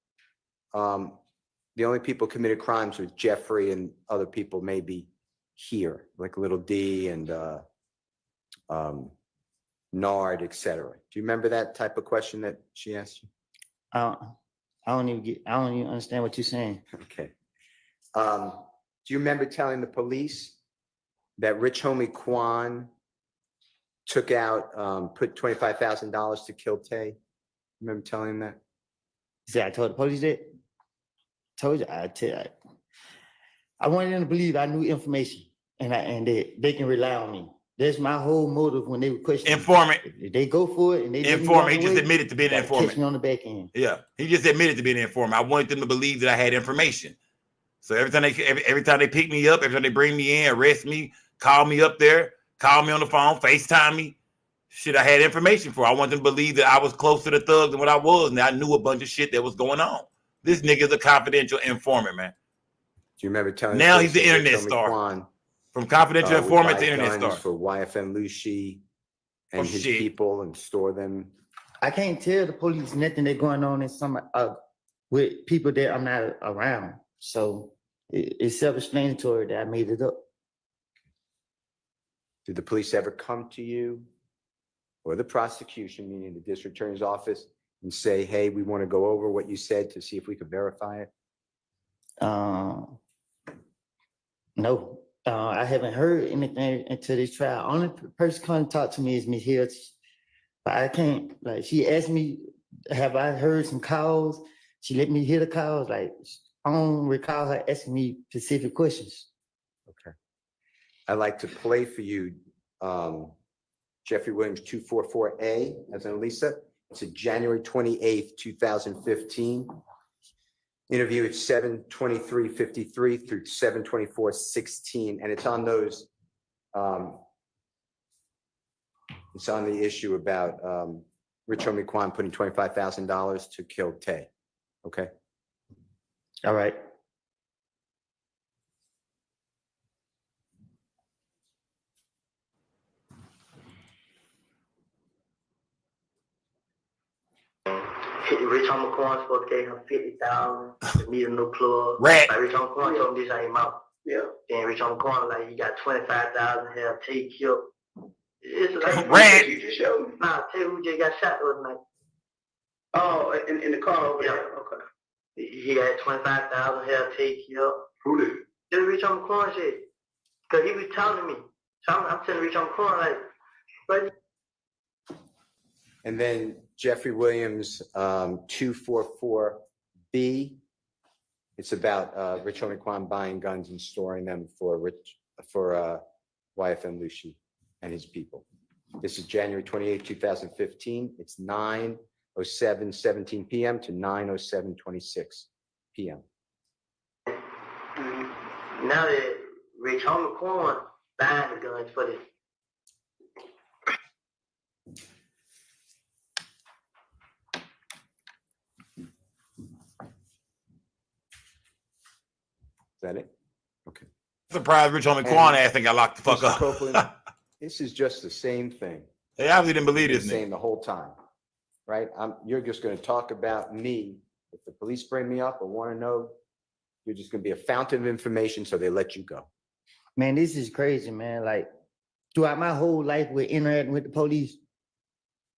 the only people committed crimes was Jeffrey and other people maybe here, like Little D and Nard, etc. Do you remember that type of question that she asked you? I don't even understand what you're saying. Okay. Do you remember telling the police that Rich Homie Quan took out, put $25,000 to kill Tay? Remember telling him that? See, I told the police that. Told you, I wanted them to believe I knew information and they can rely on me. That's my whole motive when they were questioning. Informant. If they go for it and they informant. He just admitted to being an informant. Catch me on the back end. Yeah, he just admitted to being an informant. I wanted them to believe that I had information. So every time they pick me up, every time they bring me in, arrest me, call me up there, call me on the phone, FaceTime me, shit, I had information for. I want them to believe that I was closer to the thugs than what I was, and I knew a bunch of shit that was going on. This nigga's a confidential informant, man. Do you remember telling? Now he's the internet star. From confidential informant to internet star. For YFN Lucy and his people and store them. I can't tell the police nothing that's going on in some with people that I'm not around. So it's self-explanatory that I made it up. Did the police ever come to you or the prosecution, meaning the district attorney's office, and say, hey, we want to go over what you said to see if we could verify it? No, I haven't heard anything until this trial. Only person come talk to me is Miss Hills. But I can't, like, she asked me, have I heard some calls? She let me hear the calls. Like, I don't recall her asking me specific questions. Okay. I'd like to play for you Jeffrey Williams 244A as an Elisa. It's a January 28th, 2015. Interview at 7:23:53 through 7:24:16, and it's on those. It's on the issue about Rich Homie Quan putting $25,000 to kill Tay. Okay. All right. Rich Homie Quan supposed to give him 50,000 to meet a new plug. Rat. Like Rich Homie Quan told him this ain't mouth. Yeah. Then Rich Homie Quan like he got 25,000 have Tay killed. It's like Rat. you just showed me. Nah, Tay who just got shot the other night. Oh, in the car over there. Okay. He got 25,000 have Tay killed. Who did? Just Rich Homie Quan said. Cause he was telling me. So I'm telling Rich Homie Quan like, but. And then Jeffrey Williams 244B. It's about Rich Homie Quan buying guns and storing them for YFN Lucy and his people. This is January 28, 2015. It's 9:07:17 p.m. to 9:07:26 p.m. Now that Rich Homie Quan buying the guns for this. Is that it? Okay. Surprised Rich Homie Quan ass think I locked the fuck Mr. up. Copeland, this is just the same thing. They obviously didn't believe You've this been saying nigga. the whole time, right? You're just going to talk about me. If the police bring me up or want to know, you're just going to be a fountain of information, so they let you go. Man, this is crazy, man. Like, throughout my whole life with interacting with the police,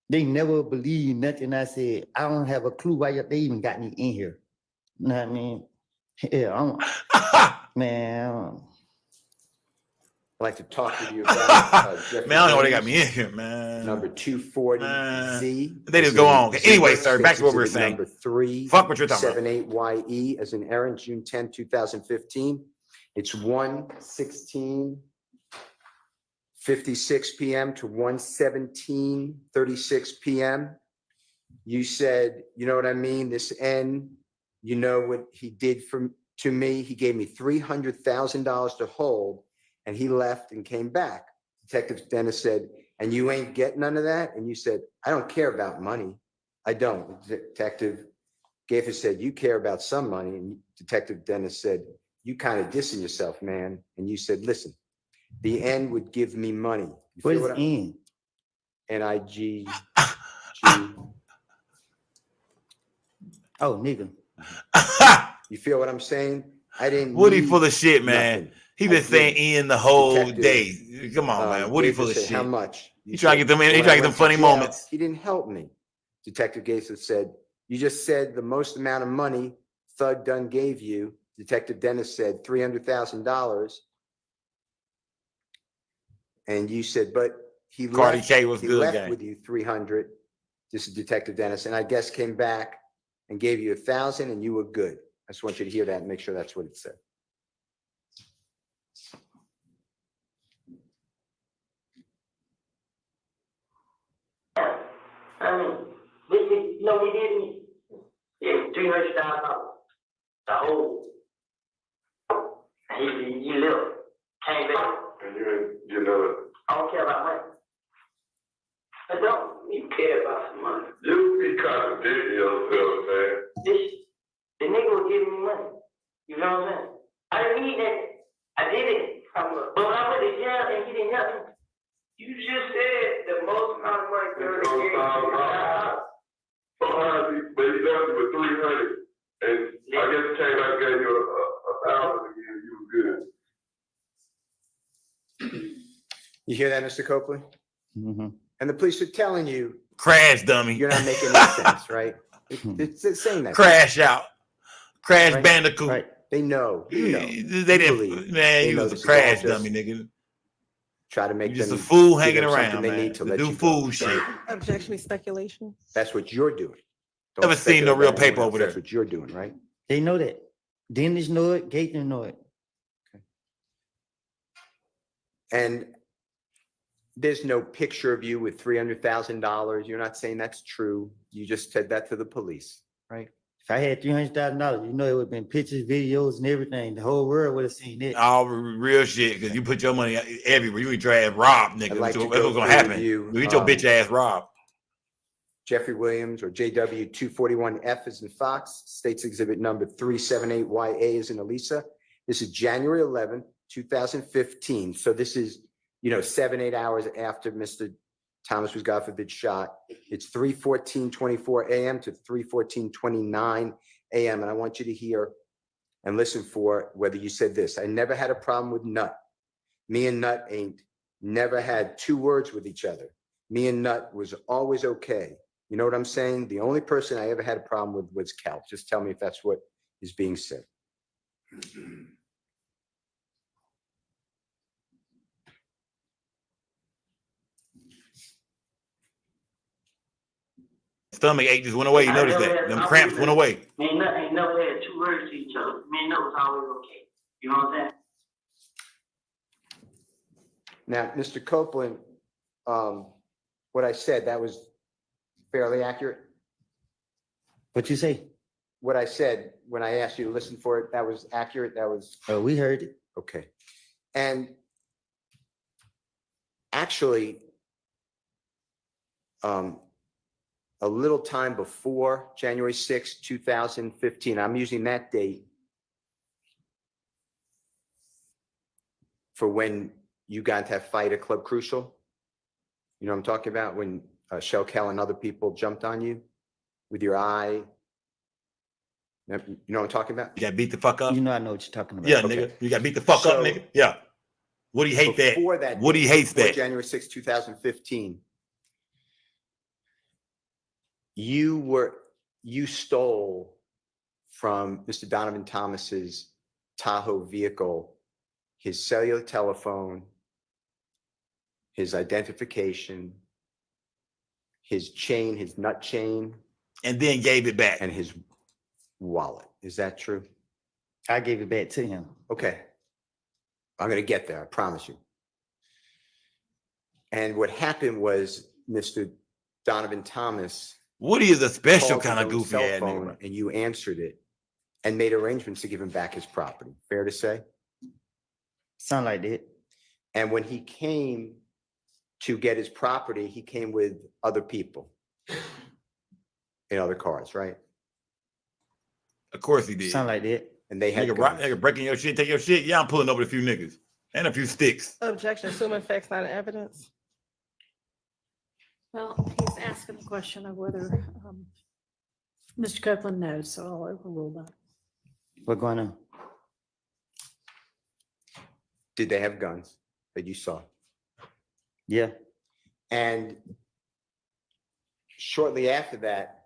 they never believed nothing I said. I don't have a clue why they even got me in here. You know what I mean? Yeah, man. I'd like to talk to you about Man, I don't know why they got me in here, man. Number 240Z. They just go on. Anyway, sir, back to what we were saying. Number 3. Fuck what you're talking about. 78YE as an errand, June 10, 2015. It's 1:16:56 p.m. to 1:17:36 p.m. You said, you know what I mean? This N, you know what he did to me? He gave me $300,000 to hold, and he left and came back. Detective Dennis said, and you ain't get none of that? And you said, I don't care about money. I don't. Detective Gaffer said, you care about some money. And Detective Dennis said, you kind of dissing yourself, man. And you said, listen, the N would give me money. What is N? N-I-G-G. Oh, nigga. You feel what I'm saying? I didn't. Woody full of shit, man. Nothing. He been saying Ian the whole Detective, day. Come on, man. Woody full of said, shit. How much? He trying to get them in. He When trying I to get them went funny jail, moments. He didn't help me. Detective Gates said, you just said the most amount of money Thug Dunn gave you. Detective Dennis said $300,000. And you said, but he Cardi left, K was he good left gang. with you 300. This is Detective Dennis. And I guess came back and gave you 1,000 and you were good. I just want you to hear that and make sure that's what it said. I mean, we didn't. Yeah, $300,000. The whole. He left. Came back. And you know, I don't care about money. I don't. You care about some money. you be contradicting yourself, man. The nigga was giving me money. You know what I'm saying? I didn't need that. I did it. But when I went to jail and he didn't help me. You just said the most amount of money But he left you with 300, and I guess he came back and gave you 1,000 again. You were good. You hear that, Mr. Copley? Mm-hmm. And the police are telling you, Crash dummy. you're not making any sense, right? It's saying that. Crash out. Crash Right? Bandicoot. Right. They know. You know. They You didn't, believe. man, They you know was a this is all crash just- dummy, nigga. Try to make You just them a fool give hanging them something around, they man. need to To let do you fool go. shit. Objection, speculation. That's what you're doing. Don't Never seen no speculate real about anyone paper else. over That's there. what you're doing, right? They know that. Dennis know it, Gaten know it. And there's no picture of you with $300,000. You're not saying that's true. You just said that to the police, right? If I had $300,000, you know, it would have been pictures, videos, and everything. The whole world would have seen it. All real shit, because you put your money everywhere. You get your ass robbed, nigga. I'd like That's to what's go gonna through happen. with You you, get your bitch ass robbed. Jeffrey Williams, or JW 241F as in Fox, States Exhibit number 378YA is in Elisa. This is January 11th, 2015. So this is, 7-8 hours after Mr. Thomas was, God forbid, shot. It's 3:14:24 a.m. to 3:14:29 a.m. And I want you to hear and listen for whether you said this. I never had a problem with Nut. Me and Nut ain't never had two words with each other. Me and Nut was always okay. You know what I'm saying? The only person I ever had a problem with was Cal. Just tell me if that's what is being said. Stomach ache just went away. You noticed that? Them cramps went away. Me and Nut ain't never had two words to each other. Me and Nut was always okay. You know what I'm saying? Now, Mr. Copeland, what I said, that was fairly accurate? What you say? What I said when I asked you to listen for it, that was accurate? That was, Oh, we heard it. okay. And actually, a little time before January 6, 2015, I'm using that date for when you got into that fight at Club Crucial. You know what I'm talking about? When Shell Cal and other people jumped on you with your eye. You know what I'm talking about? You got beat the fuck up? You know I know what you're talking about. Yeah, Okay. nigga. You got beat the fuck up, nigga. Yeah. Woody hate that. Before that Woody date, hates before that. January 6, 2015, you stole from Mr. Donovan Thomas's Tahoe vehicle, his cellular telephone, his identification, his chain, his nut chain. And then gave it back. And his wallet. Is that true? I gave it back to him. Okay. I'm going to get there, I promise you. And what happened was Mr. Donovan Thomas. Woody is a special called his kind of own goofy cell ass phone, nigga. and you answered it and made arrangements to give him back his property. Fair to say? Sound like that. And when he came to get his property, he came with other people in other cars, right? Of course he did. Sound like that. And they had Nigga breaking your shit, take your shit. Yeah, I'm pulling over a few niggas and a few sticks. Objection, assuming facts not evidence. Well, he's asking the question of whether Mr. Copeland knows, so I'll overrule that. What's going on? Did they have guns that you saw? Yeah. And shortly after that,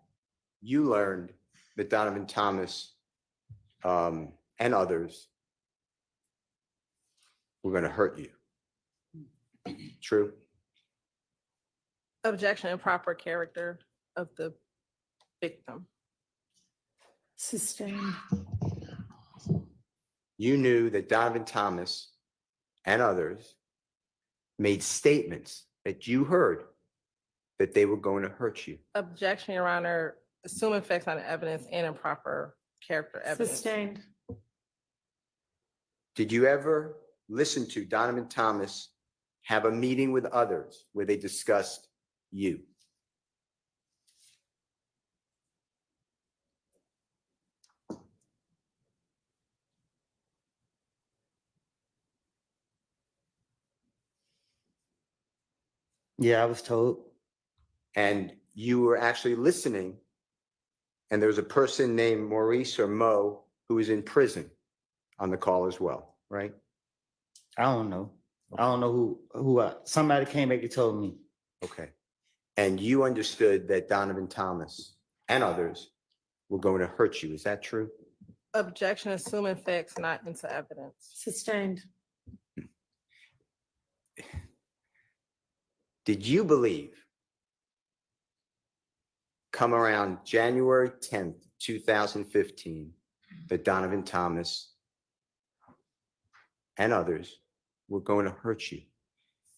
you learned that Donovan Thomas and others were going to hurt you. True? Objection, improper character of the victim. Sustained. You knew that Donovan Thomas and others made statements that you heard that they were going to hurt you. Objection, Your Honor, assuming facts not evidence and improper character evidence. Sustained. Did you ever listen to Donovan Thomas have a meeting with others where they discussed you? Yeah, I was told. And you were actually listening, and there was a person named Maurice or Mo who was in prison on the call as well, right? I don't know. I don't know who somebody came back and told me. Okay. And you understood that Donovan Thomas and others were going to hurt you. Is that true? Objection, assuming facts not into evidence. Sustained. Did you believe, come around January 10th, 2015, that Donovan Thomas and others were going to hurt you?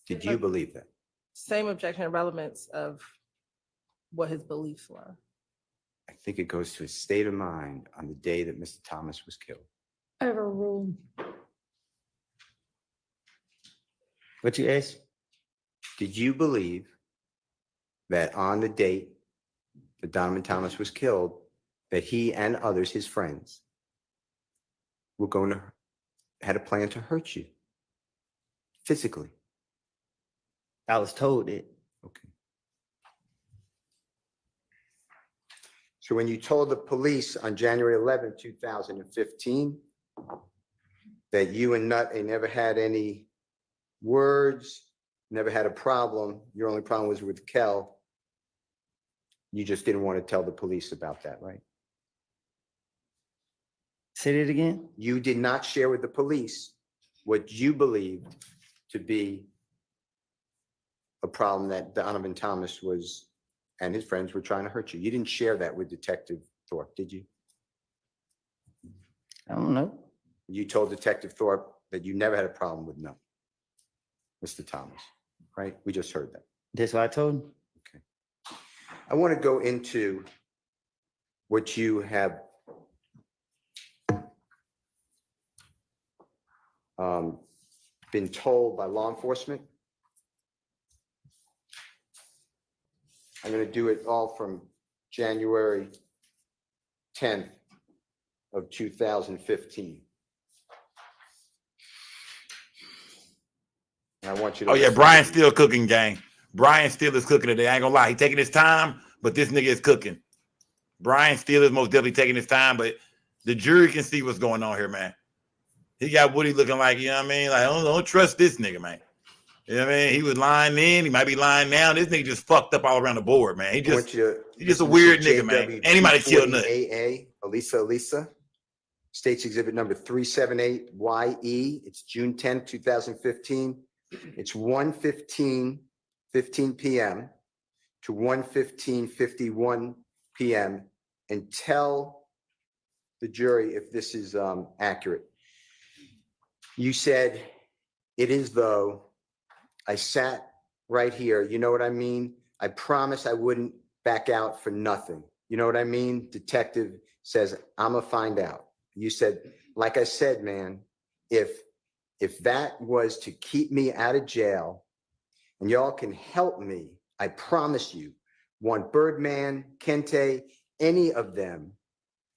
Did you believe that? Same objection and relevance of what his beliefs were. I think it goes to his state of mind on the day that Mr. Thomas was killed. Overruled. What you asked? Did you believe that on the date that Donovan Thomas was killed, that he and others, his friends, were going to, had a plan to hurt you physically? I was told it. Okay. So when you told the police on January 11th, 2015, that you and Nut ain't never had any words, never had a problem, your only problem was with Kel, you just didn't want to tell the police about that, right? Say it again. You did not share with the police what you believed to be a problem that Donovan Thomas was and his friends were trying to hurt you. You didn't share that with Detective Thorpe, did you? I don't know. You told Detective Thorpe that you never had a problem with Mr. Thomas, right? We just heard that. That's what I told him. Okay. I want to go into what you have been told by law enforcement. I'm going to do it all from January 10th of 2015. And I want you to. Oh yeah, Brian's still cooking, gang. Brian still is cooking today. I ain't gonna lie. He's taking his time, but this nigga is cooking. Brian still is most definitely taking his time, but the jury can see what's going on here, man. He got Woody looking like, you know what I mean? Like, don't trust this nigga, man. You know what I mean? He was lying then. He might be lying now. This nigga just fucked up all around the board, man. He's just a weird nigga, man. Anybody killed nothing. AA, Elisa. States Exhibit number 378YE. It's June 10th, 2015. It's 1:15 p.m. to 1:51 p.m. and tell the jury if this is accurate. You said, it is though. I sat right here. You know what I mean? I promised I wouldn't back out for nothing. You know what I mean? Detective says, I'm gonna find out. You said, like I said, man, if that was to keep me out of jail and y'all can help me, I promise you, want Birdman, Kente, any of them,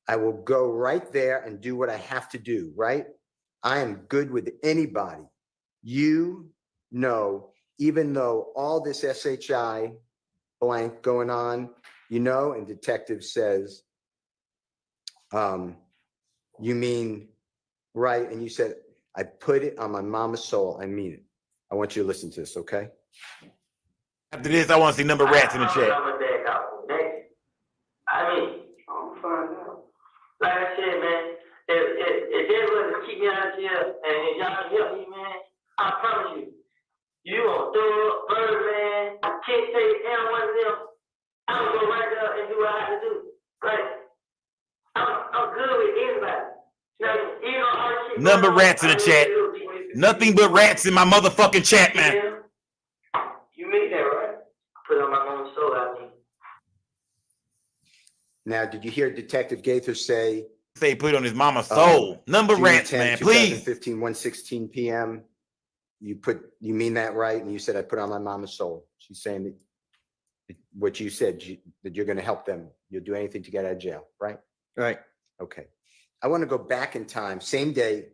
I will go right there and do what I have to do, right? I am good with anybody. You know, even though all this SHI blank going on, you know, and detective says, you mean, right? And you said, I put it on my mama's soul. I mean it. I want you to listen to this, okay? After this, I want to see number rats in the chat. I mean, I'm fine now. Like I said, man, if they were to keep me out of jail and y'all can help me, man, I promise you, you gonna throw up Birdman, can't say and one of them. I'm gonna go right there and do what I have to do. Right? I'm good with anybody. Now, you know, all this shit Number going on, rats in the chat. Nothing but rats in my motherfucking chat, man. You mean that, right? Put on my own soul out there. Now, did you hear Detective Gaither say? Say put on his mama's soul. Number June rats, 10, man, please. 2015, 1:16 p.m. You mean that right? And you said I put on my mama's soul. She's saying that what you said, that you're going to help them. You'll do anything to get out of jail, right? Right. Okay. I want to go back in time, same day,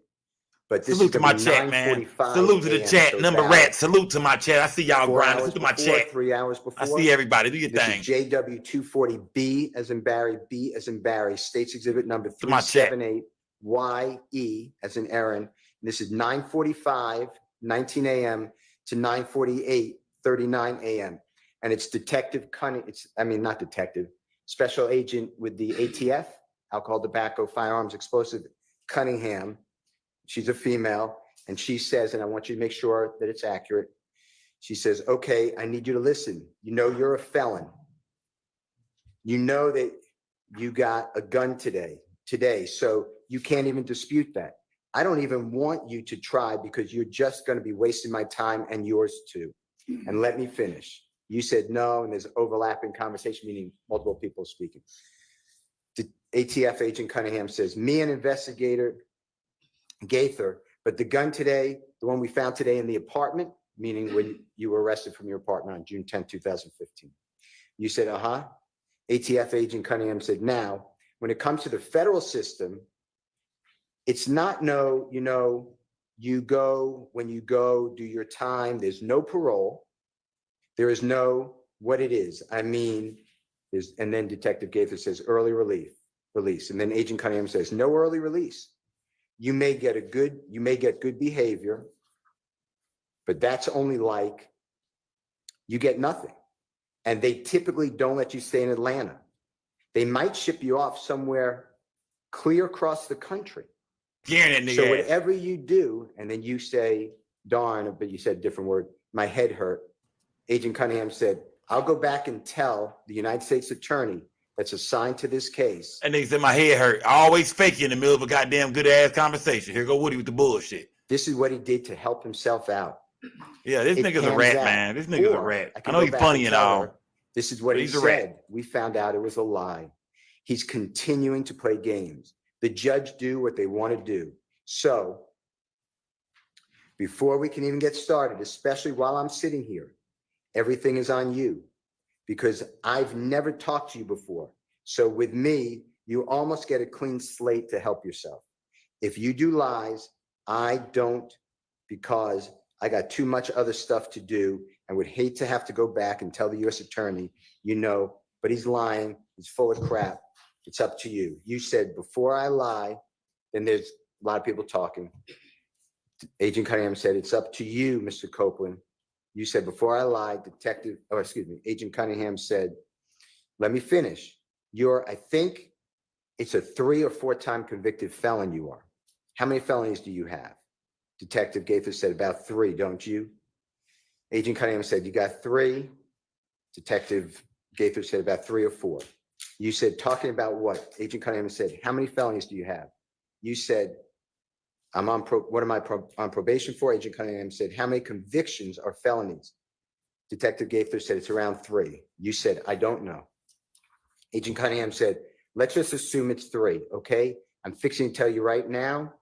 but this Salute is to gonna my be chat, man. 9:45 Salute to the a.m., chat. so Number about rats. Salute to my chat. I see y'all 4 grinding. hours Salute to my before, chat. 3 hours before. I see everybody. Do your This thing. is JW240B as in Barry, B as in Barry, States Exhibit number To my chat. 378YE as in Aaron. This is 9:45, 19 a.m. to 9:48, 39 a.m. And it's Detective Cunning. Not detective, special agent with the ATF, alcohol, tobacco, firearms, explosive, Cunningham. She's a female, and she says, and I want you to make sure that it's accurate. She says, okay, I need you to listen. You know you're a felon. You know that you got a gun today, so you can't even dispute that. I don't even want you to try because you're just going to be wasting my time and yours too. And let me finish. You said no, and there's overlapping conversation, meaning multiple people speaking. The ATF agent Cunningham says, me and investigator Gaither, but the gun today, the one we found today in the apartment, meaning when you were arrested from your apartment on June 10, 2015. You said, ATF agent Cunningham said, now, when it comes to the federal system, it's not you go, when you go, do your time, there's no parole. There is no, what it is. I mean, and then Detective Gaither says, early release. And then Agent Cunningham says, no early release. You may get good behavior, but that's only like, you get nothing. And they typically don't let you stay in Atlanta. They might ship you off somewhere clear across the country. So whatever you do, and then you say, darn, but you said a different word, my head hurt. Agent Cunningham said, I'll go back and tell the United States attorney that's assigned to this case. And they said my head hurt. I always fake you in the middle of a goddamn good ass conversation. Here go Woody with the bullshit. This is what he did to help himself out. Yeah, this nigga's a rat, man. This nigga's a rat. I know he's funny and all. This is what he said. We found out it was a lie. He's continuing to play games. The judge do what they want to do. So before we can even get started, especially while I'm sitting here, everything is on you because I've never talked to you before. So with me, you almost get a clean slate to help yourself. If you do lies, I don't, because I got too much other stuff to do and would hate to have to go back and tell the U.S. attorney, but he's lying. He's full of crap. It's up to you. You said, before I lie, then there's a lot of people talking. Agent Cunningham said, it's up to you, Mr. Copeland. You said, before I lie, Agent Cunningham said, let me finish. I think it's a 3 or 4 time convicted felon you are. How many felonies do you have? Detective Gaither said, about 3, don't you? Agent Cunningham said, you got 3. Detective Gaither said, about 3 or 4. You said, talking about what? Agent Cunningham said, how many felonies do you have? You said, what am I on probation for? Agent Cunningham said, how many convictions are felonies? Detective Gaither said, it's around 3. You said, I don't know. Agent Cunningham said, let's just assume it's 3, okay? I'm fixing to tell you right now,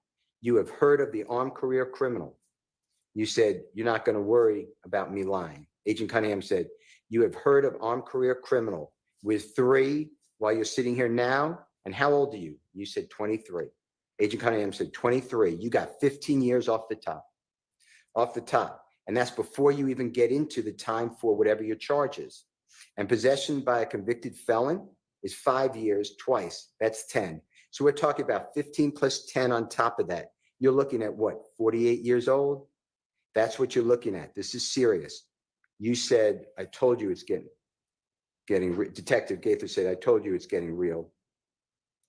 you have heard of the armed career criminal. You said, you're not going to worry about me lying. Agent Cunningham said, you have heard of armed career criminal with 3 while you're sitting here now. And how old are you? You said 23. Agent Cunningham said 23. You got 15 years off the top. And that's before you even get into the time for whatever your charge is. And possession by a convicted felon is 5 years twice. That's 10. So we're talking about 15 plus 10 on top of that. You're looking at what, 48 years old? That's what you're looking at. This is serious. You said, I told you it's getting Detective Gaither said, I told you it's getting real.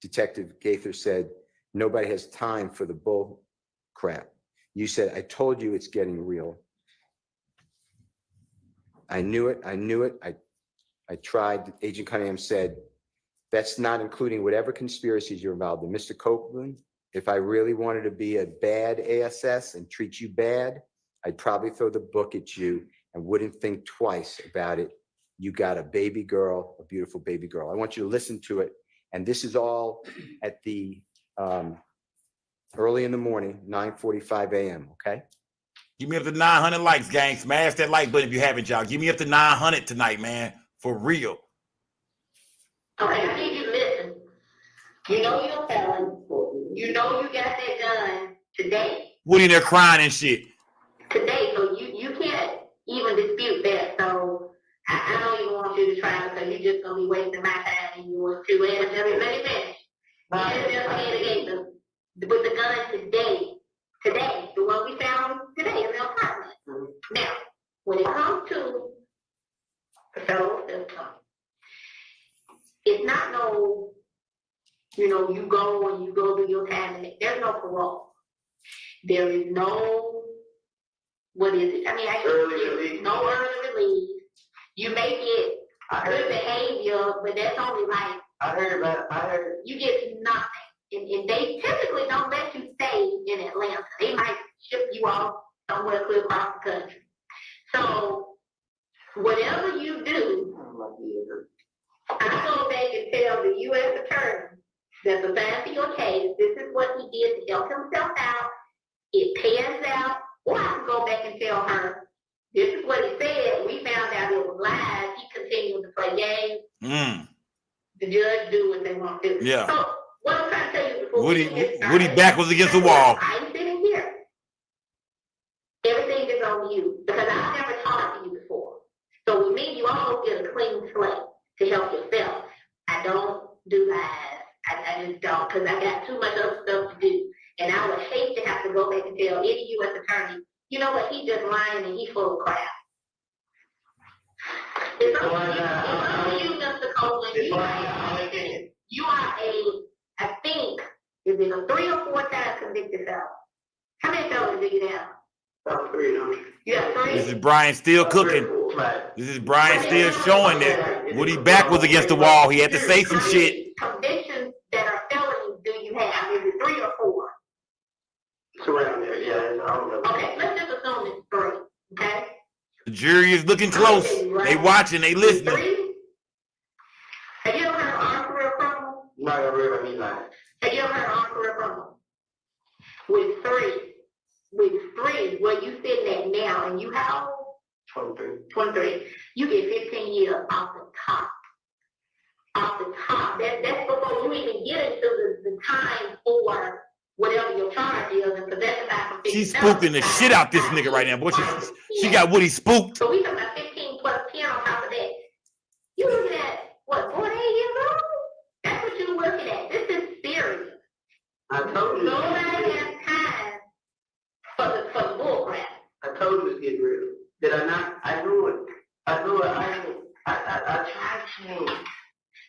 Detective Gaither said, nobody has time for the bull crap. You said, I told you it's getting real. I knew it. I tried. Agent Cunningham said, that's not including whatever conspiracies you're involved in. Mr. Copeland, if I really wanted to be a bad ASS and treat you bad, I'd probably throw the book at you and wouldn't think twice about it. You got a baby girl, a beautiful baby girl. I want you to listen to it. And this is all at the early in the morning, 9:45 a.m., okay? Give me up to 900 likes, gang. Smash that like button if you haven't, y'all. Give me up to 900 tonight, man. For real. Okay, I need you to listen. You know you're a felon. You know you got that gun today. Woody in there crying and shit. Today, so you can't even dispute that. So I don't even want you to try because you're just gonna be wasting my time and yours too. And let me finish. With the gun today, the one we found today in the apartment. Now, when it comes to the federal system, it's not no You know, you go and you go do your time, and there's no parole. There is no, what is it? I mean, no early release. You may get good behavior, but that's only like, you get nothing. And they typically don't let you stay in Atlanta. They might ship you off somewhere clear across the country. So whatever you do, I go back and tell the U.S. attorney that's assigned to your case, this is what he did to help himself out. It pans out. Or I can go back and tell her, this is what he said. We found out it was lies. He continued to play games. The judge do what they want to do. Yeah. So what I'm trying to tell you before Woody back was against the wall. I'm sitting here. Everything is on you because I've never talked to you before. So with me, you almost get a clean slate to help yourself. I don't do lies. I just don't, because I got too much other stuff to do. And I would hate to have to go back and tell any U.S. attorney, you know what, he just lying and he full of crap. It's up to you, Mr. Copeland. You are I think, is it a 3 or 4 times convicted felon? How many felons did you have? About 3. You have 3? This is Brian still cooking. This is Brian still showing that Woody back was against the wall. He had to say some shit. Convictions that are felonies do you have? Is it 3 or 4? It's around there, yeah. I don't know. Okay, let's just assume it's 3, okay? The jury is looking close. They watching, they listening. 3? Have you ever heard of armed career criminal? No, I never heard of me lying. Have you ever heard of armed career criminal? With 3, where you sitting at now, and you how old? 23. You get 15 years off the top. Off the top. That's before you even get into the time for whatever your charge is and possession by conviction. She's spooking the shit out this nigga right now, boy. She got Woody spooked. So we talking about 15 plus 10 on top of that. You looking at what, 48 years old? That's what you're looking at. This is serious. I told you. Nobody has time for the bull crap. I told you it's getting real. Did I not? I knew it. I tried to.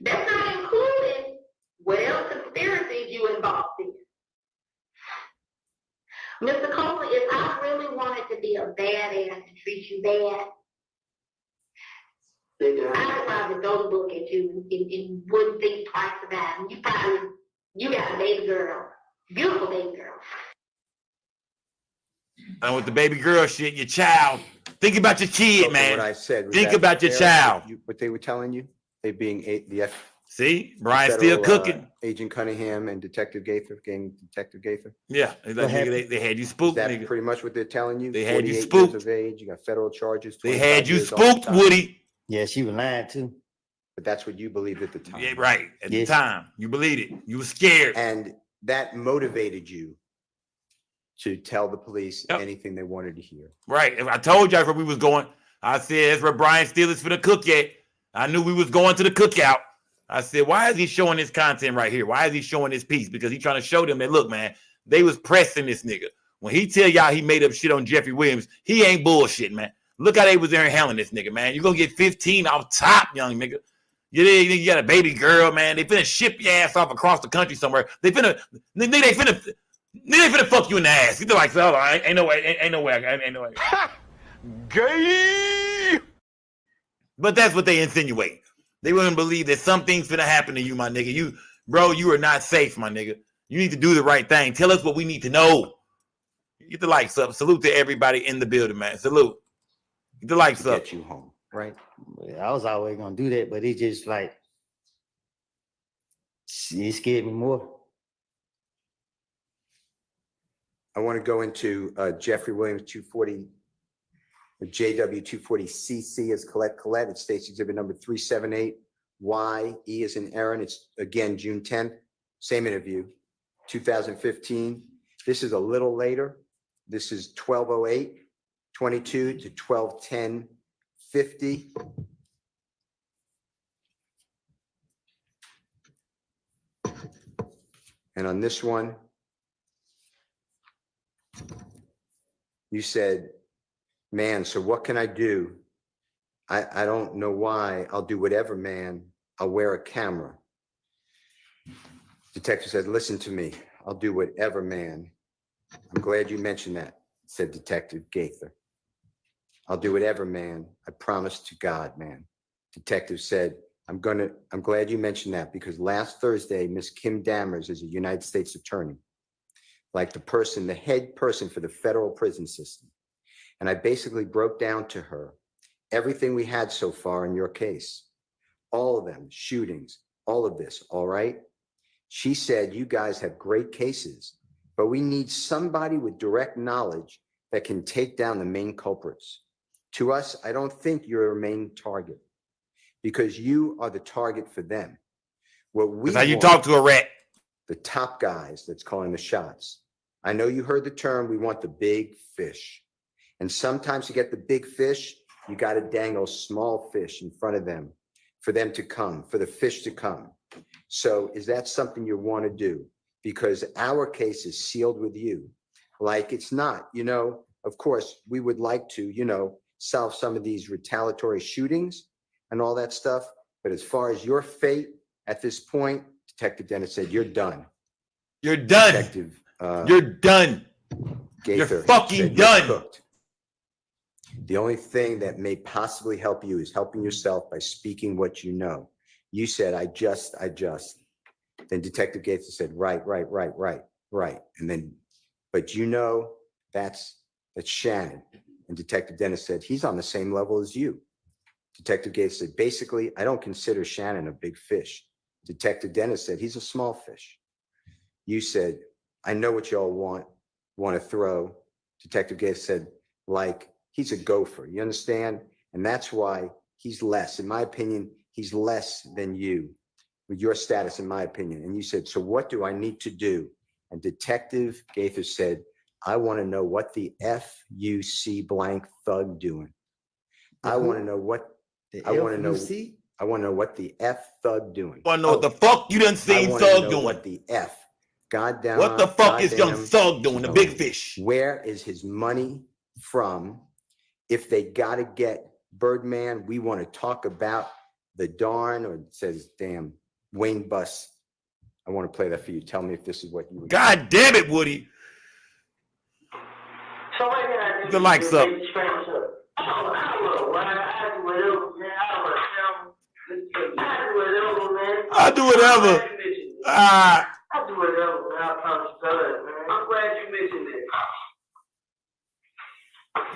That's not including whatever conspiracies you involved in. Mr. Copeland, if I really wanted to be a badass and treat you bad, I would probably throw the book at you and wouldn't think twice about it. You got a baby girl. Beautiful baby girl. And with the baby girl shit, your child. Think about your kid, man. What I said. Think about your child. What they were telling you, they being the See, Brian still cooking. Agent Cunningham and Detective Gaither, Detective Gaither. Yeah, they had you spooked. That nigga. pretty much what they're telling you. They had you 48 spooked. Years of age, you got federal charges. They had 25 you years off spooked, the top. Woody. Yeah, she was lying too. But that's what you believed at the time. Yeah, right. At the time, you believed it. You were scared, and that motivated you to tell the police anything they wanted to hear. Right. If I told y'all where we was going, I said that's where Brian Steele is for the cook at. I knew we was going to the cookout. I said, why is he showing this content right here? Why is he showing this piece? Because he's trying to show them that, look, man, they was pressing this nigga. When he tell y'all he made up shit on Jeffrey Williams, he ain't bullshit, man. Look how they was there handling this nigga, man. You're going to get 15 off top, young nigga. You got a baby girl, man. They finna ship your ass off across the country somewhere. They finna fuck you in the ass. You're like, oh, ain't no way. Gay. But that's what they insinuate. They wouldn't believe that some things finna happen to you, my nigga. You are not safe, my nigga. You need to do the right thing. Tell us what we need to know. Get the likes up. Salute to everybody in the building, man. Salute. Get the likes up. Get you home, right? I was always gonna do that, but it just like it scared me more. I want to go into Jeffrey Williams 240, JW 240CC as Colette. It states exhibit number 378. YE is in Aaron. It's again June 10th. Same interview, 2015. This is a little later. This is 12:08:22 to 12:10:50. And on this one, you said, man, so what can I do? I don't know why. I'll do whatever, man. I'll wear a camera. Detective said, listen to me. I'll do whatever, man. I'm glad you mentioned that, said Detective Gaither. I'll do whatever, man. I promise to God, man. Detective said, I'm glad you mentioned that because last Thursday, Miss Kim Dammers is a United States attorney, like the head person for the federal prison system. And I basically broke down to her everything we had so far in your case, all of them, shootings, all of this, all right? She said, you guys have great cases, but we need somebody with direct knowledge that can take down the main culprits. To us, I don't think you're a main target because you are the target for them. What we That's how you talk to a rat. The top guys that's calling the shots. I know you heard the term, we want the big fish. And sometimes to get the big fish, you got to dangle small fish in front of them for them to come, for the fish to come. So is that something you want to do? Because our case is sealed with you. Like it's not, you know, of course, we would like to, you know, solve some of these retaliatory shootings and all that stuff. But as far as your fate at this point, Detective Dennis said, you're done. You're done. Detective, you're done. Gaither you're fucking said, done. You're cooked. The only thing that may possibly help you is helping yourself by speaking what you know. You said, I just. Then Detective Gaither said, right. And then, but you know, that's Shannon. And Detective Dennis said, he's on the same level as you. Detective Gaither said, basically, I don't consider Shannon a big fish. Detective Dennis said, he's a small fish. You said, I know what y'all want to throw. Detective Gaither said, like, he's a gopher, you understand? And that's why he's less. In my opinion, he's less than you with your status, in my opinion. And you said, so what do I need to do? And Detective Gaither said, I want to know what the F-U-C blank thug doing. I want to know what I want to know what the F thug doing. I want to know what the fuck you done seen thug doing. What the F. God damn. What the fuck is young thug doing, the big fish? Where is his money from? If they got to get Birdman, we want to talk about the darn, or it says, damn, Wayne Bus. I want to play that for you. Tell me if this is what you would. God damn it, Woody. So what can I do? The likes up. I do whatever. I do whatever, man. I promise God, man. I'm glad you mentioned it.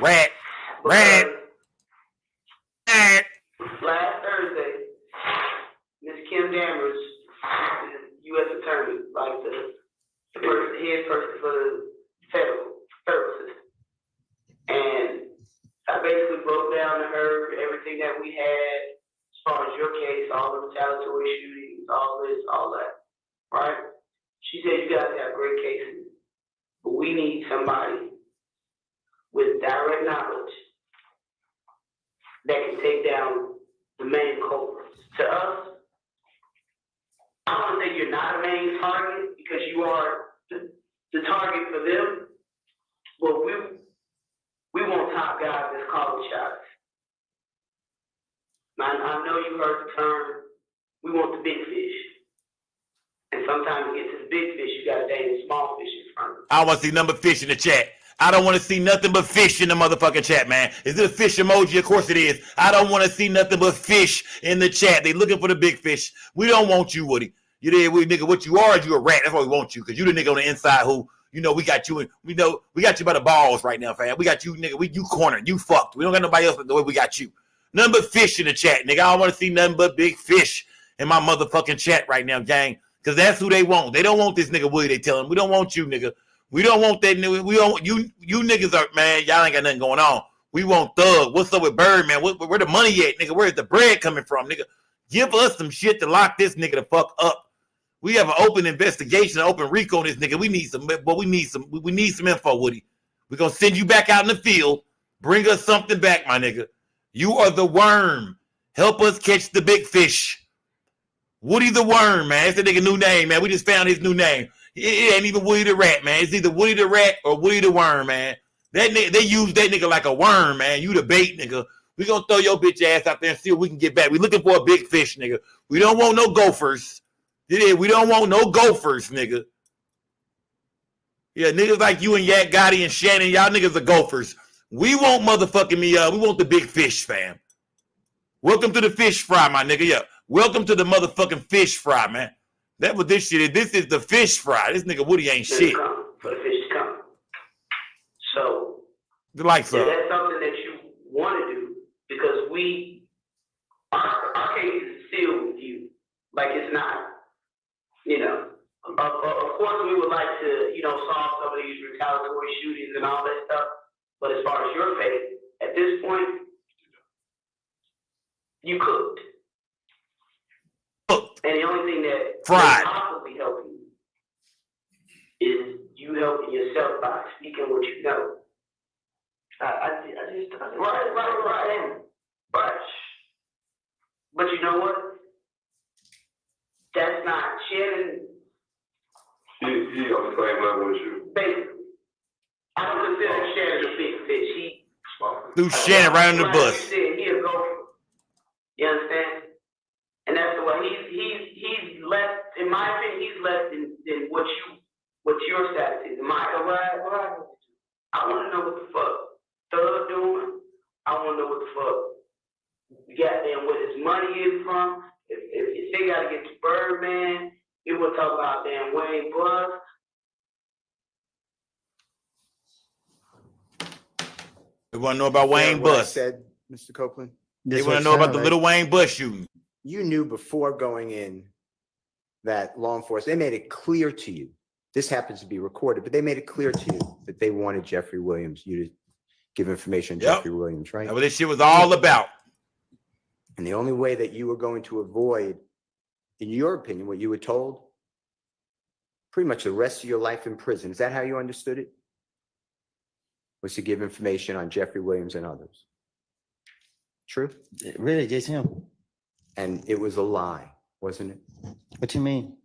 Rat. Last Thursday, Miss Kim Dammers, U.S. Attorney, like the head person for the federal system. And I basically broke down to her everything that we had as far as your case, all the retaliatory shootings, all this, all that, right? She said, you guys have great cases, but we need somebody with direct knowledge that can take down the main culprits. To us, I don't want to say you're not a main target because you are the target for them, but we want top guys that's calling shots. I know you heard the term, we want the big fish. And sometimes to get to the big fish, you got to dangle small fish in front of them. I want to see number fish in the chat. I don't want to see nothing but fish in the motherfucking chat, man. Is it a fish emoji? Of course it is. I don't want to see nothing but fish in the chat. They looking for the big fish. We don't want you, Woody. You there, Woody, nigga. What you are is you a rat. That's why we want you, because you the nigga on the inside who, you know, we got you in. We know we got you by the balls right now, fam. We got you, nigga. You cornered. You fucked. We don't got nobody else but the way we got you. Nothing but fish in the chat, nigga. I don't want to see nothing but big fish in my motherfucking chat right now, gang. Because that's who they want. They don't want this nigga Woody. They tell him, we don't want you, nigga. We don't want that nigga. We don't. You niggas are, man, y'all ain't got nothing going on. We want Thug. What's up with Birdman? Where the money at, nigga? Where's the bread coming from, nigga? Give us some shit to lock this nigga the fuck up. We have an open investigation, an open RICO on this nigga. We need some, but we need some info, Woody. We're gonna send you back out in the field. Bring us something back, my nigga. You are the worm. Help us catch the big fish. Woody the Worm, man. That's the nigga new name, man. We just found his new name. It ain't even Woody the Rat, man. It's either Woody the Rat or Woody the Worm, man. That nigga, they use that nigga like a worm, man. You the bait, nigga. We gonna throw your bitch ass out there and see what we can get back. We looking for a big fish, nigga. We don't want no gophers. Yeah, we don't want no gophers, nigga. Yeah, niggas like you and Yak Gotti and Shannon, y'all niggas are gophers. We want motherfucking me we want the big fish, fam. Welcome to the fish fry, my nigga. Yeah, welcome to the motherfucking fish fry, man. That's what this shit is. This is the fish fry. This nigga Woody ain't shit. For the fish to come. So The lights up. that's something that you want to do because our case is sealed with you. Like it's not, you know. Of course, we would like to, you know, solve some of these retaliatory shootings and all that stuff. But as far as your faith, at this point, you cooked. And the only thing that can possibly help you is you helping yourself by speaking what you know. Right. But you know what? That's not Shannon. He on the same level as you. Basically, I don't consider Shannon a big fish. Threw Shannon right on the bus. He'll go. You understand? And that's the way he's less. In my opinion, he's less than what your status is. I want to know what the fuck Thug doing. I want to know what the fuck goddamn where his money is from. If they got to get to Birdman, he will talk about damn Wayne Bus. They want to know about Wayne What I Bus. said, Mr. Copeland. They want to know about the Little Wayne Bus shooting. You knew before going in that law enforcement, they made it clear to you. This happens to be recorded, but they made it clear to you that they wanted Jeffrey Williams, you to give information on Jeffrey Williams, right? That's what this shit was all about. And the only way that you were going to avoid, in your opinion, what you were told, pretty much the rest of your life in prison, is that how you understood it? Was to give information on Jeffrey Williams and others. True? Really, just him. And it was a lie, wasn't it? What you mean?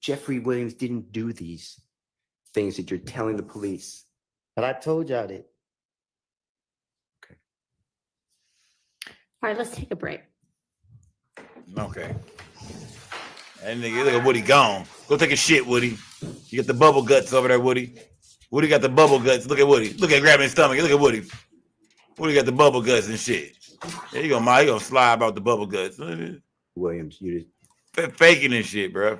Jeffrey Williams didn't do these things that you're telling the police. But I told y'all that. All right, let's take a break. Okay. And nigga, look at Woody gone. Go take a shit, Woody. You got the bubble guts over there, Woody. Woody got the bubble guts. Look at Woody. Look at grabbing his stomach. Look at Woody. Woody got the bubble guts and shit. Yeah, he gonna slide about the bubble guts. Williams, you just faking and shit, bro.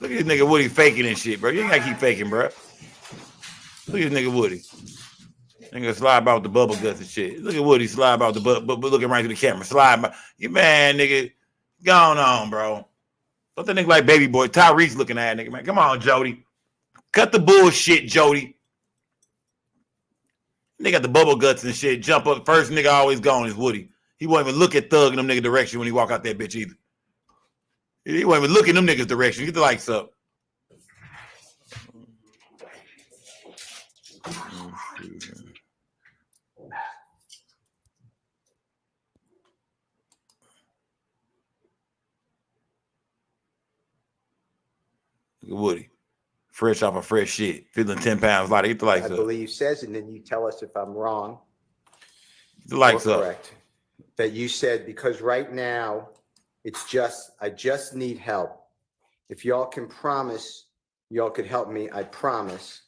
Look at this nigga Woody faking and shit, bro. You ain't gotta keep faking, bro. Look at this nigga Woody. Nigga slide about the bubble guts and shit. Look at Woody slide about the but looking right to the camera. Slide by. You man, nigga. Going on, bro. Don't that nigga like baby boy. Tyrese looking at nigga, man. Come on, Jody. Cut the bullshit, Jody. Nigga got the bubble guts and shit. Jump up. First nigga always gone is Woody. He won't even look at Thug in them nigga direction when he walk out that bitch either. He won't even look in them niggas direction. Get the lights up. Woody, fresh off of fresh shit, feeling 10 pounds lighter. Get the lights I up. believe says, and then you tell us if I'm wrong. Get the lights or up. Correct. That you said, because right now, I just need help. If y'all can promise, y'all could help me, I promise.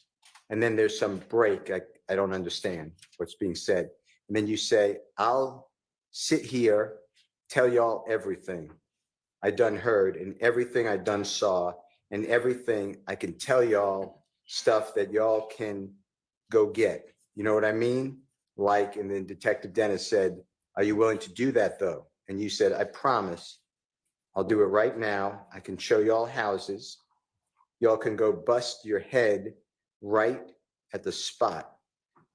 And then there's some break. I don't understand what's being said. And then you say, I'll sit here, tell y'all everything I done heard and everything I done saw and everything I can tell y'all stuff that y'all can go get. You know what I mean? Like, and then Detective Dennis said, are you willing to do that though? And you said, I promise. I'll do it right now. I can show y'all houses. Y'all can go bust your head right at the spot.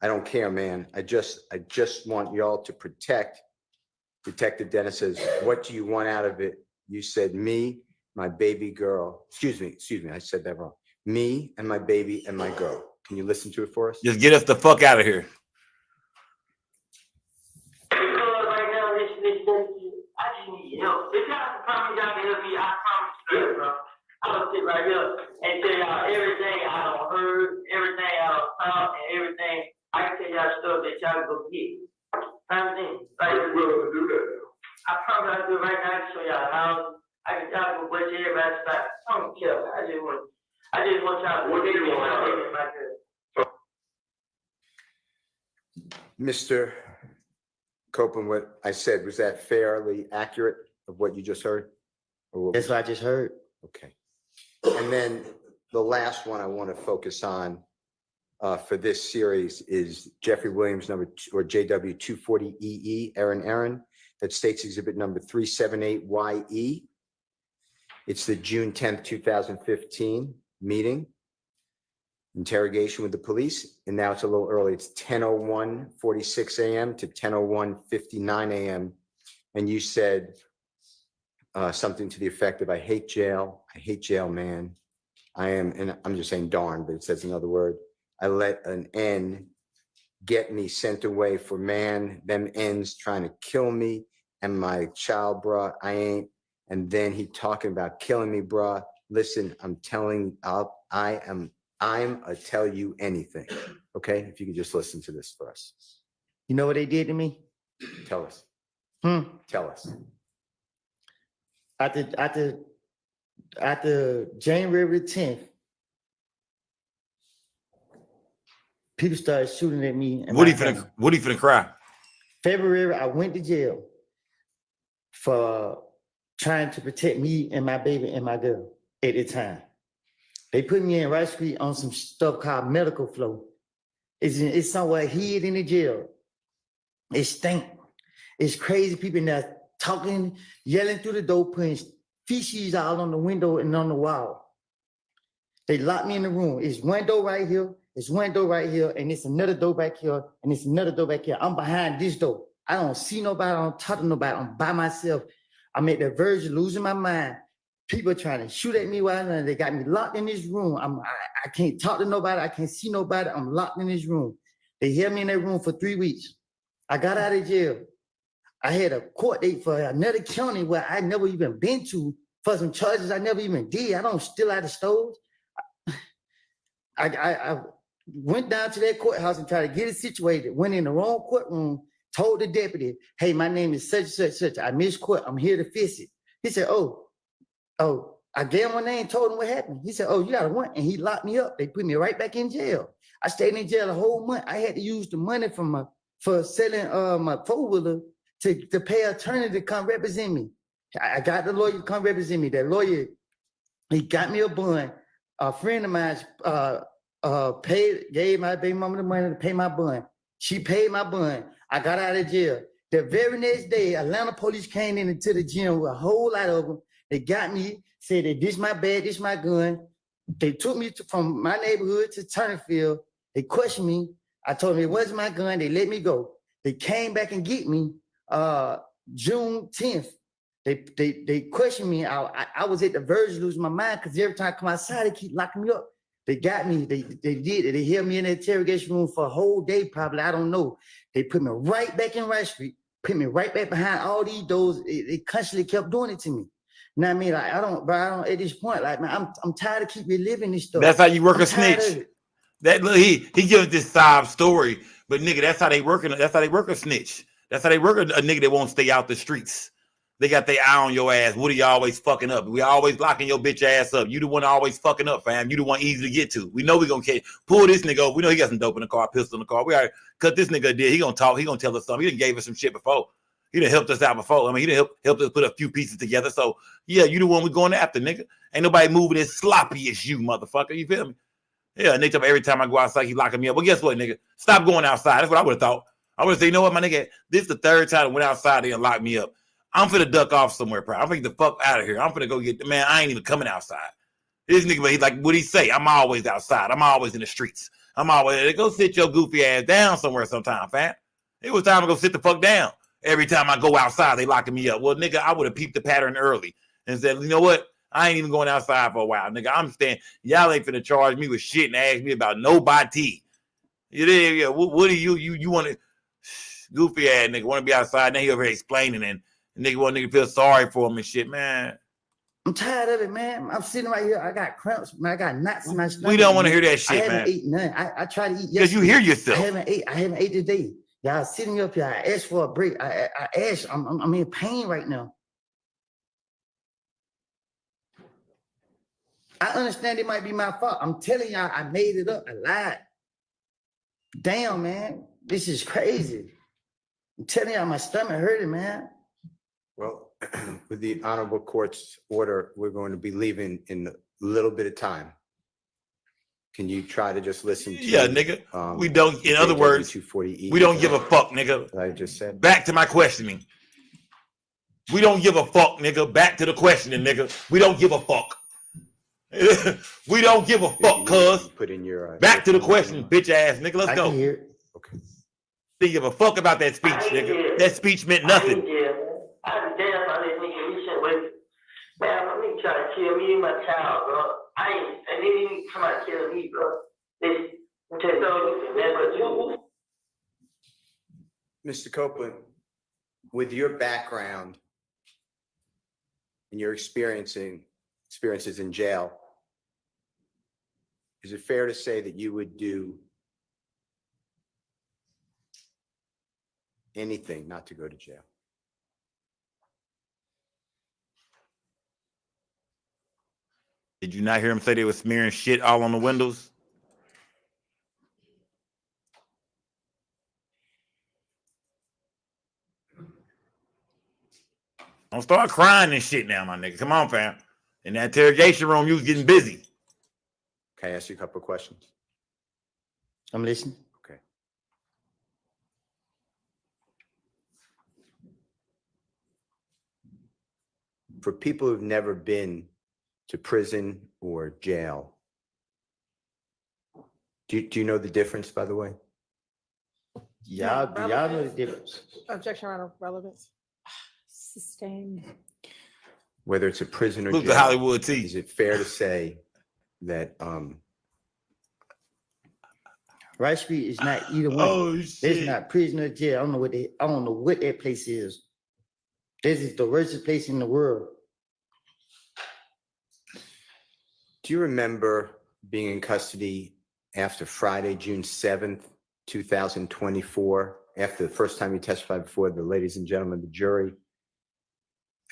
I don't care, man. I just want y'all to protect. Detective Dennis says, what do you want out of it? You said, me, my baby girl. Excuse me. I said that wrong. Me and my baby and my girl. Can you listen to it for us? Just get us the fuck out of here. Right now, this, I just need help. If y'all promise y'all can help me, I promise you, bro. I'll sit right here and tell y'all everything I don't heard, everything I don't saw, and everything. I can tell y'all stuff that y'all can go get. Like, willing to do that. I promise I'll do it right now. I can show y'all a house. I can butcher everybody's style. I don't care. I just want y'all to What do you want? Mr. Copeland, what I said, was that fairly accurate of what you just heard? Or what That's what I just heard. Okay. And then the last one I want to focus on for this series is Jeffrey Williams number or JW 240EE, Aaron, that states exhibit number 378YE. It's the June 10th, 2015 meeting, interrogation with the police. And now it's a little early. It's 10:01:46 a.m. to 10:01:59 a.m. And you said something to the effect of, I hate jail, man. And I'm just saying darn, but it says another word. I let an N get me sent away for man, them N's trying to kill me and my child, bruh, I ain't. And then he talking about killing me, bruh. Listen, I'm a tell you anything. Okay, if you could just listen to this for us. You know what they did to me? Tell us. Tell us. After January 10th, people started shooting at me. What do you finna cry? February, I went to jail for trying to protect me and my baby and my girl at the time. They put me in Rice Street on some stuff called medical flow. It's somewhere hid in the jail. It stink. It's crazy people in there talking, yelling through the door, putting feces all on the window and on the wall. They locked me in the room. It's one door right here. It's one door right here, and it's another door back here, and it's another door back here. I'm behind this door. I don't see nobody. I don't talk to nobody. I'm by myself. I'm at the verge of losing my mind. People trying to shoot at me while they got me locked in this room. I can't talk to nobody. I can't see nobody. I'm locked in this room. They held me in that room for 3 weeks. I got out of jail. I had a court date for another county where I never even been to for some charges I never even did. I don't steal out of stores. I went down to that courthouse and tried to get it situated. Went in the wrong courtroom, told the deputy, hey, my name is such and such, such. I missed court. I'm here to fix it. He said, oh, I gave him my name, told him what happened. He said, oh, you got a warrant. And he locked me up. They put me right back in jail. I stayed in jail a whole month. I had to use the money for selling my four-wheeler to pay an attorney to come represent me. I got the lawyer to come represent me. That lawyer, he got me a bond. A friend of mine gave my baby mama the money to pay my bond. She paid my bond. I got out of jail. The very next day, Atlanta police came into the gym with a whole lot of them. They got me, said that this my bag, this my gun. They took me from my neighborhood to Turnerfield. They questioned me. I told them it wasn't my gun. They let me go. They came back and get me June 10th. They questioned me. I was at the verge of losing my mind because every time I come outside, they keep locking me up. They got me. They did it. They held me in the interrogation room for a whole day, probably. I don't know. They put me right back in Rice Street, put me right back behind all these doors. They constantly kept doing it to me. You know what I mean? Like, I don't at this point, like, man, I'm tired of keep reliving this stuff. That's how you work a snitch. That look, he gives this sob story, but nigga, that's how they work a snitch. That's how they work a nigga that won't stay out the streets. They got their eye on your ass. What are you always fucking up? We always locking your bitch ass up. You the one always fucking up, fam. You the one easy to get to. We know we gonna pull this nigga over. We know he got some dope in the car, pistol in the car. We already cut this nigga a deal. He gonna talk. He gonna tell us something. He done gave us some shit before. He done helped us out before. I mean, he done helped us put a few pieces together. So yeah, you the one we going after, nigga. Ain't nobody moving as sloppy as you, motherfucker. You feel me? Yeah, nigga, every time I go outside, he locking me up. Well, guess what, nigga? Stop going outside. That's what I would have thought. I would have said, you know what, my nigga? This is the third time I went outside there and locked me up. I'm finna duck off somewhere, bro. I'm finna get the fuck out of here. I'm finna go get the man. I ain't even coming outside. This nigga, he's like, what'd he say? I'm always outside. I'm always in the streets. I'm always, go sit your goofy ass down somewhere sometime, fam. It was time to go sit the fuck down. Every time I go outside, they locking me up. Well, nigga, I would have peeped the pattern early and said, you know what? I ain't even going outside for a while, nigga. I'm staying. Y'all ain't finna charge me with shit and ask me about nobody. You there? Yeah. What do you want to? Goofy ass nigga want to be outside. Now he over here explaining and nigga want nigga feel sorry for him and shit, man. I'm tired of it, man. I'm sitting right here. I got cramps, man. I got knots in my stomach. We don't want to hear that shit, I haven't man. ate none. I try to eat because you hear yourself. I haven't ate today. Y'all sitting up here. I asked for a break. I asked. I'm in pain right now. I understand it might be my fault. I'm telling y'all, I made it up. I lied. Damn, man. This is crazy. I'm telling y'all, my stomach hurting, man. Well, with the honorable court's order, we're going to be leaving in a little bit of time. Can you try to just listen to? Yeah, nigga. We don't, in other words, 240E we don't give a fuck, nigga. I just said. Back to my questioning. We don't give a fuck, nigga. Back to the questioning, nigga. We don't give a fuck. We don't give a fuck, cuz. Put in your back to the question, bitch ass nigga. Let's go. Okay. Didn't give a fuck about that speech, nigga. That speech meant nothing. I was damn on this nigga recent with, man, my nigga trying to kill me and my child, bro. I didn't even somebody kill me, bro. Mr. Copeland, with your background and your experiences in jail, is it fair to say that you would do anything not to go to jail? Did you not hear him say they were smearing shit all on the windows? Don't start crying and shit now, my nigga. Come on, fam. In that interrogation room, you was getting busy. Can I ask you a couple of questions? I'm listening. Okay. For people who've never been to prison or jail, do you know the difference, by the way? Y'all know the difference. Objection around relevance. Sustained. Whether it's a prison or Look jail, at Hollywood T. Is it fair to say that Rice Street is not either one. Oh, shit. It's not prison or jail. I don't know what that place is. This is the worst place in the world. Do you remember being in custody after Friday, June 7th, 2024, after the first time you testified before the ladies and gentlemen of the jury,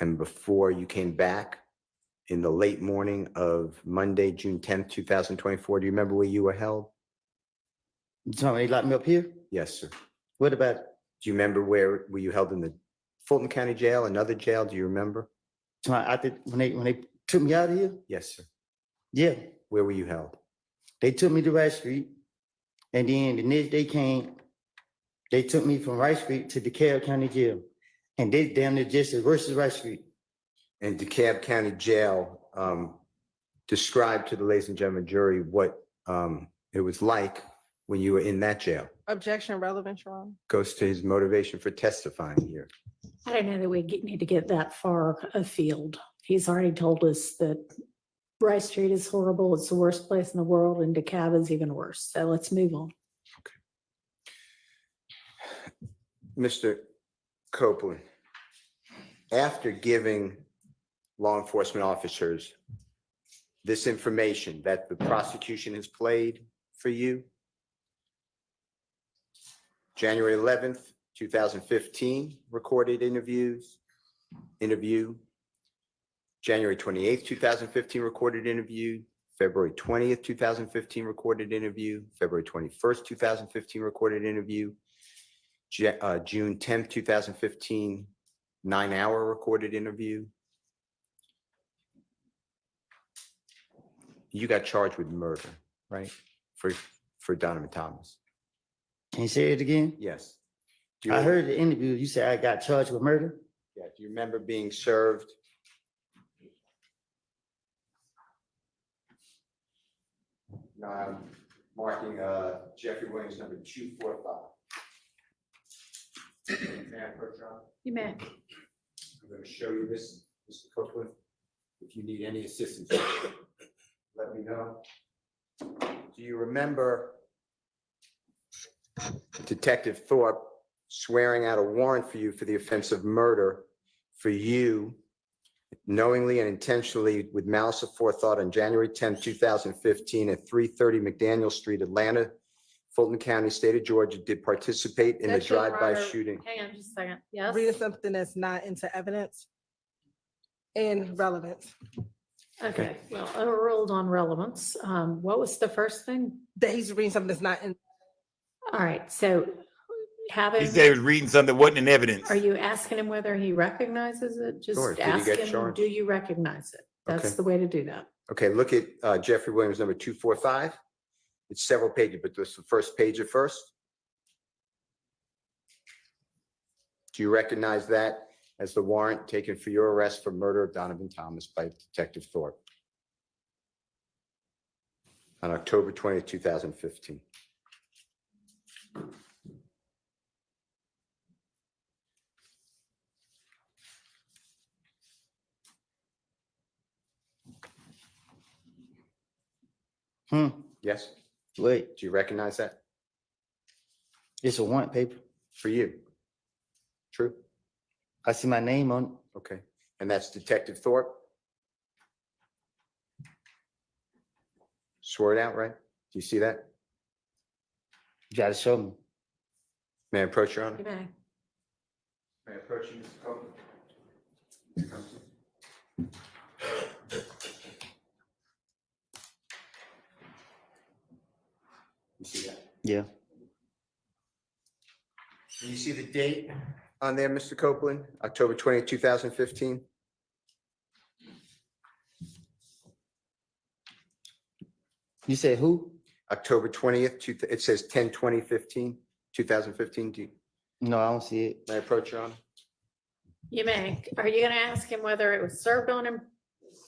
and before you came back in the late morning of Monday, June 10th, 2024? Do you remember where you were held? You talking about they locked me up here? Yes, sir. What about it? Do you remember where were you held in the Fulton County Jail, another jail? Do you remember? When they took me out of here? Yes, sir. Yeah. Where were you held? They took me to Rice Street, and then the next day came, they took me from Rice Street to DeKalb County Jail, and they down there just as worse as Rice Street. And DeKalb County Jail, describe to the ladies and gentlemen jury what it was like when you were in that jail. Objection relevance, Your Honor. Goes to his motivation for testifying here. I don't know that we need to get that far afield. He's already told us that Rice Street is horrible. It's the worst place in the world, and DeKalb is even worse. So let's move on. Mr. Copeland, after giving law enforcement officers this information that the prosecution has played for you, January 11th, 2015, recorded interview, January 28th, 2015, recorded interview, February 20th, 2015, recorded interview, February 21st, 2015, recorded interview, June 10th, 2015, 9-hour recorded interview. You got charged with murder, right? For Donovan Thomas. Can you say it again? Yes. I heard the interview. You said I got charged with murder? Yeah. Do you remember being served? No, I'm marking Jeffrey Williams number 245. May I approach, John? You may. I'm going to show you this, Mr. Copeland. If you need any assistance, let me know. Do you remember Detective Thorpe swearing out a warrant for you for the offense of murder for you knowingly and intentionally with malice aforethought on January 10th, 2015 at 330 McDaniel Street, Atlanta, Fulton County, state of Georgia, did participate in a Objection, Your drive-by Honor. shooting? Hang on just a second. Yes. Reading something that's not into evidence and relevance. Okay, well, overruled on relevance. What was the first thing? That he's reading something that's not in. All right, so have He him, said he was reading something that wasn't in evidence. are you asking him whether he recognizes it? Just Sure. Did he ask get him, charged? do you recognize it? That's Okay. the way to do that. Okay, look at Jeffrey Williams, number 245. It's several pages, but this is the first page at first. Do you recognize that as the warrant taken for your arrest for murder of Donovan Thomas by Detective Thorpe on October 20th, 2015? Yes? Wait, Do you recognize that? it's a warrant paper. For you? True? I see my name on it. Okay. And that's Detective Thorpe? Swore it out, right? Do you see that? You gotta show me. May I approach your honor? You may. May I approach you, Mr. Copeland? You see that? Yeah. Do you see the date on there, Mr. Copeland? October 20th, 2015? You said who? October 20th, it says 10/20/15, 2015. Do you, No, I don't see it. may I approach your honor? You may. Are you gonna ask him whether it was served on him?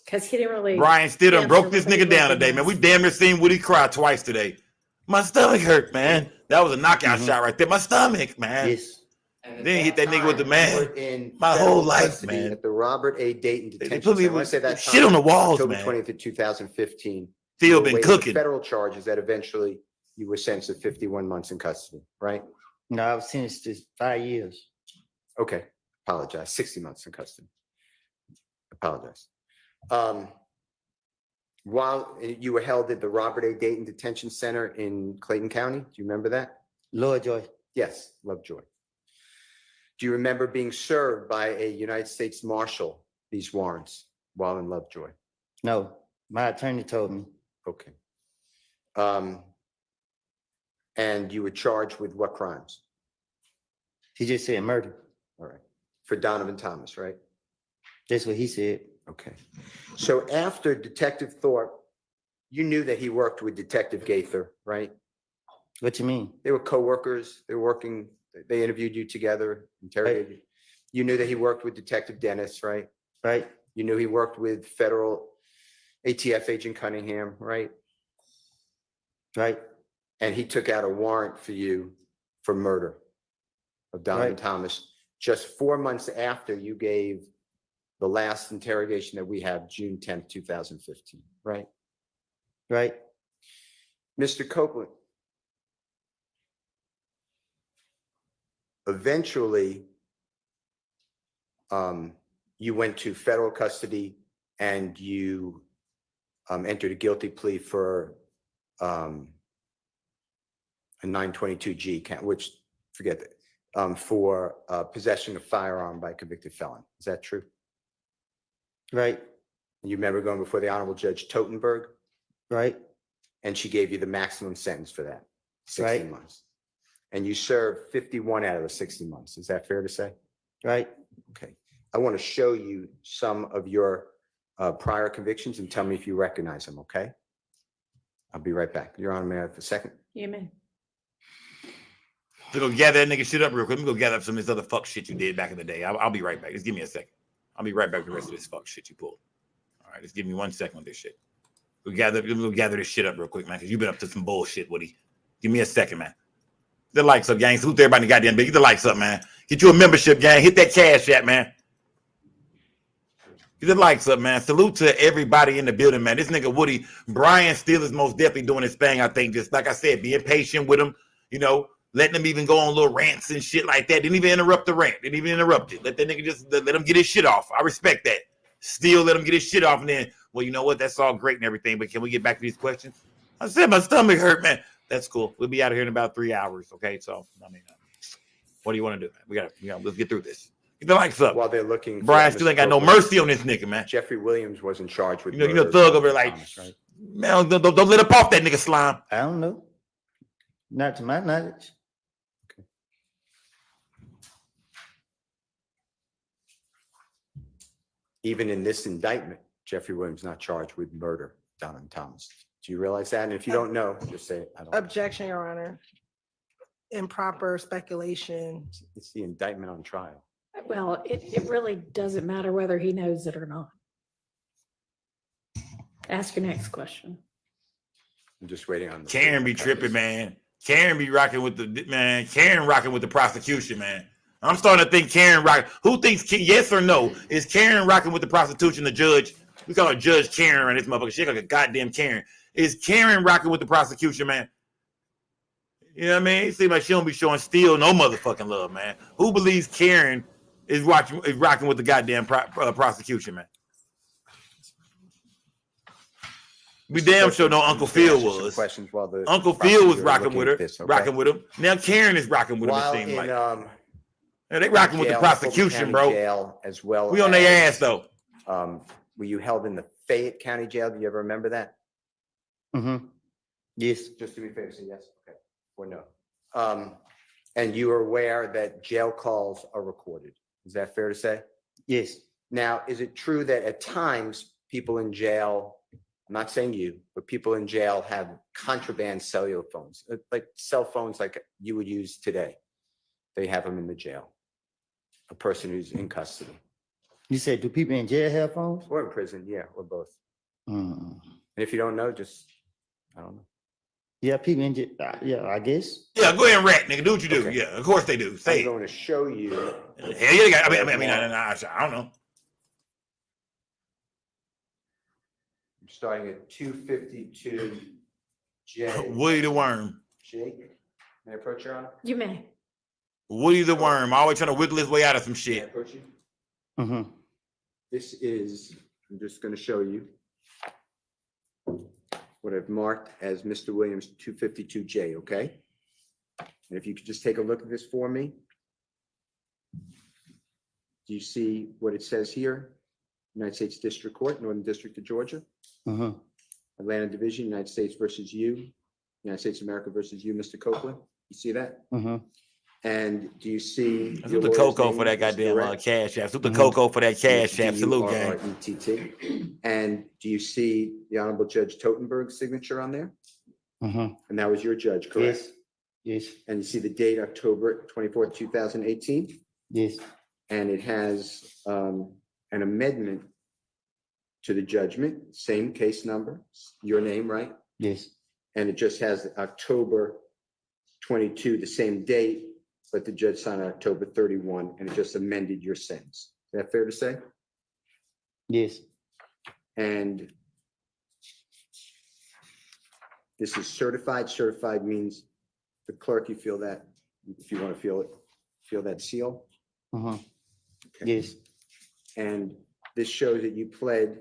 Because he didn't really. Brian still done answer broke this whether he nigga down today, man. We recognized- damn near seen Woody cry twice today. My stomach hurt, man. That was a knockout shot right there. My stomach, man. Yes. Then hit that nigga with the You man. were in My federal whole life, custody man. At the Robert A. Dayton They Detention put me Center. When I with say that shit on the walls, October man. 20th of 2015. Still you were been awaiting the cooking. Federal charges that eventually you were sentenced to 51 months in custody, right? No, I was sentenced to 5 years. Okay, apologize. 60 months in custody. Apologize. While you were held at the Robert A. Dayton Detention Center in Clayton County, do you remember that? Lovejoy. Yes, Lovejoy. Do you remember being served by a United States Marshal these warrants while in Lovejoy? No, my attorney told me. Okay. And you were charged with what crimes? He just said murder. All right. For Donovan Thomas, right? That's what he said. Okay. So after Detective Thorpe, you knew that he worked with Detective Gaither, right? What you mean? They were co-workers. They were working, they interviewed you together, interrogated you. You knew that he worked with Detective Dennis, right? Right? You knew he worked with federal ATF agent Cunningham, right? Right? And he took out a warrant for you for murder of Donovan Right. Thomas just 4 months after you gave the last interrogation that we have, June 10th, 2015, right? Right? Mr. Copeland, eventually, you went to federal custody and you entered a guilty plea for a 922G count, which forget that, for possession of firearm by a convicted felon. Is that true? Right? You remember going before the Honorable Judge Totenberg, Right? and she gave you the maximum sentence for that, 60 Right. months. And you served 51 out of the 60 months. Is that fair to say? Right? Okay. I want to show you some of your prior convictions and tell me if you recognize them, okay? I'll be right back. Your Honor, may I have a second? You may. We're gonna gather that nigga shit up real quick. Let me go gather up some of this other fuck shit you did back in the day. I'll be right back. Just give me a second. I'll be right back with the rest of this fuck shit you pulled. All right, just give me 1 second with this shit. We'll gather this shit up real quick, man, because you've been up to some bullshit, Woody. Give me a second, man. Get the likes up, gang. Salute everybody in the goddamn big. Get the likes up, man. Get you a membership, gang. Hit that cash app, man. Get the likes up, man. Salute to everybody in the building, man. This nigga Woody, Brian still is most definitely doing his thing, I think. Just like I said, being patient with him, you know, letting him even go on little rants and shit like that. Didn't even interrupt the rant. Didn't even interrupt it. Let that nigga just let him get his shit off. I respect that. Still let him get his shit off, and then, well, you know what? That's all great and everything, but can we get back to these questions? I said my stomach hurt, man. That's cool. We'll be out of here in about 3 hours, okay? So, I mean, what do you want to do, man? We got let's get through this. Get the lights up. While they're looking. for Brian still Mr. ain't got no Copeland, mercy on this nigga, man. Jeffrey Williams wasn't charged with You know, murder. Thug over there like, Thomas, right? man, don't let up off that nigga slime. I don't know. Not to my knowledge. Even in this indictment, Jeffrey Williams not charged with murder, Donovan Thomas. Do you realize that? And if you don't know, just say, I don't know. Objection, Your Honor. Improper speculation. It's the indictment on trial. Well, it really doesn't matter whether he knows it or not. Ask your next question. I'm just waiting on. Karen be tripping, man. Karen be rocking with the man. Karen rocking with the prosecution, man. I'm starting to think Karen rocking. Who thinks yes or no? Is Karen rocking with the prosecution? The judge. We call her Judge Karen around this motherfucker. She like a goddamn Karen. Is Karen rocking with the prosecution, man? You know what I mean? It seems like she don't be showing still no motherfucking love, man. Who believes Karen is rocking with the goddamn prosecution, man? We damn sure know Uncle Phil was. Uncle Phil was rocking with her, rocking with him. Now Karen is rocking with him. It seems like. Yeah, they rocking with the prosecution, bro. Jail as well. We on their ass though. Were you held in the Fayette County Jail? Do you ever remember that? Mm-hmm. Yes. Just to be fair, say yes. Okay. Or no. And you are aware that jail calls are recorded. Is that fair to say? Yes. Now, is it true that at times people in jail, I'm not saying you, but people in jail have contraband cellular phones, like cell phones like you would use today? They have them in the jail. A person who's in custody. You said, do people in jail have phones? Or in prison, yeah, or both. Mm. And if you don't know, just, I don't know. Yeah, people in jail, yeah, I guess. Yeah, go ahead and rat, nigga. Do what you do. Okay. Yeah, of course they do. Say I'm going to show you. Hell yeah, they got, I mean, I don't know. I'm starting at 252 J. Woody the Worm. Jake, may I approach, Your Honor? You may. Woody the Worm, always trying to wiggle his way out of some May I shit. approach you? Mm-hmm. This is, I'm just going to show you what I've marked as Mr. Williams 252J, okay? And if you could just take a look at this for me. Do you see what it says here? United States District Court, Northern District of Georgia, Mm-hmm. Atlanta Division, United States versus you, United States of America versus you, Mr. Copeland. You see that? Mm-hmm. And do you see? Salute the Coco for that goddamn cash app. Salute the Coco for that cash app. Salute, gang. DURRETT. And do you see the Honorable Judge Totenberg's signature on there? Mm-hmm. And that was your judge, correct? Yes. And you see the date, October 24th, 2018? Yes. And it has an amendment to the judgment, same case number, your name, right? Yes. And it just has October 22, the same date, but the judge signed on October 31, and it just amended your sentence. Is that fair to say? Yes. And this is certified. Certified means the clerk, you feel that, if you want to feel that seal? Mm-hmm. Okay. Yes. And this shows that you pled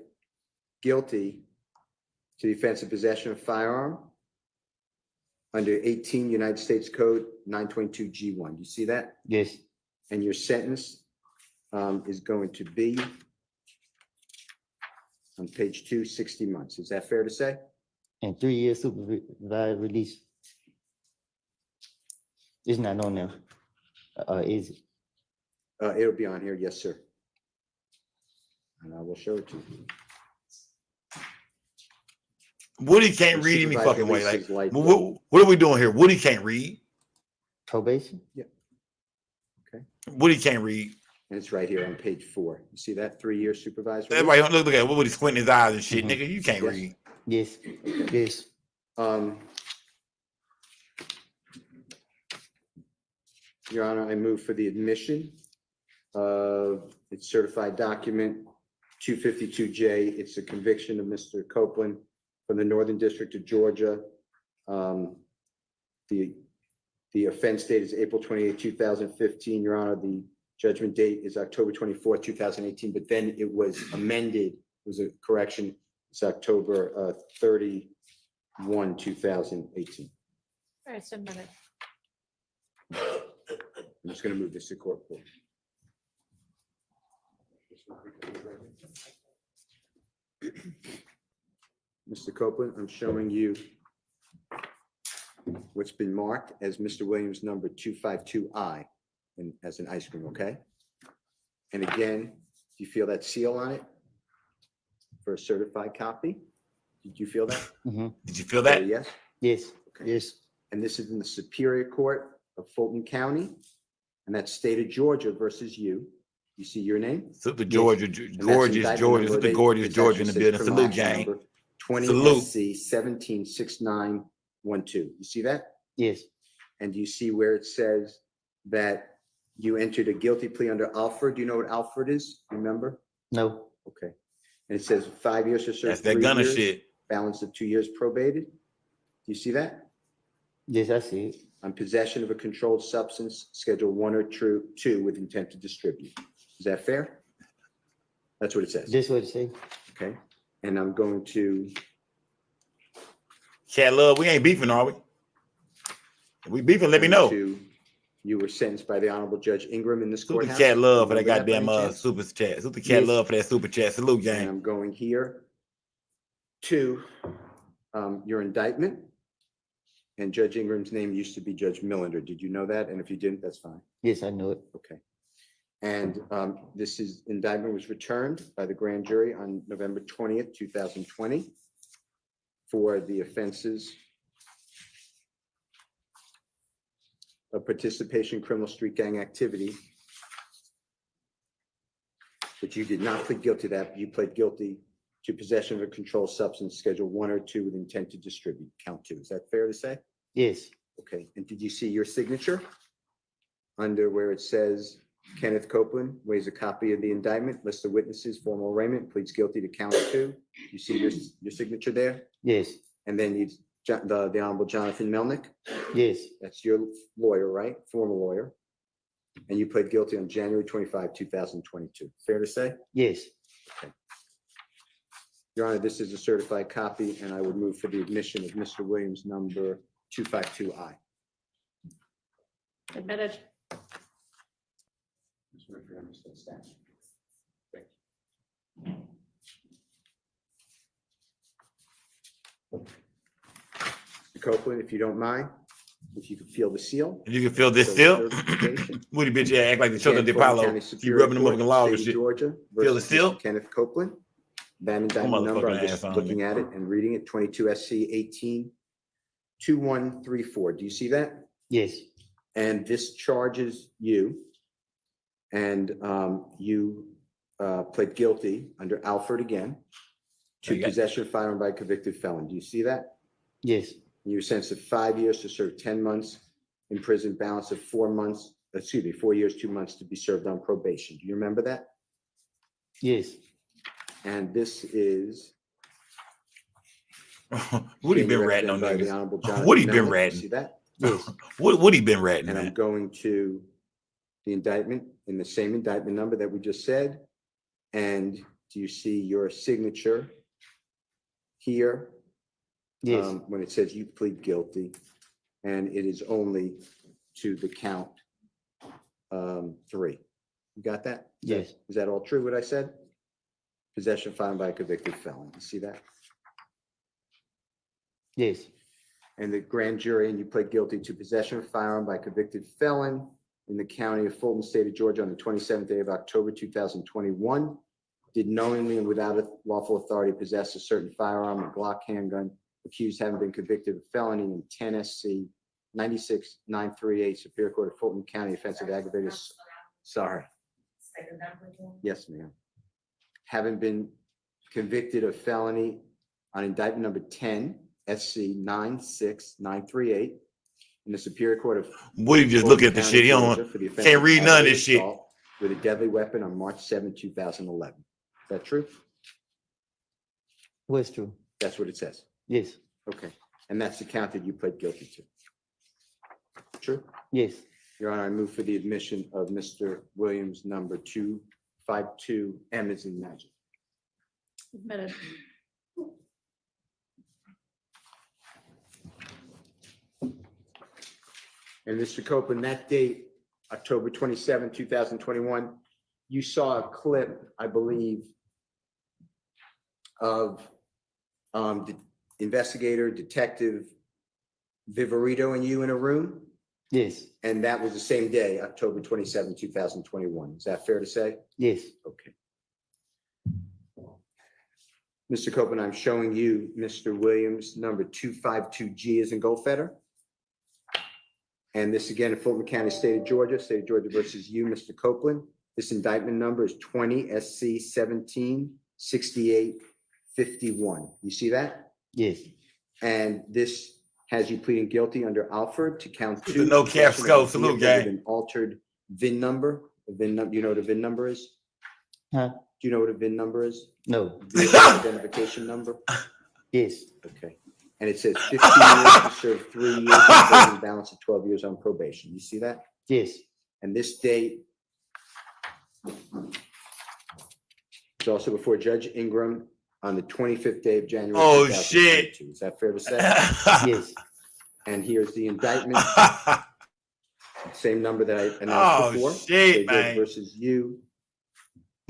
guilty to the offense of possession of firearm under 18 United States Code 922G1. Do you see that? Yes. And your sentence is going to be on page 2, 60 months. Is that fair to say? And 3 years supervised release. It's not on there. Is it? It'll be on here, yes, sir. And I will show it to you. Woody can't read any fucking way. Like, what are we doing here? Woody can't read. Probation? Yeah. Okay. Woody can't read. And it's right here on page 4. You see that 3 year supervised release? Everybody look at Woody squinting his eyes and shit. Nigga, you can't Yes. read. Yes. Okay. Yes. Your Honor, I move for the admission of its certified document 252J. It's a conviction of Mr. Copeland from the Northern District of Georgia. The offense date is April 28, 2015. Your Honor, the judgment date is October 24, 2018, but then it was amended. It was a correction. It's October 31, 2018. All right, so a minute. I'm just going to move this to court. Mr. Copeland, I'm showing you what's been marked as Mr. Williams number 252I and as an ice cream, okay? And again, do you feel that seal on it for a certified copy? Did you feel that? Did you feel that? Yes? Yes, Okay. yes. And this is in the Superior Court of Fulton County, and that's state of Georgia versus you. You see your name? Super Georgia, gorgeous Georgia, super gorgeous Georgia in the building. Salute, gang. 20 Salute. SC 176912. You see that? Yes. And do you see where it says that you entered a guilty plea under Alfred? Do you know what Alfred is? Remember? No. Okay. And it says 5 years to serve. That's that 3 gunner years, shit. balance of 2 years probated. Do you see that? Yes, I see it. On possession of a controlled substance, Schedule 1 or 2 with intent to distribute. Is that fair? That's what it says. That's what it says. Okay. And I'm going to. Cat love, we ain't beefing, are we? If we beefing, let me know. You were sentenced by the Honorable Judge Ingram in this Super courthouse. cat love for that Remember goddamn by any chance? super chat. Super cat love for that super chat. Salute, And gang. I'm going here to your indictment. And Judge Ingram's name used to be Judge Millender. Did you know that? And if you didn't, that's fine. Yes, I know it. Okay. And this indictment was returned by the grand jury on November 20th, 2020 for the offenses of participation in criminal street gang activity. But you did not plead guilty to that. You pled guilty to possession of a controlled substance, Schedule 1 or 2 with intent to distribute, count 2. Is that fair to say? Yes. Okay. And did you see your signature under where it says Kenneth Copeland waives a copy of the indictment, list of witnesses, formal arraignment, pleads guilty to count 2? You see your signature there? Yes. And then the Honorable Jonathan Melnick? Yes. That's your lawyer, right? Former lawyer. And you pled guilty on January 25, 2022. Fair to say? Yes. Okay. Your Honor, this is a certified copy, and I would move for the admission of Mr. Williams, number 252I. Admitted. Mr. Copeland, if you don't mind, if you could feel the seal. If you can feel this still, Woody bitch act like the children of the Apollo. You rubbing them up in law and shit. Georgia Feel the versus seal? Mr. Kenneth Copeland. That indictment number, I'm just looking at it and reading it, 22 SC 182134. Do you see that? Yes. And this charges you, and you pled guilty under Alfred again to possession of firearm by a convicted felon. Do you see that? Yes. You were sentenced to 5 years to serve 10 months in prison, balance of 4 years, 2 months to be served on probation. Do you remember that? Yes. And this is. Woody been ratting on by the niggas. Honorable Jonathan Woody been Melnick. ratting. See that? Yes. Woody been ratting, And I'm man. going to the indictment in the same indictment number that we just said. And do you see your signature here? Yes. When it says you plead guilty, and it is only to the count 3. You got that? Yes. Is that all true, what I said? Possession of firearm by a convicted felon. You see that? Yes. And the grand jury, and you pled guilty to possession of firearm by a convicted felon in the county of Fulton, state of Georgia, on the 27th day of October 2021. Did knowingly and without a lawful authority possess a certain firearm, a Glock handgun, accused having been convicted of felony in 10 SC 96938 Superior Court of Fulton County, offensive aggravated. Sorry. Yes, ma'am. Having been convicted of felony on indictment number 10 SC 96938 in the Superior Court of Woody just looking at the shit. He don't can't read none of this shit. With a deadly weapon on March 7, 2011. Is that true? What's true? That's what it says. Yes. Okay. And that's the count that you pled guilty to. True? Yes. Your Honor, I move for the admission of Mr. Williams, number 252, M as in magic. Admitted. And Mr. Copeland, that date, October 27, 2021, you saw a clip, I believe, of the investigator, detective Viverito and you in a room? Yes. And that was the same day, October 27, 2021. Is that fair to say? Yes. Okay. Mr. Copeland, I'm showing you Mr. Williams, number 252G as in Goldfeder. And this again in Fulton County, State of Georgia versus you, Mr. Copeland. This indictment number is 20 SC 17 68 51. You see that? Yes. And this has you pleading guilty under Alford to count 2. The no cap scope, salute, gang. With an altered VIN number. The VIN number. You know what a VIN number is? Huh? Do you know what a VIN number is? No. Vehicle identification number. Yes. Okay. And it says 15 years to serve 3 years, and balance of 12 years on probation. You see that? Yes. And this date is also before Judge Ingram on the 25th day of January. Oh, shit. Is that fair to say? Yes. And here's the indictment. Same number that I announced Oh, before. shit, They man. did versus you.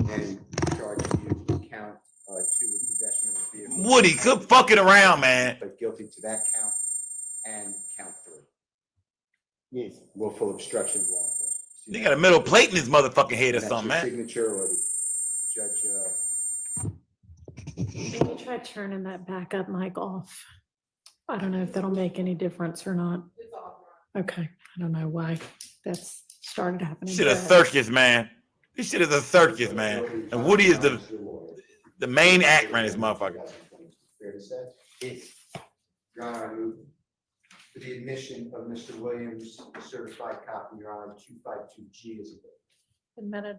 And charging you to count 2 with possession of a vehicle. Woody, quit fucking around, man. But guilty to that count and count 3. Yes. Willful obstruction of law enforcement. You got a metal plate in his motherfucking head or That's something, your man. signature or the judge, Can you try turning that backup mic off? I don't know if that'll make any difference or not. Okay, I don't know why that's started happening. Shit a circus, man. This shit is a circus, man. And Woody is the main actor in this motherfucker. fair to say? Yes. Your Honor, I move for the admission of Mr. Williams' certified copy, Your Honor, 252G is available. Admitted.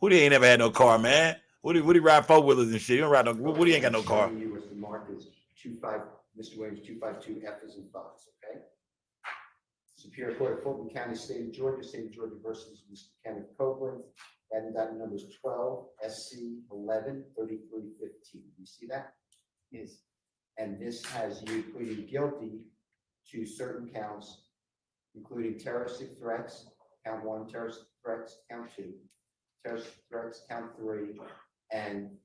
Woody ain't never had no car, man. Woody ride 4-wheelers and shit. He don't ride no. Woody ain't got no car. You was the mark is 25, Mr. Williams, 252 F is in Fox, okay? Superior Court of Fulton County, State of Georgia versus Mr. Kenneth Copeland. That indictment number is 12 SC 11 3315. You see that? Yes. And this has you pleading guilty to certain counts, including terroristic threats, count 1, terroristic threats, count 2, terroristic threats, count 3, and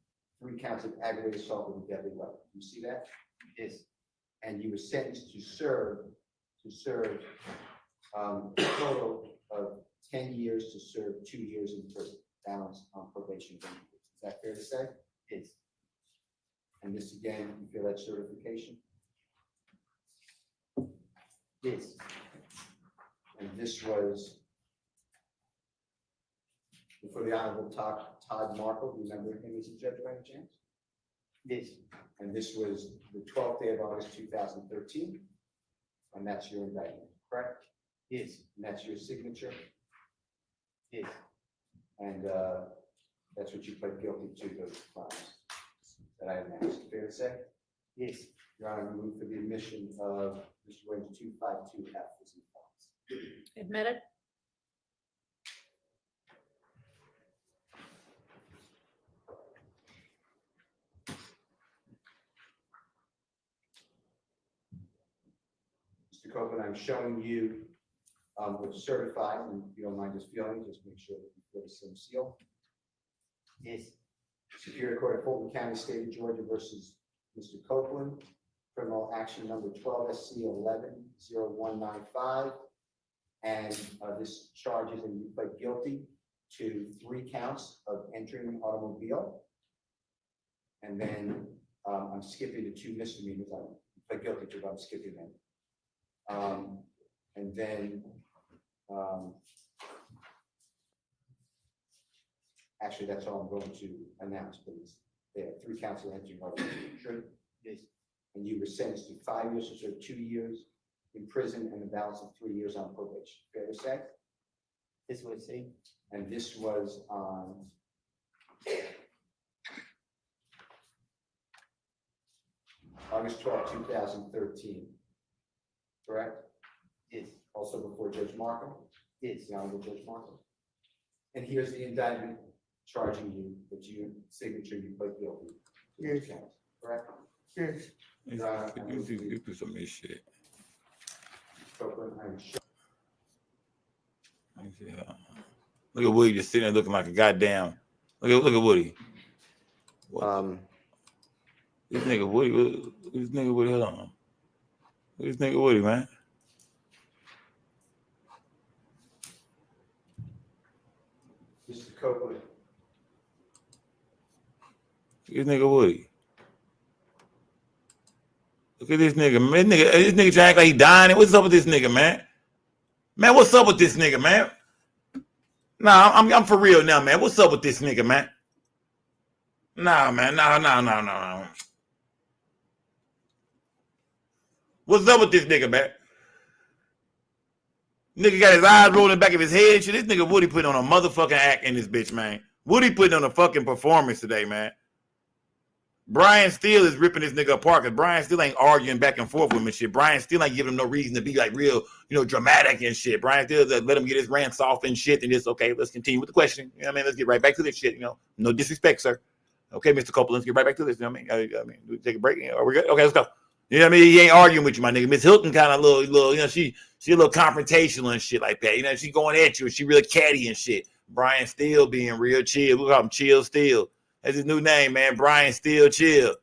3 counts of aggravated assault with a deadly weapon. You see that? Yes. And you were sentenced to serve a total of 10 years to serve 2 years in prison, balance on probation. Is that fair to say? Yes. And this again, you feel that certification? Yes. And this was before the Honorable Todd Markle. Do you remember him as a judge by any chance? Yes. And this was the 12th day of August, 2013. And that's your indictment, correct? Yes. And that's your signature? Yes. And that's what you pled guilty to, those crimes that I announced. Fair to say? Yes. Your Honor, I move for the admission of Mr. Williams 252 F is in Fox. Admitted. Mr. Copeland, I'm showing you what's certified, and if you don't mind just feeling, just make sure that you put the same seal. Yes. Superior Court of Fulton County, State of Georgia versus Mr. Copeland, criminal action number 12 SC 110195. And this charges and you pled guilty to 3 counts of entering an automobile. And then I'm skipping the 2 misdemeanors. I pled guilty to, but I'm skipping them. And then actually, that's all I'm going to announce, please. They have 3 counts of entering automobile. True? Yes. And you were sentenced to 5 years to serve 2 years in prison and a balance of 3 years on probation. Fair to say? This was see. And this was on August 12, 2013. Correct? Yes. Also before Judge Markham? Yes. The Honorable Judge Markham. And here's the indictment charging you that you signature you pled guilty. Yes. Correct? Yes. You do some of this shit. Look at Woody just sitting there looking like a goddamn. Look at Woody. This nigga Woody. This nigga Woody. Hold on. This nigga Woody, man. Mr. Copeland. This nigga Woody. Look at this nigga, man. This nigga trying to act like he dying. What's up with this nigga, man? Man, what's up with this nigga, man? Nah, I'm for real now, man. What's up with this nigga, man? Nah, man. No. What's up with this nigga, man? Nigga got his eyes rolling in the back of his head. Shit, this nigga Woody putting on a motherfucking act in this bitch, man. Woody putting on a fucking performance today, man. Brian Steele is ripping this nigga apart because Brian Steele ain't arguing back and forth with him and shit. Brian Steele ain't giving him no reason to be like real, dramatic and shit. Brian Steele let him get his rants off and shit and just, okay, let's continue with the question. You know what I mean? Let's get right back to this shit, No disrespect, sir. Okay, Mr. Copeland, let's get right back to this. You know what I mean? We take a break. Are we good? Okay, let's go. You know what I mean? He ain't arguing with you, my nigga. Miss Hilton kind of little, she a little confrontational and shit like that. She going at you and she real catty and shit. Brian Steele being real chill. We call him Chill Steele. That's his new name, man. Brian Steele Chill.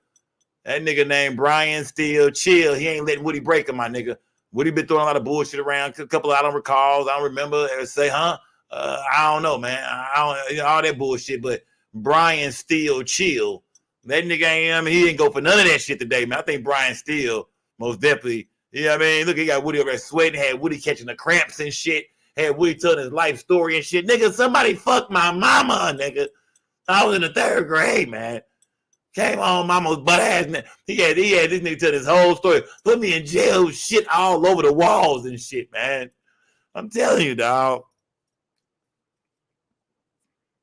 That nigga named Brian Steele Chill. He ain't letting Woody break him, my nigga. Woody been throwing a lot of bullshit around. A couple I don't recall. I don't remember. Say, huh? I don't know, man. I don't, all that bullshit. But Brian Steele Chill. That nigga ain't, he didn't go for none of that shit today, man. I think Brian Steele most definitely, you know what I mean? Look, he got Woody over there sweating, had Woody catching the cramps and shit, had Woody telling his life story and shit. Nigga, somebody fucked my mama, nigga. I was in the 3rd grade, man. Came on, mama's butt ass. He had this nigga tell his whole story. Put me in jail, shit all over the walls and shit, man. I'm telling you, dog.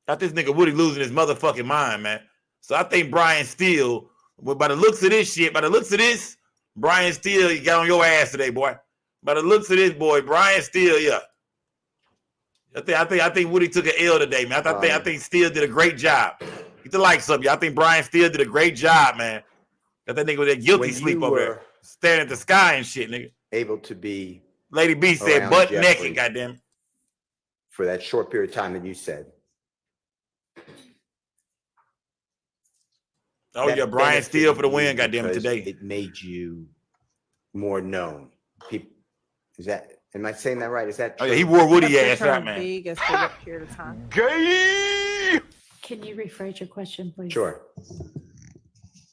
Got this nigga Woody losing his motherfucking mind, man. So I think Brian Steele, by the looks of this, Brian Steele, he got on your ass today, boy. By the looks of this, boy, Brian Steele, yeah. I think Woody took an L today, man. I think Steele did a great job. Get the likes up, y'all. I think Brian Steele did a great job, man. Got that nigga with that guilty sleep over there, staring at the sky and shit, nigga. Able to be. Lady B said butt naked, goddamn. For that short period of time that you said. Oh, yeah, Brian Steele for the win, goddamn today. It made you more known. Am I saying that right? Is that true? Oh, yeah, he wore Woody ass out, man. Big as for what period of time? Gay! Can you rephrase your question, please? Sure.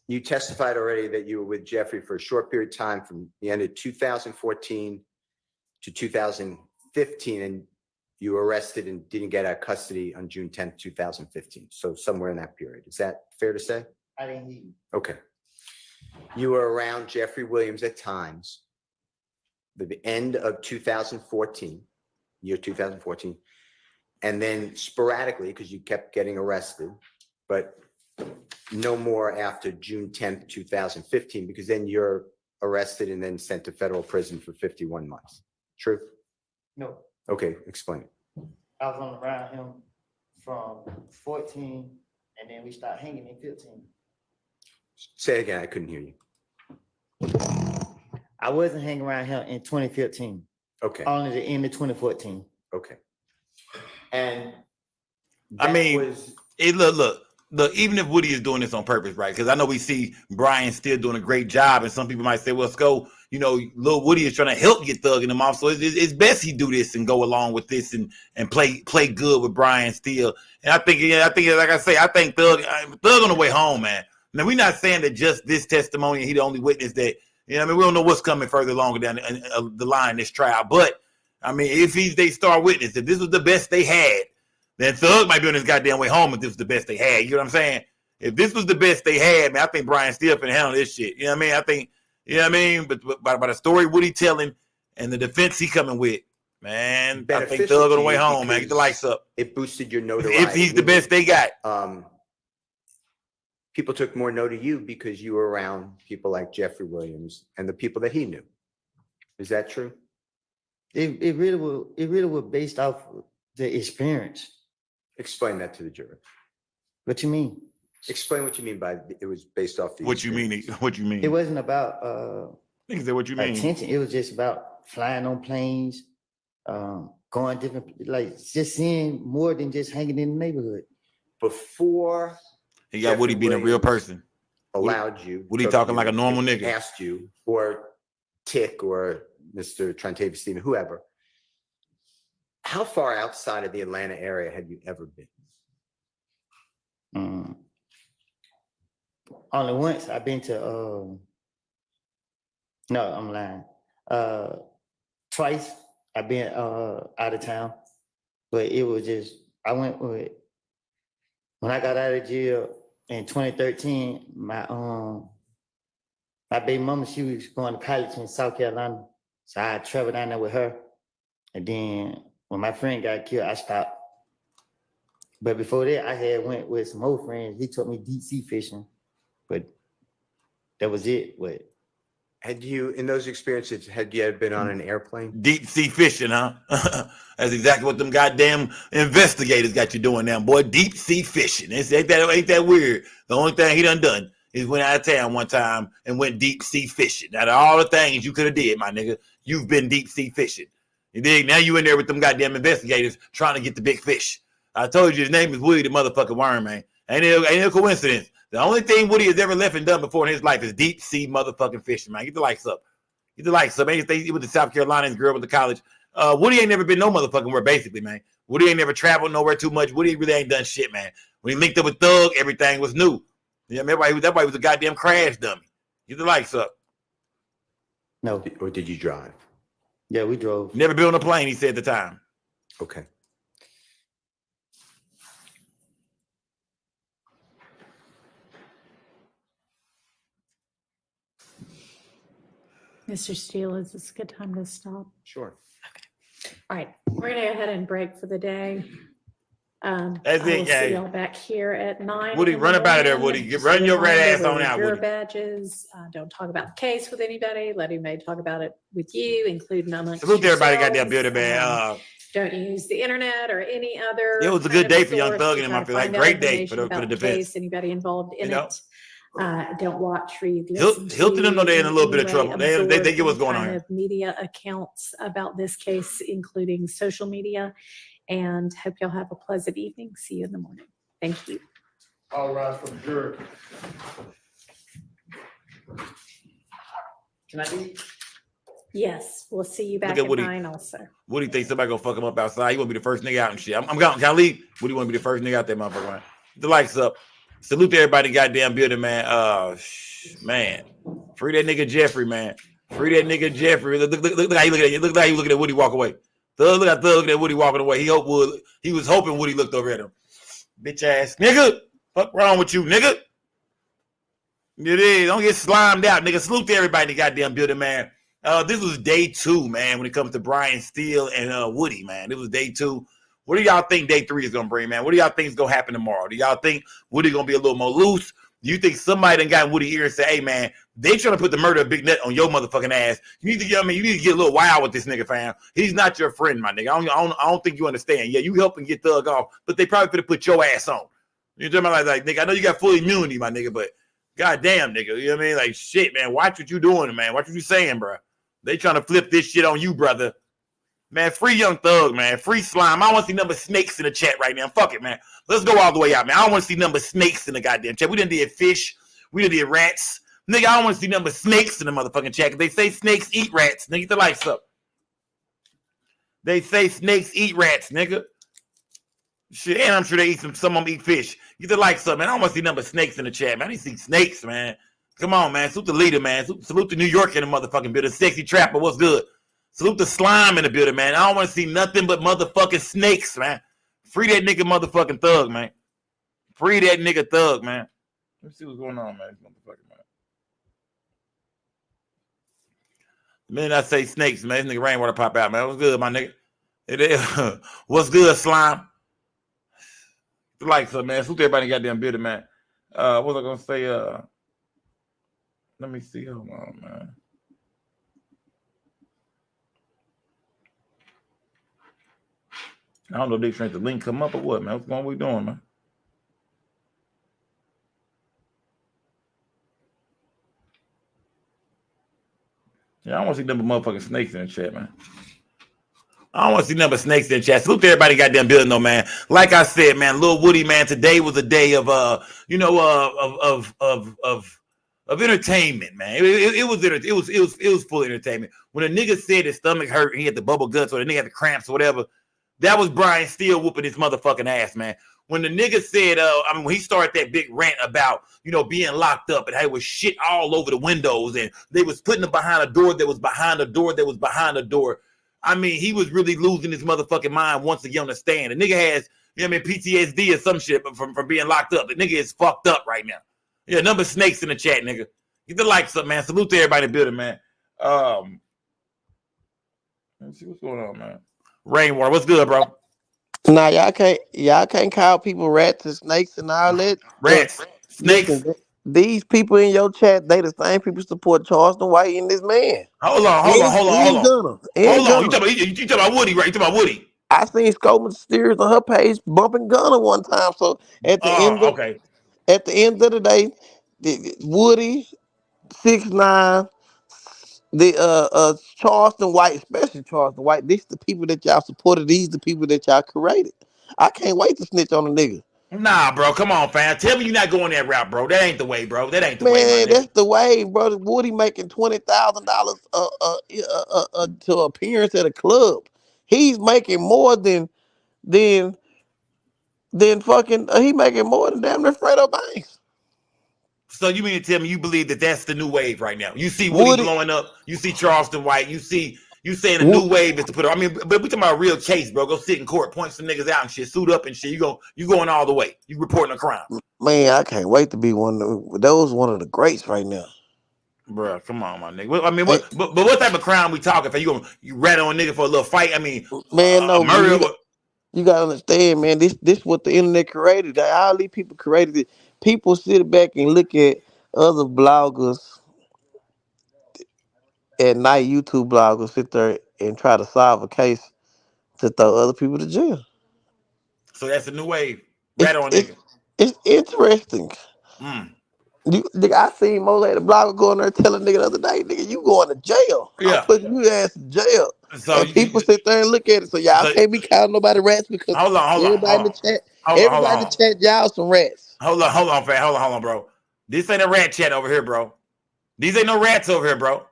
You testified already that you were with Jeffrey for a short period of time from the end of 2014 to 2015, and you were arrested and didn't get out of custody on June 10th, 2015. So somewhere in that period. Is that fair to say? I didn't hear you. Okay. You were around Jeffrey Williams at times, the end of 2014, year 2014, and then sporadically, because you kept getting arrested, but no more after June 10th, 2015, because then you're arrested and then sent to federal prison for 51 months. True? No, Okay, explain it. I was on around him from 14, and then we started hanging in 15. Say it again, I couldn't hear you. I wasn't hanging around him in 2015. Okay. Only the end of 2014. Okay. And I mean, look, even if Woody is doing this on purpose, right? Because I know we see Brian still doing a great job, and some people might say, well, let's go, Lil Woody is trying to help get thugging him off. So it's best he do this and go along with this and play good with Brian Steele. And I think, like I say, I think Thug on the way home, man. Now, we're not saying that just this testimony, he the only witness that, we don't know what's coming further along down the line in this trial. But, I mean, if they star witness, if this was the best they had, then Thug might be on his goddamn way home if this was the best they had. You know what I'm saying? If this was the best they had, man, I think Brian Steele can handle this shit. You know what I mean? I think, But by the story Woody telling and the defense he coming with, man, I think Thug on the way home, man. Get the lights up. It boosted your notoriety. If he's the best they got. People took more note of you because you were around people like Jeffrey Williams and the people that he knew. Is that true? It really was based off the experience. Explain that to the jury. What you mean? Explain what you mean by it was based off the What you mean? What you mean? It wasn't about Nigga said, what you mean? attention. It was just about flying on planes, going different, like just seeing more than just hanging in the neighborhood. Before He got Woody being a real person. allowed you. Woody took talking you, like a normal nigga. Asked you, or Tick, or Mr. Trentavious Stephen, whoever. How far outside of the Atlanta area had you ever been? Only once. I've been to no, I'm lying. Twice I've been out of town, but it was just I went with when I got out of jail in 2013. My baby mama, she was going to college in South Carolina, so I traveled down there with her. And then when my friend got killed, I stopped. But before that, I had went with some old friends. He took me deep sea fishing, but that was it. But had you, in those experiences, had you ever been on an airplane? Deep sea fishing, huh? That's exactly what them goddamn investigators got you doing now, boy. Deep sea fishing. Ain't that weird? The only thing he done is went out of town one time and went deep sea fishing. Out of all the things you could have did, my nigga, you've been deep sea fishing. You dig? Now you in there with them goddamn investigators trying to get the big fish. I told you his name is Woody the motherfucking worm, man. Ain't it a coincidence? The only thing Woody has ever left and done before in his life is deep sea motherfucking fishing, man. Get the lights up. Get the lights up. Ain't he with the South Carolina girl with the college? Woody ain't never been no motherfucking where, basically, man. Woody ain't never traveled nowhere too much. Woody really ain't done shit, man. When he linked up with Thug, everything was new. Yeah, that's why he was a goddamn crash dummy. Get the lights up. no. Or did you drive? Yeah, we drove. Never been on a plane, he said at the time. Okay. Mr. Steele, is this a good time to stop? Sure. All right, we're gonna go ahead and break for the day. That's I will it, see yeah. y'all back here at 9. Woody, in the run up out of there, morning. Woody. Just Run a your red reminder, ass on wear out, your Woody. badges. Don't talk about the case with anybody. Let anybody talk about it with you, including amongst Salute to everybody, yourselves. goddamn building, man. Don't use the internet or any other. It was a kind good of day for Young source Thug to and him. try I to feel like find out great day for information the about defense. case, anybody involved in You know? it. Don't watch, read, listen Hilton them know they're in a little bit of anyway, trouble. They get what's absorb going on any kind here. of media accounts about this case, including social media. And hope y'all have a pleasant evening. See you in the morning. Thank you. All rise for the jury. Can I eat? Yes, we'll see you back Look at at Woody. 9 also. Woody thinks somebody gonna fuck him up outside. He wanna be the first nigga out and shit. I'm gone. Can I leave? Woody wanna be the first nigga out there, motherfucker, man. Get the lights up. Salute to everybody, goddamn building, man. Man. Free that nigga Jeffrey, man. Free that nigga Jeffrey. Look how you look at it. Look how you looking at Woody walk away. Look at Thug looking at Woody walking away. He was hoping Woody looked over at him. Bitch ass nigga. Fuck wrong with you, nigga? It is. Don't get slimed out, nigga. Salute to everybody in the goddamn building, man. This was day 2, man, when it comes to Brian Steele and Woody, man. It was day 2. What do y'all think day 3 is gonna bring, man? What do y'all think is gonna happen tomorrow? Do y'all think Woody gonna be a little more loose? Do you think somebody done got Woody here and say, hey, man, they trying to put the murder of Big Nut on your motherfucking ass? You need to get, you need to get a little wild with this nigga, fam. He's not your friend, my nigga. I don't think you understand. Yeah, you helping get Thug off, but they probably could have put your ass on. You know what I'm like, nigga, I know you got full immunity, my nigga, but goddamn, nigga, you know what I mean? Like, shit, man, watch what you doing, man. Watch what you saying, bro. They trying to flip this shit on you, brother. Man, free Young Thug, man. Free slime. I don't want to see number snakes in the chat right now. Fuck it, man. Let's go all the way out, man. I don't want to see number snakes in the goddamn chat. We done did fish. We done did rats. Nigga, I don't want to see number snakes in the motherfucking chat. They say snakes eat rats. Nigga, get the lights up. They say snakes eat rats, nigga. Shit, and I'm sure they eat some of them eat fish. Get the lights up, man. I don't want to see number snakes in the chat, man. I need to see snakes, man. Come on, man. Salute the leader, man. Salute the New York in the motherfucking building. Sexy Trapper, what's good? Salute the slime in the building, man. I don't want to see nothing but motherfucking snakes, man. Free that nigga motherfucking Thug, man. Free that nigga Thug, man. Let me see what's going on, man. Motherfucking man. The minute I say snakes, man, this nigga rainwater pop out, man. What's good, my nigga? It is. What's good, slime? The lights up, man. Salute everybody in the goddamn building, man. What was I gonna say? Let me see. Hold on, man. I don't know if they trying to link come up or what, man. What's going on? We doing, man? Yeah, I don't want to see number motherfucking snakes in the chat, man. I don't want to see number snakes in the chat. Salute to everybody goddamn building though, man. Like I said, man, Lil Woody, man, today was a day of of entertainment, man. It was full entertainment. When a nigga said his stomach hurt, he had the bubble guts, or the nigga had the cramps or whatever. That was Brian Steele whooping his motherfucking ass, man. When the nigga said, when he started that big rant about, being locked up and how it was shit all over the windows and they was putting them behind a door that was behind a door that was behind a door. I mean, he was really losing his motherfucking mind once again on the stand. The nigga has, PTSD or some shit from being locked up. The nigga is fucked up right now. Yeah, number snakes in the chat, nigga. Get the likes up, man. Salute to everybody in the building, man. Let's see what's going on, man. Rainwater, what's good, bro? Nah, y'all can't call people rats and snakes and all that. Rats, snakes. Listen, these people in your chat, they the same people support Charleston White and this man. Hold on. You talking about Woody, right? You talking about Woody? I seen Scoman Steers on her page bumping Gunner one time. So at the end of the day, Woody, 6ix9ine, the Charleston White, especially Charleston White, these the people that y'all supported. These the people that y'all created. I can't wait to snitch on a nigga. Nah, bro, come on, fam. Tell me you're not going that route, bro. That ain't the way, bro. That ain't the way, man. That's the way, bro. Woody making $20,000 to appearance at a club. He's making more than fucking. He making more than damn near Fredo Banks. So you mean to tell me you believe that that's the new wave right now? You see Woody blowing up. You see Charleston White. You saying the new wave is to put it. I mean, but we talking about a real case, bro. Go sit in court, point some niggas out and shit, suit up and shit. You going all the way. You reporting a crime. Man, I can't wait to be one of the greats right now. Bro, come on, my nigga. I mean, but what type of crime we talking? If you rat on a nigga for a little fight? I mean, man, no murder. You gotta understand, man. This what the internet created. All these people created it. People sit back and look at other bloggers at night, YouTube bloggers sit there and try to solve a case to throw other people to jail. So that's a new wave. Rat on nigga. It's interesting. I seen Mo the blogger go in there telling nigga the other day, nigga, you going to jail. Yeah. I'm putting you ass in jail. So and people sit there and look at it. So y'all can't be calling nobody rats because everybody in the chat, everybody in the chat, y'all some rats. Hold on, fam. Hold on, bro. This ain't a rat chat over here, bro. These ain't no rats over here, bro.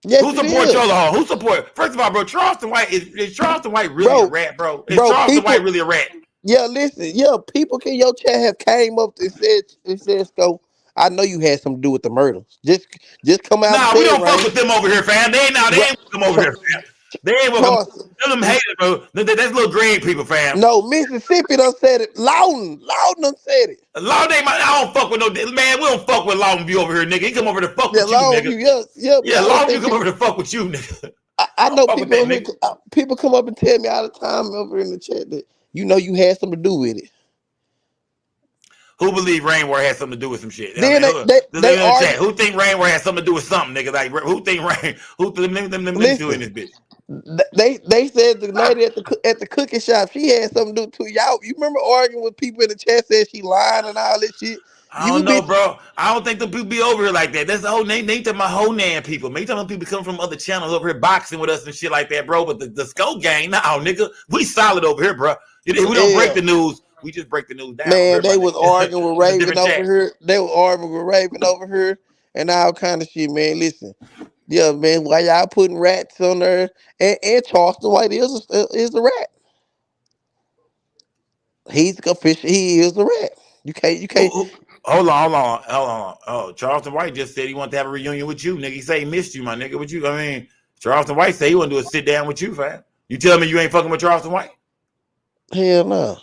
Yes, who supports Chola? Who support? First of all, bro, Charleston White is Charleston White really a rat, bro? Is Charleston White really a rat? Yeah, listen, people in your chat have came up and said, Sco, I know you had something to do with the murders. Just come out. Nah, we don't fuck with them over here, fam. They ain't come over here, fam. They ain't welcome. Them haters, bro. That's little green people, fam. No, Mississippi done said it. Loudon done said it. Loudon ain't I don't fuck with no man. We don't fuck with Loudon View over here, nigga. He come over to fuck with you, nigga. Loudon View come over to fuck with you, nigga. I know people come up and tell me all the time over in the chat that you had something to do with it. Who believe Rainwater had something to do with some shit? Then who think Rainwater had something to do with something, nigga? Like who think them doing this bitch? They said the lady at the cookie shop, she had something to do too. Y'all, you remember arguing with people in the chat said she lying and all this shit? I don't know, bro. I don't think the people be over here like that. That's the whole name. They talking about whole nan people. Maybe talking about people come from other channels over here boxing with us and shit like that, bro. But the Skull gang, nigga, we solid over here, bro. We don't break the news. We just break the news down. Man, they was arguing with Raven over here. They were arguing with Raven over here and all kind of shit, man. Listen. Yeah, man, why y'all putting rats on there? And Charleston White is a rat. He's official. He is a rat. You can't. Hold on. Oh, Charleston White just said he wanted to have a reunion with you, nigga. He said he missed you, my nigga. With you, I mean, Charleston White said he want to do a sit down with you, fam. You tell me you ain't fucking with Charleston White? Hell no.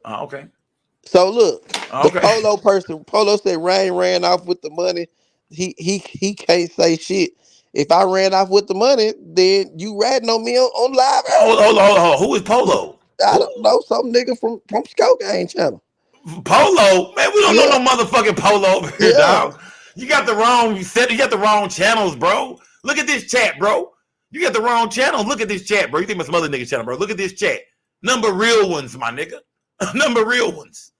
Oh, okay. So look, the Polo said Rain ran off with the money. He can't say shit. If I ran off with the money, then you ratting on me on live. Hold on. Who is Polo? I don't know. Some nigga from Skull Gang channel. Polo? Man, we don't know no motherfucking Polo over here, dog. You got the wrong channels, bro. Look at this chat, bro. You got the wrong channel. Look at this chat, bro. You think it's some other nigga channel, bro. Look at this chat. Number real ones, my nigga. Number real ones.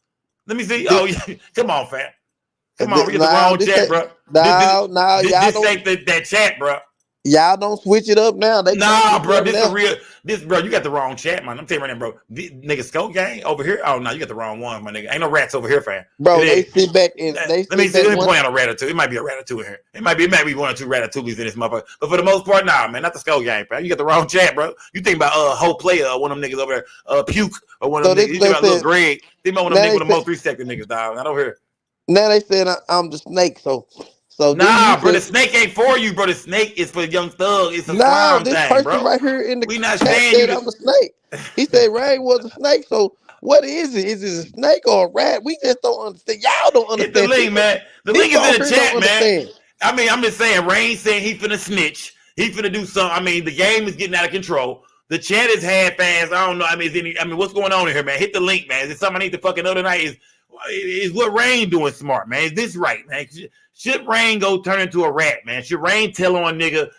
Let me see. Oh, yeah. Come on, fam. Come on, we get the wrong chat, bro. This ain't that chat, bro. Y'all don't switch it up now. They Nah, can't switch bro, it up this now. is real. This, bro, you got the wrong chat, man. I'm telling you right now, bro. Nigga, Skull Gang over here. Oh no, you got the wrong one, my nigga. Ain't no rats over here, fam. Bro, they It is. sit back and they Let me sit see. back Let me one. point out a rat or two. It might be a rat or two in here. It might be one or two ratatouilles in this motherfucker. But for the most part, nah, man, not the Skull Gang, fam. You got the wrong chat, bro. You think about whole player, one of them niggas over there, Puke, or one of So them this niggas. You what think they about Lil said. Greg. Think about one of them niggas with the most respected niggas, dog. Not over here. Now they said I'm the snake. So then you Nah, bro, the said snake ain't for you, bro. The snake is for Young Thug. It's a no. slime This thing, person bro. right here in the We not chat saying you said to I'm the snake. He said Ray was a snake. So what is it? Is it a snake or a rat? We just don't understand. Y'all don't hit the understand. link, man. The link People is in out the here don't chat, man. understand. I mean, I'm just saying, Rain saying he finna snitch. He finna do something. I mean, the game is getting out of control. The chat is half fast. I don't know. I mean, what's going on in here, man? Hit the link, man. Is it something I need to fucking know tonight? Is what Rain doing smart, man? Is this right, man? Should Rain go turn into a rat, man? Should Rain tell on nigga,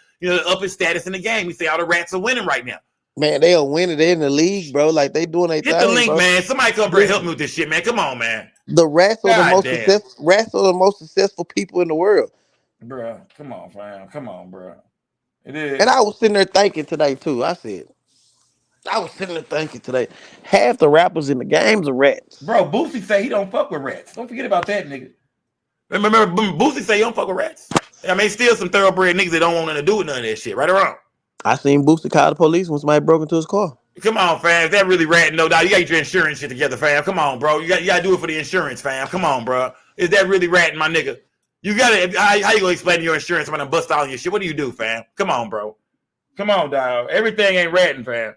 up his status in the game? We say all the rats are winning right now. Man, they are winning. They're in the league, bro. Like they doing their Hit thing, the link, bro. man. Somebody come here and help me with this shit, man. Come on, man. The rats are the God most damn. successful. Rats are the most successful people in the world. Bro, come on, fam. Come on, bro. It is. And I was sitting there thinking today too. I was sitting there thinking today. Half the rappers in the games are rats. Bro, Boosie say he don't fuck with rats. Don't forget about that, nigga. Remember, Boosie say he don't fuck with rats. I mean, still some thoroughbred niggas that don't want nothing to do with none of that shit. Right or wrong? I seen Boosie call the police when somebody broke into his car. Come on, fam. Is that really ratting? No doubt. You got to get your insurance shit together, fam. Come on, bro. You got to do it for the insurance, fam. Come on, bro. Is that really ratting, my nigga? You got to. How you gonna explain to your insurance when I bust all your shit? What do you do, fam? Come on, bro. Come on, dog. Everything ain't ratting, fam.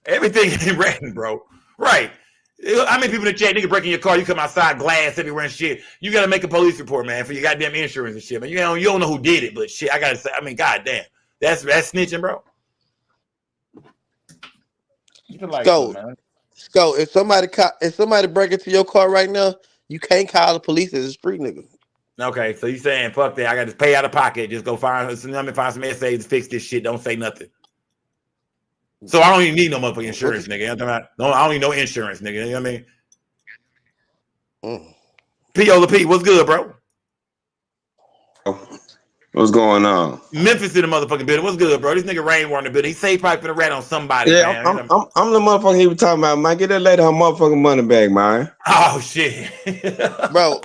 Everything ain't ratting, bro. Right. How many people in the chat, nigga, breaking your car, you come outside, glass everywhere and shit. You got to make a police report, man, for your goddamn insurance and shit, man. You don't know who did it, but shit, I got to say, I mean, goddamn. That's snitching, bro. So if somebody break into your car right now, you can't call the police as a street nigga. Okay, so you saying, fuck that. I got to pay out of pocket. Just go find some essays to fix this shit. Don't say nothing. So I don't even need no motherfucking insurance, nigga. I don't need no insurance, nigga. You know what I mean? P.O.L. P, what's good, bro? What's going on? Memphis in the motherfucking building. What's good, bro? This nigga Rain war in the building. He say he probably finna rat on somebody, Yeah, man. I'm the motherfucker he was talking about, man. Get that lady her motherfucking money back, man. Oh, shit. Bro,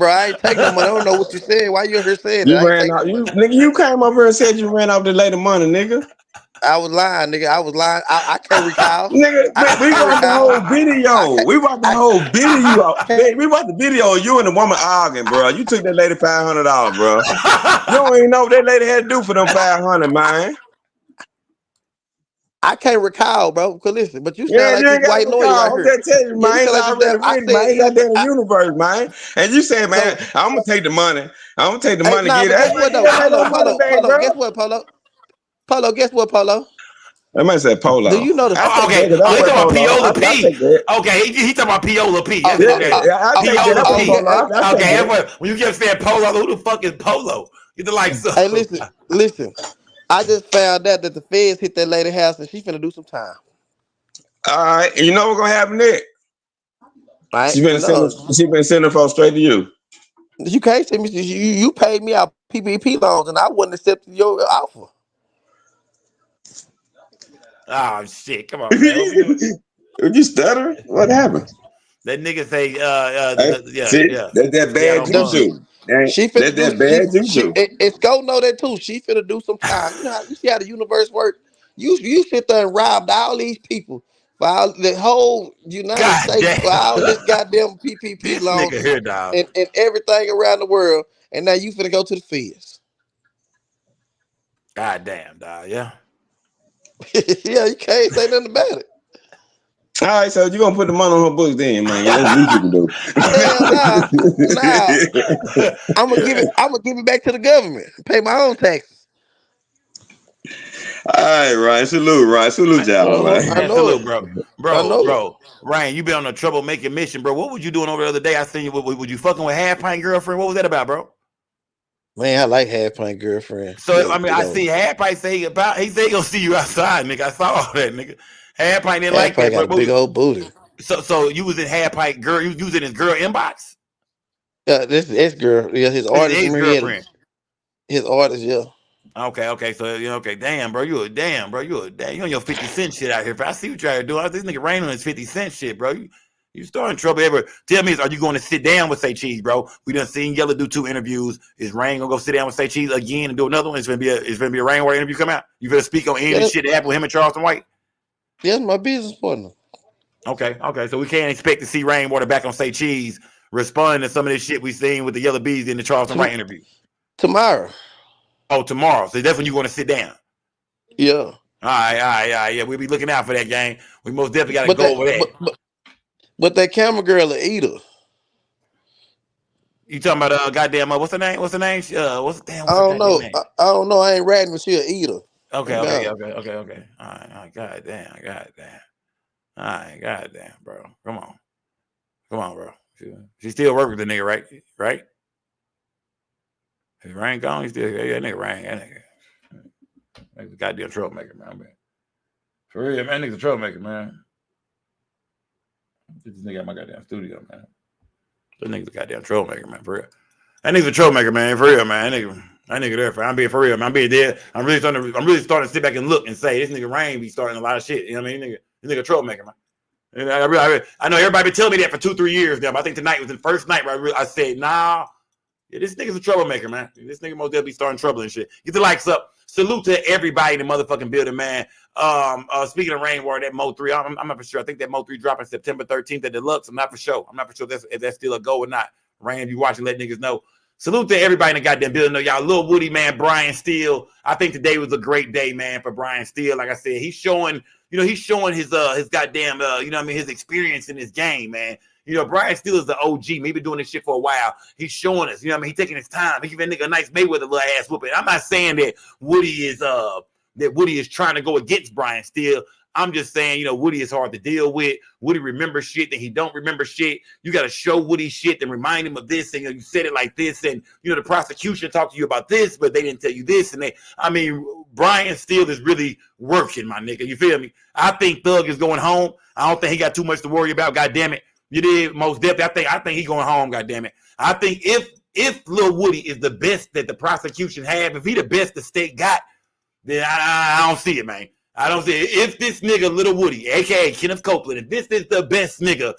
I ain't taking no money. I don't know what you said. Why you here saying You that? ran out. Nigga, you came up here and said you ran off the lady money, nigga. I was lying, nigga. I was lying. I can't recall. Nigga, we watched the whole video. We watched the whole video. We watched the video of you and the woman arguing, bro. You took that lady $500, bro. You don't even know what that lady had to do for them $500, man. I can't recall, bro. Cause listen, but you sound like you this ain't got white to lawyer right recall. here. I'm just telling you, man. It's already written, man. It's out there in the universe, man. And you saying, man, I'm gonna take the money. I'm gonna take the money. Nah, Get but guess what though? Polo. Guess what, Polo? Polo, guess what, Polo? That man said Polo. Do you know the? Okay, he talking about P.O.L. P. Okay, he talking about P.O.L. P. I take that. P.O.L. P. Okay, when you kept saying Polo, who the fuck is Polo? Get the lights up. Hey, listen. I just found out that the feds hit that lady house and she finna do some time. All right, you know what's gonna happen next? Right? She been sending folks straight to you. You can't send me. You paid me out PPP loans and I wouldn't accept your offer. Oh shit! Come on, man. Would you stutter? What happened? That nigga say, yeah. That's that bad juju. She finna do. It's go know that too. She finna do some time. You see how the universe works. You sit there and robbed all these people for all, the whole United States for all this goddamn PPP loans and everything around the world, and now you finna go to the feds. God damn, dog. Yeah. Yeah, you can't say nothing about it. All right, so you're gonna put the money on her books then, man. That's what you can do. Hell nah. I'm gonna give it back to the government. Pay my own taxes. All right, Ryan. Salute y'all, man. I know salute, bro. Ryan, you been on a troublemaking mission, bro. What was you doing over the other day? I seen you. Would you fucking with Half Pint Girlfriend? What was that about, bro? Man, I like Half Pint Girlfriend. So I mean, I see Half Pint say he gonna see you outside, nigga. I saw all that, nigga. Half Pint didn't like that, got a big old booty. So you was in Half Pint girl. You was in his girl inbox. Yeah, this is ex girl. Yeah, his artist. Ex girlfriend. His artist. Yeah. Okay. So okay. Damn, bro. You on your 50 Cent shit out here. I see what you trying to do. This nigga Rain on his 50 Cent shit, bro. You starting trouble ever. Tell me, are you going to sit down with Say Cheese, bro? We done seen Yella do 2 interviews. Is Rain gonna go sit down with Say Cheese again and do another one? It's gonna be a Rainwater interview come out. You better speak on any of the shit that happened with him and Charleston White. Yeah, my business partner. Okay. So we can't expect to see Rainwater back on Say Cheese responding to some of this shit we seen with the Yellow Bees in the Charleston White interview. Tomorrow. Oh, tomorrow. So that's when you're going to sit down. Yeah. All right. Yeah, we'll be looking out for that game. We most definitely got to go over that. But that camera girl will eat her. You talking about goddamn? What's her name? What's her name? I don't know. I don't know. I ain't ratting, but she'll eat her. Okay. All right. Goddamn. All right. Goddamn, bro. Come on, bro. She still working with the nigga, right? His Rain gone. He still that nigga Rain. That nigga, goddamn troublemaker, man. For real, man. Nigga's a troublemaker, man. This nigga at my goddamn studio, man. That nigga's a goddamn troublemaker, man. For real. That nigga's a troublemaker, man. For real, man. That nigga there. I'm being for real, man. I'm being dead. I'm really starting to sit back and look and say, this nigga Rain be starting a lot of shit. You know what I mean? This nigga a troublemaker, man. And I know everybody been telling me that for 2-3 years now, but I think tonight was the first night where I said, nah, yeah, this nigga's a troublemaker, man. This nigga most definitely starting trouble and shit. Get the likes up. Salute to everybody in the motherfucking building, man. Speaking of Rainwater, that Mo 3, I'm not for sure. I think that Mo 3 dropping September 13th at Deluxe. I'm not for sure if that's still a go or not. Rain, if you watching, let niggas know. Salute to everybody in the goddamn building. Y'all, Lil Woody, man, Brian Steele. I think today was a great day, man, for Brian Steele. Like I said, he's showing his goddamn, his experience in this game, man. Brian Steele is the OG. Maybe doing this shit for a while. He's showing us, he's taking his time. He giving a nigga a nice Mayweather little ass whooping. I'm not saying that Woody is trying to go against Brian Steele. I'm just saying, Woody is hard to deal with. Woody remembers shit that he don't remember shit. You got to show Woody shit and remind him of this. And you said it like this. And, the prosecution talked to you about this, but they didn't tell you this. And Brian Steele is really working, my nigga. You feel me? I think Thug is going home. I don't think he got too much to worry about. God damn it. You did most definitely. I think he's going home. God damn it. I think if Lil Woody is the best that the prosecution have, if he the best the state got, then I don't see it, man. I don't see it. If this nigga Lil Woody, aka Kenneth Copeland, if this is the best nigga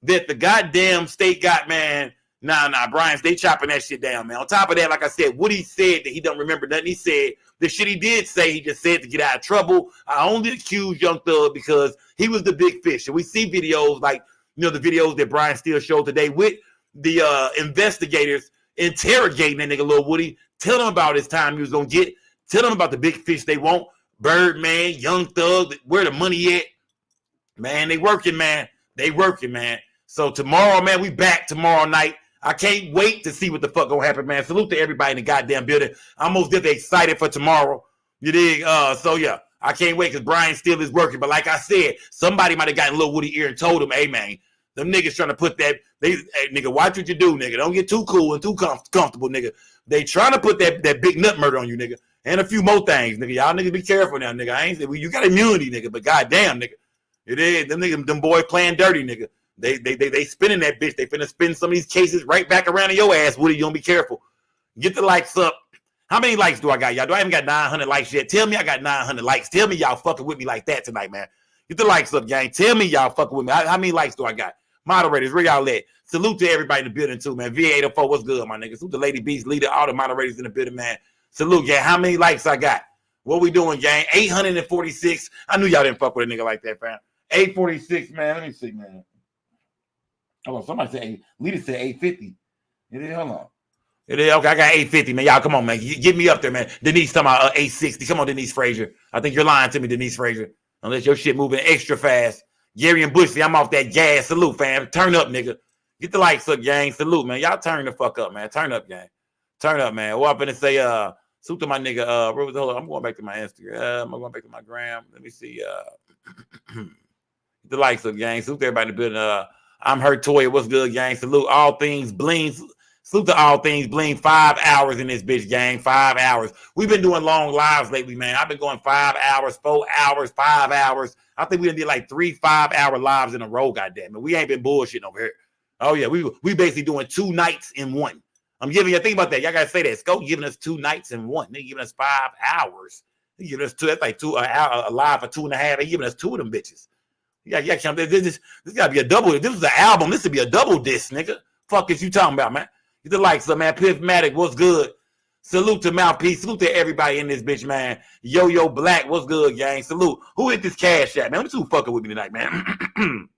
that the goddamn state got, man, nah, Brian, they chopping that shit down, man. On top of that, like I said, Woody said that he don't remember nothing. He said the shit he did say, he just said to get out of trouble. I only accused Young Thug because he was the big fish. And we see videos like, the videos that Brian Steele showed today with the investigators interrogating that nigga Lil Woody. Tell them about his time he was gonna get. Tell them about the big fish they want. Birdman, Young Thug, where the money at? Man, they working, man. So tomorrow, man, we back tomorrow night. I can't wait to see what the fuck gonna happen, man. Salute to everybody in the goddamn building. I'm most definitely excited for tomorrow. You dig? So yeah, I can't wait because Brian Steele is working. But like I said, somebody might have gotten Lil Woody ear and told him, hey man, them niggas trying to put that, hey nigga, watch what you do, nigga. Don't get too cool and too comfortable, nigga. They trying to put that big nut murder on you, nigga. And a few more things, nigga. Y'all niggas be careful now, nigga. I ain't say, well, you got immunity, nigga, but goddamn, nigga. It is them niggas, them boys playing dirty, nigga. They spinning that bitch. They finna spin some of these cases right back around in your ass, Woody. You don't be careful. Get the likes up. How many likes do I got, y'all? Do I even got 900 likes yet? Tell me I got 900 likes. Tell me y'all fucking with me like that tonight, man. Get the likes up, gang. Tell me y'all fucking with me. How many likes do I got? Moderators, where y'all at? Salute to everybody in the building too, man. V804, what's good, my nigga? Salute to Lady Beast, leader, all the moderators in the building, man. Salute, gang. How many likes I got? What we doing, gang? 846. I knew y'all didn't fuck with a nigga like that, fam. 846, man. Let me see, man. Hold on. Somebody said, leader said 850. It is, hold on. It is, okay, I got 850, man. Y'all, come on, man. Get me up there, man. Denise talking about 860. Come on, Denise Frazier. I think you're lying to me, Denise Frazier. Unless your shit moving extra fast. Gary and Bushley, I'm off that gas. Salute, fam. Turn up, nigga. Get the likes up, gang. Salute, man. Y'all turn the fuck up, man. Turn up, gang. Turn up, man. What I'm finna say, salute to my nigga. Where was the hold on? I'm going back to my Instagram. I'm going back to my gram. Let me see. The likes up, gang. Salute to everybody in the building. I'm her Toya. What's good, gang? Salute all things bling. Salute to all things bling. 5 hours in this bitch, gang. 5 hours. We've been doing long lives lately, man. I've been going 5 hours, 4 hours, 5 hours. I think we did like 3 5-hour lives in a row, goddamn it. We ain't been bullshitting over here. Oh yeah, we basically doing 2 nights in one. I'm giving you, think about that. Y'all gotta say that. Scope giving us 2 nights and 1. They giving us 5 hours. They giving us 2. That's like 2 hour live for 2.5. They giving us 2 of them bitches. Yeah, this gotta be a double. This is an album. This would be a double disc, nigga. Fuck is you talking about, man? Get the likes up, man. Piffmatic, what's good? Salute to Mouthpiece. Salute to everybody in this bitch, man. Yo Black, what's good, gang? Salute. Who hit this cash app, man? Let me see who fucking with me tonight, man.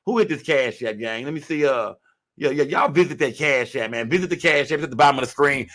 Who hit this cash app, gang? Let me see. Y'all visit that cash app, man. Visit the cash app at the bottom of the screen.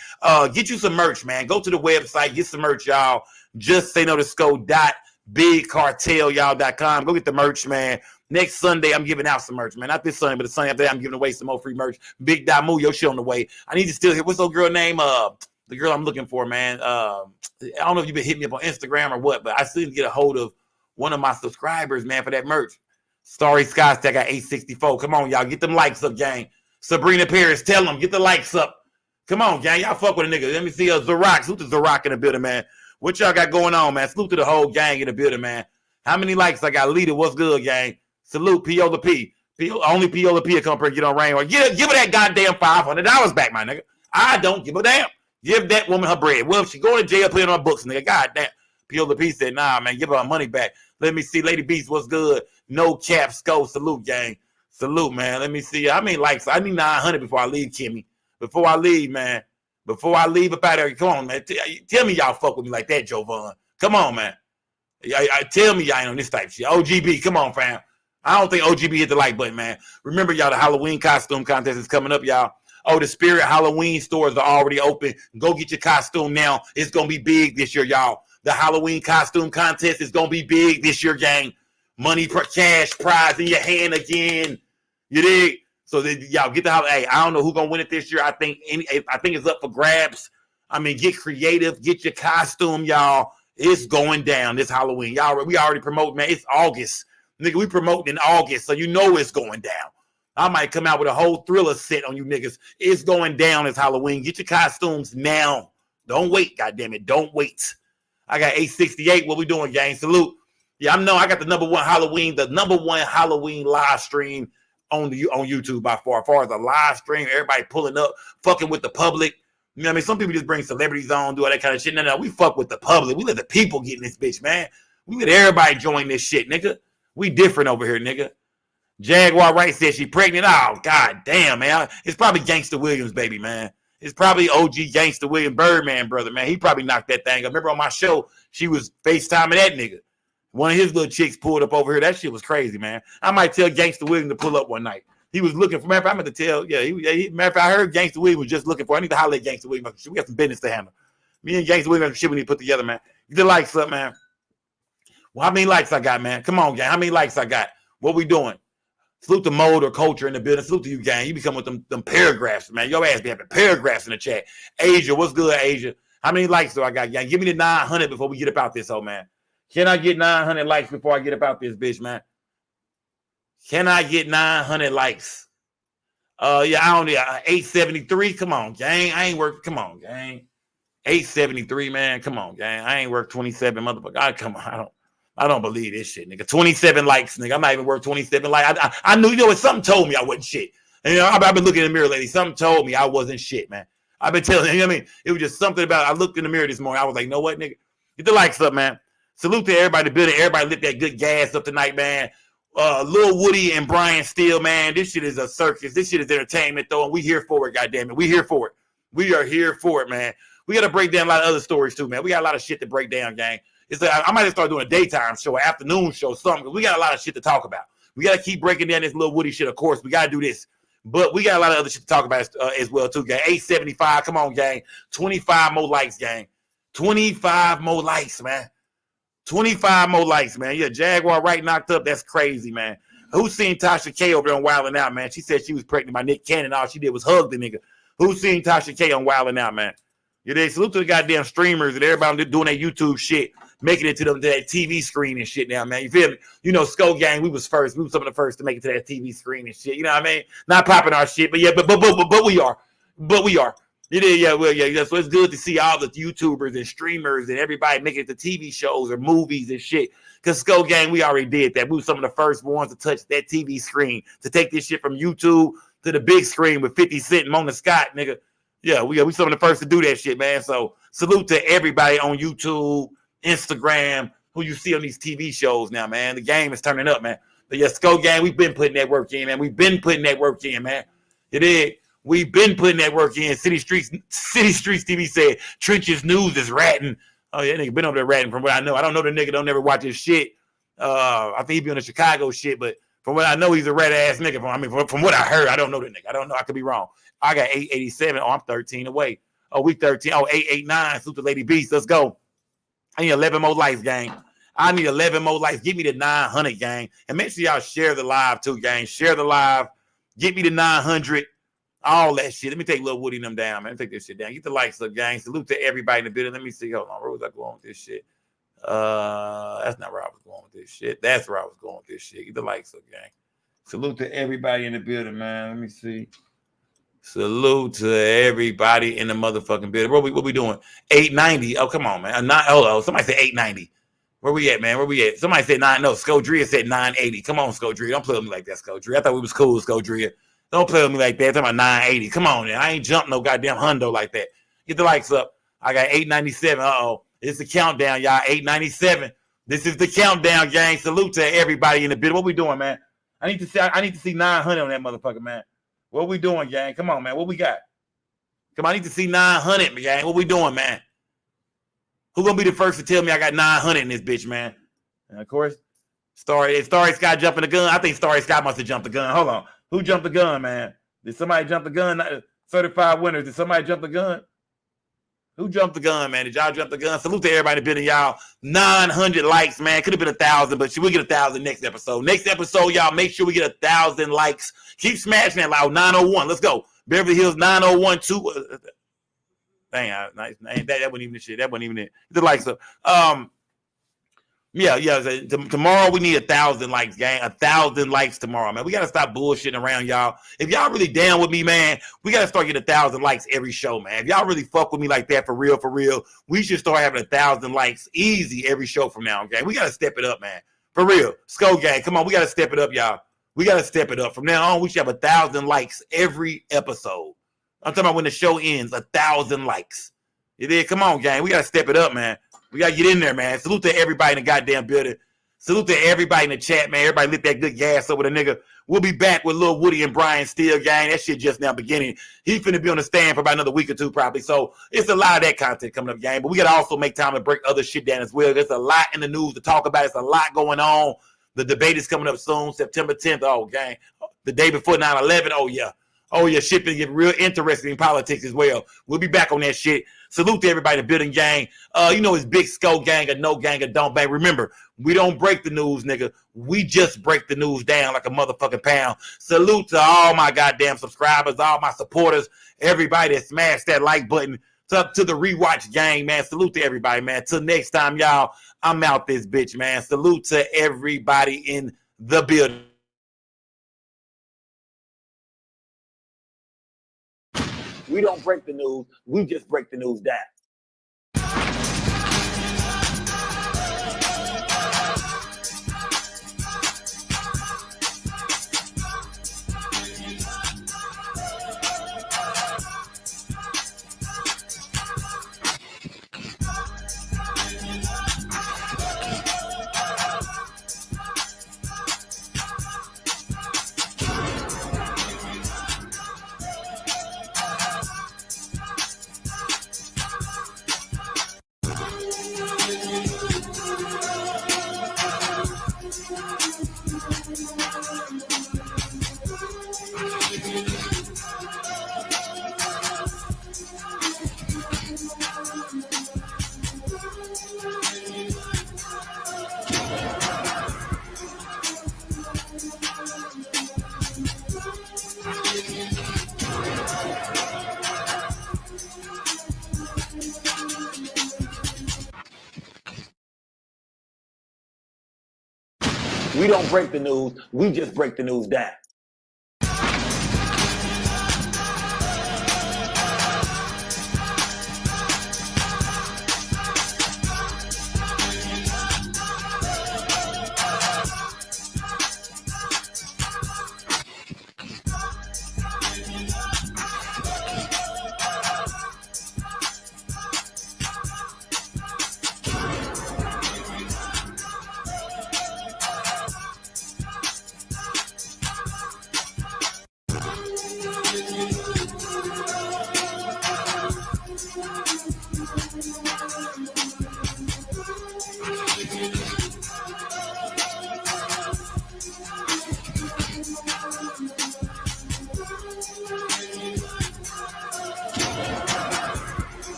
Get you some merch, man. Go to the website, get some merch, y'all. Just say no to sco.bigcartel.com. Go get the merch, man. Next Sunday, I'm giving out some merch, man. Not this Sunday, but the Sunday after that, I'm giving away some more free merch. Big Damu, your shit on the way. I need to still hear, what's old girl name? The girl I'm looking for, man. I don't know if you've been hitting me up on Instagram or what, but I still need to get a hold of one of my subscribers, man, for that merch. Starry Scott, that got 864. Come on, y'all. Get them likes up, gang. Sabrina Paris, tell them. Get the likes up. Come on, gang. Y'all fuck with a nigga. Let me see Zorak. Salute to Zorak in the building, man. What y'all got going on, man? Salute to the whole gang in the building, man. How many likes I got? Leader, what's good, gang? Salute, P.O. the P. Only P.O. the P will come up here and get on rain. Or give her that goddamn $500 back, my nigga. I don't give a damn. Give that woman her bread. Well, if she going to jail, put it on her books, nigga. Goddamn. P.O. the P said, nah, man, give her money back. Let me see. Lady Beast, what's good? No cap, Sco. Salute, gang. Salute, man. Let me see. How many likes? I need 900 before I leave, Kimmy. Before I leave, man. Before I leave up out of here. Come on, man. Tell me y'all fuck with me like that, Jovan. Come on, man. Tell me y'all ain't on this type of shit. OGB, come on, fam. I don't think OGB hit the like button, man. Remember, y'all, the Halloween costume contest is coming up, y'all. Oh, the Spirit Halloween stores are already open. Go get your costume now. It's going to be big this year, y'all. The Halloween costume contest is going to be big this year, gang. Money per cash prize in your hand again. You dig? So y'all get the Halloween. Hey, I don't know who's going to win it this year. I think it's up for grabs. I mean, get creative. Get your costume, y'all. It's going down this Halloween. Y'all, we already promote, man. It's August. Nigga, we promoting in August, so you know it's going down. I might come out with a whole Thriller set on you niggas. It's going down this Halloween. Get your costumes now. Don't wait, goddammit. Don't wait. I got 868. What we doing, gang? Salute. Yeah, I got the number one Halloween live stream on YouTube by far. As far as a live stream, everybody pulling up, fucking with the public. You know what I mean? Some people just bring celebrities on, do all that kind of shit. No, we fuck with the public. We let the people get in this bitch, man. We let everybody join this shit, nigga. We different over here, nigga. Jaguar Wright said she pregnant. Oh, god damn, man. It's probably Gangsta Williams, baby, man. It's probably OG Gangsta Williams Birdman, brother, man. He probably knocked that thing up. Remember on my show, she was FaceTiming that nigga. One of his little chicks pulled up over here. That shit was crazy, man. I might tell Gangsta Williams to pull up one night. He was looking for, matter of fact, I meant to tell, matter of fact, I heard Gangsta Williams was just looking for, I need to holler at Gangsta Williams. We got some business to handle. Me and Gangsta Williams have shit we need to put together, man. Get the likes up, man. Well, how many likes I got, man? Come on, gang. How many likes I got? What we doing? Salute the mode or culture in the building. Salute to you, gang. You become with them paragraphs, man. Your ass be having paragraphs in the chat. Asia, what's good, Asia? How many likes do I got, gang? Give me the 900 before we get about this, hoe, man. Can I get 900 likes before I get about this, bitch, man? Can I get 900 likes? Yeah, I don't know. 873. Come on, gang. I ain't worked. Come on, gang. 873, man. Come on, gang. I ain't worked 27, motherfucker. Come on. I don't believe this shit, nigga. 27 likes, nigga. I'm not even worth 27 likes. I knew, you know what? Something told me I wasn't shit. And, you know, I've been looking in the mirror lately. Something told me I wasn't shit, man. I've been telling you, know what I mean? It was just something about, I looked in the mirror this morning. I was like, you know what, nigga? Get the likes up, man. Salute to everybody building. Everybody lit that good gas up tonight, man. Lil Woody and Brian Steele, man. This shit is a circus. This shit is entertainment, though, and we here for it, goddammit. We here for it. We are here for it, man. We got to break down a lot of other stories, too, man. We got a lot of shit to break down, gang. It's like, I might have start doing a daytime show, an afternoon show, something, because we got a lot of shit to talk about. We got to keep breaking down this Lil Woody shit, of course. We got to do this. But we got a lot of other shit to talk about as well, too, gang. 875, come on, gang. 25 more likes, gang. 25 more likes, man. 25 more likes, man. Yeah, Jaguar right knocked up. That's crazy, man. Who seen Tasha K over there on Wildin' Out, man? She said she was pregnant by Nick Cannon. All she did was hug the nigga. Who seen Tasha K on Wildin' Out, man? Yeah, they salute to the goddamn streamers and everybody doing their YouTube shit, making it to that TV screen and shit now, man. You feel me? You know, Skull Gang, we was first. We was some of the first to make it to that TV screen and shit. You know what I mean? Not popping our shit, but yeah, but we are. But we are. Yeah. So it's good to see all the YouTubers and streamers and everybody making it to TV shows or movies and shit. Because Skull Gang, we already did that. We were some of the first ones to touch that TV screen, to take this shit from YouTube to the big screen with 50 Cent and Mona Scott, nigga. Yeah, we some of the first to do that shit, man. So salute to everybody on YouTube, Instagram, who you see on these TV shows now, man. The game is turning up, man. The Sco gang, we've been putting that work in, man. We've been putting that work in, man. You did. We've been putting that work in. City Streets TV said Trenches News is ratting. Oh, yeah, nigga been over there ratting from what I know. I don't know the nigga, don't never watch his shit. I think he be on the Chicago shit, but from what I know, he's a rat ass nigga. From what I heard, I don't know the nigga. I don't know. I could be wrong. I got 887. Oh, I'm 13 away. Oh, we 13. Oh, 889. Salute to Lady Beast. Let's go. I need 11 more likes, gang. I need 11 more likes. Give me the 900, gang. And make sure y'all share the live too, gang. Share the live. Get me the 900. All that shit. Let me take Lil Woody and them down, man. Take this shit down. Get the likes up, gang. Salute to everybody in the building. Let me see. Hold on. Where was I going with this shit? That's not where I was going with this shit. That's where I was going with this shit. Get the likes up, gang. Salute to everybody in the building, man. Let me see. Salute to everybody in the motherfucking building. What we doing? 890. Oh, come on, man. Oh, somebody said 890. Where we at, man? Where we at? Somebody said 9. No, Skodria said 980. Come on, Skodria. Don't play with me like that, Skodria. I thought we was cool, Skodria. Don't play with me like that. I'm talking about 980. Come on, man. I ain't jumped no goddamn hundo like that. Get the likes up. I got 897. Uh-oh. It's the countdown, y'all. 897. This is the countdown, gang. Salute to everybody in the building. What we doing, man? I need to see 900 on that motherfucker, man. What we doing, gang? Come on, man. What we got? Come on, I need to see 900, gang. What we doing, man? Who gonna be the first to tell me I got 900 in this bitch, man? And of course, Starry Sky jumping the gun. I think Starry Sky must have jumped the gun. Hold on. Who jumped the gun, man? Did somebody jump the gun? 35 winners. Did somebody jump the gun? Who jumped the gun, man? Did y'all jump the gun? Salute to everybody in the building, y'all. 900 likes, man. Could have been 1,000, but we'll get 1,000 next episode. Next episode, y'all, make sure we get 1,000 likes. Keep smashing that loud. 901. Let's go. Beverly Hills 901 2. Dang, nice. That wasn't even the shit. That wasn't even it. The likes up. Yeah. Tomorrow we need 1,000 likes, gang. 1,000 likes tomorrow, man. We gotta stop bullshitting around, y'all. If y'all really down with me, man, we gotta start getting 1,000 likes every show, man. If y'all really fuck with me like that for real, we should start having 1,000 likes easy every show from now on, gang. We gotta step it up, man. For real. Sko gang, come on, we gotta step it up, y'all. We gotta step it up. From now on, we should have 1,000 likes every episode. I'm talking about when the show ends, 1,000 likes. You did? Come on, gang. We gotta step it up, man. We gotta get in there, man. Salute to everybody in the goddamn building. Salute to everybody in the chat, man. Everybody lit that good gas over the nigga. We'll be back with Lil Woody and Brian Steele, gang. That shit just now beginning. He finna be on the stand for about another week or two, probably. So it's a lot of that content coming up, gang. But we gotta also make time to break other shit down as well. There's a lot in the news to talk about. There's a lot going on. The debate is coming up soon, September 10th. Oh, gang. The day before 9/11. Oh, yeah. Oh, yeah, shit been getting real interesting in politics as well. We'll be back on that shit. Salute to everybody in the building, gang. You know it's Big Sko gang or no gang or don't bang. Remember, we don't break the news, nigga. We just break the news down like a motherfucking pound. Salute to all my goddamn subscribers, all my supporters, everybody that smashed that like button. To the rewatch gang, man. Salute to everybody, man. Till next time, y'all, I'm out this bitch, man. Salute to everybody in the building. We don't break the news. We just break the news down. We don't break the news. We just break the news down.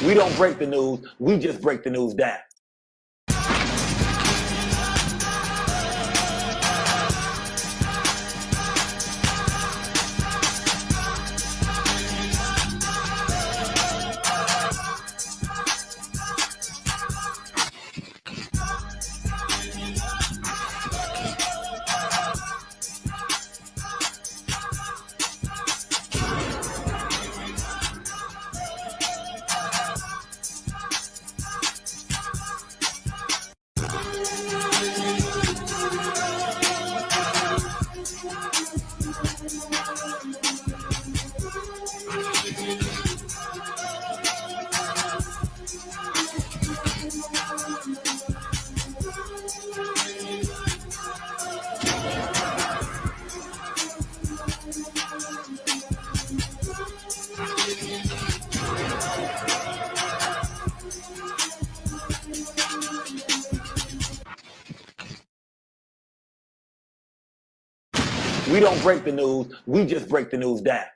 We don't break the news. We just break the news down. We don't break the news. We just break the news down.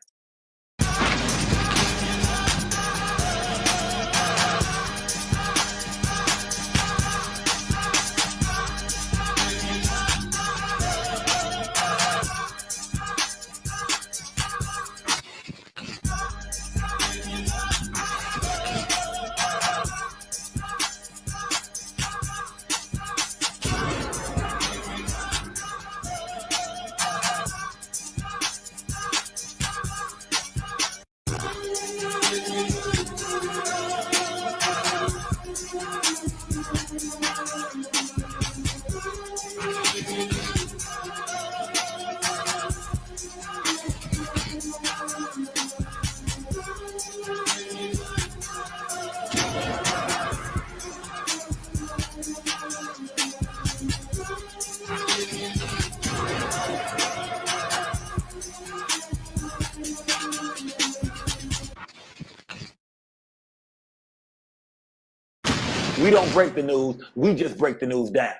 We don't break the news. We just break the news down.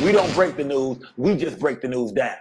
We don't break the news. We just break the news down.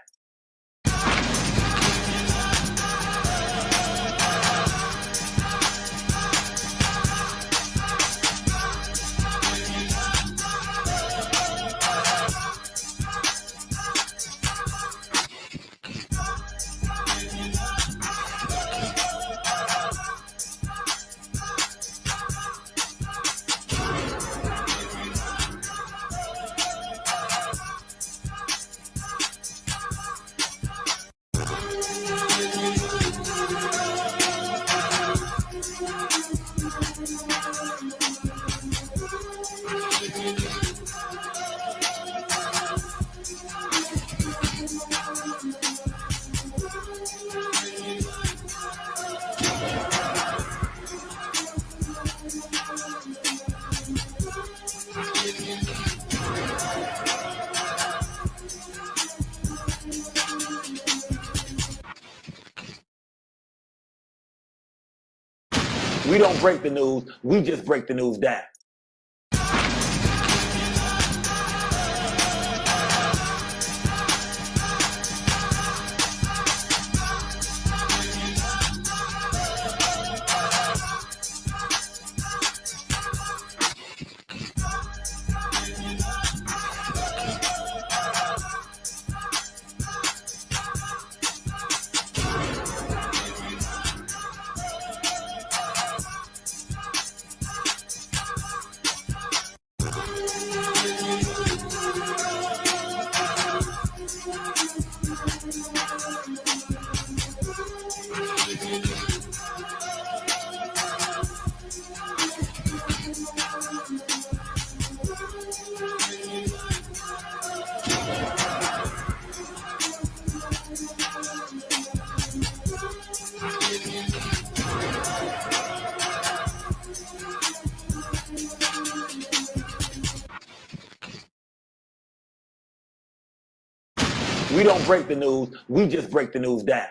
We don't break the news. We just break the news down. We don't break the news. We just break the news down.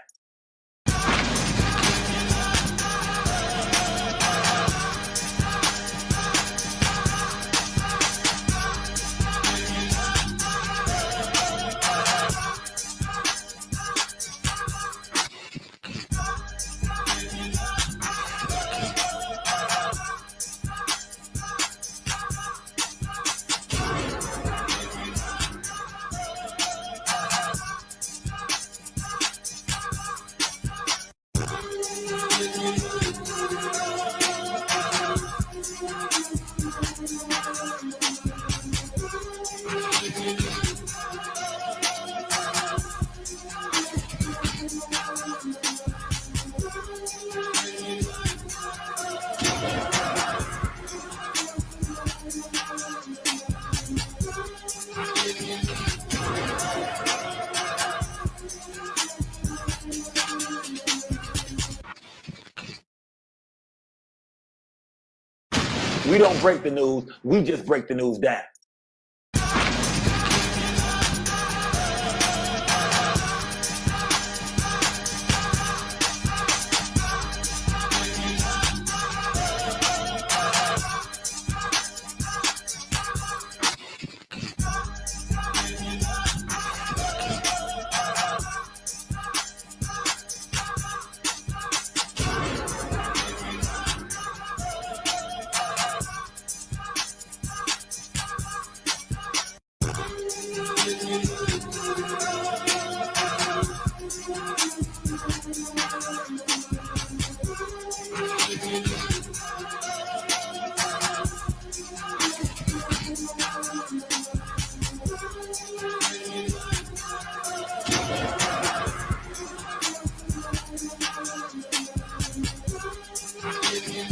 We don't break the news. We just break the news down.